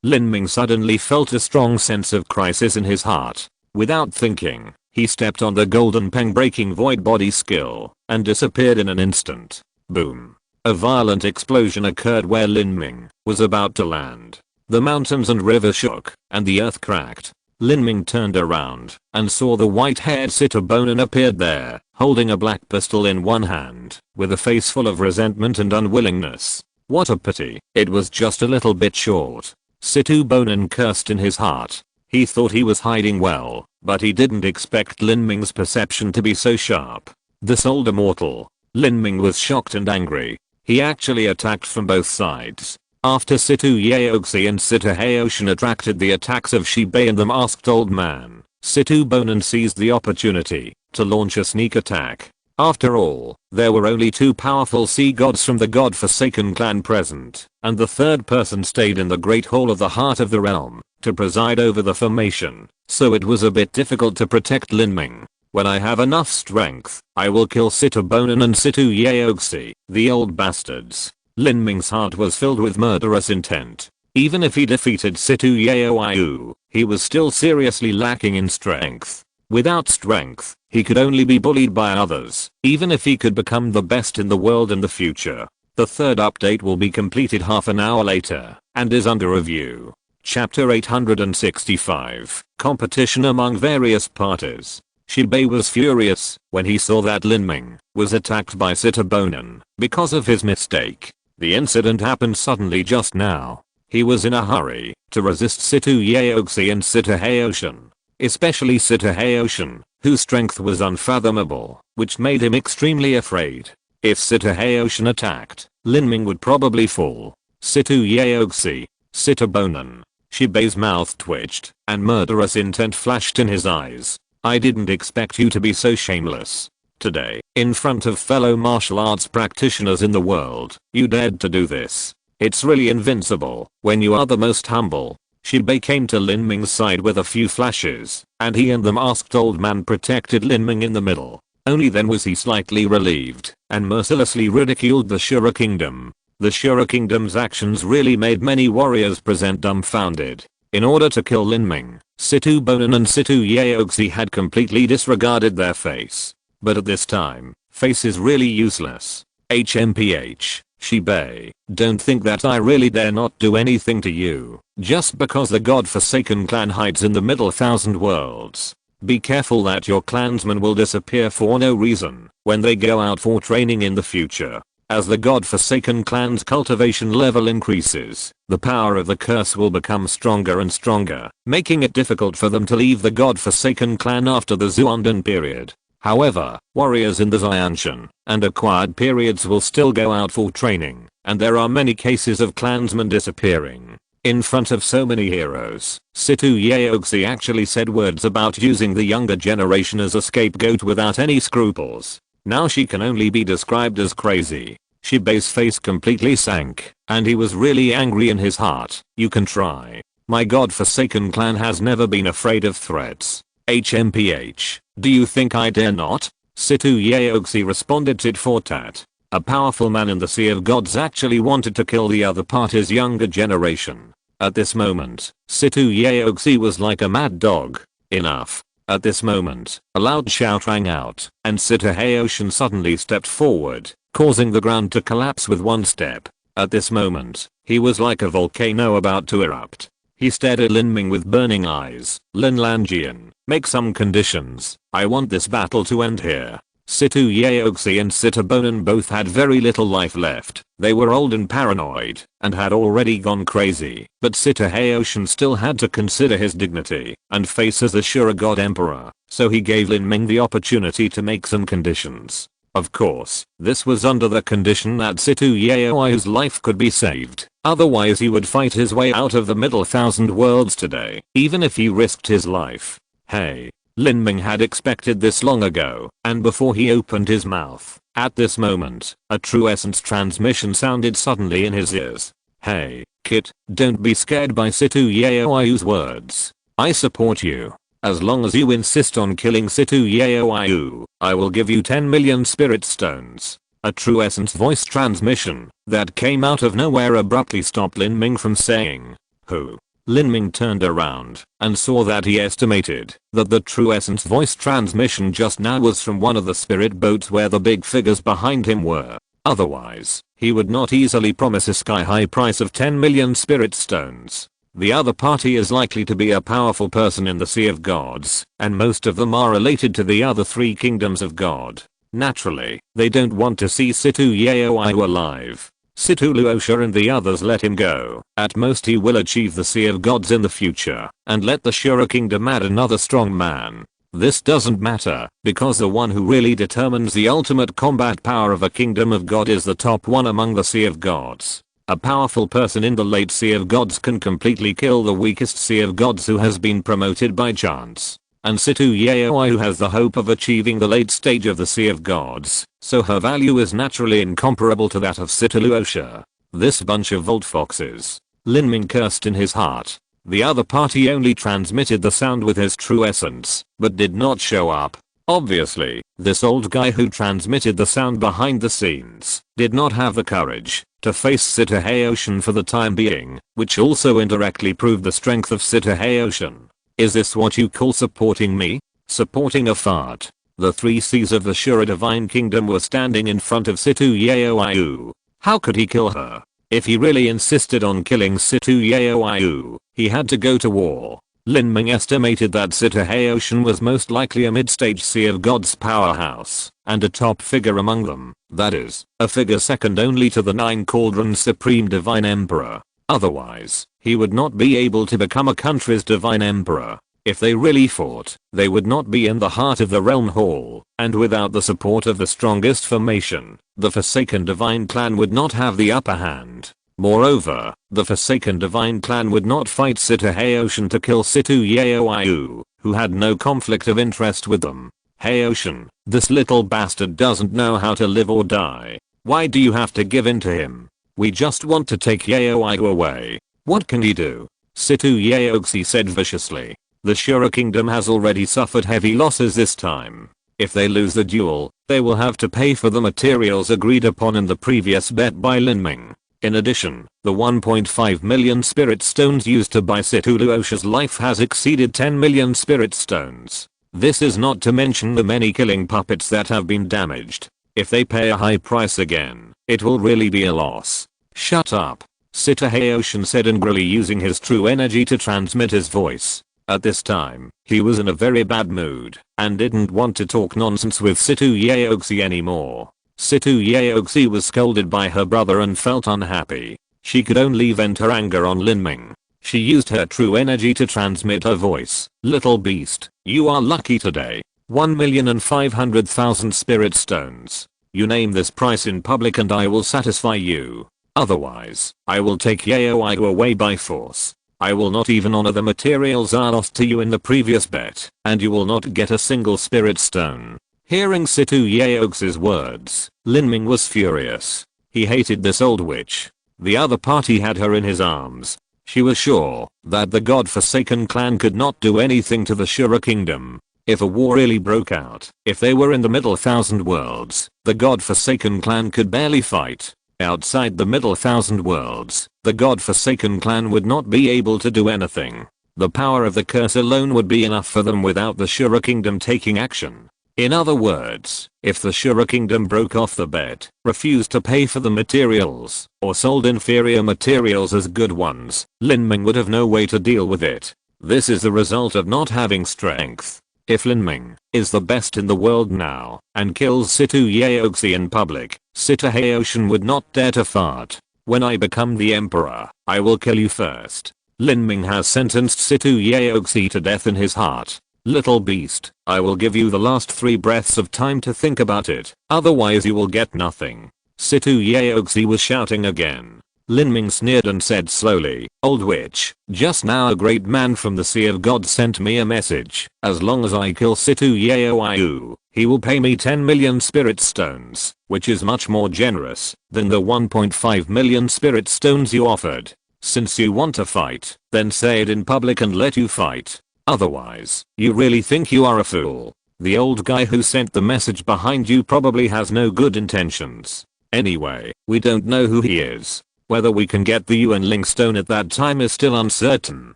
Lin Ming suddenly felt a strong sense of crisis in his heart. Without thinking, he stepped on the golden peng breaking void body skill and disappeared in an instant. Boom. A violent explosion occurred where Lin Ming was about to land. The mountains and river shook and the earth cracked. Lin Ming turned around and saw the white-haired Situ Bonin appeared there, holding a black pistol in one hand, with a face full of resentment and unwillingness. What a pity, it was just a little bit short. Situ Bonin cursed in his heart. He thought he was hiding well, but he didn't expect Lin Ming's perception to be so sharp. This old immortal. Lin Ming was shocked and angry. He actually attacked from both sides. After Situ Yeoxi and Situ Yeoxin attracted the attacks of Shibei and the masked old man, Situ Bonin seized the opportunity to launch a sneak attack. After all, there were only 2 powerful sea gods from the god-forsaken clan present, and the third person stayed in the great hall of the heart of the realm to preside over the formation, so it was a bit difficult to protect Lin Ming. When I have enough strength, I will kill Situ Bonin and Situ Yeoxi, the old bastards. Lin Ming's heart was filled with murderous intent. Even if he defeated Situ Yeoxiu, he was still seriously lacking in strength. Without strength, he could only be bullied by others, even if he could become the best in the world in the future. The third update will be completed half an hour later and is under review. Chapter 865, Competition among various parties. Shibei was furious when he saw that Lin Ming was attacked by Sitobonen because of his mistake. The incident happened suddenly just now. He was in a hurry to resist Situ Yeoxi and Situ Heoshin, especially Situ Heoshin, whose strength was unfathomable, which made him extremely afraid. If Situ Heoshin attacked, Lin Ming would probably fall. Situ Yeoxi, Sitobonen. Shibei's mouth twitched and murderous intent flashed in his eyes. I didn't expect you to be so shameless. Today, in front of fellow martial arts practitioners in the world, you dared to do this. It's really invincible when you are the most humble. Shibei came to Lin Ming's side with a few flashes, and he and the masked old man protected Lin Ming in the middle. Only then was he slightly relieved and mercilessly ridiculed the Shura Kingdom. The Shura Kingdom's actions really made many warriors present dumbfounded. In order to kill Lin Ming, Sitobonen and Situ Yeoxi had completely disregarded their face. But at this time, face is really useless. HMPH, Shibei, don't think that I really dare not do anything to you, just because the God-forsaken clan hides in the middle thousand worlds. Be careful that your clansmen will disappear for no reason when they go out for training in the future. As the God-forsaken clan's cultivation level increases, the power of the curse will become stronger and stronger, making it difficult for them to leave the God-forsaken clan after the Zuonden period. However, warriors in the Xianshan and acquired periods will still go out for training, and there are many cases of clansmen disappearing. In front of so many heroes, Situ Yeoxi actually said words about using the younger generation as a scapegoat without any scruples. Now she can only be described as crazy. Shibei's face completely sank, and he was really angry in his heart. You can try. My God-forsaken clan has never been afraid of threats. HMPH, do you think I dare not? Situ Yeoxi responded tit for tat. A powerful man in the Sea of Gods actually wanted to kill the other party's younger generation. At this moment, Situ Yeoxi was like a mad dog. Enough. At this moment, a loud shout rang out, and Situ Heoshin suddenly stepped forward, causing the ground to collapse with one step. At this moment, he was like a volcano about to erupt. He stared at Lin Ming with burning eyes. Lin Lanjian, make some conditions. I want this battle to end here. Situ Yeoxi and Sitobonen both had very little life left. They were old and paranoid, and had already gone crazy. But Situ Heoshin still had to consider his dignity and face as the Shura God Emperor, so he gave Lin Ming the opportunity to make some conditions. Of course, this was under the condition that Situ Yeoxi's life could be saved. Otherwise he would fight his way out of the middle thousand worlds today, even if he risked his life. Hey. Lin Ming had expected this long ago, and before he opened his mouth, at this moment, a true essence transmission sounded suddenly in his ears. Hey, Kit, don't be scared by Situ Yeoxi's words. I support you. As long as you insist on killing Situ Yeoxi, I will give you 10 million spirit stones. A true essence voice transmission that came out of nowhere abruptly stopped Lin Ming from saying, who? Lin Ming turned around and saw that he estimated that the true essence voice transmission just now was from one of the spirit boats where the big figures behind him were. Otherwise, he would not easily promise a sky-high price of 10 million spirit stones. The other party is likely to be a powerful person in the Sea of Gods, and most of them are related to the other three kingdoms of God. Naturally, they don't want to see Situ Yeoxi alive. Situ Luosha and the others let him go. At most he will achieve the Sea of Gods in the future, and let the Shura Kingdom add another strong man. This doesn't matter, because the one who really determines the ultimate combat power of a kingdom of God is the top one among the Sea of Gods. A powerful person in the late Sea of Gods can completely kill the weakest Sea of Gods who has been promoted by chance. And Situ Yeoxi has the hope of achieving the late stage of the Sea of Gods, so her value is naturally incomparable to that of Situ Luosha. This bunch of Volt Foxes. Lin Ming cursed in his heart. The other party only transmitted the sound with his true essence, but did not show up. Obviously, this old guy who transmitted the sound behind the scenes did not have the courage to face Situ Heoshin for the time being, which also indirectly proved the strength of Situ Heoshin. Is this what you call supporting me? Supporting a fart. The three C's of the Shura Divine Kingdom were standing in front of Situ Yeoxi. How could he kill her? If he really insisted on killing Situ Yaoyu, he had to go to war. Lin Ming estimated that Sitahaoshan was most likely a mid-stage Sea of Gods powerhouse, and a top figure among them, that is, a figure second only to the Nine Cauldrons Supreme Divine Emperor. Otherwise, he would not be able to become a country's Divine Emperor. If they really fought, they would not be in the heart of the Realm Hall, and without the support of the strongest formation, the Forsaken Divine Clan would not have the upper hand. Moreover, the Forsaken Divine Clan would not fight Sitahaoshan to kill Situ Yaoyu, who had no conflict of interest with them. Haoshan, this little bastard doesn't know how to live or die. Why do you have to give in to him? We just want to take Yaoyu away. What can he do? Situ Yaoxi said viciously. The Shura Kingdom has already suffered heavy losses this time. If they lose the duel, they will have to pay for the materials agreed upon in the previous bet by Lin Ming. In addition, the 1.5 million spirit stones used to buy Situ Luosha's life has exceeded 10 million spirit stones. This is not to mention the many killing puppets that have been damaged. If they pay a high price again, it will really be a loss. Shut up. Sitahaoshan said angrily, using his true energy to transmit his voice. At this time, he was in a very bad mood and didn't want to talk nonsense with Situ Yaoxi anymore. Situ Yaoxi was scolded by her brother and felt unhappy. She could only vent her anger on Lin Ming. She used her true energy to transmit her voice. Little beast, you are lucky today. 1,500,000 spirit stones. You name this price in public and I will satisfy you. Otherwise, I will take Yaoyu away by force. I will not even honor the materials I lost to you in the previous bet, and you will not get a single spirit stone. Hearing Situ Yaoxi's words, Lin Ming was furious. He hated this old witch. The other party had her in his arms. She was sure that the God-forsaken clan could not do anything to the Shura Kingdom. If a war really broke out, if they were in the Middle Thousand Worlds, the God-forsaken clan could barely fight. Outside the Middle Thousand Worlds, the God-forsaken clan would not be able to do anything. The power of the curse alone would be enough for them without the Shura Kingdom taking action. In other words, if the Shura Kingdom broke off the bet, refused to pay for the materials, or sold inferior materials as good ones, Lin Ming would have no way to deal with it. This is the result of not having strength. If Lin Ming is the best in the world now and kills Situ Yaoxi in public, Sitahaoshan would not dare to fart. When I become the emperor, I will kill you first. Lin Ming has sentenced Situ Yaoxi to death in his heart. Little beast, I will give you the last 3 breaths of time to think about it, otherwise you will get nothing. Situ Yaoxi was shouting again. Lin Ming sneered and said slowly, old witch, just now a great man from the Sea of God sent me a message. As long as I kill Situ Yaoyu, he will pay me 10 million spirit stones, which is much more generous than the 1.5 million spirit stones you offered. Since you want to fight, then say it in public and let you fight. Otherwise, you really think you are a fool. The old guy who sent the message behind you probably has no good intentions. Anyway, we don't know who he is. Whether we can get the Yuan Ling stone at that time is still uncertain.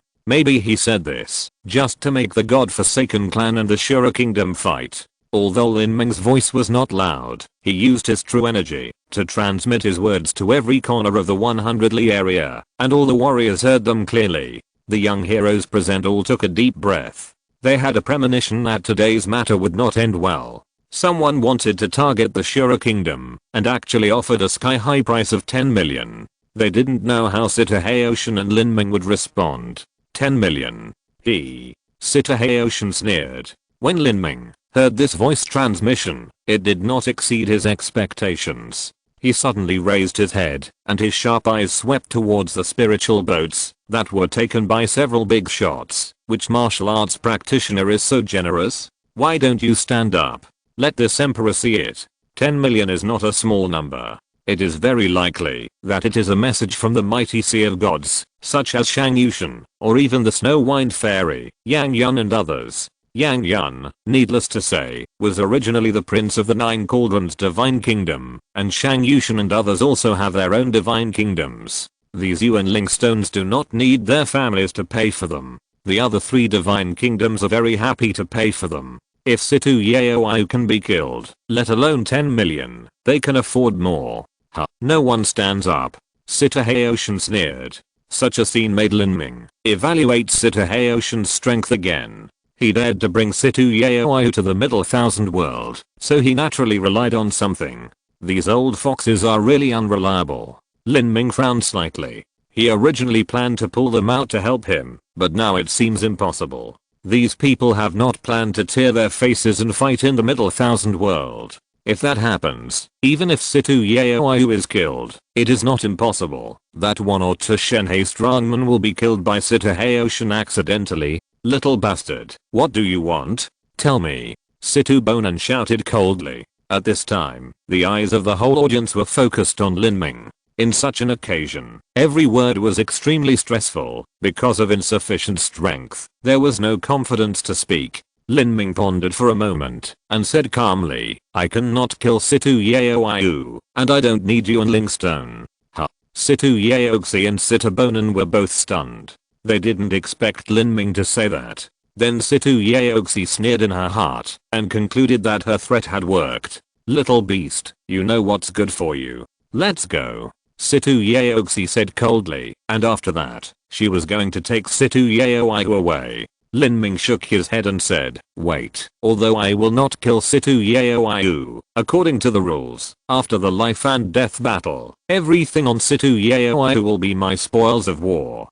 Maybe he said this just to make the God-forsaken clan and the Shura Kingdom fight. Although Lin Ming's voice was not loud, he used his true energy to transmit his words to every corner of the 100 li area, and all the warriors heard them clearly. The young heroes present all took a deep breath. They had a premonition that today's matter would not end well. Someone wanted to target the Shura Kingdom and actually offered a sky-high price of 10 million. They didn't know how Sitahaoshan and Lin Ming would respond. 10 million. Sitahaoshan sneered. When Lin Ming heard this voice transmission, it did not exceed his expectations. He suddenly raised his head, and his sharp eyes swept towards the spiritual boats that were taken by several big shots. Which martial arts practitioner is so generous? Why don't you stand up? Let this emperor see it. 10 million is not a small number. It is very likely that it is a message from the mighty Sea of Gods, such as Shang Yushan, or even the Snow Wind Fairy, Yang Yun and others. Yang Yun, needless to say, was originally the prince of the 9 Cauldrons Divine Kingdom, and Shang Yushan and others also have their own divine kingdoms. These Yuan Ling stones do not need their families to pay for them. The other 3 divine kingdoms are very happy to pay for them. If Situ Yaoyu can be killed, let alone 10 million, they can afford more. Huh. No one stands up. Sita Haoshin sneered. Such a scene made Lin Ming evaluate Sita Haoshin's strength again. He dared to bring Situ Yaoyu to the Middle Thousand World, so he naturally relied on something. These old foxes are really unreliable. Lin Ming frowned slightly. He originally planned to pull them out to help him, but now it seems impossible. These people have not planned to tear their faces and fight in the Middle Thousand World. If that happens, even if Situ Yaoyu is killed, it is not impossible that one or two Shenhe strongmen will be killed by Sita Haoshin accidentally. Little bastard, what do you want? Tell me. Situ Bonan shouted coldly. At this time, the eyes of the whole audience were focused on Lin Ming. In such an occasion, every word was extremely stressful. Because of insufficient strength, there was no confidence to speak. Lin Ming pondered for a moment and said calmly, I cannot kill Situ Yaoyu, and I don't need you and Lingstone. Huh. Situ Yaoxi and Sita Bonan were both stunned. They didn't expect Lin Ming to say that. Then Situ Yaoxi sneered in her heart and concluded that her threat had worked. Little beast, you know what's good for you. Let's go. Situ Yaoxi said coldly, and after that, she was going to take Situ Yaoyu away. Lin Ming shook his head and said, wait, although I will not kill Situ Yaoyu, according to the rules, after the life and death battle, everything on Situ Yaoyu will be my spoils of war.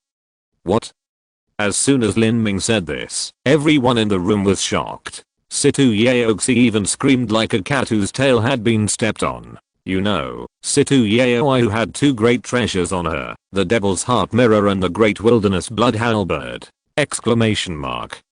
What? As soon as Lin Ming said this, everyone in the room was shocked. Situ Yaoxi even screamed like a cat whose tail had been stepped on. You know, Situ Yaoyu had two great treasures on her, the Devil's Heart Mirror and the Great Wilderness Blood Halberd. Exclamation mark.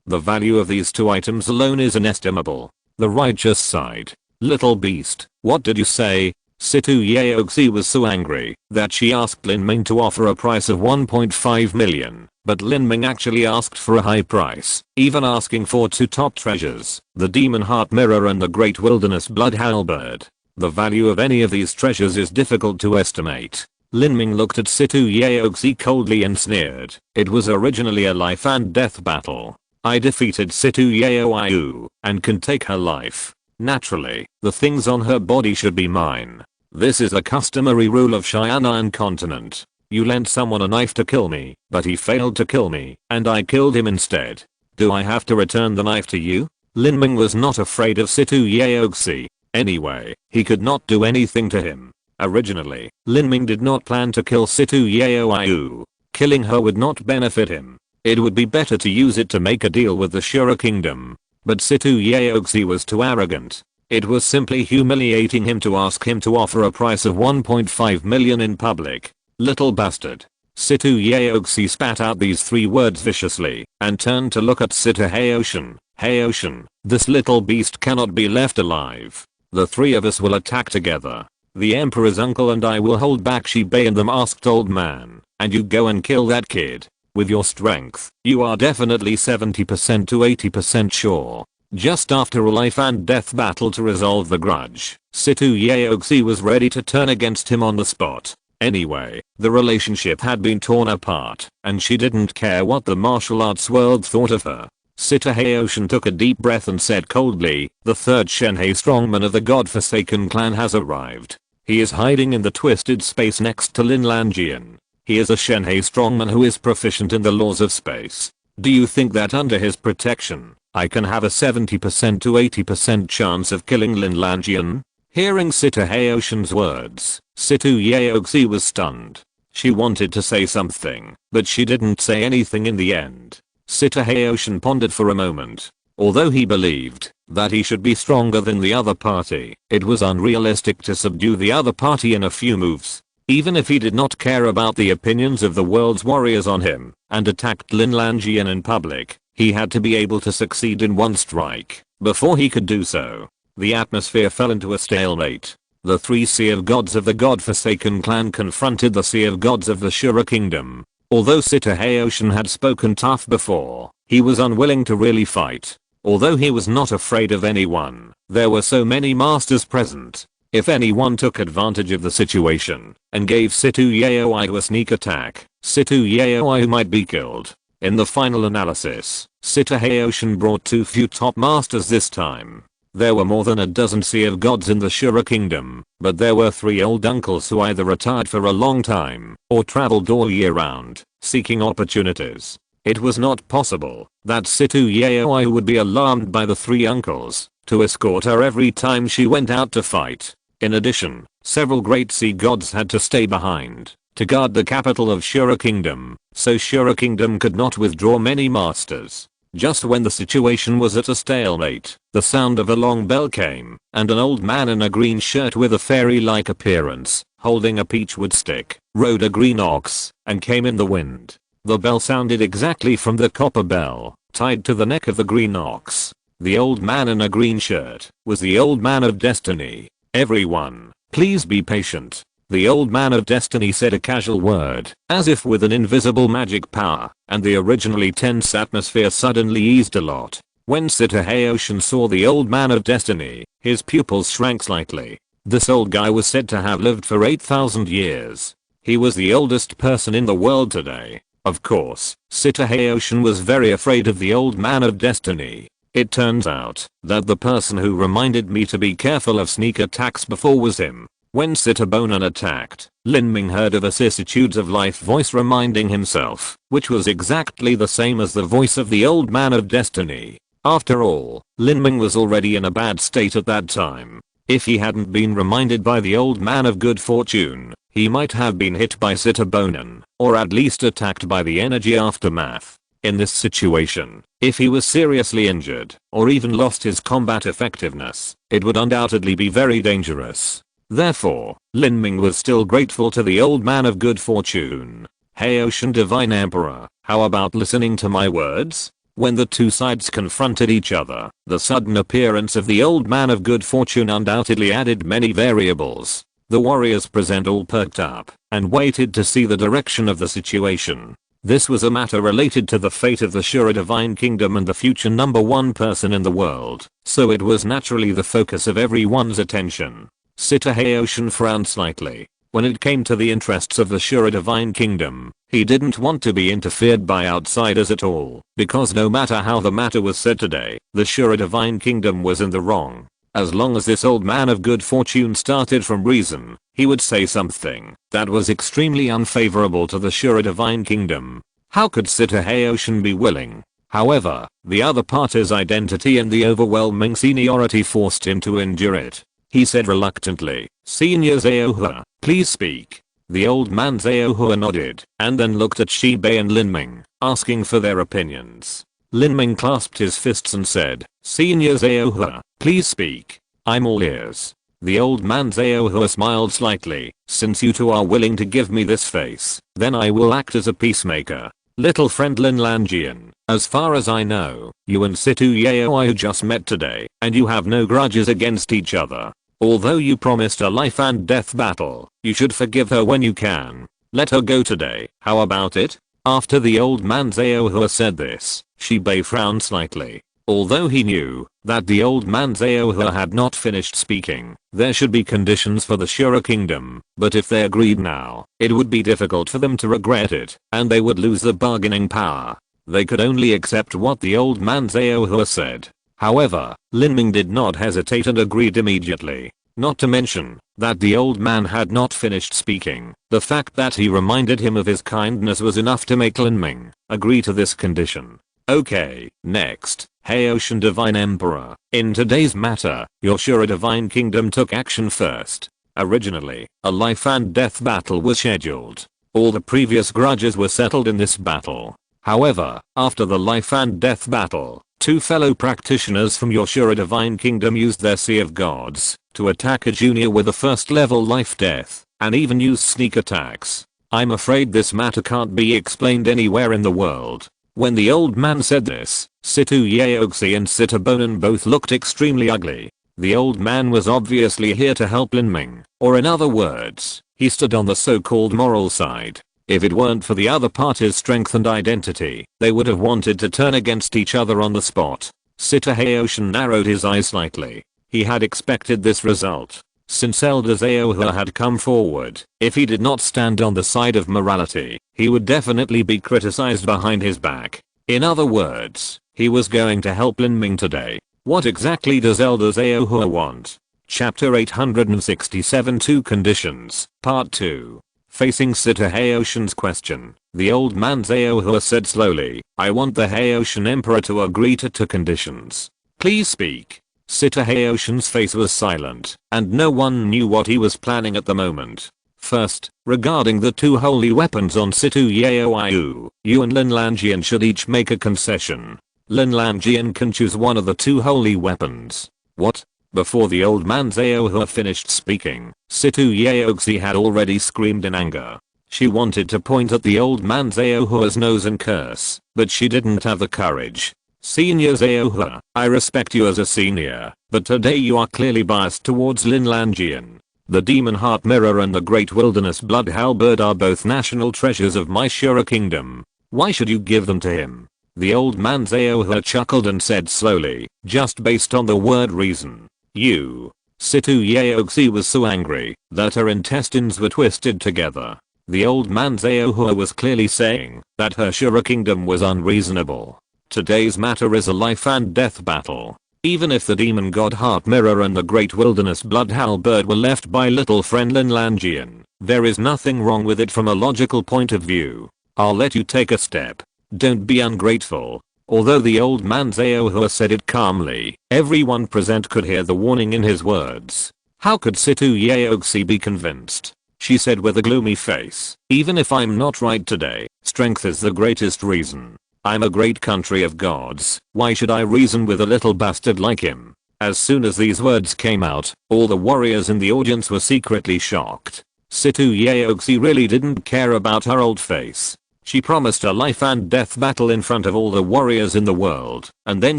The value of these two items alone is inestimable. The righteous side. Little beast, what did you say? Situ Yaoxi was so angry that she asked Lin Ming to offer a price of 1.5 million, but Lin Ming actually asked for a high price, even asking for two top treasures, the Demon Heart Mirror and the Great Wilderness Blood Halberd. The value of any of these treasures is difficult to estimate. Lin Ming looked at Situ Yaoxi coldly and sneered. It was originally a life and death battle. I defeated Situ Yaoyu and can take her life. Naturally, the things on her body should be mine. This is a customary rule of Xianan continent. You lent someone a knife to kill me, but he failed to kill me, and I killed him instead. Do I have to return the knife to you? Lin Ming was not afraid of Situ Yaoxi. Anyway, he could not do anything to him. Originally, Lin Ming did not plan to kill Situ Yaoyu. Killing her would not benefit him. It would be better to use it to make a deal with the Shura Kingdom. But Situ Yaoxi was too arrogant. It was simply humiliating him to ask him to offer a price of 1.5 million in public. Little bastard. Situ Yaoxi spat out these three words viciously and turned to look at Sita Haoshin. Haoshin, this little beast cannot be left alive. The three of us will attack together. The Emperor's uncle and I will hold back Shibei and the masked old man, and you go and kill that kid. With your strength, you are definitely 70% to 80% sure. Just after a life and death battle to resolve the grudge, Situ Yaoxi was ready to turn against him on the spot. Anyway, the relationship had been torn apart, and she didn't care what the martial arts world thought of her. Sita Haoshin took a deep breath and said coldly, the third Shenhe strongman of the God-forsaken clan has arrived. He is hiding in the twisted space next to Lin Lanjian. He is a Shenhe strongman who is proficient in the laws of space. Do you think that under his protection, I can have a 70% to 80% chance of killing Lin Lanjian? Hearing Sita Haoshin's words, Situ Yaoxi was stunned. She wanted to say something, but she didn't say anything in the end. Sita Haoshin pondered for a moment. Although he believed that he should be stronger than the other party, it was unrealistic to subdue the other party in a few moves. Even if he did not care about the opinions of the world's warriors on him and attacked Lin Lanjian in public, he had to be able to succeed in one strike before he could do so. The atmosphere fell into a stalemate. The three Sea of Gods of the God-forsaken clan confronted the Sea of Gods of the Shura Kingdom. Although Sita Haoshin had spoken tough before, he was unwilling to really fight. Although he was not afraid of anyone, there were so many masters present. If anyone took advantage of the situation and gave Situ Yaoyu a sneak attack, Situ Yaoyu might be killed. In the final analysis, Sita Haoshin brought too few top masters this time. There were more than a dozen sea of gods in the Shura kingdom, but there were 3 old uncles who either retired for a long time or traveled all year round, seeking opportunities. It was not possible that Situ Yaoi would be alarmed by the 3 uncles to escort her every time she went out to fight. In addition, several great sea gods had to stay behind to guard the capital of Shura Kingdom, so Shura Kingdom could not withdraw many masters. Just when the situation was at a stalemate, the sound of a long bell came, and an old man in a green shirt with a fairy-like appearance, holding a peachwood stick, rode a green ox, and came in the wind. The bell sounded exactly from the copper bell, tied to the neck of the green ox. The old man in a green shirt was the old man of destiny. Everyone, please be patient. The old man of destiny said a casual word, as if with an invisible magic power, and the originally tense atmosphere suddenly eased a lot. When Sitahaoshin saw the old man of destiny, his pupils shrank slightly. This old guy was said to have lived for 8,000 years. He was the oldest person in the world today. Of course, Sitahaoshin was very afraid of the old man of destiny. It turns out that the person who reminded me to be careful of sneak attacks before was him. When Sitabonan attacked, Lin Ming heard a vicissitudes of life voice reminding himself, which was exactly the same as the voice of the old man of destiny. After all, Lin Ming was already in a bad state at that time. If he hadn't been reminded by the old man of good fortune, he might have been hit by Sitabonan, or at least attacked by the energy aftermath. In this situation, if he was seriously injured, or even lost his combat effectiveness, it would undoubtedly be very dangerous. Therefore, Lin Ming was still grateful to the old man of good fortune. Hey Ocean Divine Emperor, how about listening to my words? When the 2 sides confronted each other, the sudden appearance of the old man of good fortune undoubtedly added many variables. The warriors present all perked up and waited to see the direction of the situation. This was a matter related to the fate of the Shura Divine Kingdom and the future #1 person in the world, so it was naturally the focus of everyone's attention. Sitahaoshin frowned slightly. When it came to the interests of the Shura Divine Kingdom, he didn't want to be interfered by outsiders at all, because no matter how the matter was said today, the Shura Divine Kingdom was in the wrong. As long as this old man of good fortune started from reason, he would say something that was extremely unfavorable to the Shura Divine Kingdom. How could Sitahaoshin be willing? However, the other party's identity and the overwhelming seniority forced him to endure it. He said reluctantly, "Senior Zaohua, please speak." The old man Zaohua nodded, and then looked at Shibei and Lin Ming, asking for their opinions. Lin Ming clasped his fists and said, "Senior Zaohua, please speak. I'm all ears." The old man Zaohua smiled slightly. "Since you 2 are willing to give me this face, then I will act as a peacemaker. Little friend Lin Lanjian, as far as I know, you and Situ Yaoi just met today, and you have no grudges against each other. Although you promised a life and death battle, you should forgive her when you can. Let her go today, how about it?" After the old man Zaohua said this, Shibei frowned slightly. Although he knew that the old man Zaohua had not finished speaking, there should be conditions for the Shura Kingdom, but if they agreed now, it would be difficult for them to regret it, and they would lose the bargaining power. They could only accept what the old man Zaohua said. However, Lin Ming did not hesitate and agreed immediately. Not to mention that the old man had not finished speaking. The fact that he reminded him of his kindness was enough to make Lin Ming agree to this condition. Okay, next, Hey Ocean Divine Emperor. In today's matter, your Shura Divine Kingdom took action first. Originally, a life and death battle was scheduled. All the previous grudges were settled in this battle. However, after the life and death battle, 2 fellow practitioners from your Shura Divine Kingdom used their Sea of Gods to attack a junior with a first level life-death, and even used sneak attacks. I'm afraid this matter can't be explained anywhere in the world. When the old man said this, Situ Yaoxi and Sitabonan both looked extremely ugly. The old man was obviously here to help Lin Ming, or in other words, he stood on the so-called moral side. If it weren't for the other party's strength and identity, they would have wanted to turn against each other on the spot. Sitahaoshin narrowed his eyes slightly. He had expected this result. Since Elder Zaohua had come forward, if he did not stand on the side of morality, he would definitely be criticized behind his back. In other words, he was going to help Lin Ming today. What exactly does Elder Zaohua want? Chapter 867 Two Conditions, Part 2. Facing Sita Haoshan's question, the old man Zaohua said slowly, I want the Haoshan Emperor to agree to two conditions. Please speak. Sita Haoshan's face was silent, and no one knew what he was planning at the moment. First, regarding the two holy weapons on Situ Yaoiu, you and Lin Lanjian should each make a concession. Lin Lanjian can choose one of the two holy weapons. What? Before the old man Zaohua finished speaking, Situ Yaoxi had already screamed in anger. She wanted to point at the old man Zaohua's nose and curse, but she didn't have the courage. Senior Zaohua, I respect you as a senior, but today you are clearly biased towards Lin Lanjian. The Demon Heart Mirror and the Great Wilderness Blood Halberd are both national treasures of my Shura kingdom. Why should you give them to him? The old man Zaohua chuckled and said slowly, just based on the word reason. You. Situ Yaoxi was so angry that her intestines were twisted together. The old man Zaohua was clearly saying that her Shura kingdom was unreasonable. Today's matter is a life and death battle. Even if the demon god Heart Mirror and the Great Wilderness Blood Halberd were left by little friend Lin Lanjian, there is nothing wrong with it from a logical point of view. I'll let you take a step. Don't be ungrateful. Although the old man Zaohua said it calmly, everyone present could hear the warning in his words. How could Situ Yaoxi be convinced? She said with a gloomy face, even if I'm not right today, strength is the greatest reason. I'm a great country of gods, why should I reason with a little bastard like him? As soon as these words came out, all the warriors in the audience were secretly shocked. Situ Yaoxi really didn't care about her old face. She promised a life and death battle in front of all the warriors in the world, and then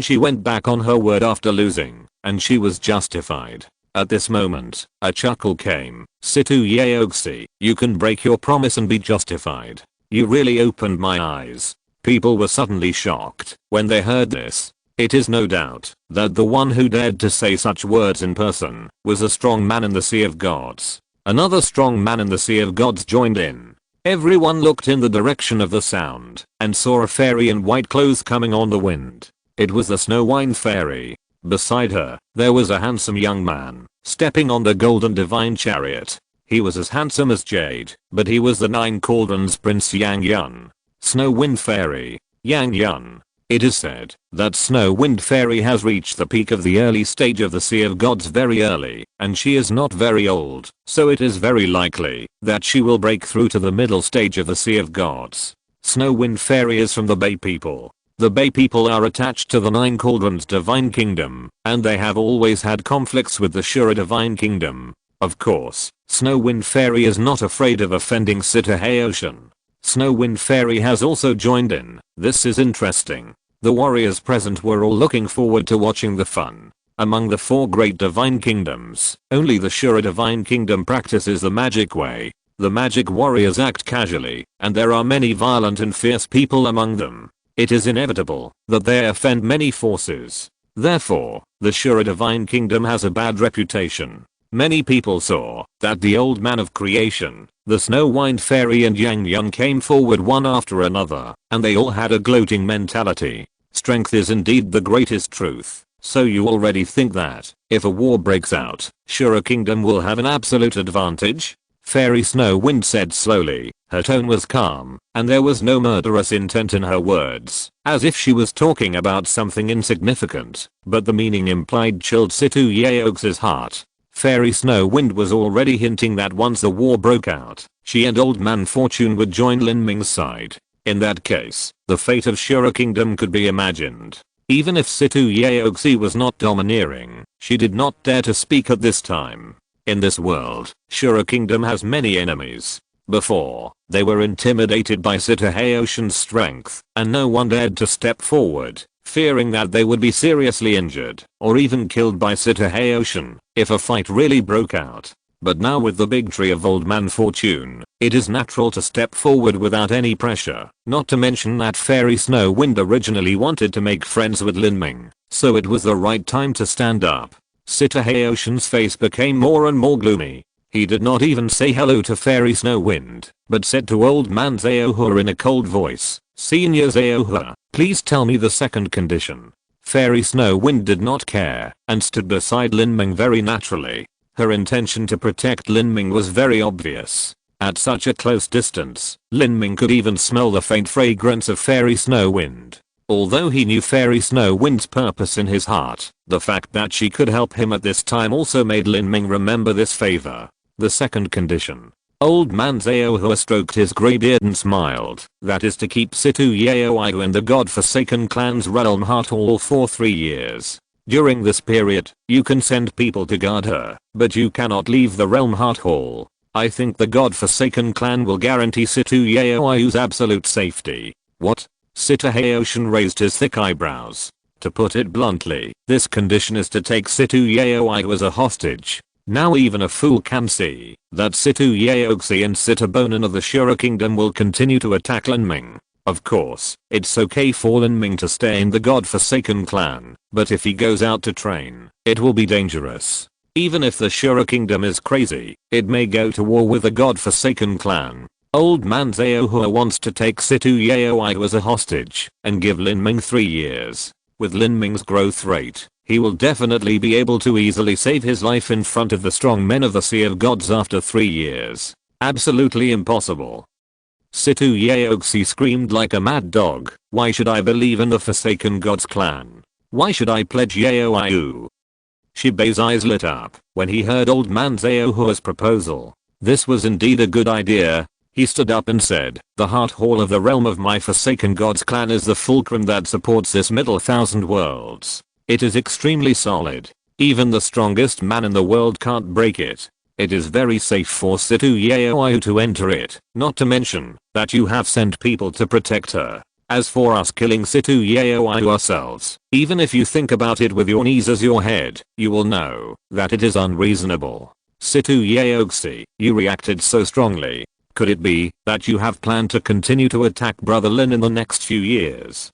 she went back on her word after losing, and she was justified. At this moment, a chuckle came. Situ Yaoxi, you can break your promise and be justified. You really opened my eyes. People were suddenly shocked when they heard this. It is no doubt that the one who dared to say such words in person was a strong man in the Sea of Gods. Another strong man in the Sea of Gods joined in. Everyone looked in the direction of the sound and saw a fairy in white clothes coming on the wind. It was the Snow Wine Fairy. Beside her, there was a handsome young man stepping on the golden divine chariot. He was as handsome as Jade, but he was the Nine Cauldrons Prince Yang Yun. Snow Wind Fairy, Yang Yun. It is said that Snow Wind Fairy has reached the peak of the early stage of the Sea of Gods very early, and she is not very old, so it is very likely that she will break through to the middle stage of the Sea of Gods. Snow Wind Fairy is from the Bay People. The Bay People are attached to the Nine Cauldrons Divine Kingdom, and they have always had conflicts with the Shura Divine Kingdom. Of course, Snow Wind Fairy is not afraid of offending Sita Haoshan. Snow Wind Fairy has also joined in. This is interesting. The warriors present were all looking forward to watching the fun. Among the four great divine kingdoms, only the Shura Divine Kingdom practices the magic way. The magic warriors act casually, and there are many violent and fierce people among them. It is inevitable that they offend many forces. Therefore, the Shura Divine Kingdom has a bad reputation. Many people saw that the old man of creation, the Snow Wine Fairy and Yang Yun came forward one after another, and they all had a gloating mentality. Strength is indeed the greatest truth, so you already think that, if a war breaks out, Shura Kingdom will have an absolute advantage? Fairy Snow Wind said slowly, her tone was calm, and there was no murderous intent in her words, as if she was talking about something insignificant, but the meaning implied chilled Situ Yaoxi's heart. Fairy Snow Wind was already hinting that once the war broke out, she and Old Man Fortune would join Lin Ming's side. In that case, the fate of Shura Kingdom could be imagined. Even if Situ Yaoxi was not domineering, she did not dare to speak at this time. In this world, Shura Kingdom has many enemies. Before, they were intimidated by Sita Haoshan's strength, and no one dared to step forward, fearing that they would be seriously injured, or even killed by Sita Haoshan, if a fight really broke out. But now with the big tree of Old Man Fortune, it is natural to step forward without any pressure, not to mention that Fairy Snow Wind originally wanted to make friends with Lin Ming, so it was the right time to stand up. Sita Haoshan's face became more and more gloomy. He did not even say hello to Fairy Snow Wind, but said to Old Man Zaohua in a cold voice, Senior Zaohua, please tell me the second condition. Fairy Snow Wind did not care and stood beside Lin Ming very naturally. Her intention to protect Lin Ming was very obvious. At such a close distance, Lin Ming could even smell the faint fragrance of Fairy Snow Wind. Although he knew Fairy Snow Wind's purpose in his heart, the fact that she could help him at this time also made Lin Ming remember this favor. The second condition. Old Man Zhaohua stroked his grey beard and smiled. That is to keep Situ Yaoigu in the God-forsaken clan's realm heart hall for 3 years. During this period, you can send people to guard her, but you cannot leave the realm heart hall. I think the God-forsaken clan will guarantee Situ Yaoigu's absolute safety. What? Situ Haoshan raised his thick eyebrows. To put it bluntly, this condition is to take Situ Yaoigu as a hostage. Now even a fool can see that Situ Yaoxi and Situ Bonan of the Shura Kingdom will continue to attack Lin Ming. Of course, it's okay for Lin Ming to stay in the God-forsaken clan, but if he goes out to train, it will be dangerous. Even if the Shura Kingdom is crazy, it may go to war with the God-forsaken clan. Old Man Zhaohua wants to take Situ Yaoigu as a hostage and give Lin Ming 3 years. With Lin Ming's growth rate, he will definitely be able to easily save his life in front of the strong men of the Sea of Gods after 3 years. Absolutely impossible. Situ Yaoxi screamed like a mad dog. Why should I believe in the Forsaken Gods clan? Why should I pledge Yaoigu? Shibei's eyes lit up when he heard Old Man Zhaohua's proposal. This was indeed a good idea. He stood up and said, the heart hall of the realm of my Forsaken Gods clan is the fulcrum that supports this middle thousand worlds. It is extremely solid. Even the strongest man in the world can't break it. It is very safe for Situ Yaoigu to enter it, not to mention that you have sent people to protect her. As for us killing Situ Yaoigu ourselves, even if you think about it with your knees as your head, you will know that it is unreasonable. Situ Yaoxi, you reacted so strongly. Could it be that you have planned to continue to attack Brother Lin in the next few years?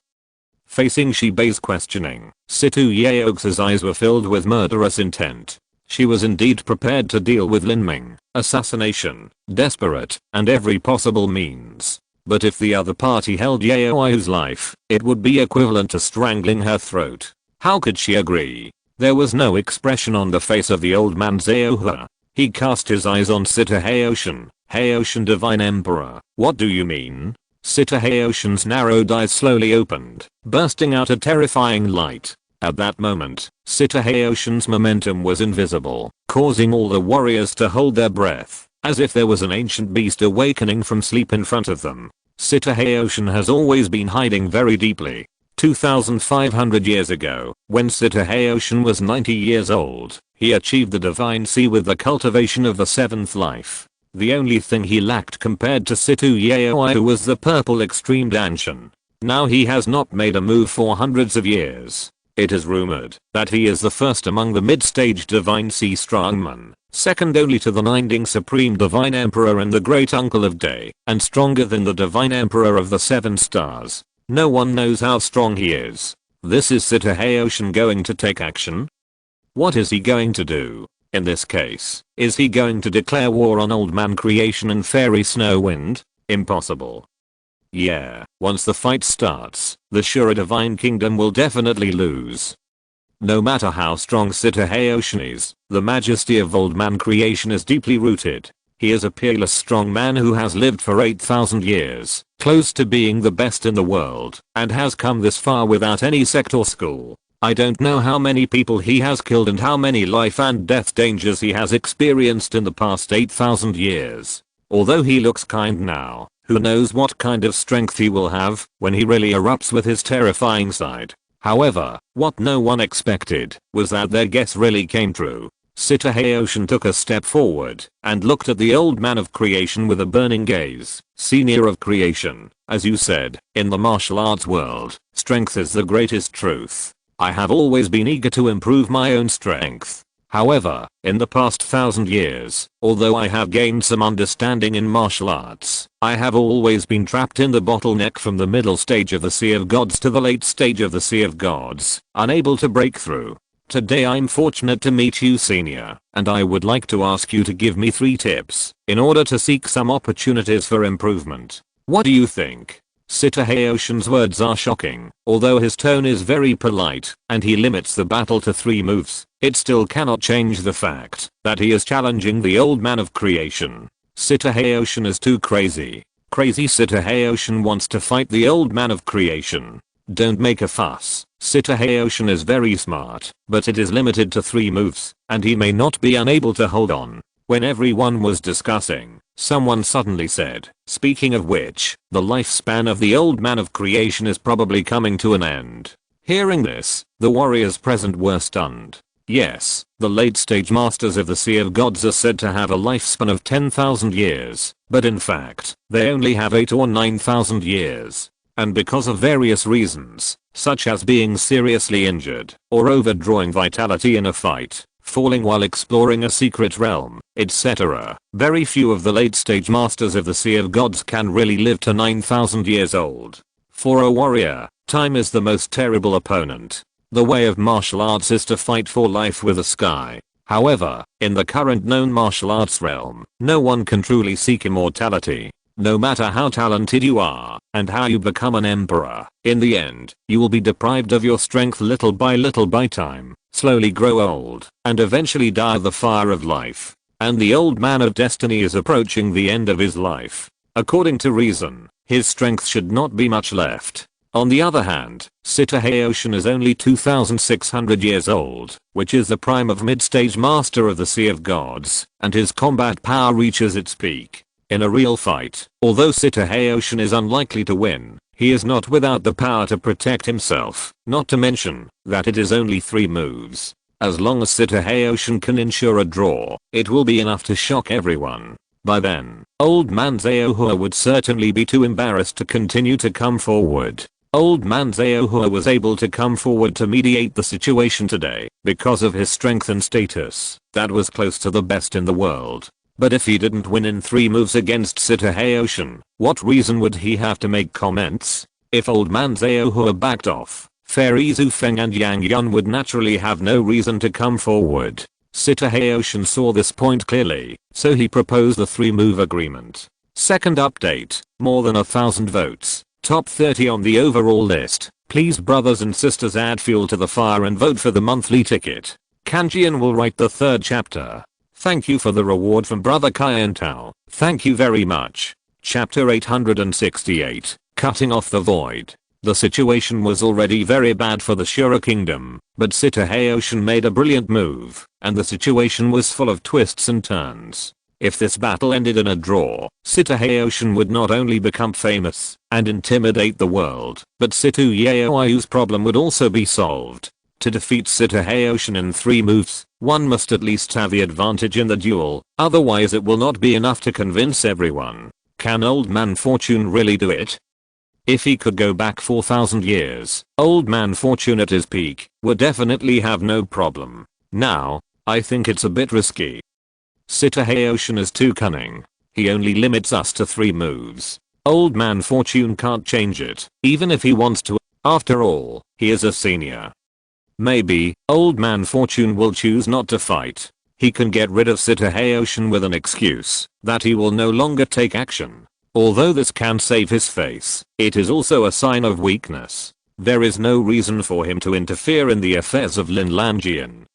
Facing Shibei's questioning, Situ Yaoxi's eyes were filled with murderous intent. She was indeed prepared to deal with Lin Ming, assassination, desperate, and every possible means. But if the other party held Yaoi's life, it would be equivalent to strangling her throat. How could she agree? There was no expression on the face of the old man Zhaohua. He cast his eyes on Situ Haoshan. Haoshan Divine Emperor, what do you mean? Situ Haoshan's narrowed eyes slowly opened, bursting out a terrifying light. At that moment, Situ Haoshan's momentum was invisible, causing all the warriors to hold their breath, as if there was an ancient beast awakening from sleep in front of them. Situ Haoshan has always been hiding very deeply. 2,500 years ago, when Situ Haoshan was 90 years old, he achieved the divine sea with the cultivation of the seventh life. The only thing he lacked compared to Situ Yaoigu was the purple extreme Danshan. Now he has not made a move for hundreds of years. It is rumored that he is the first among the mid-stage divine sea strongmen, second only to the Ninding Supreme Divine Emperor and the Great Uncle of Day, and stronger than the Divine Emperor of the Seven Stars. No one knows how strong he is. This is Situ Haoshan going to take action? What is he going to do? In this case, is he going to declare war on Old Man Creation and Fairy Snow Wind? Impossible. Yeah, once the fight starts, the Shura Divine Kingdom will definitely lose. No matter how strong Situ Haoshan is, the majesty of Old Man Creation is deeply rooted. He is a peerless strong man who has lived for 8,000 years, close to being the best in the world, and has come this far without any sect or school. I don't know how many people he has killed and how many life and death dangers he has experienced in the past 8,000 years. Although he looks kind now, who knows what kind of strength he will have when he really erupts with his terrifying side. However, what no one expected was that their guess really came true. Situ Haoshan took a step forward and looked at the old man of creation with a burning gaze. Senior of creation, as you said, in the martial arts world, strength is the greatest truth. I have always been eager to improve my own strength. However, in the past 1,000 years, although I have gained some understanding in martial arts, I have always been trapped in the bottleneck from the middle stage of the Sea of Gods to the late stage of the Sea of Gods, unable to break through. Today I'm fortunate to meet you, Senior, and I would like to ask you to give me 3 tips in order to seek some opportunities for improvement. What do you think? Sita Haoshin's words are shocking. Although his tone is very polite and he limits the battle to 3 moves, it still cannot change the fact that he is challenging the old man of creation. Sita Haoshin is too crazy. Crazy Sita Haoshin wants to fight the old man of creation. Don't make a fuss. Sita Haoshin is very smart, but it is limited to 3 moves, and he may not be unable to hold on. When everyone was discussing, someone suddenly said, "Speaking of which, the lifespan of the old man of creation is probably coming to an end." Hearing this, the warriors present were stunned. Yes, the late-stage masters of the Sea of Gods are said to have a lifespan of 10,000 years, but in fact, they only have 8 or 9,000 years. And because of various reasons, such as being seriously injured, or overdrawing vitality in a fight, falling while exploring a secret realm, etc., very few of the late-stage masters of the Sea of Gods can really live to 9,000 years old. For a warrior, time is the most terrible opponent. The way of martial arts is to fight for life with the sky. However, in the current known martial arts realm, no one can truly seek immortality. No matter how talented you are, and how you become an emperor, in the end, you will be deprived of your strength little by time, slowly grow old, and eventually die of the fire of life. And the old man of destiny is approaching the end of his life. According to reason, his strength should not be much left. On the other hand, Sita Haoshin is only 2,600 years old, which is the prime of mid-stage master of the Sea of Gods, and his combat power reaches its peak. In a real fight, although Sita Haoshin is unlikely to win, he is not without the power to protect himself, not to mention that it is only 3 moves. As long as Sita Haoshin can ensure a draw, it will be enough to shock everyone. By then, old man Zhaohua would certainly be too embarrassed to continue to come forward. Old man Zhaohua was able to come forward to mediate the situation today because of his strength and status that was close to the best in the world. But if he didn't win in 3 moves against Sita Haoshin, what reason would he have to make comments? If old man Zhaohua backed off, Fairy Zhu Feng and Yang Yun would naturally have no reason to come forward. Sita Haoshin saw this point clearly, so he proposed the 3-move agreement. Second update, more than 1,000 votes. Top 30 on the overall list. Please brothers and sisters add fuel to the fire and vote for the monthly ticket. Kanjian will write the 3rd chapter. Thank you for the reward from brother Kyan Tao. Thank you very much. Chapter 868. Cutting off the void. The situation was already very bad for the Shura kingdom, but Sita Haoshin made a brilliant move, and the situation was full of twists and turns. If this battle ended in a draw, Sita Haoshin would not only become famous and intimidate the world, but Situ Yaoyu's problem would also be solved. To defeat Sita Haoshin in 3 moves, one must at least have the advantage in the duel, otherwise it will not be enough to convince everyone. Can Old Man Fortune really do it? If he could go back 4,000 years, Old Man Fortune at his peak would definitely have no problem. Now, I think it's a bit risky. Sita Haoshin is too cunning. He only limits us to 3 moves. Old Man Fortune can't change it, even if he wants to. After all, he is a senior. Maybe, Old Man Fortune will choose not to fight. He can get rid of Sita Haoshin with an excuse that he will no longer take action. Although this can save his face, it is also a sign of weakness. There is no reason for him to interfere in the affairs of Lin Lanjian.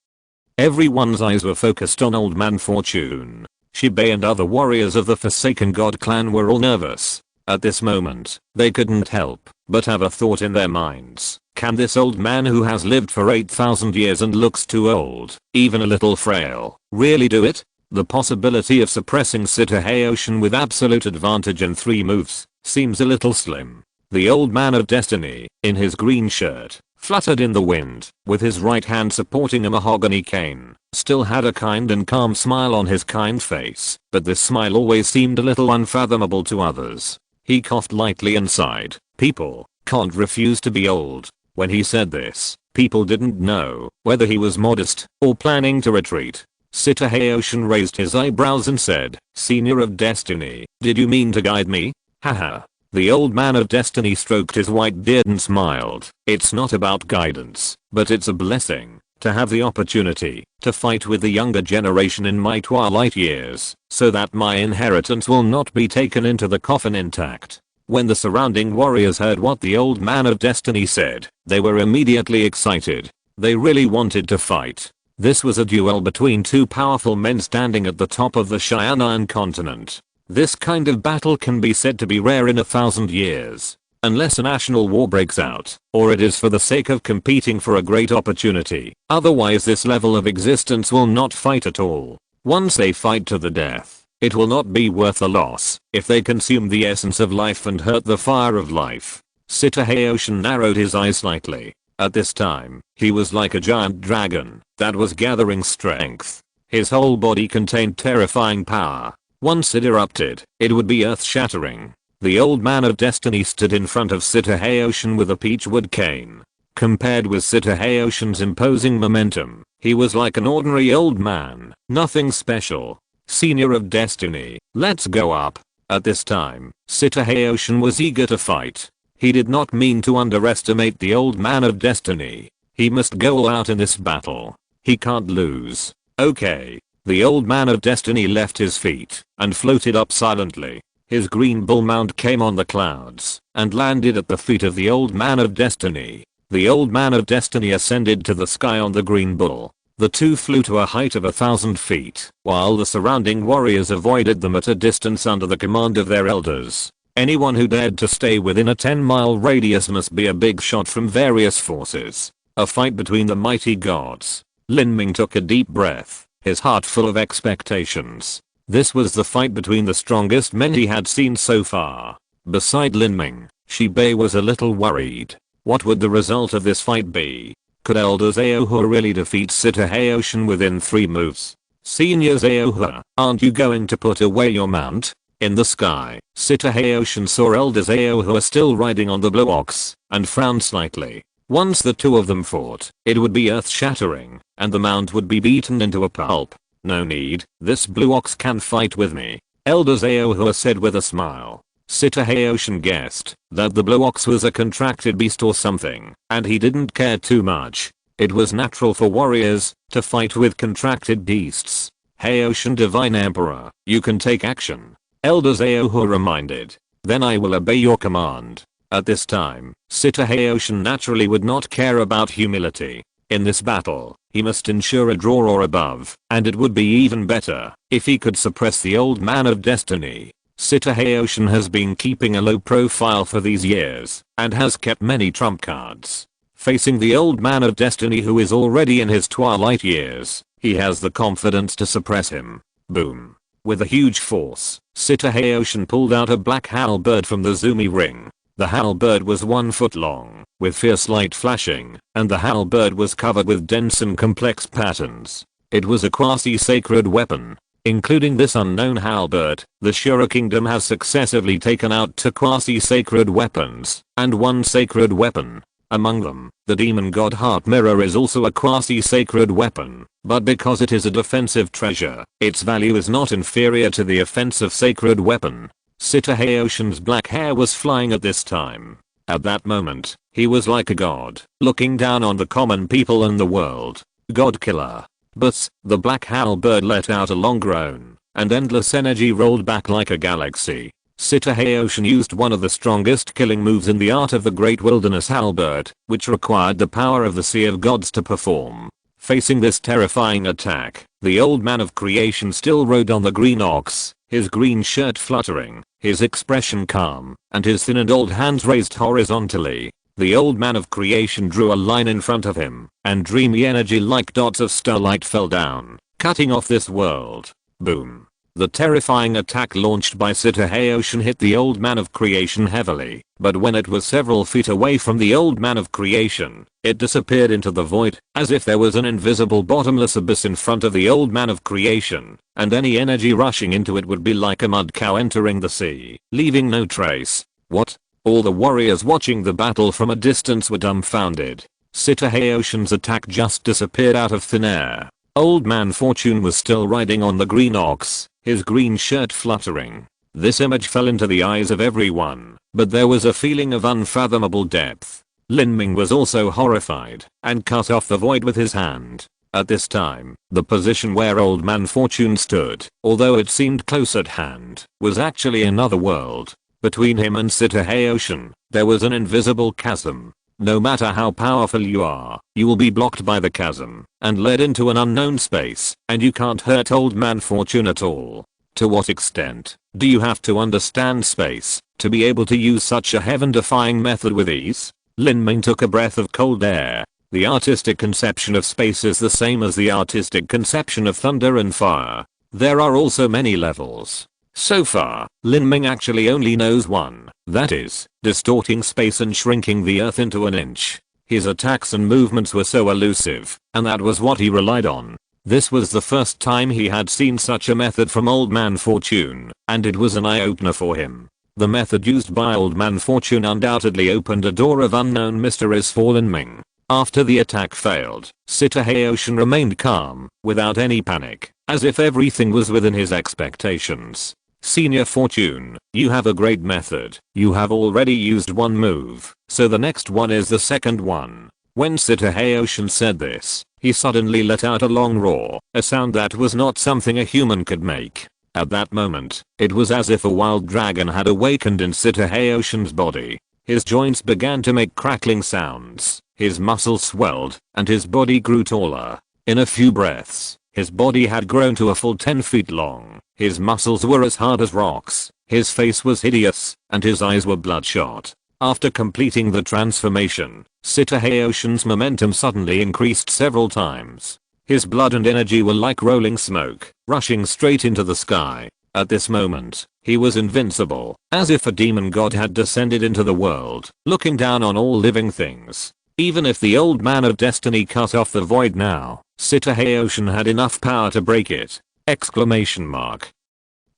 Everyone's eyes were focused on Old Man Fortune. Shibei and other warriors of the Forsaken God clan were all nervous. At this moment, they couldn't help but have a thought in their minds. Can this old man who has lived for 8,000 years and looks too old, even a little frail, really do it? The possibility of suppressing Sita Haoshin with absolute advantage in 3 moves seems a little slim. The old man of destiny, in his green shirt, fluttered in the wind, with his right hand supporting a mahogany cane, still had a kind and calm smile on his kind face, but this smile always seemed a little unfathomable to others. He coughed lightly and sighed. People can't refuse to be old. When he said this, people didn't know whether he was modest or planning to retreat. Sita Haoshin raised his eyebrows and said, "Senior of Destiny, did you mean to guide me?" Haha. The old man of destiny stroked his white beard and smiled. It's not about guidance, but it's a blessing to have the opportunity to fight with the younger generation in my twilight years, so that my inheritance will not be taken into the coffin intact. When the surrounding warriors heard what the old man of destiny said, they were immediately excited. They really wanted to fight. This was a duel between two powerful men standing at the top of the Xianan continent. This kind of battle can be said to be rare in 1,000 years. Unless a national war breaks out, or it is for the sake of competing for a great opportunity. Otherwise this level of existence will not fight at all. Once they fight to the death, it will not be worth the loss if they consume the essence of life and hurt the fire of life. Sitaheoshin narrowed his eyes slightly. At this time, he was like a giant dragon that was gathering strength. His whole body contained terrifying power. Once it erupted, it would be earth-shattering. The old man of destiny stood in front of Sitaheoshin with a peachwood cane. Compared with Sitaheoshin's imposing momentum, he was like an ordinary old man, nothing special. Senior of destiny, let's go up. At this time, Sitaheoshin was eager to fight. He did not mean to underestimate the old man of destiny. He must go all out in this battle. He can't lose. Okay. The old man of destiny left his feet and floated up silently. His green bull mount came on the clouds and landed at the feet of the old man of destiny. The old man of destiny ascended to the sky on the green bull. The two flew to a height of 1,000 feet, while the surrounding warriors avoided them at a distance under the command of their elders. Anyone who dared to stay within a 10-mile radius must be a big shot from various forces. A fight between the mighty gods. Lin Ming took a deep breath, his heart full of expectations. This was the fight between the strongest men he had seen so far. Beside Lin Ming, Shibei was a little worried. What would the result of this fight be? Could Elder Zaohua really defeat Sitaheoshin within 3 moves? Senior Zaohua, aren't you going to put away your mount? In the sky, Sitaheoshin saw Elder Zaohua still riding on the blue ox, and frowned slightly. Once the two of them fought, it would be earth-shattering, and the mount would be beaten into a pulp. No need, this blue ox can fight with me, Elder Zaohua said with a smile. Sitaheoshin guessed that the blue ox was a contracted beast or something, and he didn't care too much. It was natural for warriors to fight with contracted beasts. Heoshin Divine Emperor, you can take action, Elder Zaohua reminded. Then I will obey your command. At this time, Sitaheoshin naturally would not care about humility. In this battle, he must ensure a draw or above, and it would be even better if he could suppress the old man of destiny. Sitaheoshin has been keeping a low profile for these years, and has kept many trump cards. Facing the old man of destiny who is already in his twilight years, he has the confidence to suppress him. Boom. With a huge force, Sitaheoshin pulled out a black halberd from the Zumi ring. The halberd was 1 foot long, with fierce light flashing, and the halberd was covered with dense and complex patterns. It was a quasi-sacred weapon. Including this unknown halberd, the Shura kingdom has successively taken out 2 quasi-sacred weapons, and 1 sacred weapon. Among them, the demon god heart mirror is also a quasi-sacred weapon, but because it is a defensive treasure, its value is not inferior to the offensive sacred weapon. Sitaheoshin's black hair was flying at this time. At that moment, he was like a god, looking down on the common people in the world. God killer. But, the black halberd let out a long groan, and endless energy rolled back like a galaxy. Sitaheoshin used one of the strongest killing moves in the art of the Great Wilderness Halberd, which required the power of the Sea of Gods to perform. Facing this terrifying attack, the old man of creation still rode on the green ox, his green shirt fluttering, his expression calm, and his thin and old hands raised horizontally. The old man of creation drew a line in front of him, and dreamy energy like dots of starlight fell down, cutting off this world. Boom. The terrifying attack launched by Sitaheoshin hit the old man of creation heavily, but when it was several feet away from the old man of creation, it disappeared into the void, as if there was an invisible bottomless abyss in front of the old man of creation, and any energy rushing into it would be like a mud cow entering the sea, leaving no trace. What? All the warriors watching the battle from a distance were dumbfounded. Sitaheoshin's attack just disappeared out of thin air. Old man Fortune was still riding on the green ox, his green shirt fluttering. This image fell into the eyes of everyone, but there was a feeling of unfathomable depth. Lin Ming was also horrified, and cut off the void with his hand. At this time, the position where old man Fortune stood, although it seemed close at hand, was actually another world. Between him and Sitaheoshin, there was an invisible chasm. No matter how powerful you are, you will be blocked by the chasm and led into an unknown space, and you can't hurt Old Man Fortune at all. To what extent do you have to understand space to be able to use such a heaven-defying method with ease? Lin Ming took a breath of cold air. The artistic conception of space is the same as the artistic conception of thunder and fire. There are also many levels. So far, Lin Ming actually only knows one, that is, distorting space and shrinking the earth into an inch. His attacks and movements were so elusive, and that was what he relied on. This was the first time he had seen such a method from Old Man Fortune, and it was an eye-opener for him. The method used by Old Man Fortune undoubtedly opened a door of unknown mysteries for Lin Ming. After the attack failed, Sitaheoshin remained calm, without any panic, as if everything was within his expectations. Senior Fortune, you have a great method. You have already used one move, so the next one is the second one. When Sitaheoshin said this, he suddenly let out a long roar, a sound that was not something a human could make. At that moment, it was as if a wild dragon had awakened in Sitaheoshin's body. His joints began to make crackling sounds, his muscles swelled, and his body grew taller. In a few breaths, his body had grown to a full 10 feet long, his muscles were as hard as rocks, his face was hideous, and his eyes were bloodshot. After completing the transformation, Sitaheoshin's momentum suddenly increased several times. His blood and energy were like rolling smoke, rushing straight into the sky. At this moment, he was invincible, as if a demon god had descended into the world, looking down on all living things. Even if the old man of destiny cut off the void now, Sitaheoshin had enough power to break it! Exclamation mark.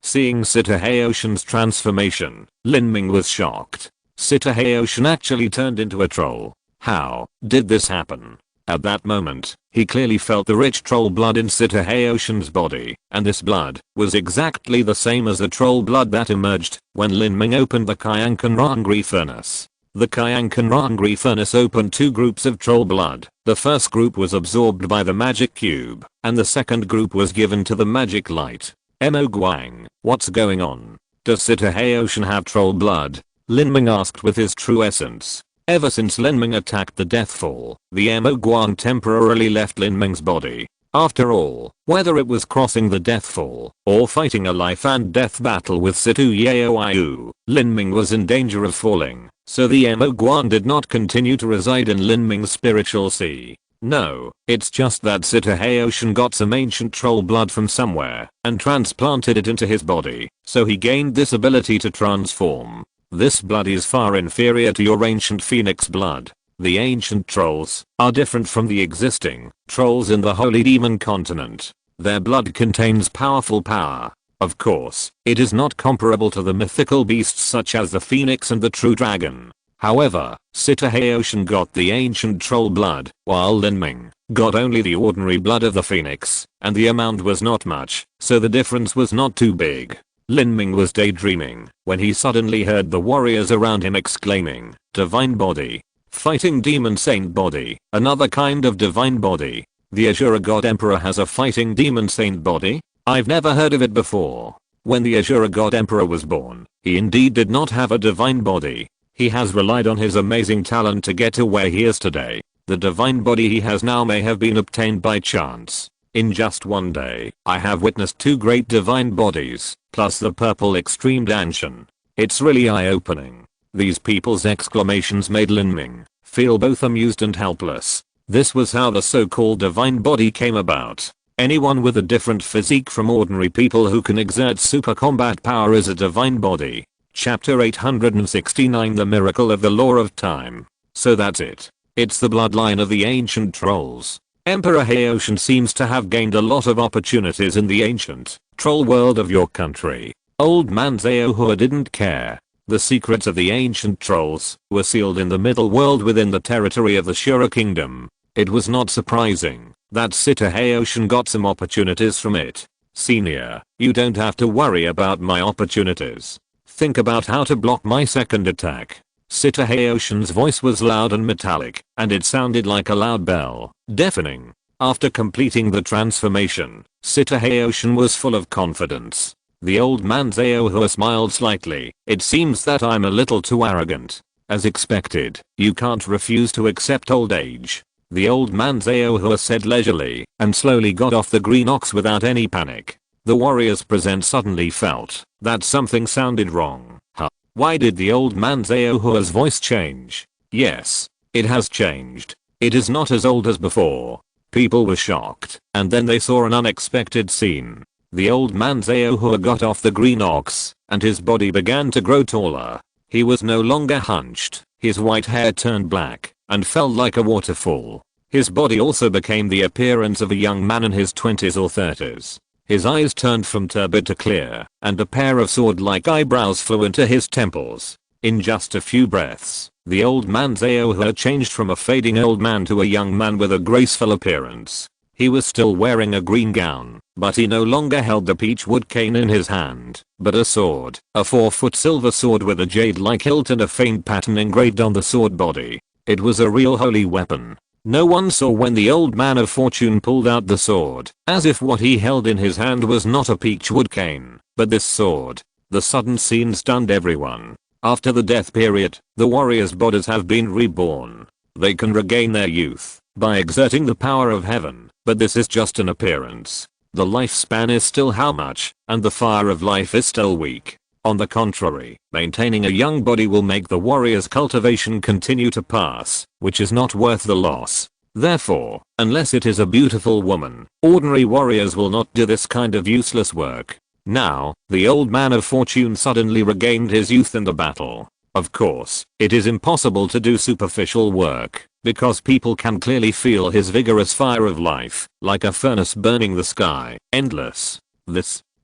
Seeing Sitaheoshin's transformation, Lin Ming was shocked. Sitaheoshin actually turned into a troll. How did this happen? At that moment, he clearly felt the rich troll blood in Sitaheoshin's body, and this blood was exactly the same as the troll blood that emerged when Lin Ming opened the Qianxue furnace. The Qianxue furnace opened two groups of troll blood. The first group was absorbed by the magic cube, and the second group was given to the magic light. Mo Guang, what's going on? Does Sitaheoshin have troll blood? Lin Ming asked with his true essence. Ever since Lin Ming attacked the Deathfall, the Mo Guang temporarily left Lin Ming's body. After all, whether it was crossing the Deathfall, or fighting a life and death battle with Situ Yaoyu, Lin Ming was in danger of falling, so the Mo Guang did not continue to reside in Lin Ming's spiritual sea. No, it's just that Sitaheoshin got some ancient troll blood from somewhere, and transplanted it into his body, so he gained this ability to transform. This blood is far inferior to your ancient phoenix blood. The ancient trolls are different from the existing trolls in the Holy Demon continent. Their blood contains powerful power. Of course, it is not comparable to the mythical beasts such as the phoenix and the true dragon. However, Sitaheoshin got the ancient troll blood, while Lin Ming got only the ordinary blood of the phoenix, and the amount was not much, so the difference was not too big. Lin Ming was daydreaming when he suddenly heard the warriors around him exclaiming, "Divine body! Fighting demon saint body! Another kind of divine body! The Azura God Emperor has a fighting demon saint body? I've never heard of it before." When the Azura God Emperor was born, he indeed did not have a divine body. He has relied on his amazing talent to get to where he is today. The divine body he has now may have been obtained by chance. In just one day, I have witnessed two great divine bodies, plus the purple extreme Danshan. It's really eye-opening. These people's exclamations made Lin Ming feel both amused and helpless. This was how the so-called divine body came about. Anyone with a different physique from ordinary people who can exert super combat power is a divine body. Chapter 869 The Miracle of the Law of Time. So that's it. It's the bloodline of the ancient trolls. Emperor Heoshin seems to have gained a lot of opportunities in the ancient troll world of your country. Old man Zaohua didn't care. The secrets of the ancient trolls were sealed in the middle world within the territory of the Shura kingdom. It was not surprising that Sitaheoshin got some opportunities from it. Senior, you don't have to worry about my opportunities. Think about how to block my second attack. Sitaheoshin's voice was loud and metallic, and it sounded like a loud bell, deafening. After completing the transformation, Sitaheoshin was full of confidence. The old man Zaohua smiled slightly. It seems that I'm a little too arrogant. As expected, you can't refuse to accept old age. The old man Zaohua said leisurely, and slowly got off the green ox without any panic. The warriors present suddenly felt that something sounded wrong. Huh? Why did the old man Zaohua's voice change? Yes, it has changed. It is not as old as before. People were shocked, and then they saw an unexpected scene. The old man Zaohua got off the green ox, and his body began to grow taller. He was no longer hunched, his white hair turned black, and fell like a waterfall. His body also became the appearance of a young man in his 20s or 30s. His eyes turned from turbid to clear, and a pair of sword-like eyebrows flew into his temples. In just a few breaths, the old man Zaohua changed from a fading old man to a young man with a graceful appearance. He was still wearing a green gown, but he no longer held the peachwood cane in his hand, but a sword, a 4-foot silver sword with a jade-like hilt and a faint pattern engraved on the sword body. It was a real holy weapon. No one saw when the old man of fortune pulled out the sword, as if what he held in his hand was not a peachwood cane, but this sword. The sudden scene stunned everyone. After the death period, the warriors' bodies have been reborn. They can regain their youth by exerting the power of heaven, but this is just an appearance. The lifespan is still how much, and the fire of life is still weak. On the contrary, maintaining a young body will make the warrior's cultivation continue to pass, which is not worth the loss. Therefore, unless it is a beautiful woman, ordinary warriors will not do this kind of useless work. Now, the old man of fortune suddenly regained his youth in the battle. Of course, it is impossible to do superficial work, because people can clearly feel his vigorous fire of life, like a furnace burning the sky, endless.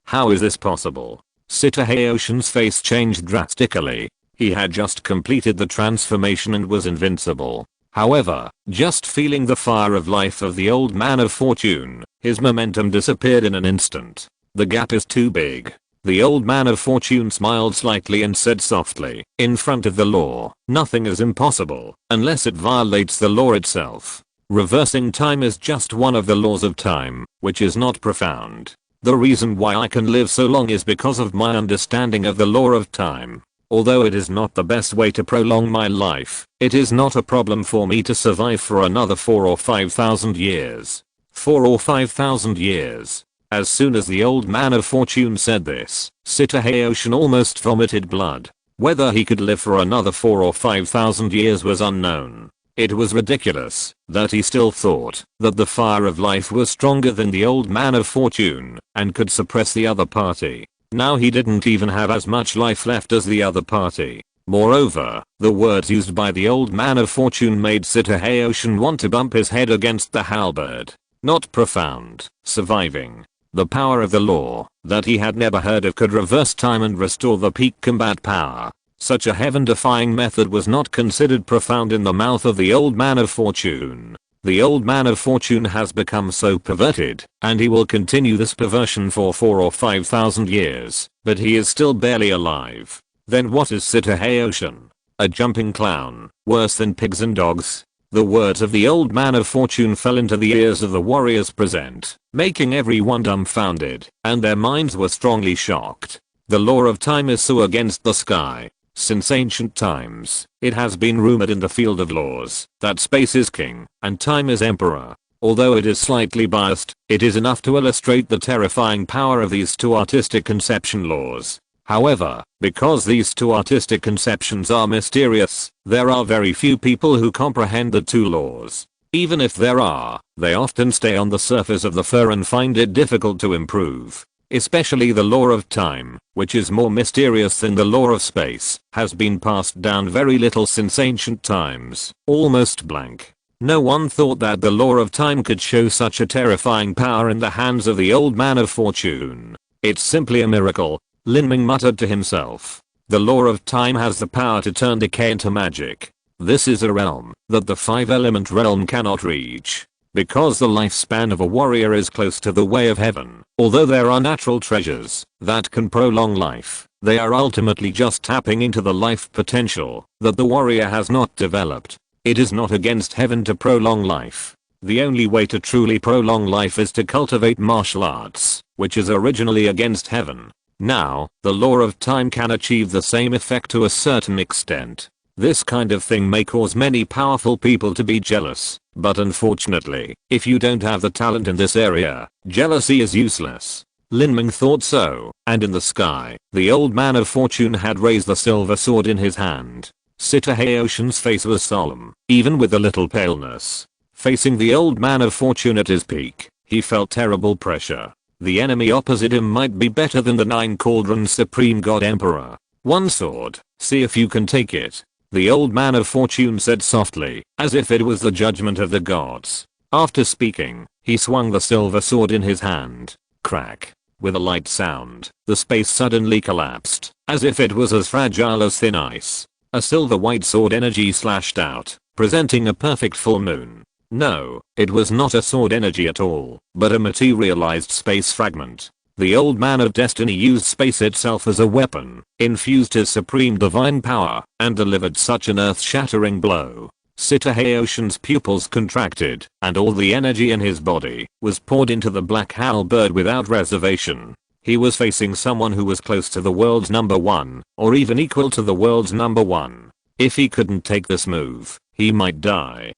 How is this possible? Sitaheoshin's face changed drastically. He had just completed the transformation and was invincible. However, just feeling the fire of life of the old man of fortune, his momentum disappeared in an instant. The gap is too big. The old man of fortune smiled slightly and said softly, in front of the law, nothing is impossible, unless it violates the law itself. Reversing time is just one of the laws of time, which is not profound. The reason why I can live so long is because of my understanding of the law of time. Although it is not the best way to prolong my life, it is not a problem for me to survive for another 4 or 5,000 years. 4 or 5,000 years. As soon as the old man of fortune said this, Sitaheoshin almost vomited blood. Whether he could live for another 4 or 5,000 years was unknown. It was ridiculous that he still thought that the fire of life was stronger than the old man of fortune and could suppress the other party. Now he didn't even have as much life left as the other party. Moreover, the words used by the old man of fortune made Sitaheoshin want to bump his head against the halberd. Not profound, surviving. The power of the law that he had never heard of could reverse time and restore the peak combat power. Such a heaven-defying method was not considered profound in the mouth of the old man of fortune. The old man of fortune has become so perverted, and he will continue this perversion for 4 or 5,000 years, but he is still barely alive. Then what is Sitaheoshin? A jumping clown, worse than pigs and dogs? The words of the old man of fortune fell into the ears of the warriors present, making everyone dumbfounded, and their minds were strongly shocked. The law of time is so against the sky. Since ancient times, it has been rumored in the field of laws that space is king and time is emperor. Although it is slightly biased, it is enough to illustrate the terrifying power of these two artistic conception laws. However, because these two artistic conceptions are mysterious, there are very few people who comprehend the two laws. Even if there are, they often stay on the surface of the fur and find it difficult to improve. Especially the law of time, which is more mysterious than the law of space, has been passed down very little since ancient times, almost blank. No one thought that the law of time could show such a terrifying power in the hands of the old man of fortune. It's simply a miracle. Lin Ming muttered to himself. The law of time has the power to turn decay into magic. This is a realm that the 5-element realm cannot reach. Because the lifespan of a warrior is close to the way of heaven, although there are natural treasures that can prolong life, they are ultimately just tapping into the life potential that the warrior has not developed. It is not against heaven to prolong life. The only way to truly prolong life is to cultivate martial arts, which is originally against heaven. Now, the law of time can achieve the same effect to a certain extent. This kind of thing may cause many powerful people to be jealous, but unfortunately, if you don't have the talent in this area, jealousy is useless. Lin Ming thought so, and in the sky, the old man of fortune had raised the silver sword in his hand. Heoshin's face was solemn, even with a little paleness. Facing the old man of fortune at his peak, he felt terrible pressure. The enemy opposite him might be better than the 9 cauldrons supreme god emperor. One sword, see if you can take it. The old man of fortune said softly, as if it was the judgment of the gods. After speaking, he swung the silver sword in his hand. Crack. With a light sound, the space suddenly collapsed, as if it was as fragile as thin ice. A silver white sword energy slashed out, presenting a perfect full moon. No, it was not a sword energy at all, but a materialized space fragment. The old man of destiny used space itself as a weapon, infused his supreme divine power, and delivered such an earth-shattering blow. Heoshin's pupils contracted, and all the energy in his body was poured into the black halberd without reservation. He was facing someone who was close to the world's #1, or even equal to the world's #1. If he couldn't take this move, he might die.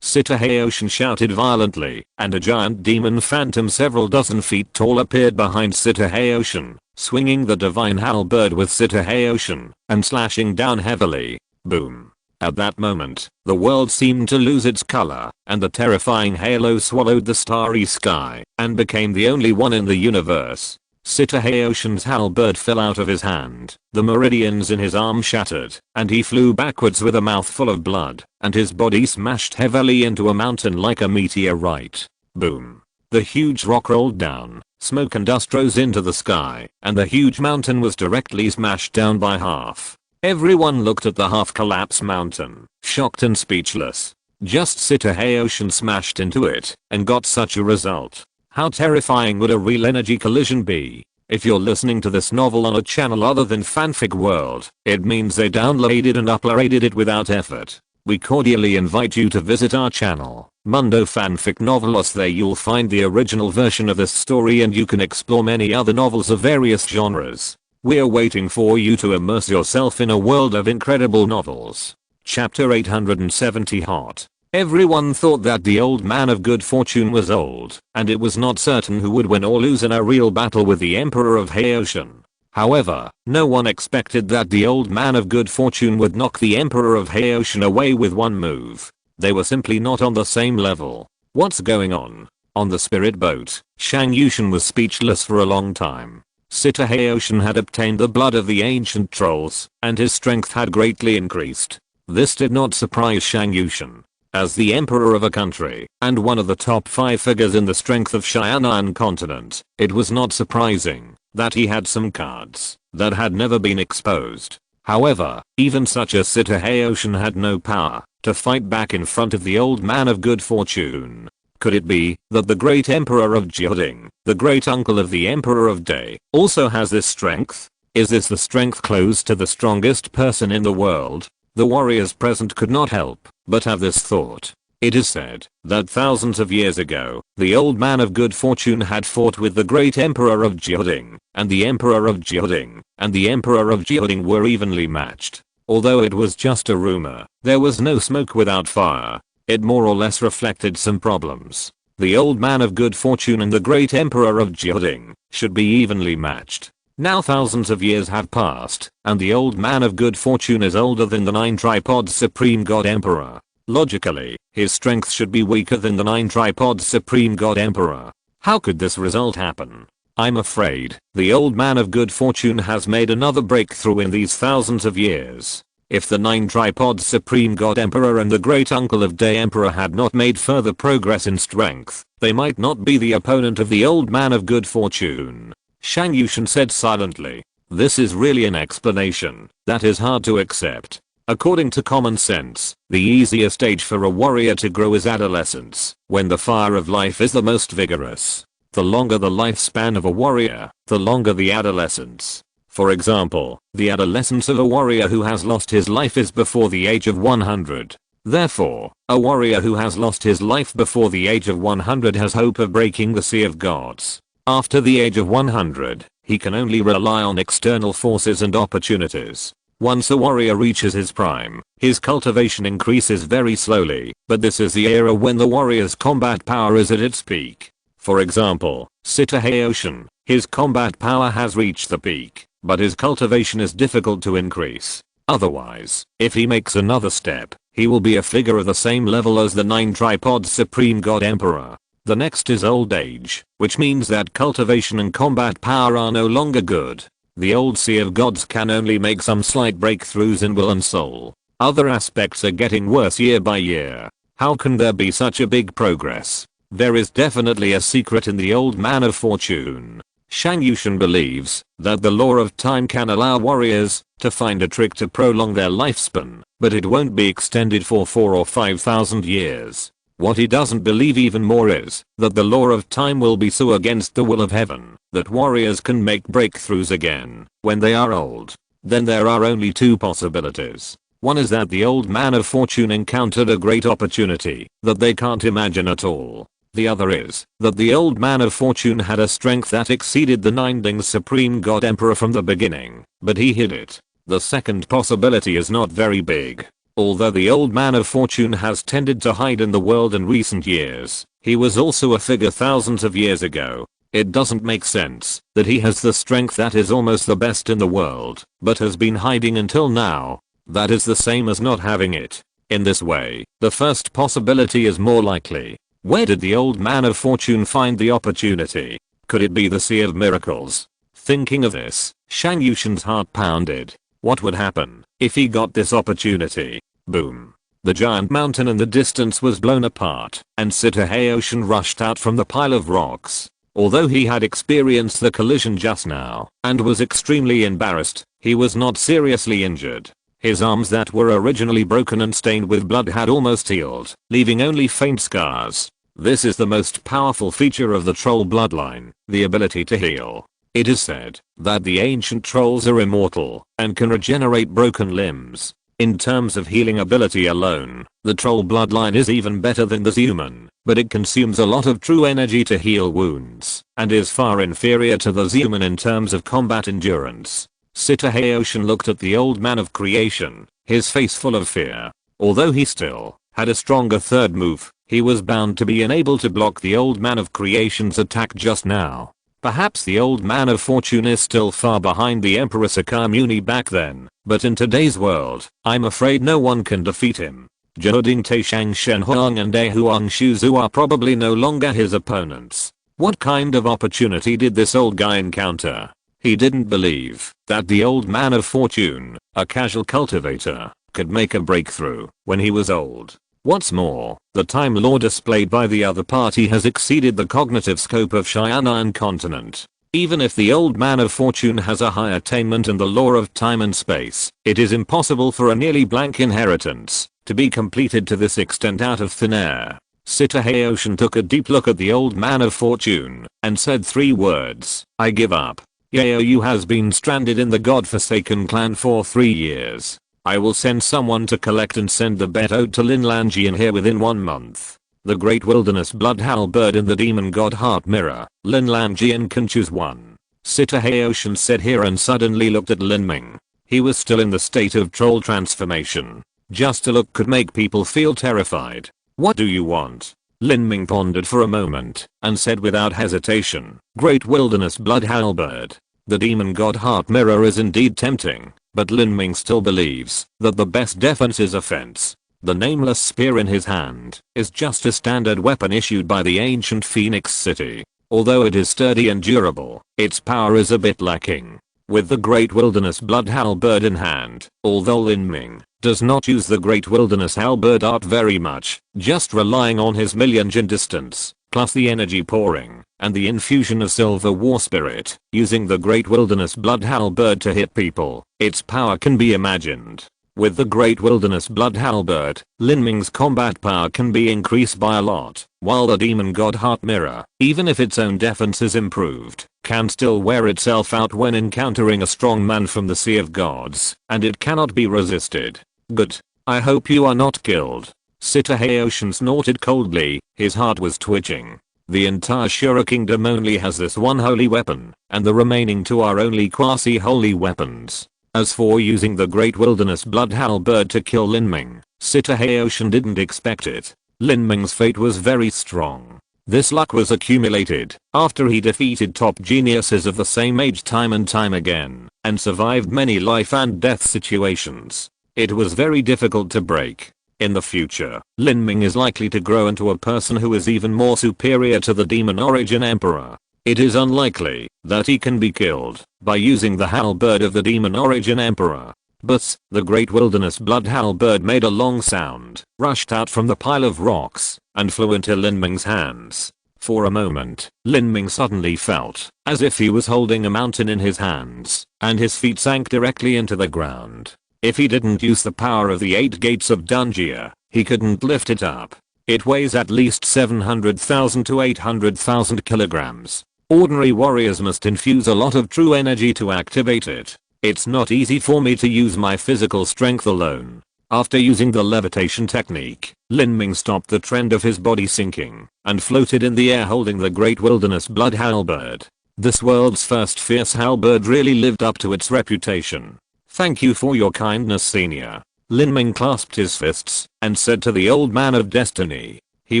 Heoshin shouted violently, and a giant demon phantom several dozen feet tall appeared behind Heoshin, swinging the divine halberd with Heoshin, and slashing down heavily. Boom. At that moment, the world seemed to lose its color, and the terrifying halo swallowed the starry sky, and became the only one in the universe. Heoshin's halberd fell out of his hand, the meridians in his arm shattered, and he flew backwards with a mouthful of blood, and his body smashed heavily into a mountain like a meteorite. Boom. The huge rock rolled down, smoke and dust rose into the sky, and the huge mountain was directly smashed down by half. Everyone looked at the half-collapsed mountain, shocked and speechless. Just Heoshin smashed into it, and got such a result. How terrifying would a real energy collision be? If you're listening to this novel on a channel other than Fanfic World, it means they downloaded and uploaded it without effort. We cordially invite you to visit our channel, Mundo Fanfic Novelos. There you'll find the original version of this story, and you can explore many other novels of various genres. We're waiting for you to immerse yourself in a world of incredible novels. Chapter 870 Hot. Everyone thought that the old man of good fortune was old, and it was not certain who would win or lose in a real battle with the Emperor of Heoshin. However, no one expected that the old man of good fortune would knock the Emperor of Heoshin away with one move. They were simply not on the same level. What's going on? On the spirit boat, Shang Yushin was speechless for a long time. Heoshin had obtained the blood of the ancient trolls, and his strength had greatly increased. This did not surprise Shang Yushin. As the emperor of a country, and one of the top 5 figures in the strength of Xianan continent, it was not surprising that he had some cards that had never been exposed. However, even such a Heoshin had no power to fight back in front of the old man of good fortune. Could it be that the great emperor of Jioding, the great uncle of the emperor of Day, also has this strength? Is this the strength close to the strongest person in the world? The warriors present could not help but have this thought. It is said that thousands of years ago, the old man of good fortune had fought with the great emperor of Jioding, and the emperor of Jioding and the emperor of Jioding were evenly matched. Although it was just a rumor, there was no smoke without fire. It more or less reflected some problems. The old man of good fortune and the great emperor of Jioding should be evenly matched. Now thousands of years have passed, and the old man of good fortune is older than the 9 tripods supreme god emperor. Logically, his strength should be weaker than the 9 tripods supreme god emperor. How could this result happen? I'm afraid the old man of good fortune has made another breakthrough in these thousands of years. If the 9 tripods supreme god emperor and the great uncle of day emperor had not made further progress in strength, they might not be the opponent of the old man of good fortune. Shang Yushin said silently. This is really an explanation that is hard to accept. According to common sense, the easiest age for a warrior to grow is adolescence, when the fire of life is the most vigorous. The longer the lifespan of a warrior, the longer the adolescence. For example, the adolescence of a warrior who has lost his life is before the age of 100. Therefore, a warrior who has lost his life before the age of 100 has hope of breaking the Sea of Gods. After the age of 100, He can only rely on external forces and opportunities. Once a warrior reaches his prime, his cultivation increases very slowly, but this is the era when the warrior's combat power is at its peak. For example, Sitaheoshin, his combat power has reached the peak, but his cultivation is difficult to increase. Otherwise, if he makes another step, he will be a figure of the same level as the 9 tripods Supreme God Emperor. The next is old age, which means that cultivation and combat power are no longer good. The old Sea of Gods can only make some slight breakthroughs in will and soul. Other aspects are getting worse year by year. How can there be such a big progress? There is definitely a secret in the old man of fortune. Shang Yushan believes that the law of time can allow warriors to find a trick to prolong their lifespan, but it won't be extended for 4 or 5,000 years. What he doesn't believe even more is that the law of time will be so against the will of heaven that warriors can make breakthroughs again when they are old. Then there are only 2 possibilities. One is that the old man of fortune encountered a great opportunity that they can't imagine at all. The other is that the old man of fortune had a strength that exceeded the 9 Supreme God Emperor from the beginning, but he hid it. The second possibility is not very big. Although the old man of fortune has tended to hide in the world in recent years, he was also a figure thousands of years ago. It doesn't make sense that he has the strength that is almost the best in the world, but has been hiding until now. That is the same as not having it. In this way, the first possibility is more likely. Where did the old man of fortune find the opportunity? Could it be the Sea of Miracles? Thinking of this, Shang Yushan's heart pounded. What would happen if he got this opportunity? Boom. The giant mountain in the distance was blown apart, and Sitaheoshin rushed out from the pile of rocks. Although he had experienced the collision just now, and was extremely embarrassed, he was not seriously injured. His arms that were originally broken and stained with blood had almost healed, leaving only faint scars. This is the most powerful feature of the troll bloodline, the ability to heal. It is said that the ancient trolls are immortal and can regenerate broken limbs. In terms of healing ability alone, the troll bloodline is even better than the human, but it consumes a lot of true energy to heal wounds, and is far inferior to the human in terms of combat endurance. Sitaheoshin looked at the old man of creation, his face full of fear. Although he still had a stronger third move, he was bound to be unable to block the old man of creation's attack just now. Perhaps the old man of fortune is still far behind the Emperor Sakamuni back then, but in today's world, I'm afraid no one can defeat him. Joding Taishang Shenhuang and Dehuang Shuzu are probably no longer his opponents. What kind of opportunity did this old guy encounter? He didn't believe that the old man of fortune, a casual cultivator, could make a breakthrough when he was old. What's more, the time law displayed by the other party has exceeded the cognitive scope of Cheyenne continent. Even if the old man of fortune has a high attainment in the law of time and space, it is impossible for a nearly blank inheritance to be completed to this extent out of thin air. Sitaheoshin took a deep look at the old man of fortune and said 3 words. I give up. Yaoyu has been stranded in the godforsaken clan for 3 years. I will send someone to collect and send the Beto to Lin Lanjian here within 1 month. The great wilderness blood halberd in the demon god heart mirror. Lin Lanjian can choose one. Sitaheoshin said here and suddenly looked at Lin Ming. He was still in the state of troll transformation. Just a look could make people feel terrified. What do you want? Lin Ming pondered for a moment and said without hesitation, great wilderness blood halberd. The demon god heart mirror is indeed tempting, but Lin Ming still believes that the best defense is offense. The nameless spear in his hand is just a standard weapon issued by the ancient Phoenix City. Although it is sturdy and durable, its power is a bit lacking. With the great wilderness blood halberd in hand, although Lin Ming does not use the great wilderness halberd art very much, just relying on his million jin distance, plus the energy pouring, and the infusion of silver war spirit, using the great wilderness blood halberd to hit people, its power can be imagined. With the great wilderness blood halberd, Lin Ming's combat power can be increased by a lot, while the demon god heart mirror, even if its own defense is improved, can still wear itself out when encountering a strong man from the Sea of Gods, and it cannot be resisted. Good. I hope you are not killed. Sitaheoshin snorted coldly, his heart was twitching. The entire Shura kingdom only has this one holy weapon, and the remaining two are only quasi-holy weapons. As for using the Great Wilderness Blood Halberd to kill Lin Ming, Sita Haoshan didn't expect it. Lin Ming's fate was very strong. This luck was accumulated after he defeated top geniuses of the same age time and time again, and survived many life and death situations. It was very difficult to break. In the future, Lin Ming is likely to grow into a person who is even more superior to the Demon Origin Emperor. It is unlikely that he can be killed by using the halberd of the Demon Origin Emperor. But the Great Wilderness Blood Halberd made a long sound, rushed out from the pile of rocks, and flew into Lin Ming's hands. For a moment, Lin Ming suddenly felt as if he was holding a mountain in his hands, and his feet sank directly into the ground. If he didn't use the power of the 8 gates of Dungia, he couldn't lift it up. It weighs at least 700,000 to 800,000 kilograms. Ordinary warriors must infuse a lot of true energy to activate it. It's not easy for me to use my physical strength alone. After using the levitation technique, Lin Ming stopped the trend of his body sinking and floated in the air holding the Great Wilderness Blood Halberd. This world's first fierce halberd really lived up to its reputation. Thank you for your kindness, Senior. Lin Ming clasped his fists and said to the Old Man of Destiny. He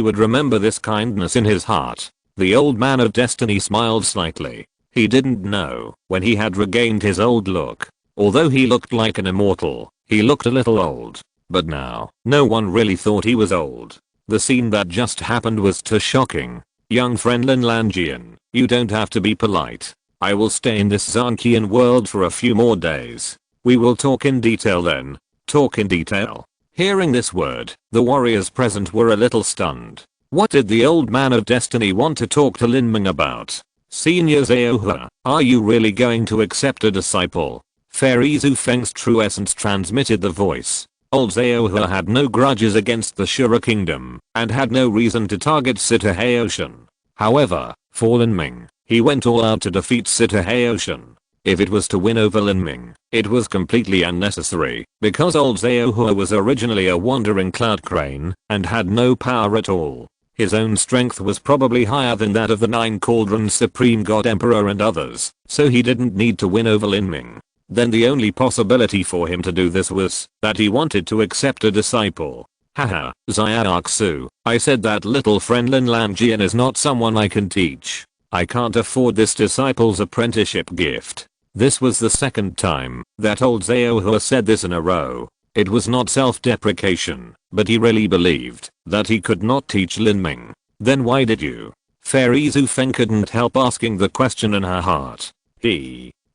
would remember this kindness in his heart. The Old Man of Destiny smiled slightly. He didn't know when he had regained his old look. Although he looked like an immortal, he looked a little old. But now, no one really thought he was old. The scene that just happened was too shocking. Young friend Lin Lanjian, you don't have to be polite. I will stay in this Zanqian world for a few more days. We will talk in detail then. Talk in detail. Hearing this word, the warriors present were a little stunned. What did the Old Man of Destiny want to talk to Lin Ming about? Senior Zhaohe, are you really going to accept a disciple? Fairy Zhu Feng's true essence transmitted the voice. Old Zhaohe had no grudges against the Shura kingdom and had no reason to target Sita Haoshan. However, for Lin Ming, he went all out to defeat Sita Haoshan. If it was to win over Lin Ming, it was completely unnecessary because old Zhaohe was originally a wandering cloud crane and had no power at all. His own strength was probably higher than that of the 9 Cauldrons Supreme God Emperor and others, so he didn't need to win over Lin Ming. Then the only possibility for him to do this was that he wanted to accept a disciple. Haha, Xiaoxu, I said that little friend Lin Lanjian is not someone I can teach. I can't afford this disciple's apprenticeship gift. This was the second time that old Zhaohe said this in a row. It was not self-deprecation, but he really believed that he could not teach Lin Ming. Then why did you? Fairy Zhu Feng couldn't help asking the question in her heart.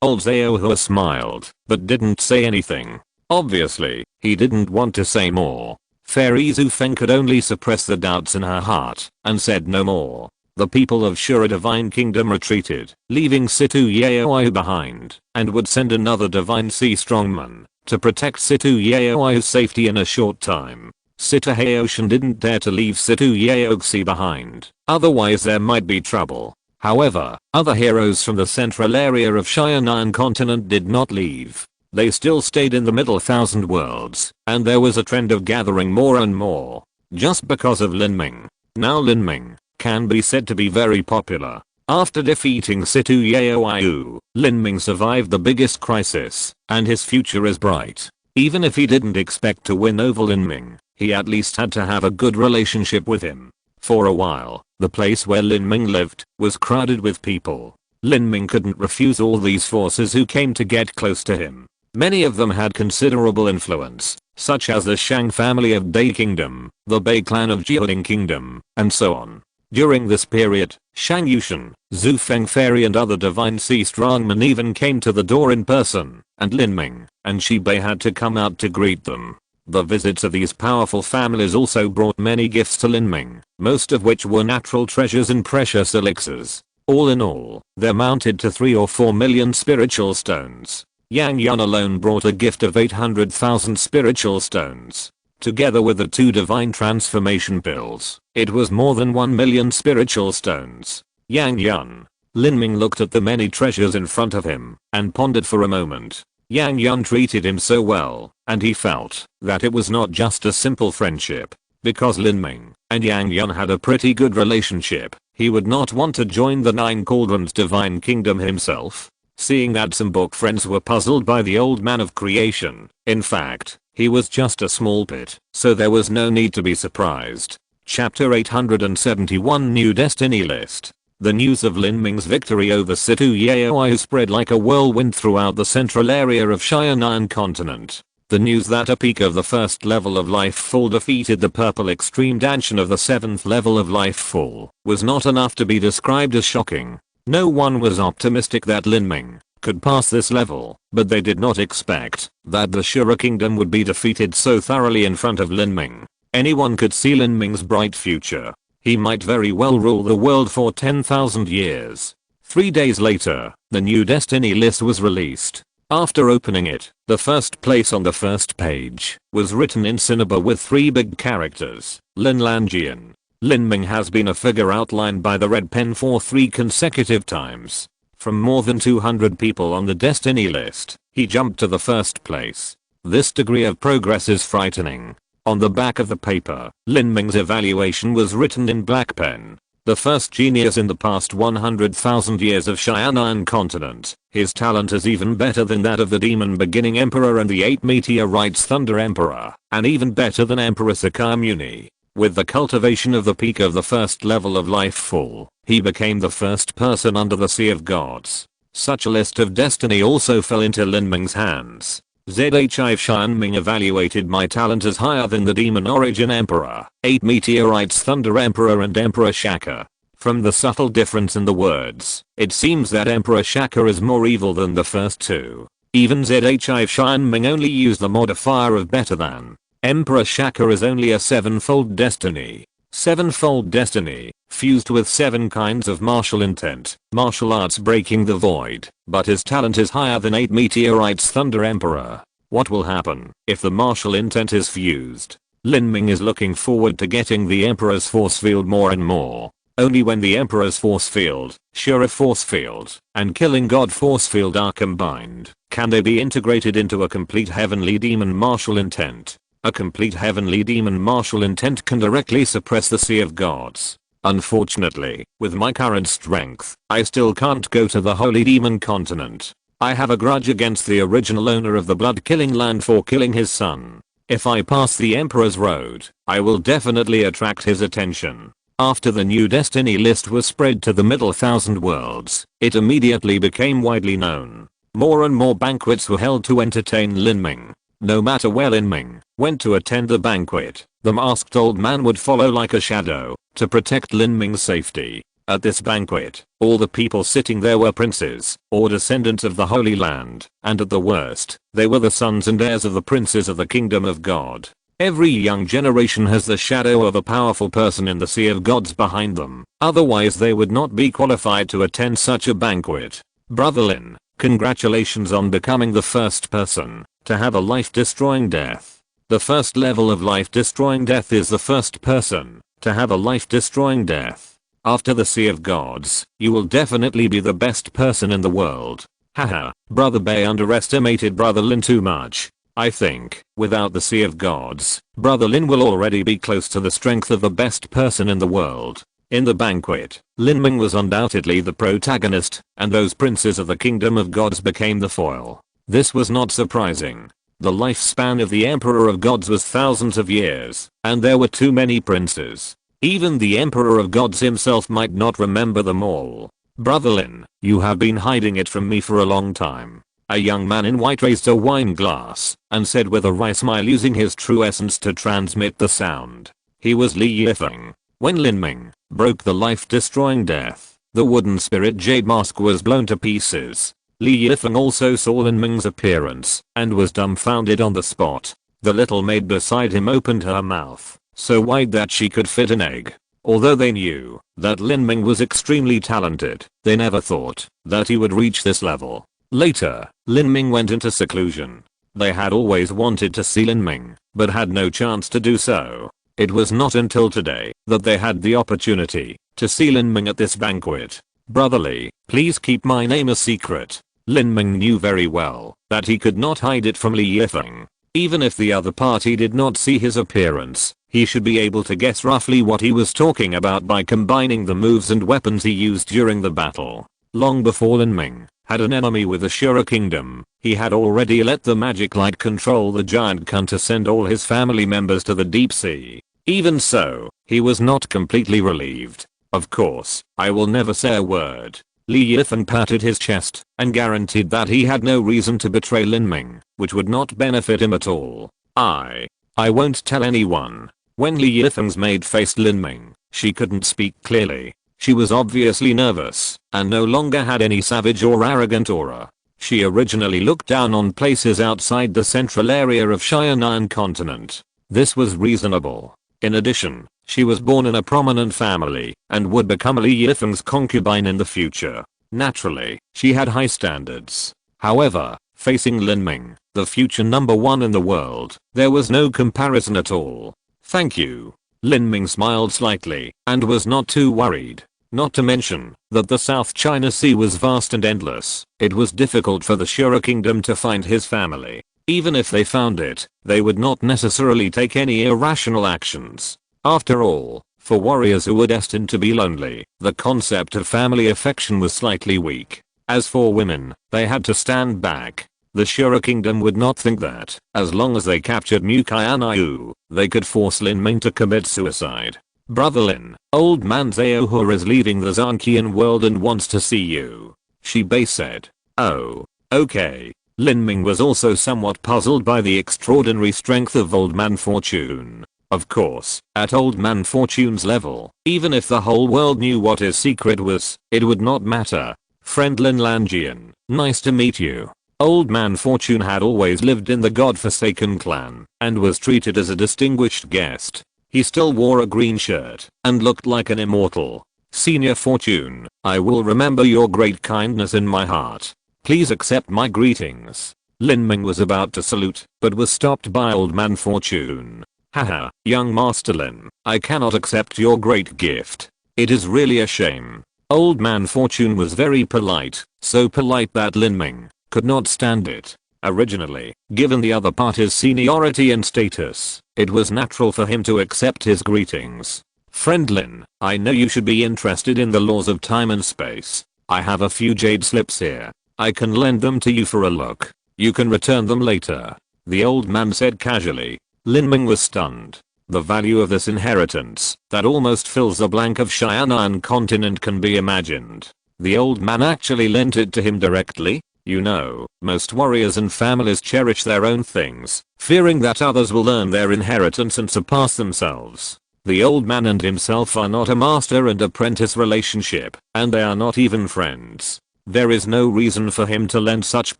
Old Zhaohe smiled, but didn't say anything. Obviously, he didn't want to say more. Fairy Zhu Feng could only suppress the doubts in her heart, and said no more. The people of Shura Divine Kingdom retreated, leaving Situ Yaoyu behind, and would send another Divine Sea Strongman to protect Situ Yaoyu's safety in a short time. Sita Haoshan didn't dare to leave Situ Yaoxi behind, otherwise there might be trouble. However, other heroes from the central area of Xianan continent did not leave. They still stayed in the Middle Thousand Worlds, and there was a trend of gathering more and more, just because of Lin Ming. Now Lin Ming can be said to be very popular. After defeating Situ Yaoyu, Lin Ming survived the biggest crisis, and his future is bright. Even if he didn't expect to win over Lin Ming, he at least had to have a good relationship with him. For a while, the place where Lin Ming lived was crowded with people. Lin Ming couldn't refuse all these forces who came to get close to him. Many of them had considerable influence, such as the Shang family of Dai Kingdom, the Bei clan of Jialing Kingdom, and so on. During this period, Shang Yushan, Zhu Feng Fairy and other Divine Sea Strongmen even came to the door in person, and Lin Ming and Shi Bei had to come out to greet them. The visits of these powerful families also brought many gifts to Lin Ming, most of which were natural treasures and precious elixirs. All in all, they amounted to 3 or 4 million spiritual stones. Yang Yun alone brought a gift of 800,000 spiritual stones. Together with the 2 divine transformation pills, it was more than 1 million spiritual stones. Yang Yun. Lin Ming looked at the many treasures in front of him and pondered for a moment. Yang Yun treated him so well, and he felt that it was not just a simple friendship. Because Lin Ming and Yang Yun had a pretty good relationship, He would not want to join the Nine Cauldrons divine kingdom himself. Seeing that some book friends were puzzled by the old man of creation, in fact, he was just a small bit, so there was no need to be surprised. Chapter 871 New Destiny List. The news of Lin Ming's victory over Situ Yaoi spread like a whirlwind throughout the central area of Xianan continent. The news that a peak of the first level of life fall defeated the purple extreme Danshan of the 7th level of life fall was not enough to be described as shocking. No one was optimistic that Lin Ming could pass this level, but they did not expect that the Shura kingdom would be defeated so thoroughly in front of Lin Ming. Anyone could see Lin Ming's bright future. He might very well rule the world for 10,000 years. 3 days later, the new destiny list was released. After opening it, the first place on the first page was written in cinnabar with 3 big characters, Lin Lanjian. Lin Ming has been a figure outlined by the red pen for 3 consecutive times. From more than 200 people on the destiny list, he jumped to the first place. This degree of progress is frightening. On the back of the paper, Lin Ming's evaluation was written in black pen. The first genius in the past 100,000 years of Xianan continent. His talent is even better than that of the demon beginning emperor and the 8 meteorites thunder emperor, and even better than Emperor Sakamuni. With the cultivation of the peak of the first level of life fall, he became the first person under the Sea of Gods. Such a list of destiny also fell into Lin Ming's hands. Zhi Ming evaluated my talent as higher than the demon origin emperor, 8 meteorites thunder emperor and Emperor Shaka. From the subtle difference in the words, it seems that Emperor Shaka is more evil than the first 2. Even Zhi Ming only used the modifier of better than. Emperor Shaka is only a 7-fold destiny. 7-fold destiny, fused with 7 kinds of martial intent, martial arts breaking the void, but his talent is higher than 8 meteorites thunder emperor. What will happen if the martial intent is fused? Lin Ming is looking forward to getting the emperor's force field more and more. Only when the emperor's force field, Shura force field, and killing god force field are combined, can they be integrated into a complete heavenly demon martial intent. A complete heavenly demon martial intent can directly suppress the Sea of Gods. Unfortunately, with my current strength, I still can't go to the Holy Demon continent. I have a grudge against the original owner of the blood-killing land for killing his son. If I pass the Emperor's Road, I will definitely attract his attention. After the new destiny list was spread to the middle 1,000 worlds, it immediately became widely known. More and more banquets were held to entertain Lin Ming. No matter where Lin Ming went to attend the banquet, the masked old man would follow like a shadow to protect Lin Ming's safety. At this banquet, all the people sitting there were princes or descendants of the Holy Land, and at the worst, they were the sons and heirs of the princes of the Kingdom of God. Every young generation has the shadow of a powerful person in the Sea of Gods behind them, otherwise they would not be qualified to attend such a banquet. Brother Lin, congratulations on becoming the first person to have a life-destroying death. The first level of life-destroying death is the first person to have a life-destroying death. After the Sea of Gods, you will definitely be the best person in the world. Haha, Brother Bay underestimated Brother Lin too much. I think, without the Sea of Gods, Brother Lin will already be close to the strength of the best person in the world. In the banquet, Lin Ming was undoubtedly the protagonist, and those princes of the Kingdom of Gods became the foil. This was not surprising. The lifespan of the Emperor of Gods was thousands of years, and there were too many princes. Even the Emperor of Gods himself might not remember them all. Brother Lin, you have been hiding it from me for a long time. A young man in white raised a wine glass and said with a wry smile using his true essence to transmit the sound. He was Li Yifeng. When Lin Ming broke the life-destroying death, the wooden spirit jade mask was blown to pieces. Li Yifeng also saw Lin Ming's appearance and was dumbfounded on the spot. The little maid beside him opened her mouth so wide that she could fit an egg. Although they knew that Lin Ming was extremely talented, they never thought that he would reach this level. Later, Lin Ming went into seclusion. They had always wanted to see Lin Ming, but had no chance to do so. It was not until today that they had the opportunity to see Lin Ming at this banquet. Brotherly, please keep my name a secret. Lin Ming knew very well that he could not hide it from Li Yifeng. Even if the other party did not see his appearance, He should be able to guess roughly what he was talking about by combining the moves and weapons he used during the battle. Long before Lin Ming had an enemy with the Shura Kingdom, he had already let the magic light control the giant Kun to send all his family members to the deep sea. Even so, he was not completely relieved. Of course, I will never say a word. Li Yifeng patted his chest and guaranteed that he had no reason to betray Lin Ming, which would not benefit him at all. I won't tell anyone. When Li Yifeng's maid faced Lin Ming, she couldn't speak clearly. She was obviously nervous and no longer had any savage or arrogant aura. She originally looked down on places outside the central area of Xianan continent. This was reasonable. In addition, she was born in a prominent family and would become Li Yifeng's concubine in the future. Naturally, she had high standards. However, facing Lin Ming, the future number one in the world, there was no comparison at all. Thank you. Lin Ming smiled slightly and was not too worried. Not to mention that the South China Sea was vast and endless. It was difficult for the Shura Kingdom to find his family. Even if they found it, they would not necessarily take any irrational actions. After all, for warriors who were destined to be lonely, the concept of family affection was slightly weak. As for women, they had to stand back. The Shura Kingdom would not think that, as long as they captured Mu Qianxue, they could force Lin Ming to commit suicide. Brother Lin, old man Zhaohua is leaving the Zanqian world and wants to see you. Shibei said. Oh, okay. Lin Ming was also somewhat puzzled by the extraordinary strength of Old Man Fortune. Of course, at Old Man Fortune's level, even if the whole world knew what his secret was, it would not matter. Friend Lin Lanjian, nice to meet you. Old Man Fortune had always lived in the godforsaken clan and was treated as a distinguished guest. He still wore a green shirt and looked like an immortal. Senior Fortune, I will remember your great kindness in my heart. Please accept my greetings. Lin Ming was about to salute, but was stopped by Old Man Fortune. Haha, young Master Lin, I cannot accept your great gift. It is really a shame. Old Man Fortune was very polite, so polite that Lin Ming could not stand it. Originally, given the other party's seniority and status, it was natural for him to accept his greetings. Friend Lin, I know you should be interested in the laws of time and space. I have a few jade slips here. I can lend them to you for a look. You can return them later. The old man said casually. Lin Ming was stunned. The value of this inheritance that almost fills the blank of Xianan continent can be imagined. The old man actually lent it to him directly. You know, most warriors and families cherish their own things, fearing that others will earn their inheritance and surpass themselves. The old man and himself are not a master and apprentice relationship, and they are not even friends. There is no reason for him to lend such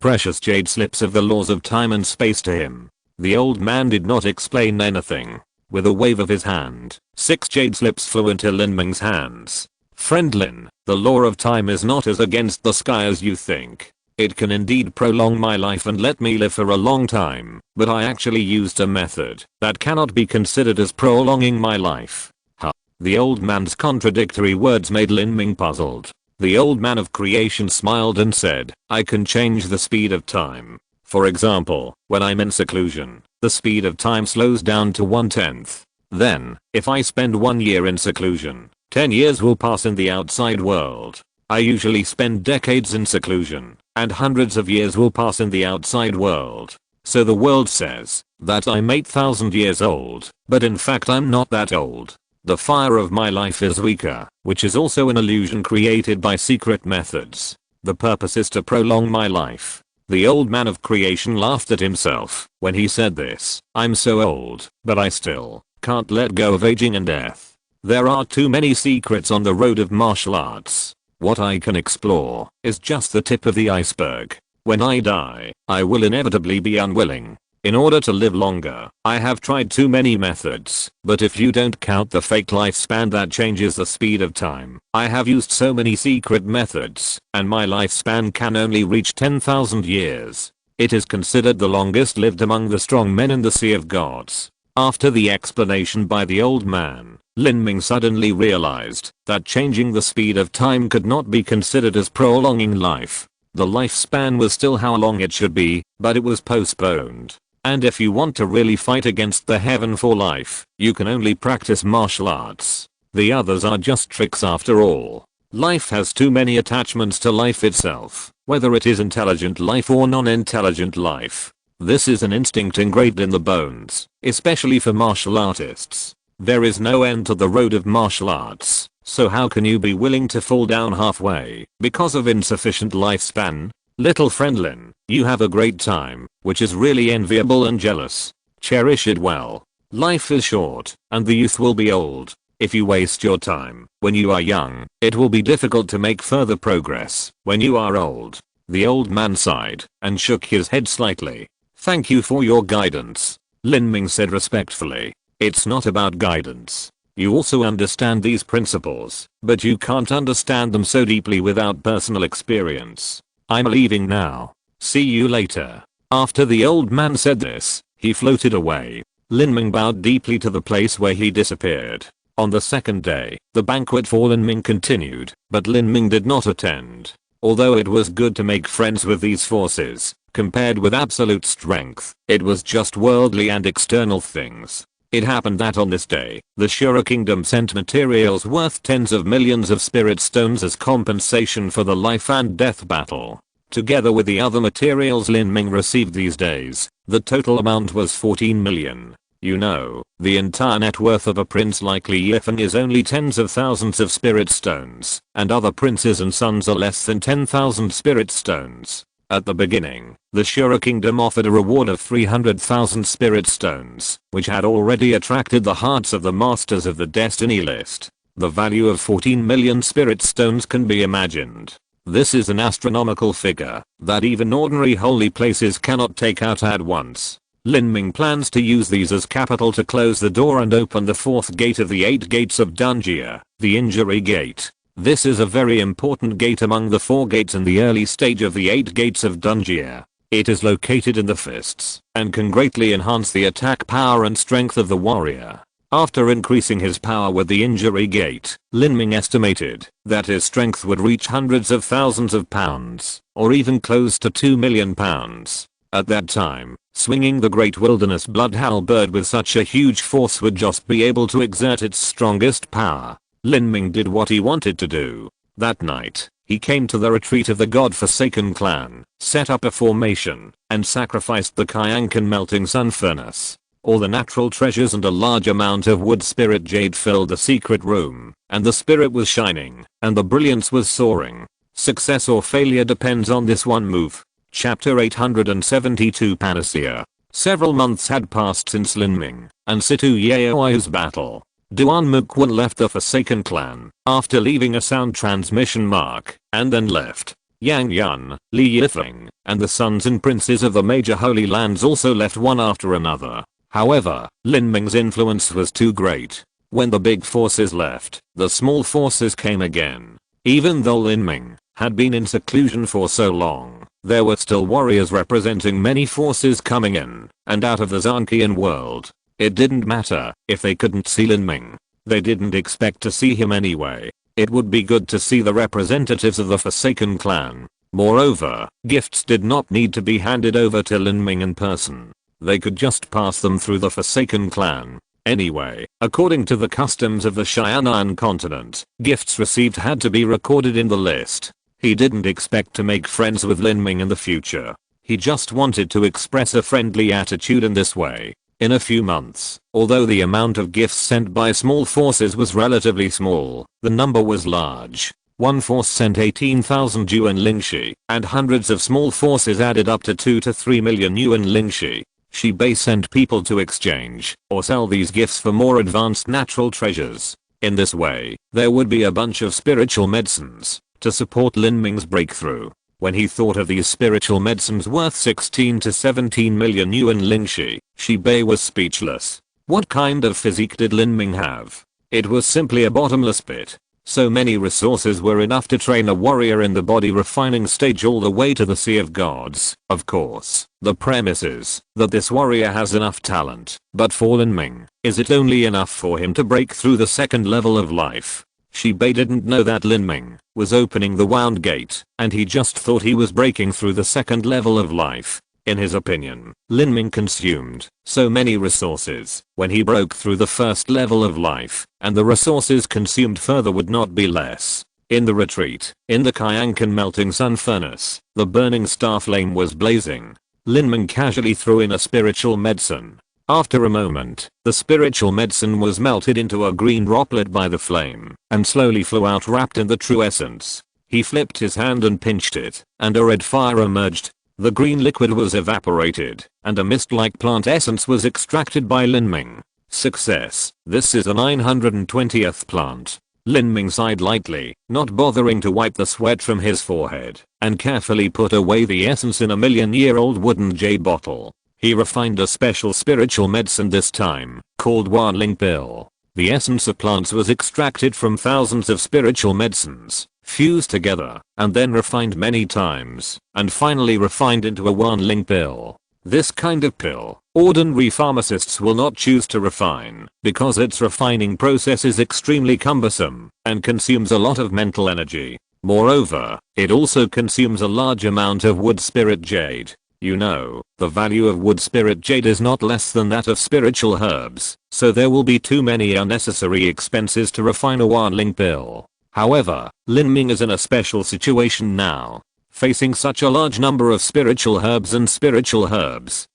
precious jade slips of the laws of time and space to him. The old man did not explain anything. With a wave of his hand, 6 jade slips flew into Lin Ming's hands. Friend Lin, the law of time is not as against the sky as you think. It can indeed prolong my life and let me live for a long time, but I actually used a method that cannot be considered as prolonging my life. Huh. The old man's contradictory words made Lin Ming puzzled. The old man of creation smiled and said, I can change the speed of time. For example, when I'm in seclusion, the speed of time slows down to 1/10. Then, if I spend 1 year in seclusion, 10 years will pass in the outside world. I usually spend decades in seclusion, and hundreds of years will pass in the outside world. So the world says that I'm 8,000 years old, but in fact I'm not that old. The fire of my life is weaker, which is also an illusion created by secret methods. The purpose is to prolong my life. The old man of creation laughed at himself when he said this. I'm so old, but I still can't let go of aging and death. There are too many secrets on the road of martial arts. What I can explore is just the tip of the iceberg. When I die, I will inevitably be unwilling. In order to live longer, I have tried too many methods, but if you don't count the fake lifespan that changes the speed of time, I have used so many secret methods, and my lifespan can only reach 10,000 years. It is considered the longest lived among the strong men in the Sea of Gods. After the explanation by the old man, Lin Ming suddenly realized that changing the speed of time could not be considered as prolonging life. The lifespan was still how long it should be, but it was postponed. And if you want to really fight against the heaven for life, you can only practice martial arts. The others are just tricks after all. Life has too many attachments to life itself, whether it is intelligent life or non-intelligent life. This is an instinct engraved in the bones, especially for martial artists. There is no end to the road of martial arts, so how can you be willing to fall down halfway because of insufficient lifespan? Little friend Lin, you have a great time, which is really enviable and jealous. Cherish it well. Life is short, and the youth will be old. If you waste your time when you are young, it will be difficult to make further progress when you are old. The old man sighed and shook his head slightly. Thank you for your guidance, Lin Ming said respectfully. It's not about guidance. You also understand these principles, but you can't understand them so deeply without personal experience. I'm leaving now. See you later. After the old man said this, he floated away. Lin Ming bowed deeply to the place where he disappeared. On the second day, the banquet for Lin Ming continued, but Lin Ming did not attend. Although it was good to make friends with these forces, compared with absolute strength, it was just worldly and external things. It happened that on this day, the Shura Kingdom sent materials worth tens of millions of spirit stones as compensation for the life and death battle. Together with the other materials Lin Ming received these days, the total amount was 14 million. You know, the entire net worth of a prince like Li Yifeng is only tens of thousands of spirit stones, and other princes and sons are less than 10,000 spirit stones. At the beginning, the Shura Kingdom offered a reward of 300,000 spirit stones, which had already attracted the hearts of the masters of the destiny list. The value of 14 million spirit stones can be imagined. This is an astronomical figure that even ordinary holy places cannot take out at once. Lin Ming plans to use these as capital to close the door and open the fourth gate of the 8 gates of Dunjia, the injury gate. This is a very important gate among the 4 gates in the early stage of the 8 gates of Dunjia. It is located in the fists and can greatly enhance the attack power and strength of the warrior. After increasing his power with the injury gate, Lin Ming estimated that his strength would reach hundreds of thousands of pounds, or even close to 2 million pounds. At that time, swinging the great wilderness blood halberd with such a huge force would just be able to exert its strongest power. Lin Ming did what he wanted to do. That night, he came to the retreat of the god-forsaken clan, set up a formation, and sacrificed the Qianxue melting sun furnace. All the natural treasures and a large amount of wood spirit jade filled the secret room, and the spirit was shining, and the brilliance was soaring. Success or failure depends on this one move. Chapter 872 Panacea. Several months had passed since Lin Ming and Situ Yaoi's battle. Duan Muquan left the Forsaken clan after leaving a sound transmission mark, and then left. Yang Yun, Li Yifeng, and the sons and princes of the major holy lands also left one after another. However, Lin Ming's influence was too great. When the big forces left, the small forces came again. Even though Lin Ming had been in seclusion for so long, there were still warriors representing many forces coming in and out of the Zanqian world. It didn't matter if they couldn't see Lin Ming. They didn't expect to see him anyway. It would be good to see the representatives of the Forsaken clan. Moreover, gifts did not need to be handed over to Lin Ming in person. They could just pass them through the Forsaken clan. Anyway, according to the customs of the Xianan continent, gifts received had to be recorded in the list. He didn't expect to make friends with Lin Ming in the future. He just wanted to express a friendly attitude in this way. In a few months, although the amount of gifts sent by small forces was relatively small, the number was large. One force sent 18,000 yuan lingxi, and hundreds of small forces added up to 2 to 3 million yuan lingxi. Xibei sent people to exchange or sell these gifts for more advanced natural treasures. In this way, there would be a bunch of spiritual medicines to support Lin Ming's breakthrough. When he thought of these spiritual medicines worth 16 to 17 million yuan lingxi, Xibei was speechless. What kind of physique did Lin Ming have? It was simply a bottomless pit. So many resources were enough to train a warrior in the body refining stage all the way to the Sea of Gods. Of course, the premise is that this warrior has enough talent, but for Lin Ming, is it only enough for him to break through the second level of life? Xibei didn't know that Lin Ming was opening the wound gate, and he just thought he was breaking through the second level of life. In his opinion, Lin Ming consumed so many resources when he broke through the first level of life, and the resources consumed further would not be less. In the retreat, in the Qianxue melting sun furnace, the burning star flame was blazing. Lin Ming casually threw in a spiritual medicine. After a moment, the spiritual medicine was melted into a green droplet by the flame, and slowly flew out wrapped in the true essence. He flipped his hand and pinched it, and a red fire emerged. The green liquid was evaporated, and a mist-like plant essence was extracted by Lin Ming. Success. This is a 920th plant. Lin Ming sighed lightly, not bothering to wipe the sweat from his forehead, and carefully put away the essence in a million-year-old wooden jade bottle. He refined a special spiritual medicine this time, called Wanling Pill. The essence of plants was extracted from thousands of spiritual medicines, fused together, and then refined many times, and finally refined into a Wanling Pill. This kind of pill, ordinary pharmacists will not choose to refine, because its refining process is extremely cumbersome, and consumes a lot of mental energy. Moreover, it also consumes a large amount of wood spirit jade. You know, the value of wood spirit jade is not less than that of spiritual herbs, so there will be too many unnecessary expenses to refine a Wanling Pill. However, Lin Ming is in a special situation now. Facing such a large number of spiritual herbs,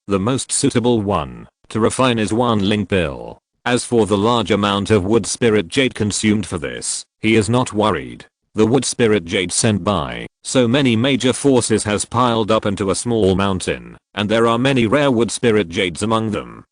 the most suitable one to refine is Wanling Pill. As for the large amount of wood spirit jade consumed for this, he is not worried. The wood spirit jade sent by so many major forces has piled up into a small mountain, and there are many rare wood spirit jades among them.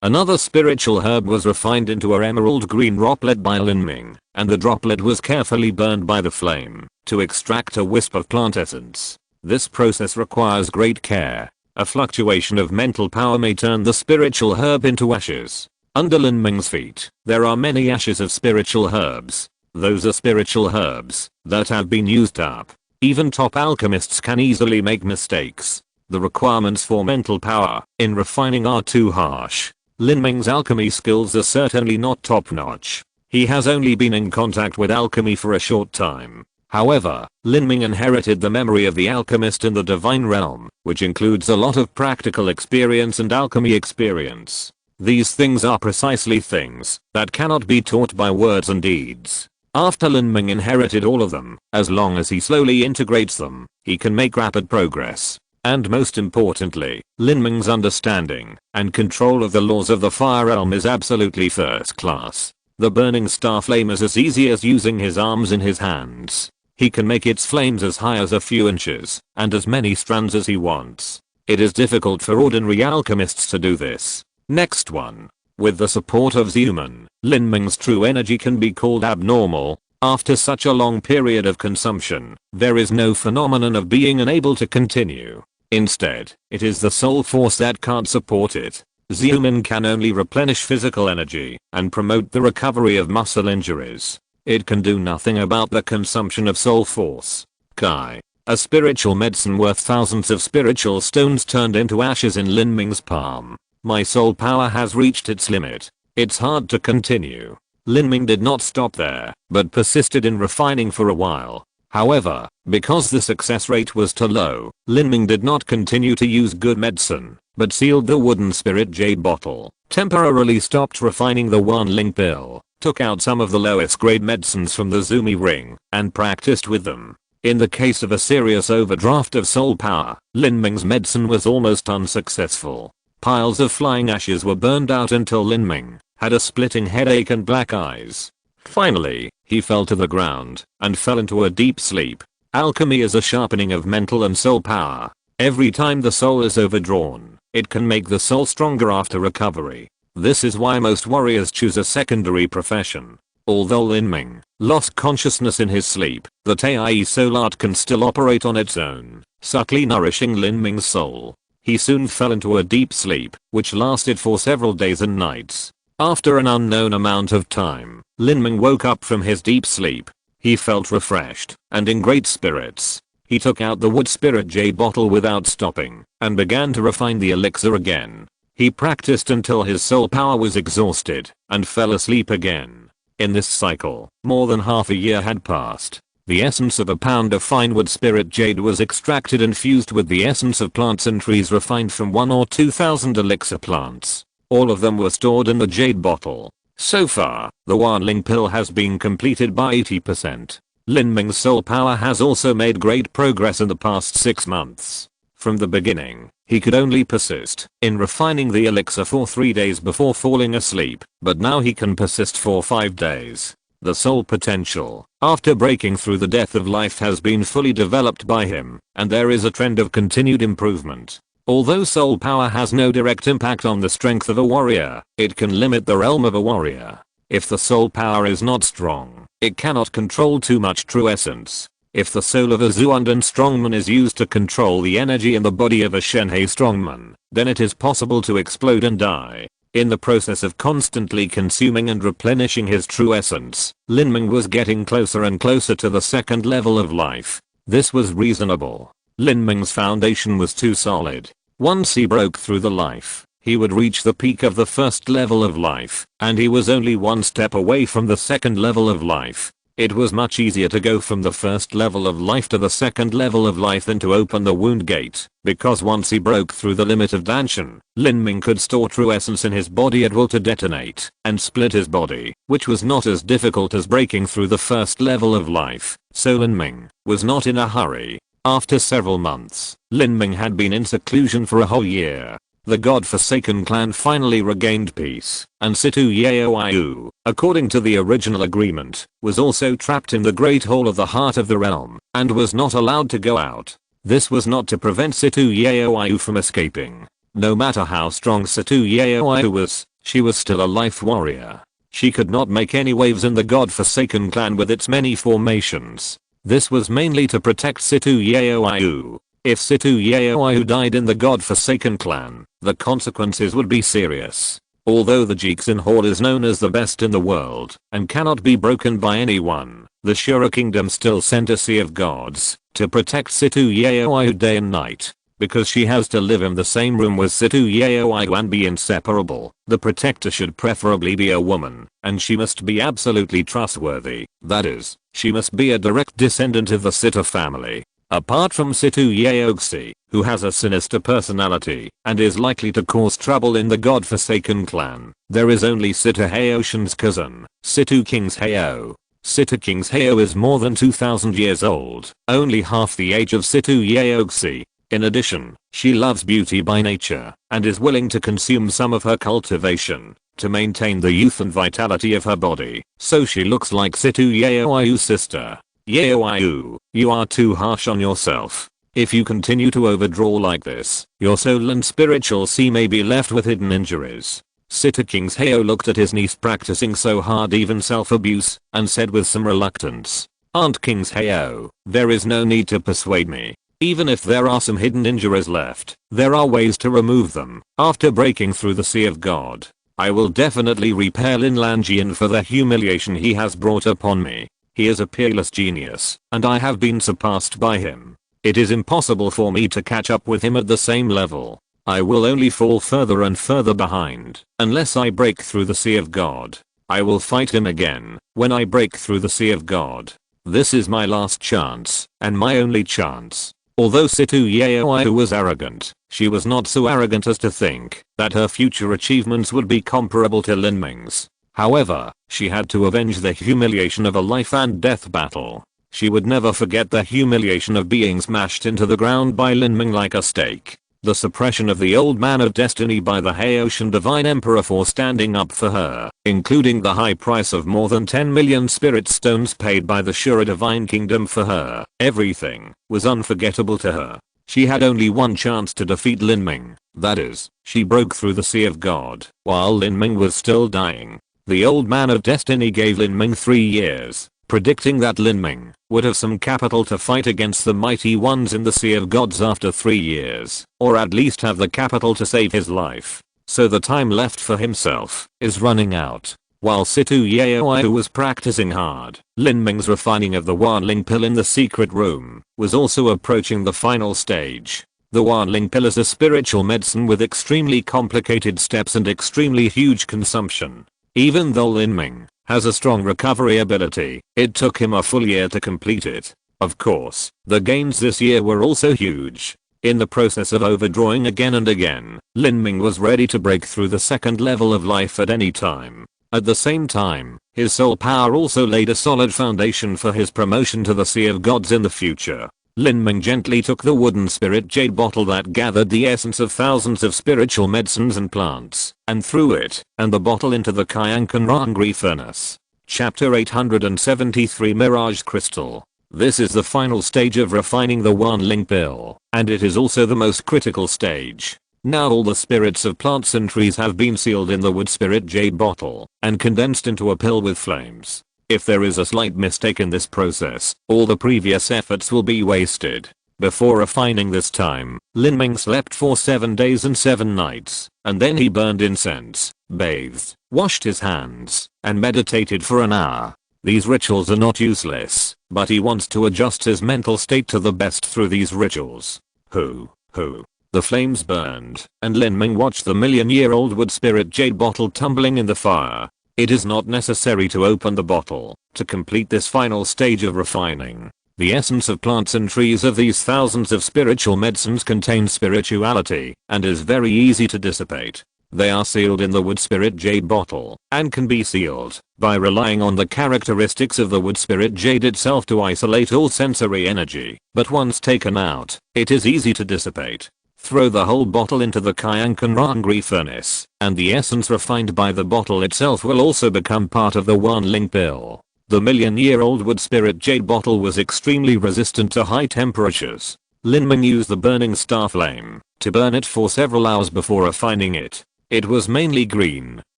Another spiritual herb was refined into a emerald green droplet by Lin Ming, and the droplet was carefully burned by the flame to extract a wisp of plant essence. This process requires great care. A fluctuation of mental power may turn the spiritual herb into ashes. Under Lin Ming's feet, there are many ashes of spiritual herbs. Those are spiritual herbs that have been used up. Even top alchemists can easily make mistakes. The requirements for mental power in refining are too harsh. Lin Ming's alchemy skills are certainly not top-notch. He has only been in contact with alchemy for a short time. However, Lin Ming inherited the memory of the alchemist in the divine realm, which includes a lot of practical experience and alchemy experience. These things are precisely things that cannot be taught by words and deeds. After Lin Ming inherited all of them, as long as he slowly integrates them, he can make rapid progress. And most importantly, Lin Ming's understanding and control of the laws of the fire realm is absolutely first class. The burning star flame is as easy as using his arms in his hands. He can make its flames as high as a few inches, and as many strands as he wants. It is difficult for ordinary alchemists to do this. Next one. With the support of human, Lin Ming's true energy can be called abnormal. After such a long period of consumption, there is no phenomenon of being unable to continue. Instead, it is the soul force that can't support it. Human can only replenish physical energy and promote the recovery of muscle injuries. It can do nothing about the consumption of soul force. Kai. A spiritual medicine worth thousands of spiritual stones turned into ashes in Lin Ming's palm. My soul power has reached its limit. It's hard to continue. Lin Ming did not stop there, but persisted in refining for a while. However, because the success rate was too low, Lin Ming did not continue to use good medicine, but sealed the wooden spirit jade bottle, temporarily stopped refining the Wanling Pill, took out some of the lowest grade medicines from the Zumi ring, and practiced with them. In the case of a serious overdraft of soul power, Lin Ming's medicine was almost unsuccessful. Piles of flying ashes were burned out until Lin Ming had a splitting headache and black eyes. Finally, he fell to the ground and fell into a deep sleep. Alchemy is a sharpening of mental and soul power. Every time the soul is overdrawn, it can make the soul stronger after recovery. This is why most warriors choose a secondary profession. Although Lin Ming lost consciousness in his sleep, the Tai soul art can still operate on its own, subtly nourishing Lin Ming's soul. He soon fell into a deep sleep, which lasted for several days and nights. After an unknown amount of time, Lin Ming woke up from his deep sleep. He felt refreshed and in great spirits. He took out the wood spirit jade bottle without stopping and began to refine the elixir again. He practiced until his soul power was exhausted and fell asleep again. In this cycle, more than half a year had passed. The essence of a pound of fine wood spirit jade was extracted and fused with the essence of plants and trees refined from 1 or 2,000 elixir plants. All of them were stored in the jade bottle. So far, the Wanling pill has been completed by 80%. Lin Ming's soul power has also made great progress in the past 6 months. From the beginning, he could only persist in refining the elixir for 3 days before falling asleep, but now he can persist for 5 days. The soul potential, after breaking through the death of life, has been fully developed by him, and there is a trend of continued improvement. Although soul power has no direct impact on the strength of a warrior, it can limit the realm of a warrior. If the soul power is not strong, it cannot control too much true essence. If the soul of a Zuandan strongman is used to control the energy in the body of a Shenhe strongman, then it is possible to explode and die. In the process of constantly consuming and replenishing his true essence, Lin Ming was getting closer and closer to the second level of life. This was reasonable. Lin Ming's foundation was too solid. Once he broke through the life, he would reach the peak of the first level of life, and he was only one step away from the second level of life. It was much easier to go from the first level of life to the second level of life than to open the wound gate, because once he broke through the limit of Danshan, Lin Ming could store true essence in his body at will to detonate and split his body, which was not as difficult as breaking through the first level of life, so Lin Ming was not in a hurry. After several months, Lin Ming had been in seclusion for a whole year. The god-forsaken clan finally regained peace, and Situ Yaoyu, according to the original agreement, was also trapped in the Great Hall of the Heart of the Realm, and was not allowed to go out. This was not to prevent Situ Yaoyu from escaping. No matter how strong Situ Yaoyu was, she was still a life warrior. She could not make any waves in the god-forsaken clan with its many formations. This was mainly to protect Situ Yaoyu. If Situ Yaoyu died in the god-forsaken clan, the consequences would be serious. Although the Jixin Hall is known as the best in the world, and cannot be broken by anyone, the Shura Kingdom still sent a Sea of Gods to protect Situ Yaoyu day and night. Because she has to live in the same room with Situ Yaoyu and be inseparable, the protector should preferably be a woman, and she must be absolutely trustworthy. That is, she must be a direct descendant of the Sitter family. Apart from Situ Yaoxi, who has a sinister personality and is likely to cause trouble in the god-forsaken clan, there is only Sitter Haoshan's cousin, Situ King's Hao. Sitter King's Hao is more than 2,000 years old, only half the age of Situ Yaoxi. In addition, she loves beauty by nature and is willing to consume some of her cultivation to maintain the youth and vitality of her body, so she looks like Situ Yaoyu's sister. Yaoyu, you are too harsh on yourself. If you continue to overdraw like this, your soul and spiritual sea may be left with hidden injuries. Sitter King's Hao looked at his niece practicing so hard, even self-abuse, and said with some reluctance, "Aunt King's Hao, there is no need to persuade me. Even if there are some hidden injuries left, there are ways to remove them. After breaking through the Sea of God, I will definitely repay Lin Lanjian for the humiliation he has brought upon me. He is a peerless genius, and I have been surpassed by him. It is impossible for me to catch up with him at the same level. I will only fall further and further behind, unless I break through the Sea of God. I will fight him again, when I break through the Sea of God. This is my last chance, and my only chance." Although Situ Yaoyu was arrogant, she was not so arrogant as to think that her future achievements would be comparable to Lin Ming's. However, she had to avenge the humiliation of a life and death battle. She would never forget the humiliation of being smashed into the ground by Lin Ming like a steak. The suppression of the Old Man of Destiny by the Haoshan Divine Emperor for standing up for her, including the high price of more than 10 million spirit stones paid by the Shura Divine Kingdom for her. Everything was unforgettable to her. She had only one chance to defeat Lin Ming. That is, she broke through the Sea of God while Lin Ming was still dying. The Old Man of Destiny gave Lin Ming 3 years, predicting that Lin Ming would have some capital to fight against the mighty ones in the Sea of Gods after 3 years, or at least have the capital to save his life. So the time left for himself is running out. While Situ Yaoyu was practicing hard, Lin Ming's refining of the Wanling pill in the secret room was also approaching the final stage. The Wanling pill is a spiritual medicine with extremely complicated steps and extremely huge consumption. Even though Lin Ming has a strong recovery ability. It took him a full year to complete it. Of course, the gains this year were also huge. In the process of overdrawing again and again, Lin Ming was ready to break through the second level of life at any time. At the same time, his soul power also laid a solid foundation for his promotion to the Sea of Gods in the future. Lin Ming gently took the wooden spirit jade bottle that gathered the essence of thousands of spiritual medicines and plants, and threw it, and the bottle into the Qianxue furnace. Chapter 873 Mirage Crystal. This is the final stage of refining the Wanling pill, and it is also the most critical stage. Now all the spirits of plants and trees have been sealed in the wood spirit jade bottle, and condensed into a pill with flames. If there is a slight mistake in this process, all the previous efforts will be wasted. Before refining this time, Lin Ming slept for 7 days and 7 nights, and then he burned incense, bathed, washed his hands, and meditated for an hour. These rituals are not useless, but he wants to adjust his mental state to the best through these rituals. The flames burned, and Lin Ming watched the million-year-old wood spirit jade bottle tumbling in the fire. It is not necessary to open the bottle to complete this final stage of refining. The essence of plants and trees of these thousands of spiritual medicines contains spirituality and is very easy to dissipate. They are sealed in the wood spirit jade bottle and can be sealed by relying on the characteristics of the wood spirit jade itself to isolate all sensory energy. But once taken out, it is easy to dissipate. Throw the whole bottle into the Qianxue furnace, and the essence refined by the bottle itself will also become part of the Wanling pill. The million-year-old wood spirit jade bottle was extremely resistant to high temperatures. Lin Ming used the burning star flame to burn it for several hours before refining it. It was mainly green,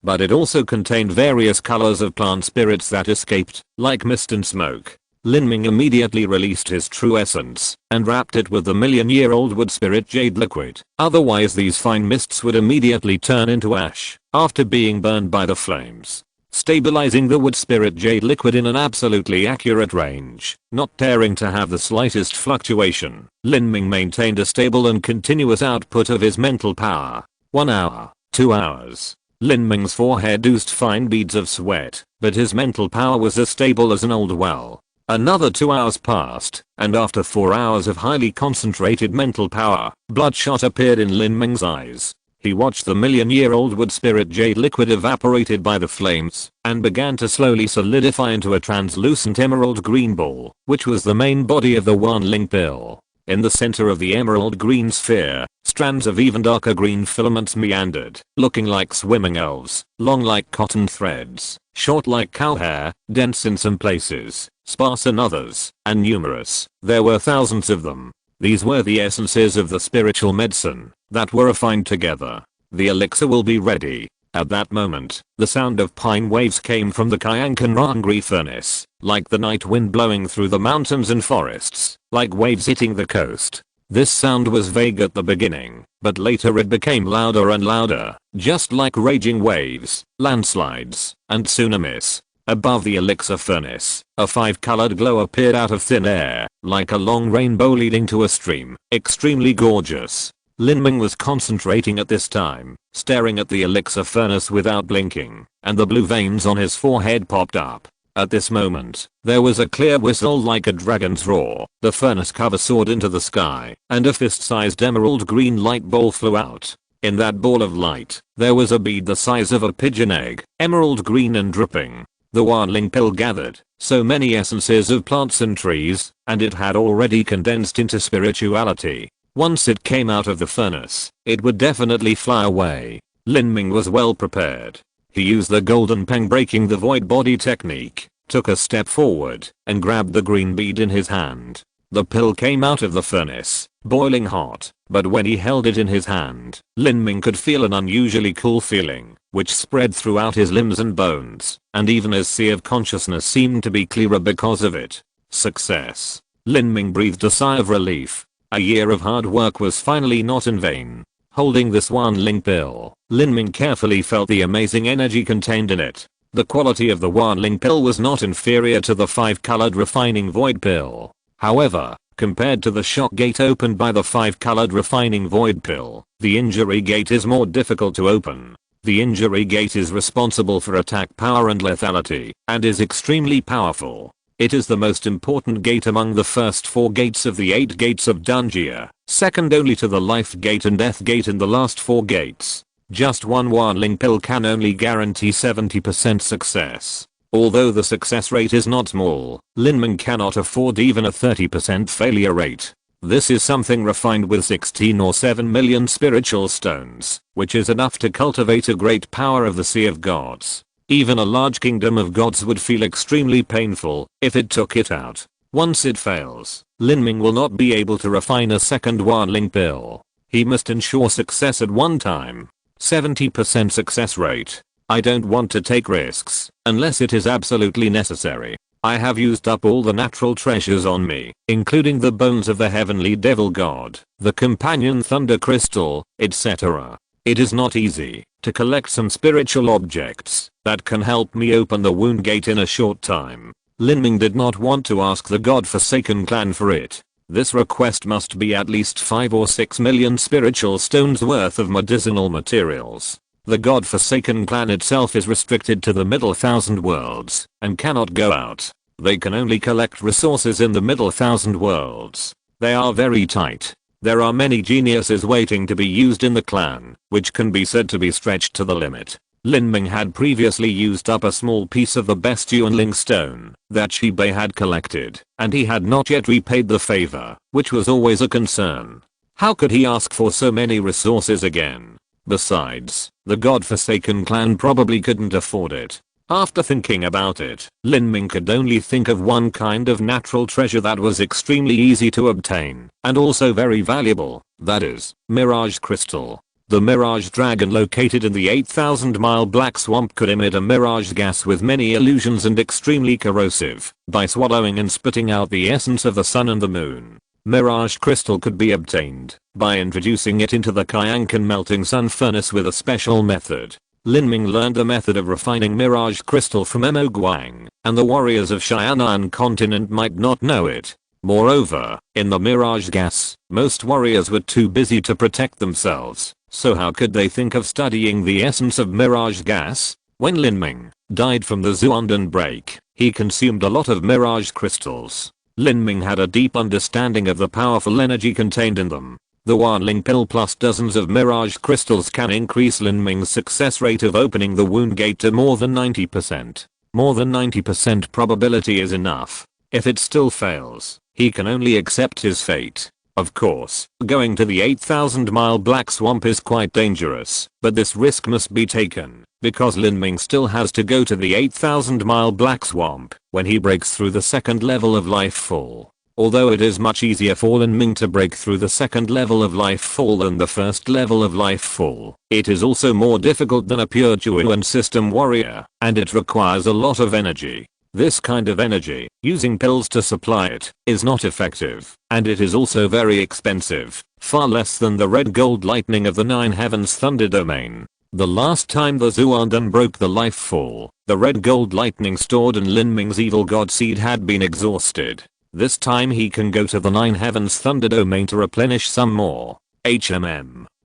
but it also contained various colors of plant spirits that escaped, like mist and smoke. Lin Ming immediately released his true essence and wrapped it with the million-year-old wood spirit jade liquid. Otherwise these fine mists would immediately turn into ash after being burned by the flames. Stabilizing the wood spirit jade liquid in an absolutely accurate range, not daring to have the slightest fluctuation, Lin Ming maintained a stable and continuous output of his mental power. 1 hour, 2 hours. Lin Ming's forehead oozed fine beads of sweat, but his mental power was as stable as an old well. Another 2 hours passed, and after 4 hours of highly concentrated mental power, bloodshot appeared in Lin Ming's eyes. He watched the million-year-old wood spirit jade liquid evaporated by the flames, and began to slowly solidify into a translucent emerald green ball, which was the main body of the Wanling pill. In the center of the emerald green sphere, strands of even darker green filaments meandered, looking like swimming elves, long like cotton threads, short like cow hair, dense in some places, sparse in others, and numerous. There were thousands of them. These were the essences of the spiritual medicine that were refined together. The elixir will be ready. At that moment, the sound of pine waves came from the Qianxue furnace, like the night wind blowing through the mountains and forests, like waves hitting the coast. This sound was vague at the beginning, but later it became louder and louder, just like raging waves, landslides, and tsunamis. Above the elixir furnace, a 5-colored glow appeared out of thin air, like a long rainbow leading to a stream, extremely gorgeous. Lin Ming was concentrating at this time, staring at the elixir furnace without blinking, and the blue veins on his forehead popped up. At this moment, there was a clear whistle like a dragon's roar, the furnace cover soared into the sky, and a fist-sized emerald green light ball flew out. In that ball of light, there was a bead the size of a pigeon egg, emerald green and dripping. The Wanling pill gathered so many essences of plants and trees, and it had already condensed into spirituality. Once it came out of the furnace, it would definitely fly away. Lin Ming was well prepared. He used the golden peng breaking the void body technique, took a step forward, and grabbed the green bead in his hand. The pill came out of the furnace, boiling hot, but when he held it in his hand, Lin Ming could feel an unusually cool feeling, which spread throughout his limbs and bones, and even his sea of consciousness seemed to be clearer because of it. Success. Lin Ming breathed a sigh of relief. A year of hard work was finally not in vain. Holding this Wanling pill, Lin Ming carefully felt the amazing energy contained in it. The quality of the Wanling pill was not inferior to the 5-colored refining void pill. However, compared to the shock gate opened by the 5-colored refining void pill, the injury gate is more difficult to open. The injury gate is responsible for attack power and lethality, and is extremely powerful. It is the most important gate among the first 4 gates of the 8 gates of Dungia, second only to the life gate and death gate in the last 4 gates. Just one Wanling pill can only guarantee 70% success. Although the success rate is not small, Lin Ming cannot afford even a 30% failure rate. This is something refined with 16 or 7 million spiritual stones, which is enough to cultivate a great power of the Sea of Gods. Even a large kingdom of gods would feel extremely painful if it took it out. Once it fails, Lin Ming will not be able to refine a second Wanling pill. He must ensure success at one time. 70% success rate. I don't want to take risks, unless it is absolutely necessary. I have used up all the natural treasures on me, including the bones of the heavenly devil god, the companion thunder crystal, etc. It is not easy to collect some spiritual objects that can help me open the wound gate in a short time. Lin Ming did not want to ask the god-forsaken clan for it. This request must be at least 5 or 6 million spiritual stones worth of medicinal materials. The god-forsaken clan itself is restricted to the middle 1,000 worlds and cannot go out. They can only collect resources in the middle 1,000 worlds. They are very tight. There are many geniuses waiting to be used in the clan, which can be said to be stretched to the limit. Lin Ming had previously used up a small piece of the best Yuanling stone that Shibei had collected, and he had not yet repaid the favor, which was always a concern. How could he ask for so many resources again? Besides, the god-forsaken clan probably couldn't afford it. After thinking about it, Lin Ming could only think of one kind of natural treasure that was extremely easy to obtain, and also very valuable, that is, Mirage Crystal. The Mirage Dragon located in the 8,000-mile Black Swamp could emit a mirage gas with many illusions and extremely corrosive, by swallowing and spitting out the essence of the sun and the moon. Mirage Crystal could be obtained by introducing it into the Qianxue melting sun furnace with a special method. Lin Ming learned the method of refining Mirage Crystal from Mo Guang, and the warriors of Xianan continent might not know it. Moreover, in the Mirage gas, most warriors were too busy to protect themselves, so how could they think of studying the essence of Mirage gas? When Lin Ming died from the Zuandan break, he consumed a lot of Mirage crystals. Lin Ming had a deep understanding of the powerful energy contained in them. The Wanling pill plus dozens of Mirage crystals can increase Lin Ming's success rate of opening the wound gate to more than 90%. More than 90% probability is enough. If it still fails, he can only accept his fate. Of course, going to the 8,000-mile Black Swamp is quite dangerous, but this risk must be taken, because Lin Ming still has to go to the 8,000-mile Black Swamp when he breaks through the second level of Life Fall. Although it is much easier for Lin Ming to break through the second level of Life Fall than the first level of Life Fall, it is also more difficult than a pure Juan system warrior, and it requires a lot of energy. This kind of energy, using pills to supply it, is not effective, and it is also very expensive, far less than the red gold lightning of the Nine Heavens Thunder domain. The last time the Zuandan broke the Life Fall, the red gold lightning stored in Lin Ming's evil god seed had been exhausted. This time he can go to the Nine Heavens Thunder domain to replenish some more.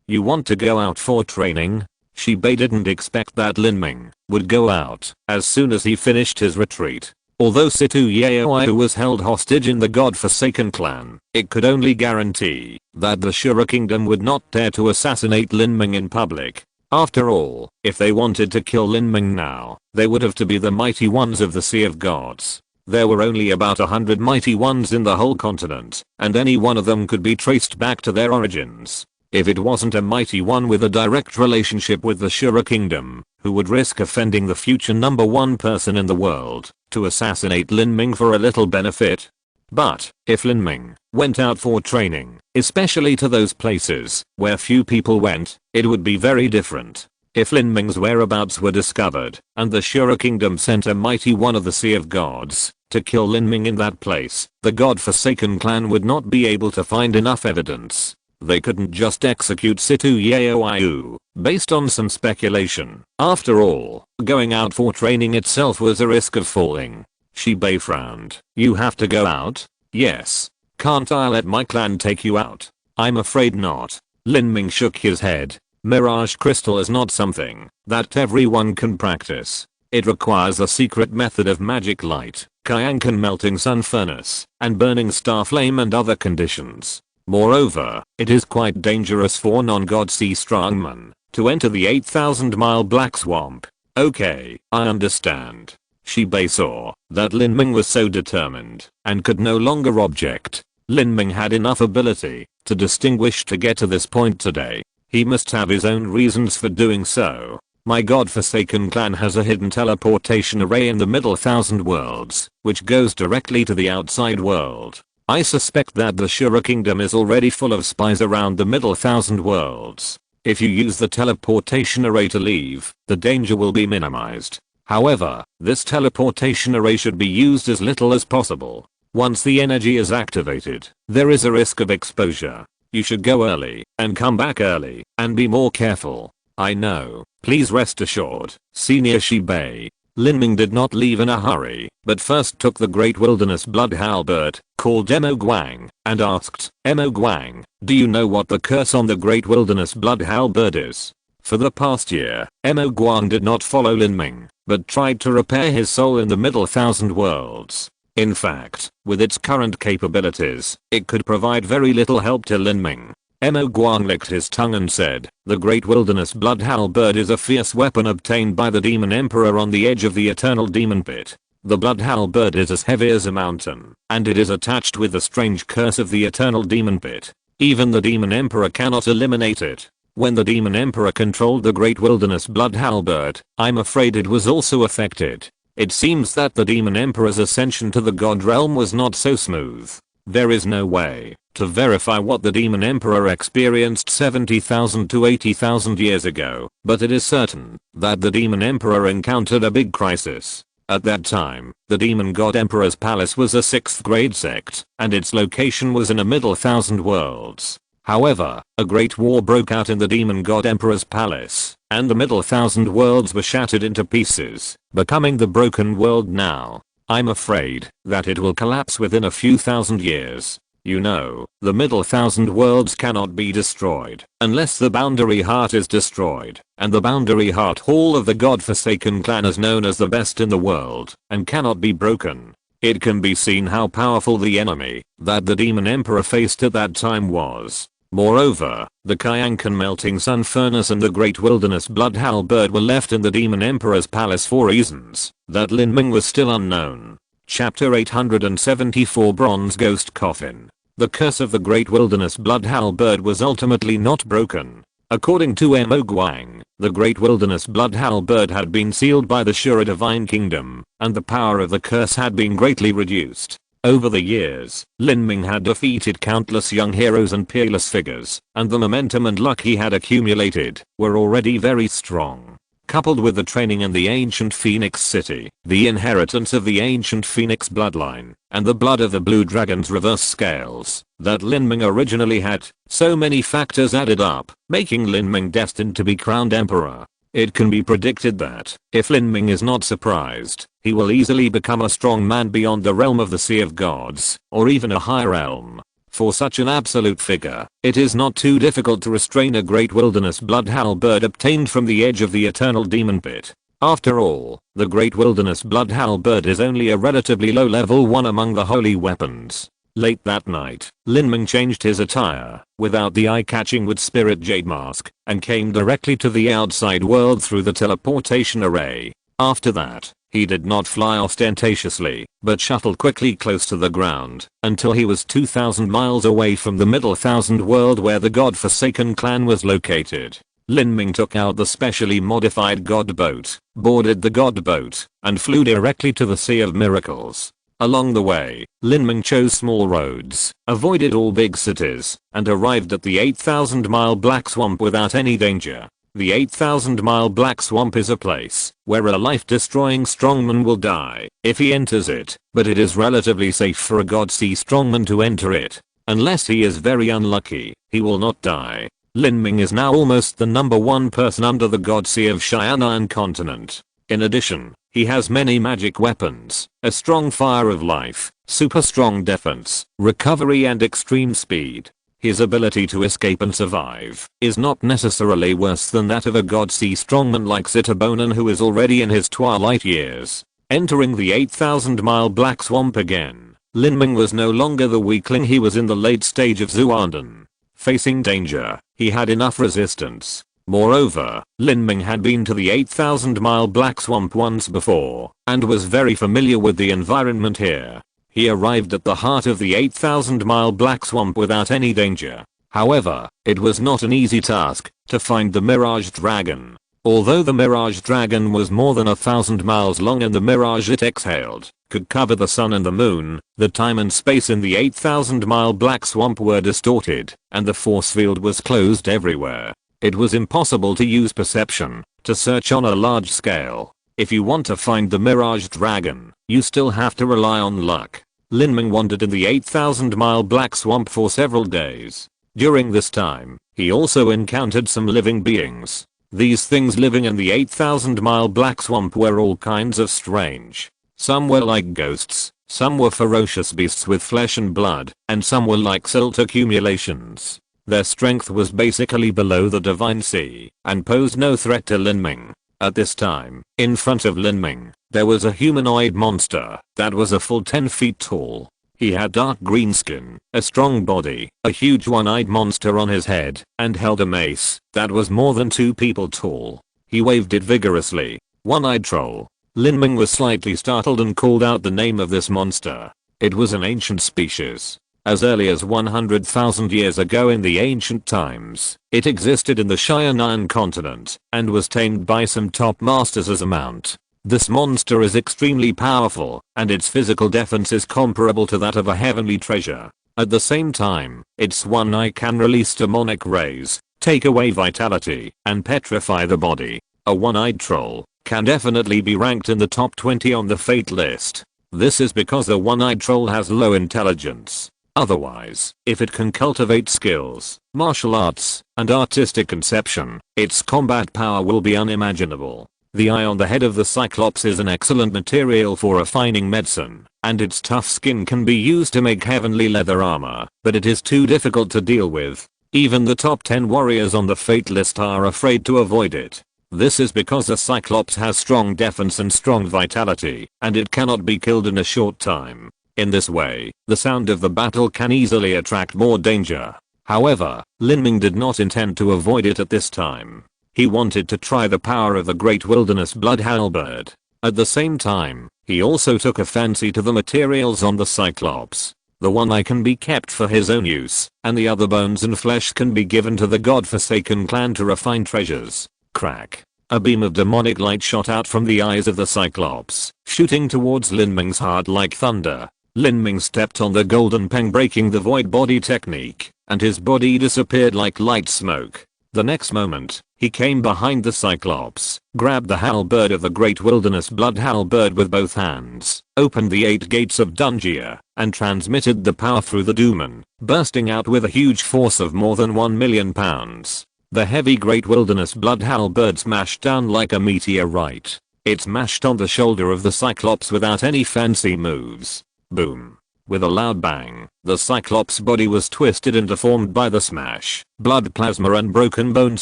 You want to go out for training? Shibei didn't expect that Lin Ming would go out as soon as he finished his retreat. Although Situ Yaoyu was held hostage in the god-forsaken clan, it could only guarantee that the Shura kingdom would not dare to assassinate Lin Ming in public. After all, if they wanted to kill Lin Ming now, they would have to be the mighty ones of the Sea of Gods. There were only about 100 mighty ones in the whole continent, and any one of them could be traced back to their origins. If it wasn't a mighty one with a direct relationship with the Shura kingdom, who would risk offending the future number one person in the world to assassinate Lin Ming for a little benefit? But if Lin Ming went out for training, especially to those places where few people went, it would be very different. If Lin Ming's whereabouts were discovered, and the Shura kingdom sent a mighty one of the Sea of Gods to kill Lin Ming in that place, the god-forsaken clan would not be able to find enough evidence. They couldn't just execute Situ Yaoyu, based on some speculation. After all, going out for training itself was a risk of falling. Shibei frowned. You have to go out? Yes. Can't I let my clan take you out? I'm afraid not. Lin Ming shook his head. Mirage crystal is not something that everyone can practice. It requires a secret method of magic light, Qianxue melting sun furnace, and burning star flame and other conditions. Moreover, it is quite dangerous for non-god sea strongmen to enter the 8,000-mile black swamp. Okay, I understand. Shibei saw that Lin Ming was so determined and could no longer object. Lin Ming had enough ability to distinguish to get to this point today. He must have his own reasons for doing so. My godforsaken clan has a hidden teleportation array in the middle thousand worlds, which goes directly to the outside world. I suspect that the Shura kingdom is already full of spies around the middle thousand worlds. If you use the teleportation array to leave, the danger will be minimized. However, this teleportation array should be used as little as possible. Once the energy is activated, there is a risk of exposure. You should go early and come back early and be more careful. I know, please rest assured, Senior Shibei. Lin Ming did not leave in a hurry, but first took the Great Wilderness Blood Halberd, called Emo Guang, and asked, Emo Guang, do you know what the curse on the Great Wilderness Blood Halberd is? For the past year, Emo Guang did not follow Lin Ming, but tried to repair his soul in the middle thousand worlds. In fact, with its current capabilities, it could provide very little help to Lin Ming. Emo Guang licked his tongue and said, the Great Wilderness Blood Halberd is a fierce weapon obtained by the Demon Emperor on the edge of the Eternal Demon Pit. The Blood Halberd is as heavy as a mountain, and it is attached with the strange curse of the Eternal Demon Pit. Even the Demon Emperor cannot eliminate it. When the Demon Emperor controlled the Great Wilderness Blood Halberd, I'm afraid it was also affected. It seems that the Demon Emperor's ascension to the God realm was not so smooth. There is no way to verify what the Demon Emperor experienced 70,000 to 80,000 years ago, but it is certain that the Demon Emperor encountered a big crisis. At that time, the Demon God Emperor's palace was a 6th grade sect, and its location was in a middle thousand worlds. However, a great war broke out in the Demon God Emperor's palace, and the middle thousand worlds were shattered into pieces, becoming the broken world now. I'm afraid that it will collapse within a few thousand years. You know, the middle thousand worlds cannot be destroyed unless the Boundary Heart is destroyed, and the Boundary Heart Hall of the godforsaken clan is known as the best in the world and cannot be broken. It can be seen how powerful the enemy that the Demon Emperor faced at that time was. Moreover, the Qianxue melting sun furnace and the Great Wilderness Blood Halberd were left in the Demon Emperor's palace for reasons that Lin Ming was still unknown. Chapter 874 Bronze Ghost Coffin. The curse of the Great Wilderness Blood Halberd was ultimately not broken. According to Emo Guang, the Great Wilderness Blood Halberd had been sealed by the Shura Divine Kingdom, and the power of the curse had been greatly reduced. Over the years, Lin Ming had defeated countless young heroes and peerless figures, and the momentum and luck he had accumulated were already very strong. Coupled with the training in the ancient Phoenix City, the inheritance of the ancient Phoenix bloodline, and the blood of the Blue Dragon's reverse scales that Lin Ming originally had, so many factors added up, making Lin Ming destined to be crowned emperor. It can be predicted that, if Lin Ming is not surprised, he will easily become a strong man beyond the realm of the Sea of Gods, or even a higher realm. For such an absolute figure, it is not too difficult to restrain a Great Wilderness Blood Halberd obtained from the edge of the Eternal Demon Pit. After all, the Great Wilderness Blood Halberd is only a relatively low level one among the holy weapons. Late that night, Lin Ming changed his attire, without the eye-catching wood spirit jade mask, and came directly to the outside world through the teleportation array. After that, he did not fly ostentatiously, but shuttled quickly close to the ground, until he was 2,000 miles away from the middle thousand world where the godforsaken clan was located. Lin Ming took out the specially modified god boat, boarded the god boat, and flew directly to the Sea of Miracles. Along the way, Lin Ming chose small roads, avoided all big cities, and arrived at the 8,000-mile Black Swamp without any danger. The 8,000-mile Black Swamp is a place where a life-destroying strongman will die if he enters it, but it is relatively safe for a God Sea strongman to enter it. Unless he is very unlucky, he will not die. Lin Ming is now almost the #1 person under the God Sea of Xianan continent. In addition, he has many magic weapons, a strong fire of life, super strong defense, recovery and extreme speed. his ability to escape and survive is not necessarily worse than that of a god-sea strongman like Zitterbonen, who is already in his twilight years. Entering the 8,000-mile black swamp again, Lin Ming was no longer the weakling he was in the late stage of Zuanden. Facing danger, he had enough resistance. Moreover, Lin Ming had been to the 8,000-mile black swamp once before, and was very familiar with the environment here. He arrived at the heart of the 8,000-mile black swamp without any danger. However, it was not an easy task to find the Mirage Dragon. Although the Mirage Dragon was more than 1,000 miles long and the mirage it exhaled could cover the sun and the moon, the time and space in the 8,000-mile black swamp were distorted, and the force field was closed everywhere. It was impossible to use perception to search on a large scale. If you want to find the Mirage Dragon, you still have to rely on luck. Lin Ming wandered in the 8,000-mile black swamp for several days. During this time, he also encountered some living beings. These things living in the 8,000-mile black swamp were all kinds of strange. Some were like ghosts, some were ferocious beasts with flesh and blood, and some were like silt accumulations. Their strength was basically below the divine sea, and posed no threat to Lin Ming. At this time, in front of Lin Ming, there was a humanoid monster that was a full 10 feet tall. He had dark green skin, a strong body, a huge one-eyed monster on his head, and held a mace that was more than 2 people tall. He waved it vigorously. One-eyed troll. Lin Ming was slightly startled and called out the name of this monster. It was an ancient species. As early as 100,000 years ago in the ancient times, it existed in the Xianan continent and was tamed by some top masters as a mount. This monster is extremely powerful, and its physical defense is comparable to that of a heavenly treasure. At the same time, its one eye can release demonic rays, take away vitality, and petrify the body. A one-eyed troll can definitely be ranked in the top 20 on the fate list. This is because the one-eyed troll has low intelligence. Otherwise, if it can cultivate skills, martial arts, and artistic conception, its combat power will be unimaginable. The eye on the head of the Cyclops is an excellent material for refining medicine, and its tough skin can be used to make heavenly leather armor, but it is too difficult to deal with. Even the top 10 warriors on the fate list are afraid to avoid it. This is because the Cyclops has strong defense and strong vitality, and it cannot be killed in a short time. In this way, the sound of the battle can easily attract more danger. However, Lin Ming did not intend to avoid it at this time. He wanted to try the power of the Great Wilderness Blood Halberd. At the same time, he also took a fancy to the materials on the Cyclops. The one eye can be kept for his own use, and the other bones and flesh can be given to the God-forsaken clan to refine treasures. Crack. A beam of demonic light shot out from the eyes of the Cyclops, shooting towards Lin Ming's heart like thunder. Lin Ming stepped on the golden peng, breaking the void body technique, and his body disappeared like light smoke. The next moment, he came behind the Cyclops, grabbed the halberd of the Great Wilderness Blood Halberd with both hands, opened the 8 gates of Dungia, and transmitted the power through the Dooman, bursting out with a huge force of more than 1 million pounds. The heavy Great Wilderness Blood Halberd smashed down like a meteorite. It smashed on the shoulder of the Cyclops without any fancy moves. Boom. With a loud bang, the Cyclops' body was twisted and deformed by the smash. Blood plasma and broken bones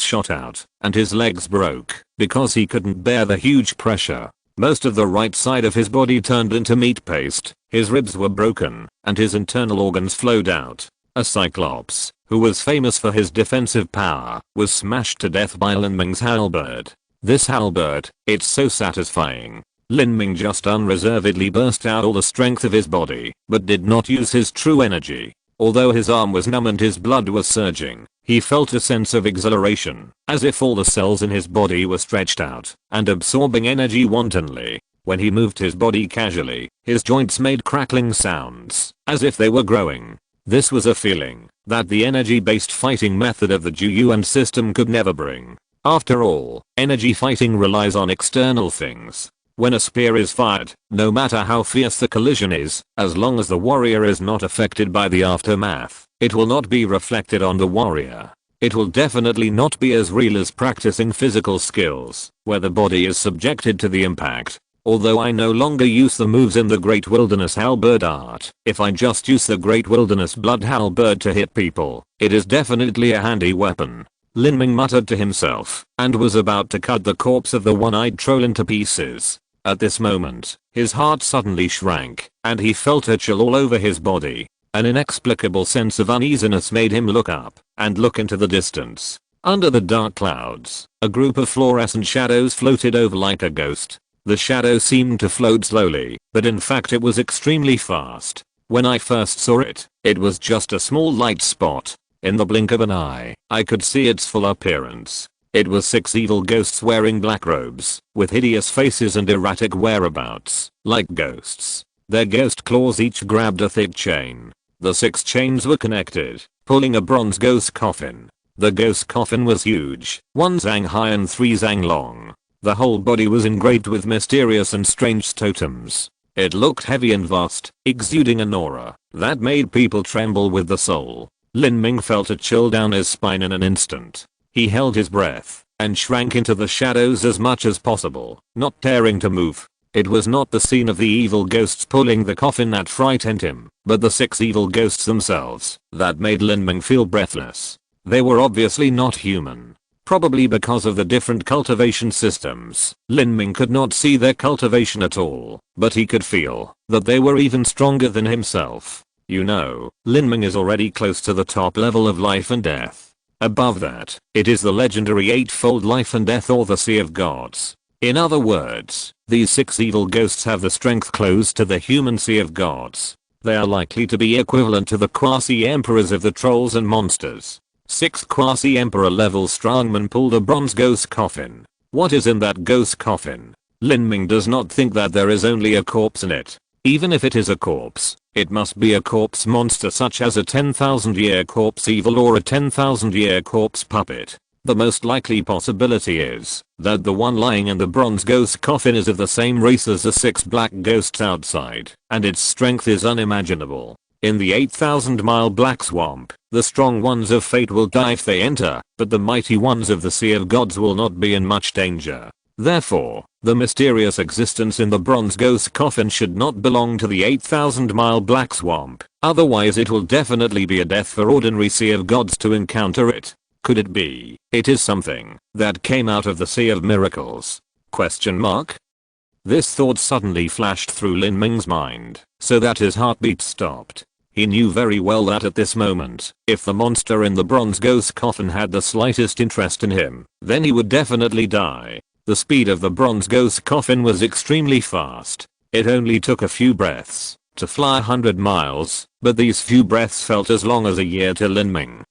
shot out, and his legs broke because he couldn't bear the huge pressure. Most of the right side of his body turned into meat paste, his ribs were broken, and his internal organs flowed out. A Cyclops, who was famous for his defensive power, was smashed to death by Lin Ming's halberd. This halberd, it's so satisfying. Lin Ming just unreservedly burst out all the strength of his body, but did not use his true energy. Although his arm was numb and his blood was surging, he felt a sense of exhilaration, as if all the cells in his body were stretched out and absorbing energy wantonly. When he moved his body casually, his joints made crackling sounds, as if they were growing. This was a feeling that the energy-based fighting method of the Juyuan system could never bring. After all, energy fighting relies on external things. When a spear is fired, no matter how fierce the collision is, as long as the warrior is not affected by the aftermath, it will not be reflected on the warrior. It will definitely not be as real as practicing physical skills, where the body is subjected to the impact. Although I no longer use the moves in the Great Wilderness Halberd art, if I just use the Great Wilderness Blood Halberd to hit people, it is definitely a handy weapon. Lin Ming muttered to himself and was about to cut the corpse of the one-eyed troll into pieces. At this moment, his heart suddenly shrank and he felt a chill all over his body. An inexplicable sense of uneasiness made him look up and look into the distance. Under the dark clouds, a group of fluorescent shadows floated over like a ghost. The shadow seemed to float slowly, but in fact it was extremely fast. When I first saw it, it was just a small light spot. In the blink of an eye, I could see its full appearance. It was 6 evil ghosts wearing black robes, with hideous faces and erratic whereabouts, like ghosts. Their ghost claws each grabbed a thick chain. The 6 chains were connected, pulling a bronze ghost coffin. The ghost coffin was huge, 1 zang high and 3 zang long. The whole body was engraved with mysterious and strange totems. It looked heavy and vast, exuding an aura that made people tremble with the soul. Lin Ming felt a chill down his spine in an instant. He held his breath and shrank into the shadows as much as possible, not daring to move. It was not the scene of the evil ghosts pulling the coffin that frightened him, but the 6 evil ghosts themselves that made Lin Ming feel breathless. They were obviously not human. Probably because of the different cultivation systems, Lin Ming could not see their cultivation at all, but he could feel that they were even stronger than himself. You know, Lin Ming is already close to the top level of life and death. Above that, it is the legendary 8-fold life and death or the Sea of Gods. In other words, these 6 evil ghosts have the strength close to the human Sea of Gods. They are likely to be equivalent to the quasi-emperors of the trolls and monsters. 6th quasi-emperor level strongman pulled a bronze ghost coffin. What is in that ghost coffin? Lin Ming does not think that there is only a corpse in it. Even if it is a corpse, it must be a corpse monster such as a 10,000-year corpse evil or a 10,000-year corpse puppet. The most likely possibility is that the one lying in the bronze ghost coffin is of the same race as the 6 black ghosts outside, and its strength is unimaginable. In the 8,000-mile black swamp, the strong ones of fate will die if they enter, but the mighty ones of the Sea of Gods will not be in much danger. Therefore, the mysterious existence in the bronze ghost coffin should not belong to the 8,000-mile black swamp, otherwise it will definitely be a death for ordinary Sea of Gods to encounter it. Could it be it is something that came out of the Sea of Miracles? Question mark? This thought suddenly flashed through Lin Ming's mind, so that his heartbeat stopped. He knew very well that at this moment, if the monster in the bronze ghost coffin had the slightest interest in him, then he would definitely die. The speed of the bronze ghost coffin was extremely fast. It only took a few breaths to fly 100 miles, but these few breaths felt as long as a year to Lin Ming.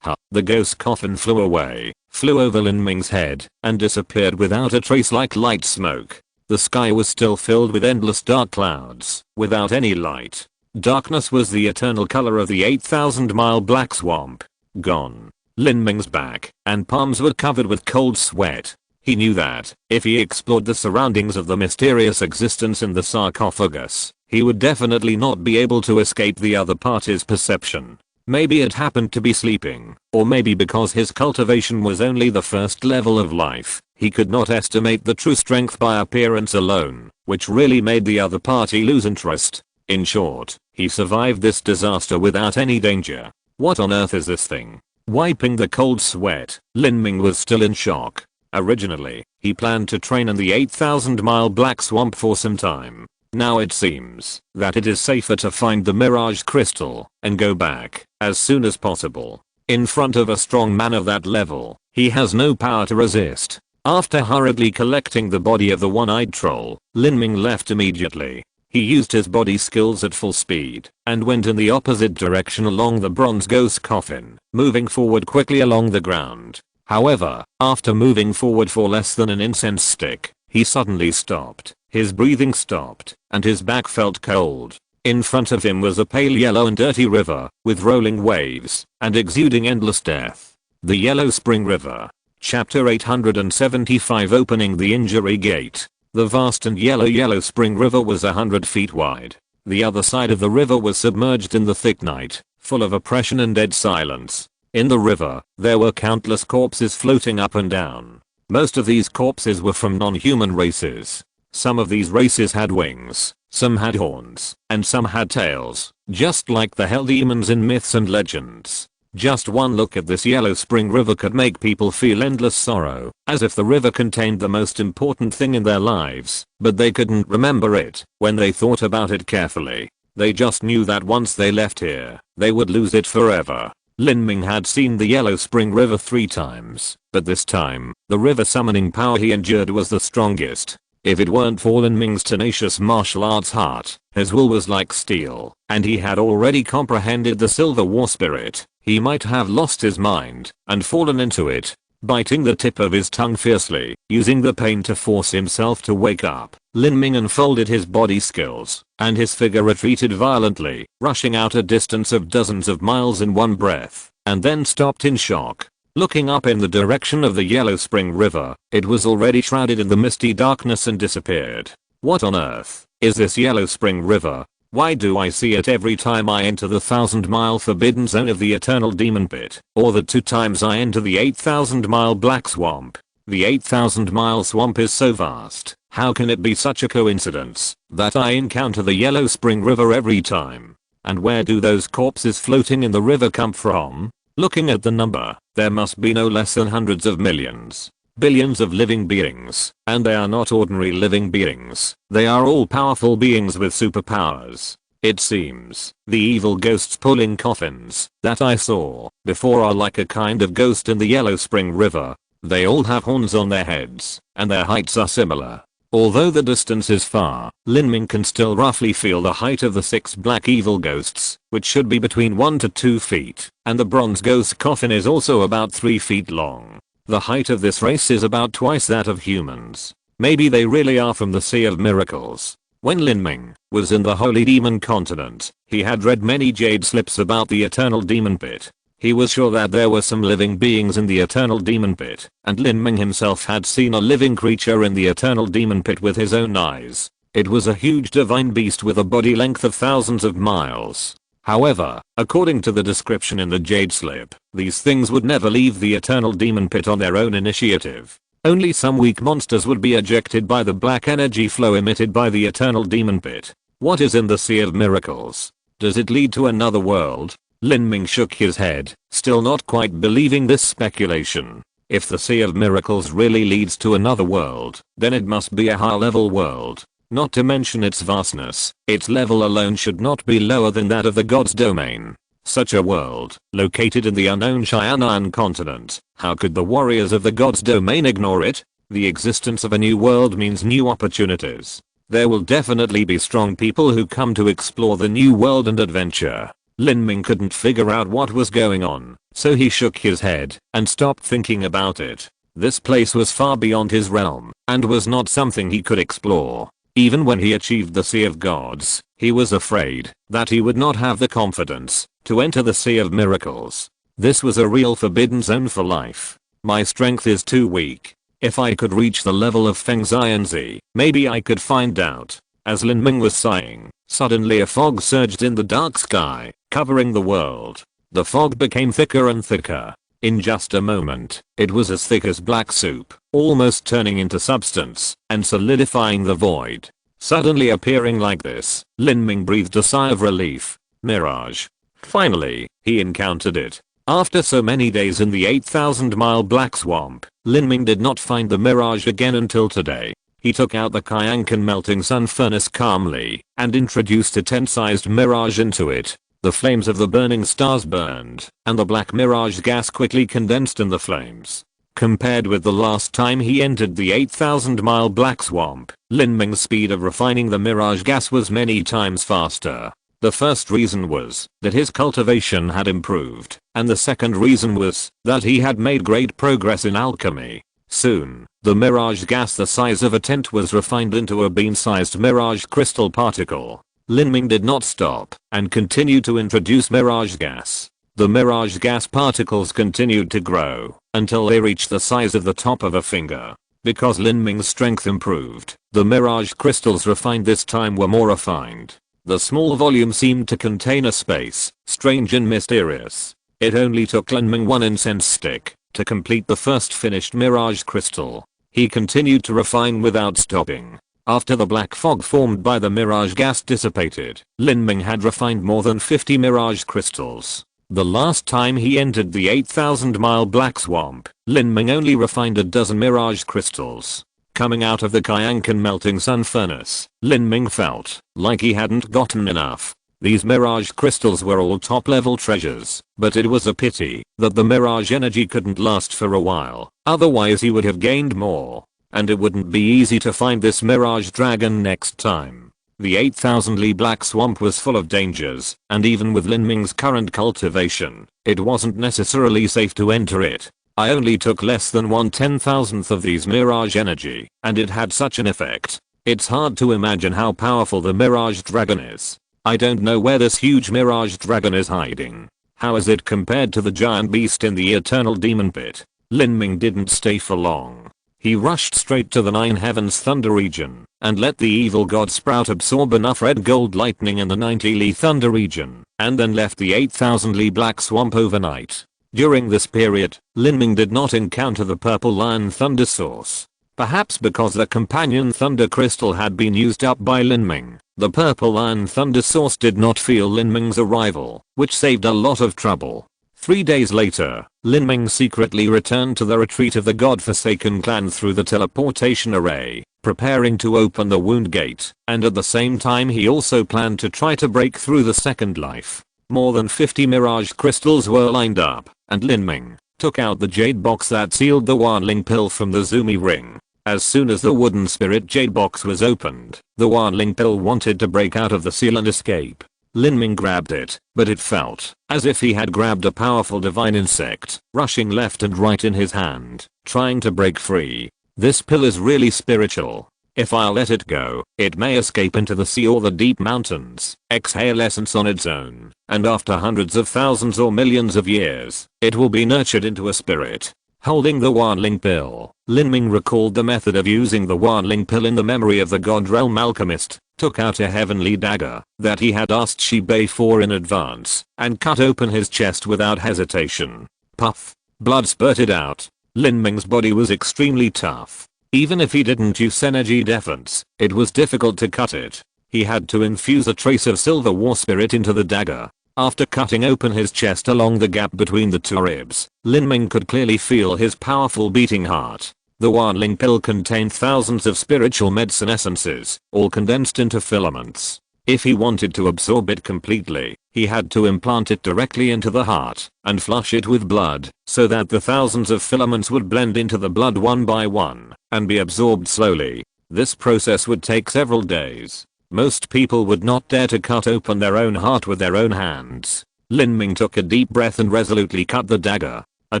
The ghost coffin flew away, flew over Lin Ming's head, and disappeared without a trace like light smoke. The sky was still filled with endless dark clouds, without any light. Darkness was the eternal color of the 8,000-mile black swamp. Gone. Lin Ming's back and palms were covered with cold sweat. He knew that, if he explored the surroundings of the mysterious existence in the sarcophagus, he would definitely not be able to escape the other party's perception. Maybe it happened to be sleeping, or maybe because his cultivation was only the first level of life, he could not estimate the true strength by appearance alone, which really made the other party lose interest. In short, he survived this disaster without any danger. What on earth is this thing? Wiping the cold sweat, Lin Ming was still in shock. Originally, he planned to train in the 8,000-mile black swamp for some time. Now it seems that it is safer to find the Mirage Crystal and go back as soon as possible. In front of a strong man of that level, he has no power to resist. After hurriedly collecting the body of the one-eyed troll, Lin Ming left immediately. He used his body skills at full speed and went in the opposite direction along the bronze ghost coffin, moving forward quickly along the ground. However, after moving forward for less than an incense stick, he suddenly stopped. His breathing stopped, and his back felt cold. In front of him was a pale yellow and dirty river, with rolling waves, and exuding endless death. The Yellow Spring River. Chapter 875 Opening the Injury Gate. The vast and yellow spring river was 100 feet wide. The other side of the river was submerged in the thick night, full of oppression and dead silence. In the river, there were countless corpses floating up and down. Most of these corpses were from non-human races. Some of these races had wings, some had horns, and some had tails, just like the hell demons in myths and legends. Just one look at this yellow spring river could make people feel endless sorrow, as if the river contained the most important thing in their lives, but they couldn't remember it when they thought about it carefully. They just knew that once they left here, they would lose it forever. Lin Ming had seen the yellow spring river 3 times, but this time, the river summoning power he endured was the strongest. If it weren't for Lin Ming's tenacious martial arts heart, his will was like steel, and he had already comprehended the Silver War spirit, he might have lost his mind and fallen into it, biting the tip of his tongue fiercely, using the pain to force himself to wake up. Lin Ming unfolded his body skills, and his figure retreated violently, rushing out a distance of dozens of miles in one breath, and then stopped in shock. Looking up in the direction of the Yellow Spring River, it was already shrouded in the misty darkness and disappeared. What on earth is this Yellow Spring River? Why do I see it every time I enter the 1,000-mile forbidden zone of the Eternal Demon Pit, or the 2 times I enter the 8,000-mile Black Swamp? The 8,000-mile swamp is so vast, how can it be such a coincidence that I encounter the Yellow Spring River every time? And where do those corpses floating in the river come from? Looking at the number, there must be no less than hundreds of millions, billions of living beings, and they are not ordinary living beings, they are all powerful beings with superpowers. It seems, the evil ghosts pulling coffins that I saw before are like a kind of ghost in the Yellow Spring River. They all have horns on their heads, and their heights are similar. Although the distance is far, Lin Ming can still roughly feel the height of the 6 black evil ghosts, which should be between 1 to 2 feet, and the bronze ghost coffin is also about 3 feet long. The height of this race is about twice that of humans. Maybe they really are from the Sea of Miracles. When Lin Ming was in the Holy Demon Continent, he had read many jade slips about the Eternal Demon Pit. He was sure that there were some living beings in the Eternal Demon Pit, and Lin Ming himself had seen a living creature in the Eternal Demon Pit with his own eyes. It was a huge divine beast with a body length of thousands of miles. However, according to the description in the jade slip, these things would never leave the Eternal Demon Pit on their own initiative. Only some weak monsters would be ejected by the black energy flow emitted by the Eternal Demon Pit. What is in the Sea of Miracles? Does it lead to another world? Lin Ming shook his head, still not quite believing this speculation. If the Sea of Miracles really leads to another world, then it must be a high-level world. Not to mention its vastness, its level alone should not be lower than that of the God's domain. Such a world, located in the unknown Qianxue continent, how could the warriors of the God's domain ignore it? The existence of a new world means new opportunities. There will definitely be strong people who come to explore the new world and adventure. Lin Ming couldn't figure out what was going on, so he shook his head and stopped thinking about it. This place was far beyond his realm and was not something he could explore. Even when he achieved the Sea of Gods, he was afraid that he would not have the confidence to enter the Sea of Miracles. This was a real forbidden zone for life. My strength is too weak. If I could reach the level of Feng Xianzi, maybe I could find out. As Lin Ming was sighing, suddenly a fog surged in the dark sky, covering the world. The fog became thicker and thicker. In just a moment, it was as thick as black soup, almost turning into substance and solidifying the void. Suddenly appearing like this, Lin Ming breathed a sigh of relief. Mirage. Finally, he encountered it. After so many days in the 8,000-mile Black Swamp, Lin Ming did not find the mirage again until today. He took out the Qianxue melting sun furnace calmly and introduced a tent-sized mirage into it. The flames of the burning stars burned, and the black mirage gas quickly condensed in the flames. Compared with the last time he entered the 8,000-mile Black Swamp, Lin Ming's speed of refining the mirage gas was many times faster. The first reason was that his cultivation had improved, and the second reason was that he had made great progress in alchemy. Soon, the mirage gas the size of a tent was refined into a bean-sized mirage crystal particle. Lin Ming did not stop and continued to introduce mirage gas. The mirage gas particles continued to grow until they reached the size of the top of a finger. Because Lin Ming's strength improved, the mirage crystals refined this time were more refined. The small volume seemed to contain a space, strange and mysterious. It only took Lin Ming one incense stick to complete the first finished mirage crystal. He continued to refine without stopping. After the black fog formed by the mirage gas dissipated, Lin Ming had refined more than 50 mirage crystals. The last time he entered the 8,000-mile black swamp, Lin Ming only refined a dozen mirage crystals. Coming out of the Qianxue melting sun furnace, Lin Ming felt like he hadn't gotten enough. These mirage crystals were all top-level treasures, but it was a pity that the mirage energy couldn't last for a while, otherwise he would have gained more. And it wouldn't be easy to find this mirage dragon next time. The 8,000-li black swamp was full of dangers, and even with Lin Ming's current cultivation, it wasn't necessarily safe to enter it. I only took less than 1/10,000th of these mirage energy, and it had such an effect. It's hard to imagine how powerful the mirage dragon is. I don't know where this huge mirage dragon is hiding. How is it compared to the giant beast in the eternal demon pit? Lin Ming didn't stay for long. He rushed straight to the Nine Heavens Thunder region and let the evil god Sprout absorb enough red gold lightning in the 90-li Thunder region, and then left the 8,000-li black swamp overnight. During this period, Lin Ming did not encounter the purple lion thunder source. Perhaps because the companion thunder crystal had been used up by Lin Ming, the purple lion thunder source did not feel Lin Ming's arrival, which saved a lot of trouble. 3 days later, Lin Ming secretly returned to the retreat of the God-forsaken clan through the teleportation array, preparing to open the wound gate, and at the same time he also planned to try to break through the second life. More than 50 mirage crystals were lined up, and Lin Ming took out the jade box that sealed the Wanling pill from the Zumi ring. As soon as the wooden spirit jade box was opened, the Wanling pill wanted to break out of the seal and escape. Lin Ming grabbed it, but it felt as if he had grabbed a powerful divine insect, rushing left and right in his hand, trying to break free. This pill is really spiritual. If I let it go, it may escape into the sea or the deep mountains, exhale essence on its own, and after hundreds of thousands or millions of years, it will be nurtured into a spirit. Holding the Wanling pill, Lin Ming recalled the method of using the Wanling pill in the memory of the God Realm alchemist, took out a heavenly dagger that he had asked Shibei for in advance, and cut open his chest without hesitation. Puff. Blood spurted out. Lin Ming's body was extremely tough. Even if he didn't use energy defense, it was difficult to cut it. He had to infuse a trace of silver war spirit into the dagger. After cutting open his chest along the gap between the two ribs, Lin Ming could clearly feel his powerful beating heart. The Wanling pill contained thousands of spiritual medicine essences, all condensed into filaments. If he wanted to absorb it completely, he had to implant it directly into the heart and flush it with blood so that the thousands of filaments would blend into the blood one by one and be absorbed slowly. This process would take several days. Most people would not dare to cut open their own heart with their own hands. Lin Ming took a deep breath and resolutely cut the dagger. A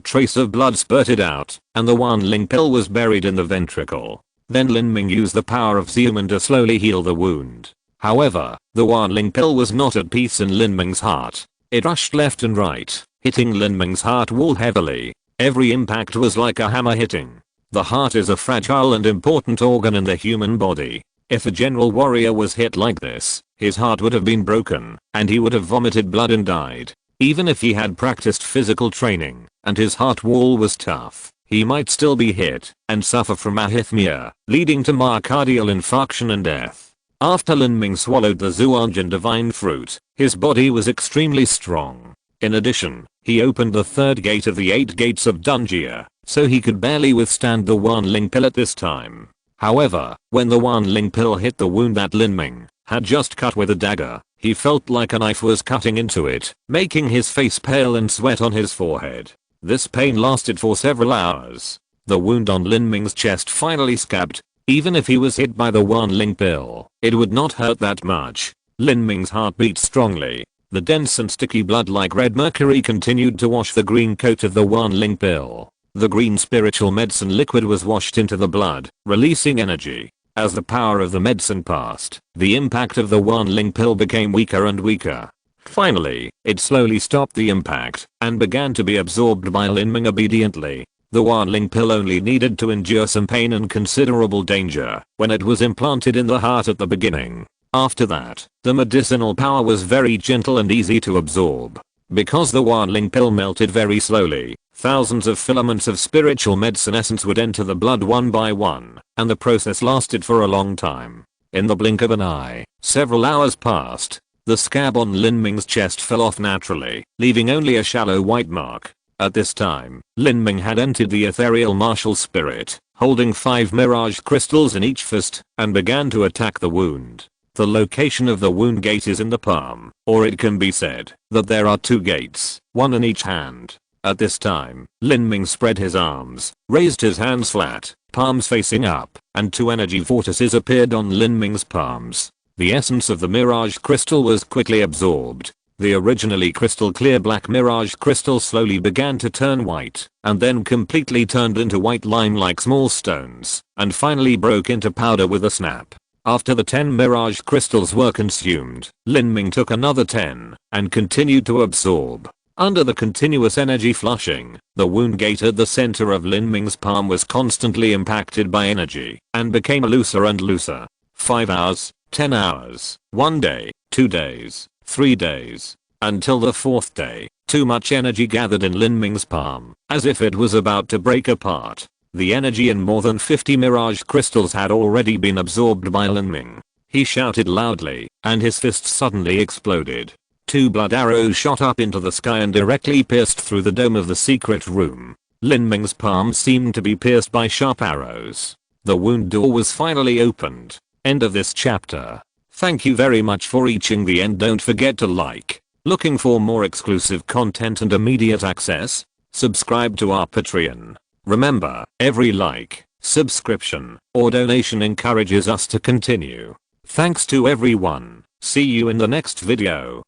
trace of blood spurted out, and the Wanling pill was buried in the ventricle. Then Lin Ming used the power of Zeman to slowly heal the wound. However, the Wanling pill was not at peace in Lin Ming's heart. It rushed left and right, hitting Lin Ming's heart wall heavily. Every impact was like a hammer hitting. The heart is a fragile and important organ in the human body. If a general warrior was hit like this, his heart would have been broken, and he would have vomited blood and died. Even if he had practiced physical training, and his heart wall was tough, he might still be hit, and suffer from arrhythmia, leading to myocardial infarction and death. After Lin Ming swallowed the Zhuangjian divine fruit, his body was extremely strong. In addition, he opened the third gate of the 8 gates of Dunjia, so he could barely withstand the Wanling pill at this time. However, when the Wanling pill hit the wound that Lin Ming had just cut with a dagger, he felt like a knife was cutting into it, making his face pale and sweat on his forehead. This pain lasted for several hours. The wound on Lin Ming's chest finally scabbed. Even if he was hit by the Wanling pill, it would not hurt that much. Lin Ming's heart beat strongly. The dense and sticky blood like red mercury continued to wash the green coat of the Wanling pill. The green spiritual medicine liquid was washed into the blood, releasing energy. As the power of the medicine passed, the impact of the Wanling pill became weaker and weaker. Finally, it slowly stopped the impact and began to be absorbed by Lin Ming obediently. The Wanling pill only needed to endure some pain and considerable danger when it was implanted in the heart at the beginning. After that, the medicinal power was very gentle and easy to absorb. Because the Wanling pill melted very slowly, Thousands of filaments of spiritual medicine essence would enter the blood one by one, and the process lasted for a long time. In the blink of an eye, several hours passed. The scab on Lin Ming's chest fell off naturally, leaving only a shallow white mark. At this time, Lin Ming had entered the ethereal martial spirit, holding 5 mirage crystals in each fist, and began to attack the wound. The location of the wound gate is in the palm, or it can be said that there are 2 gates, one in each hand. At this time, Lin Ming spread his arms, raised his hands flat, palms facing up, and 2 energy vortices appeared on Lin Ming's palms. The essence of the mirage crystal was quickly absorbed. The originally crystal clear black mirage crystal slowly began to turn white, and then completely turned into white lime like small stones, and finally broke into powder with a snap. After the 10 mirage crystals were consumed, Lin Ming took another 10, and continued to absorb. Under the continuous energy flushing, the wound gate at the center of Lin Ming's palm was constantly impacted by energy, and became looser and looser. 5 hours, 10 hours, 1 day, 2 days, 3 days, until the 4th day, too much energy gathered in Lin Ming's palm, as if it was about to break apart. The energy in more than 50 mirage crystals had already been absorbed by Lin Ming. He shouted loudly, and his fist suddenly exploded. 2 blood arrows shot up into the sky and directly pierced through the dome of the secret room. Lin Ming's palm seemed to be pierced by sharp arrows. The wound door was finally opened. End of this chapter. Thank you very much for reaching the end. Don't forget to like. Looking for more exclusive content and immediate access? Subscribe to our Patreon. Remember, every like, subscription, or donation encourages us to continue. Thanks to everyone. See you in the next video.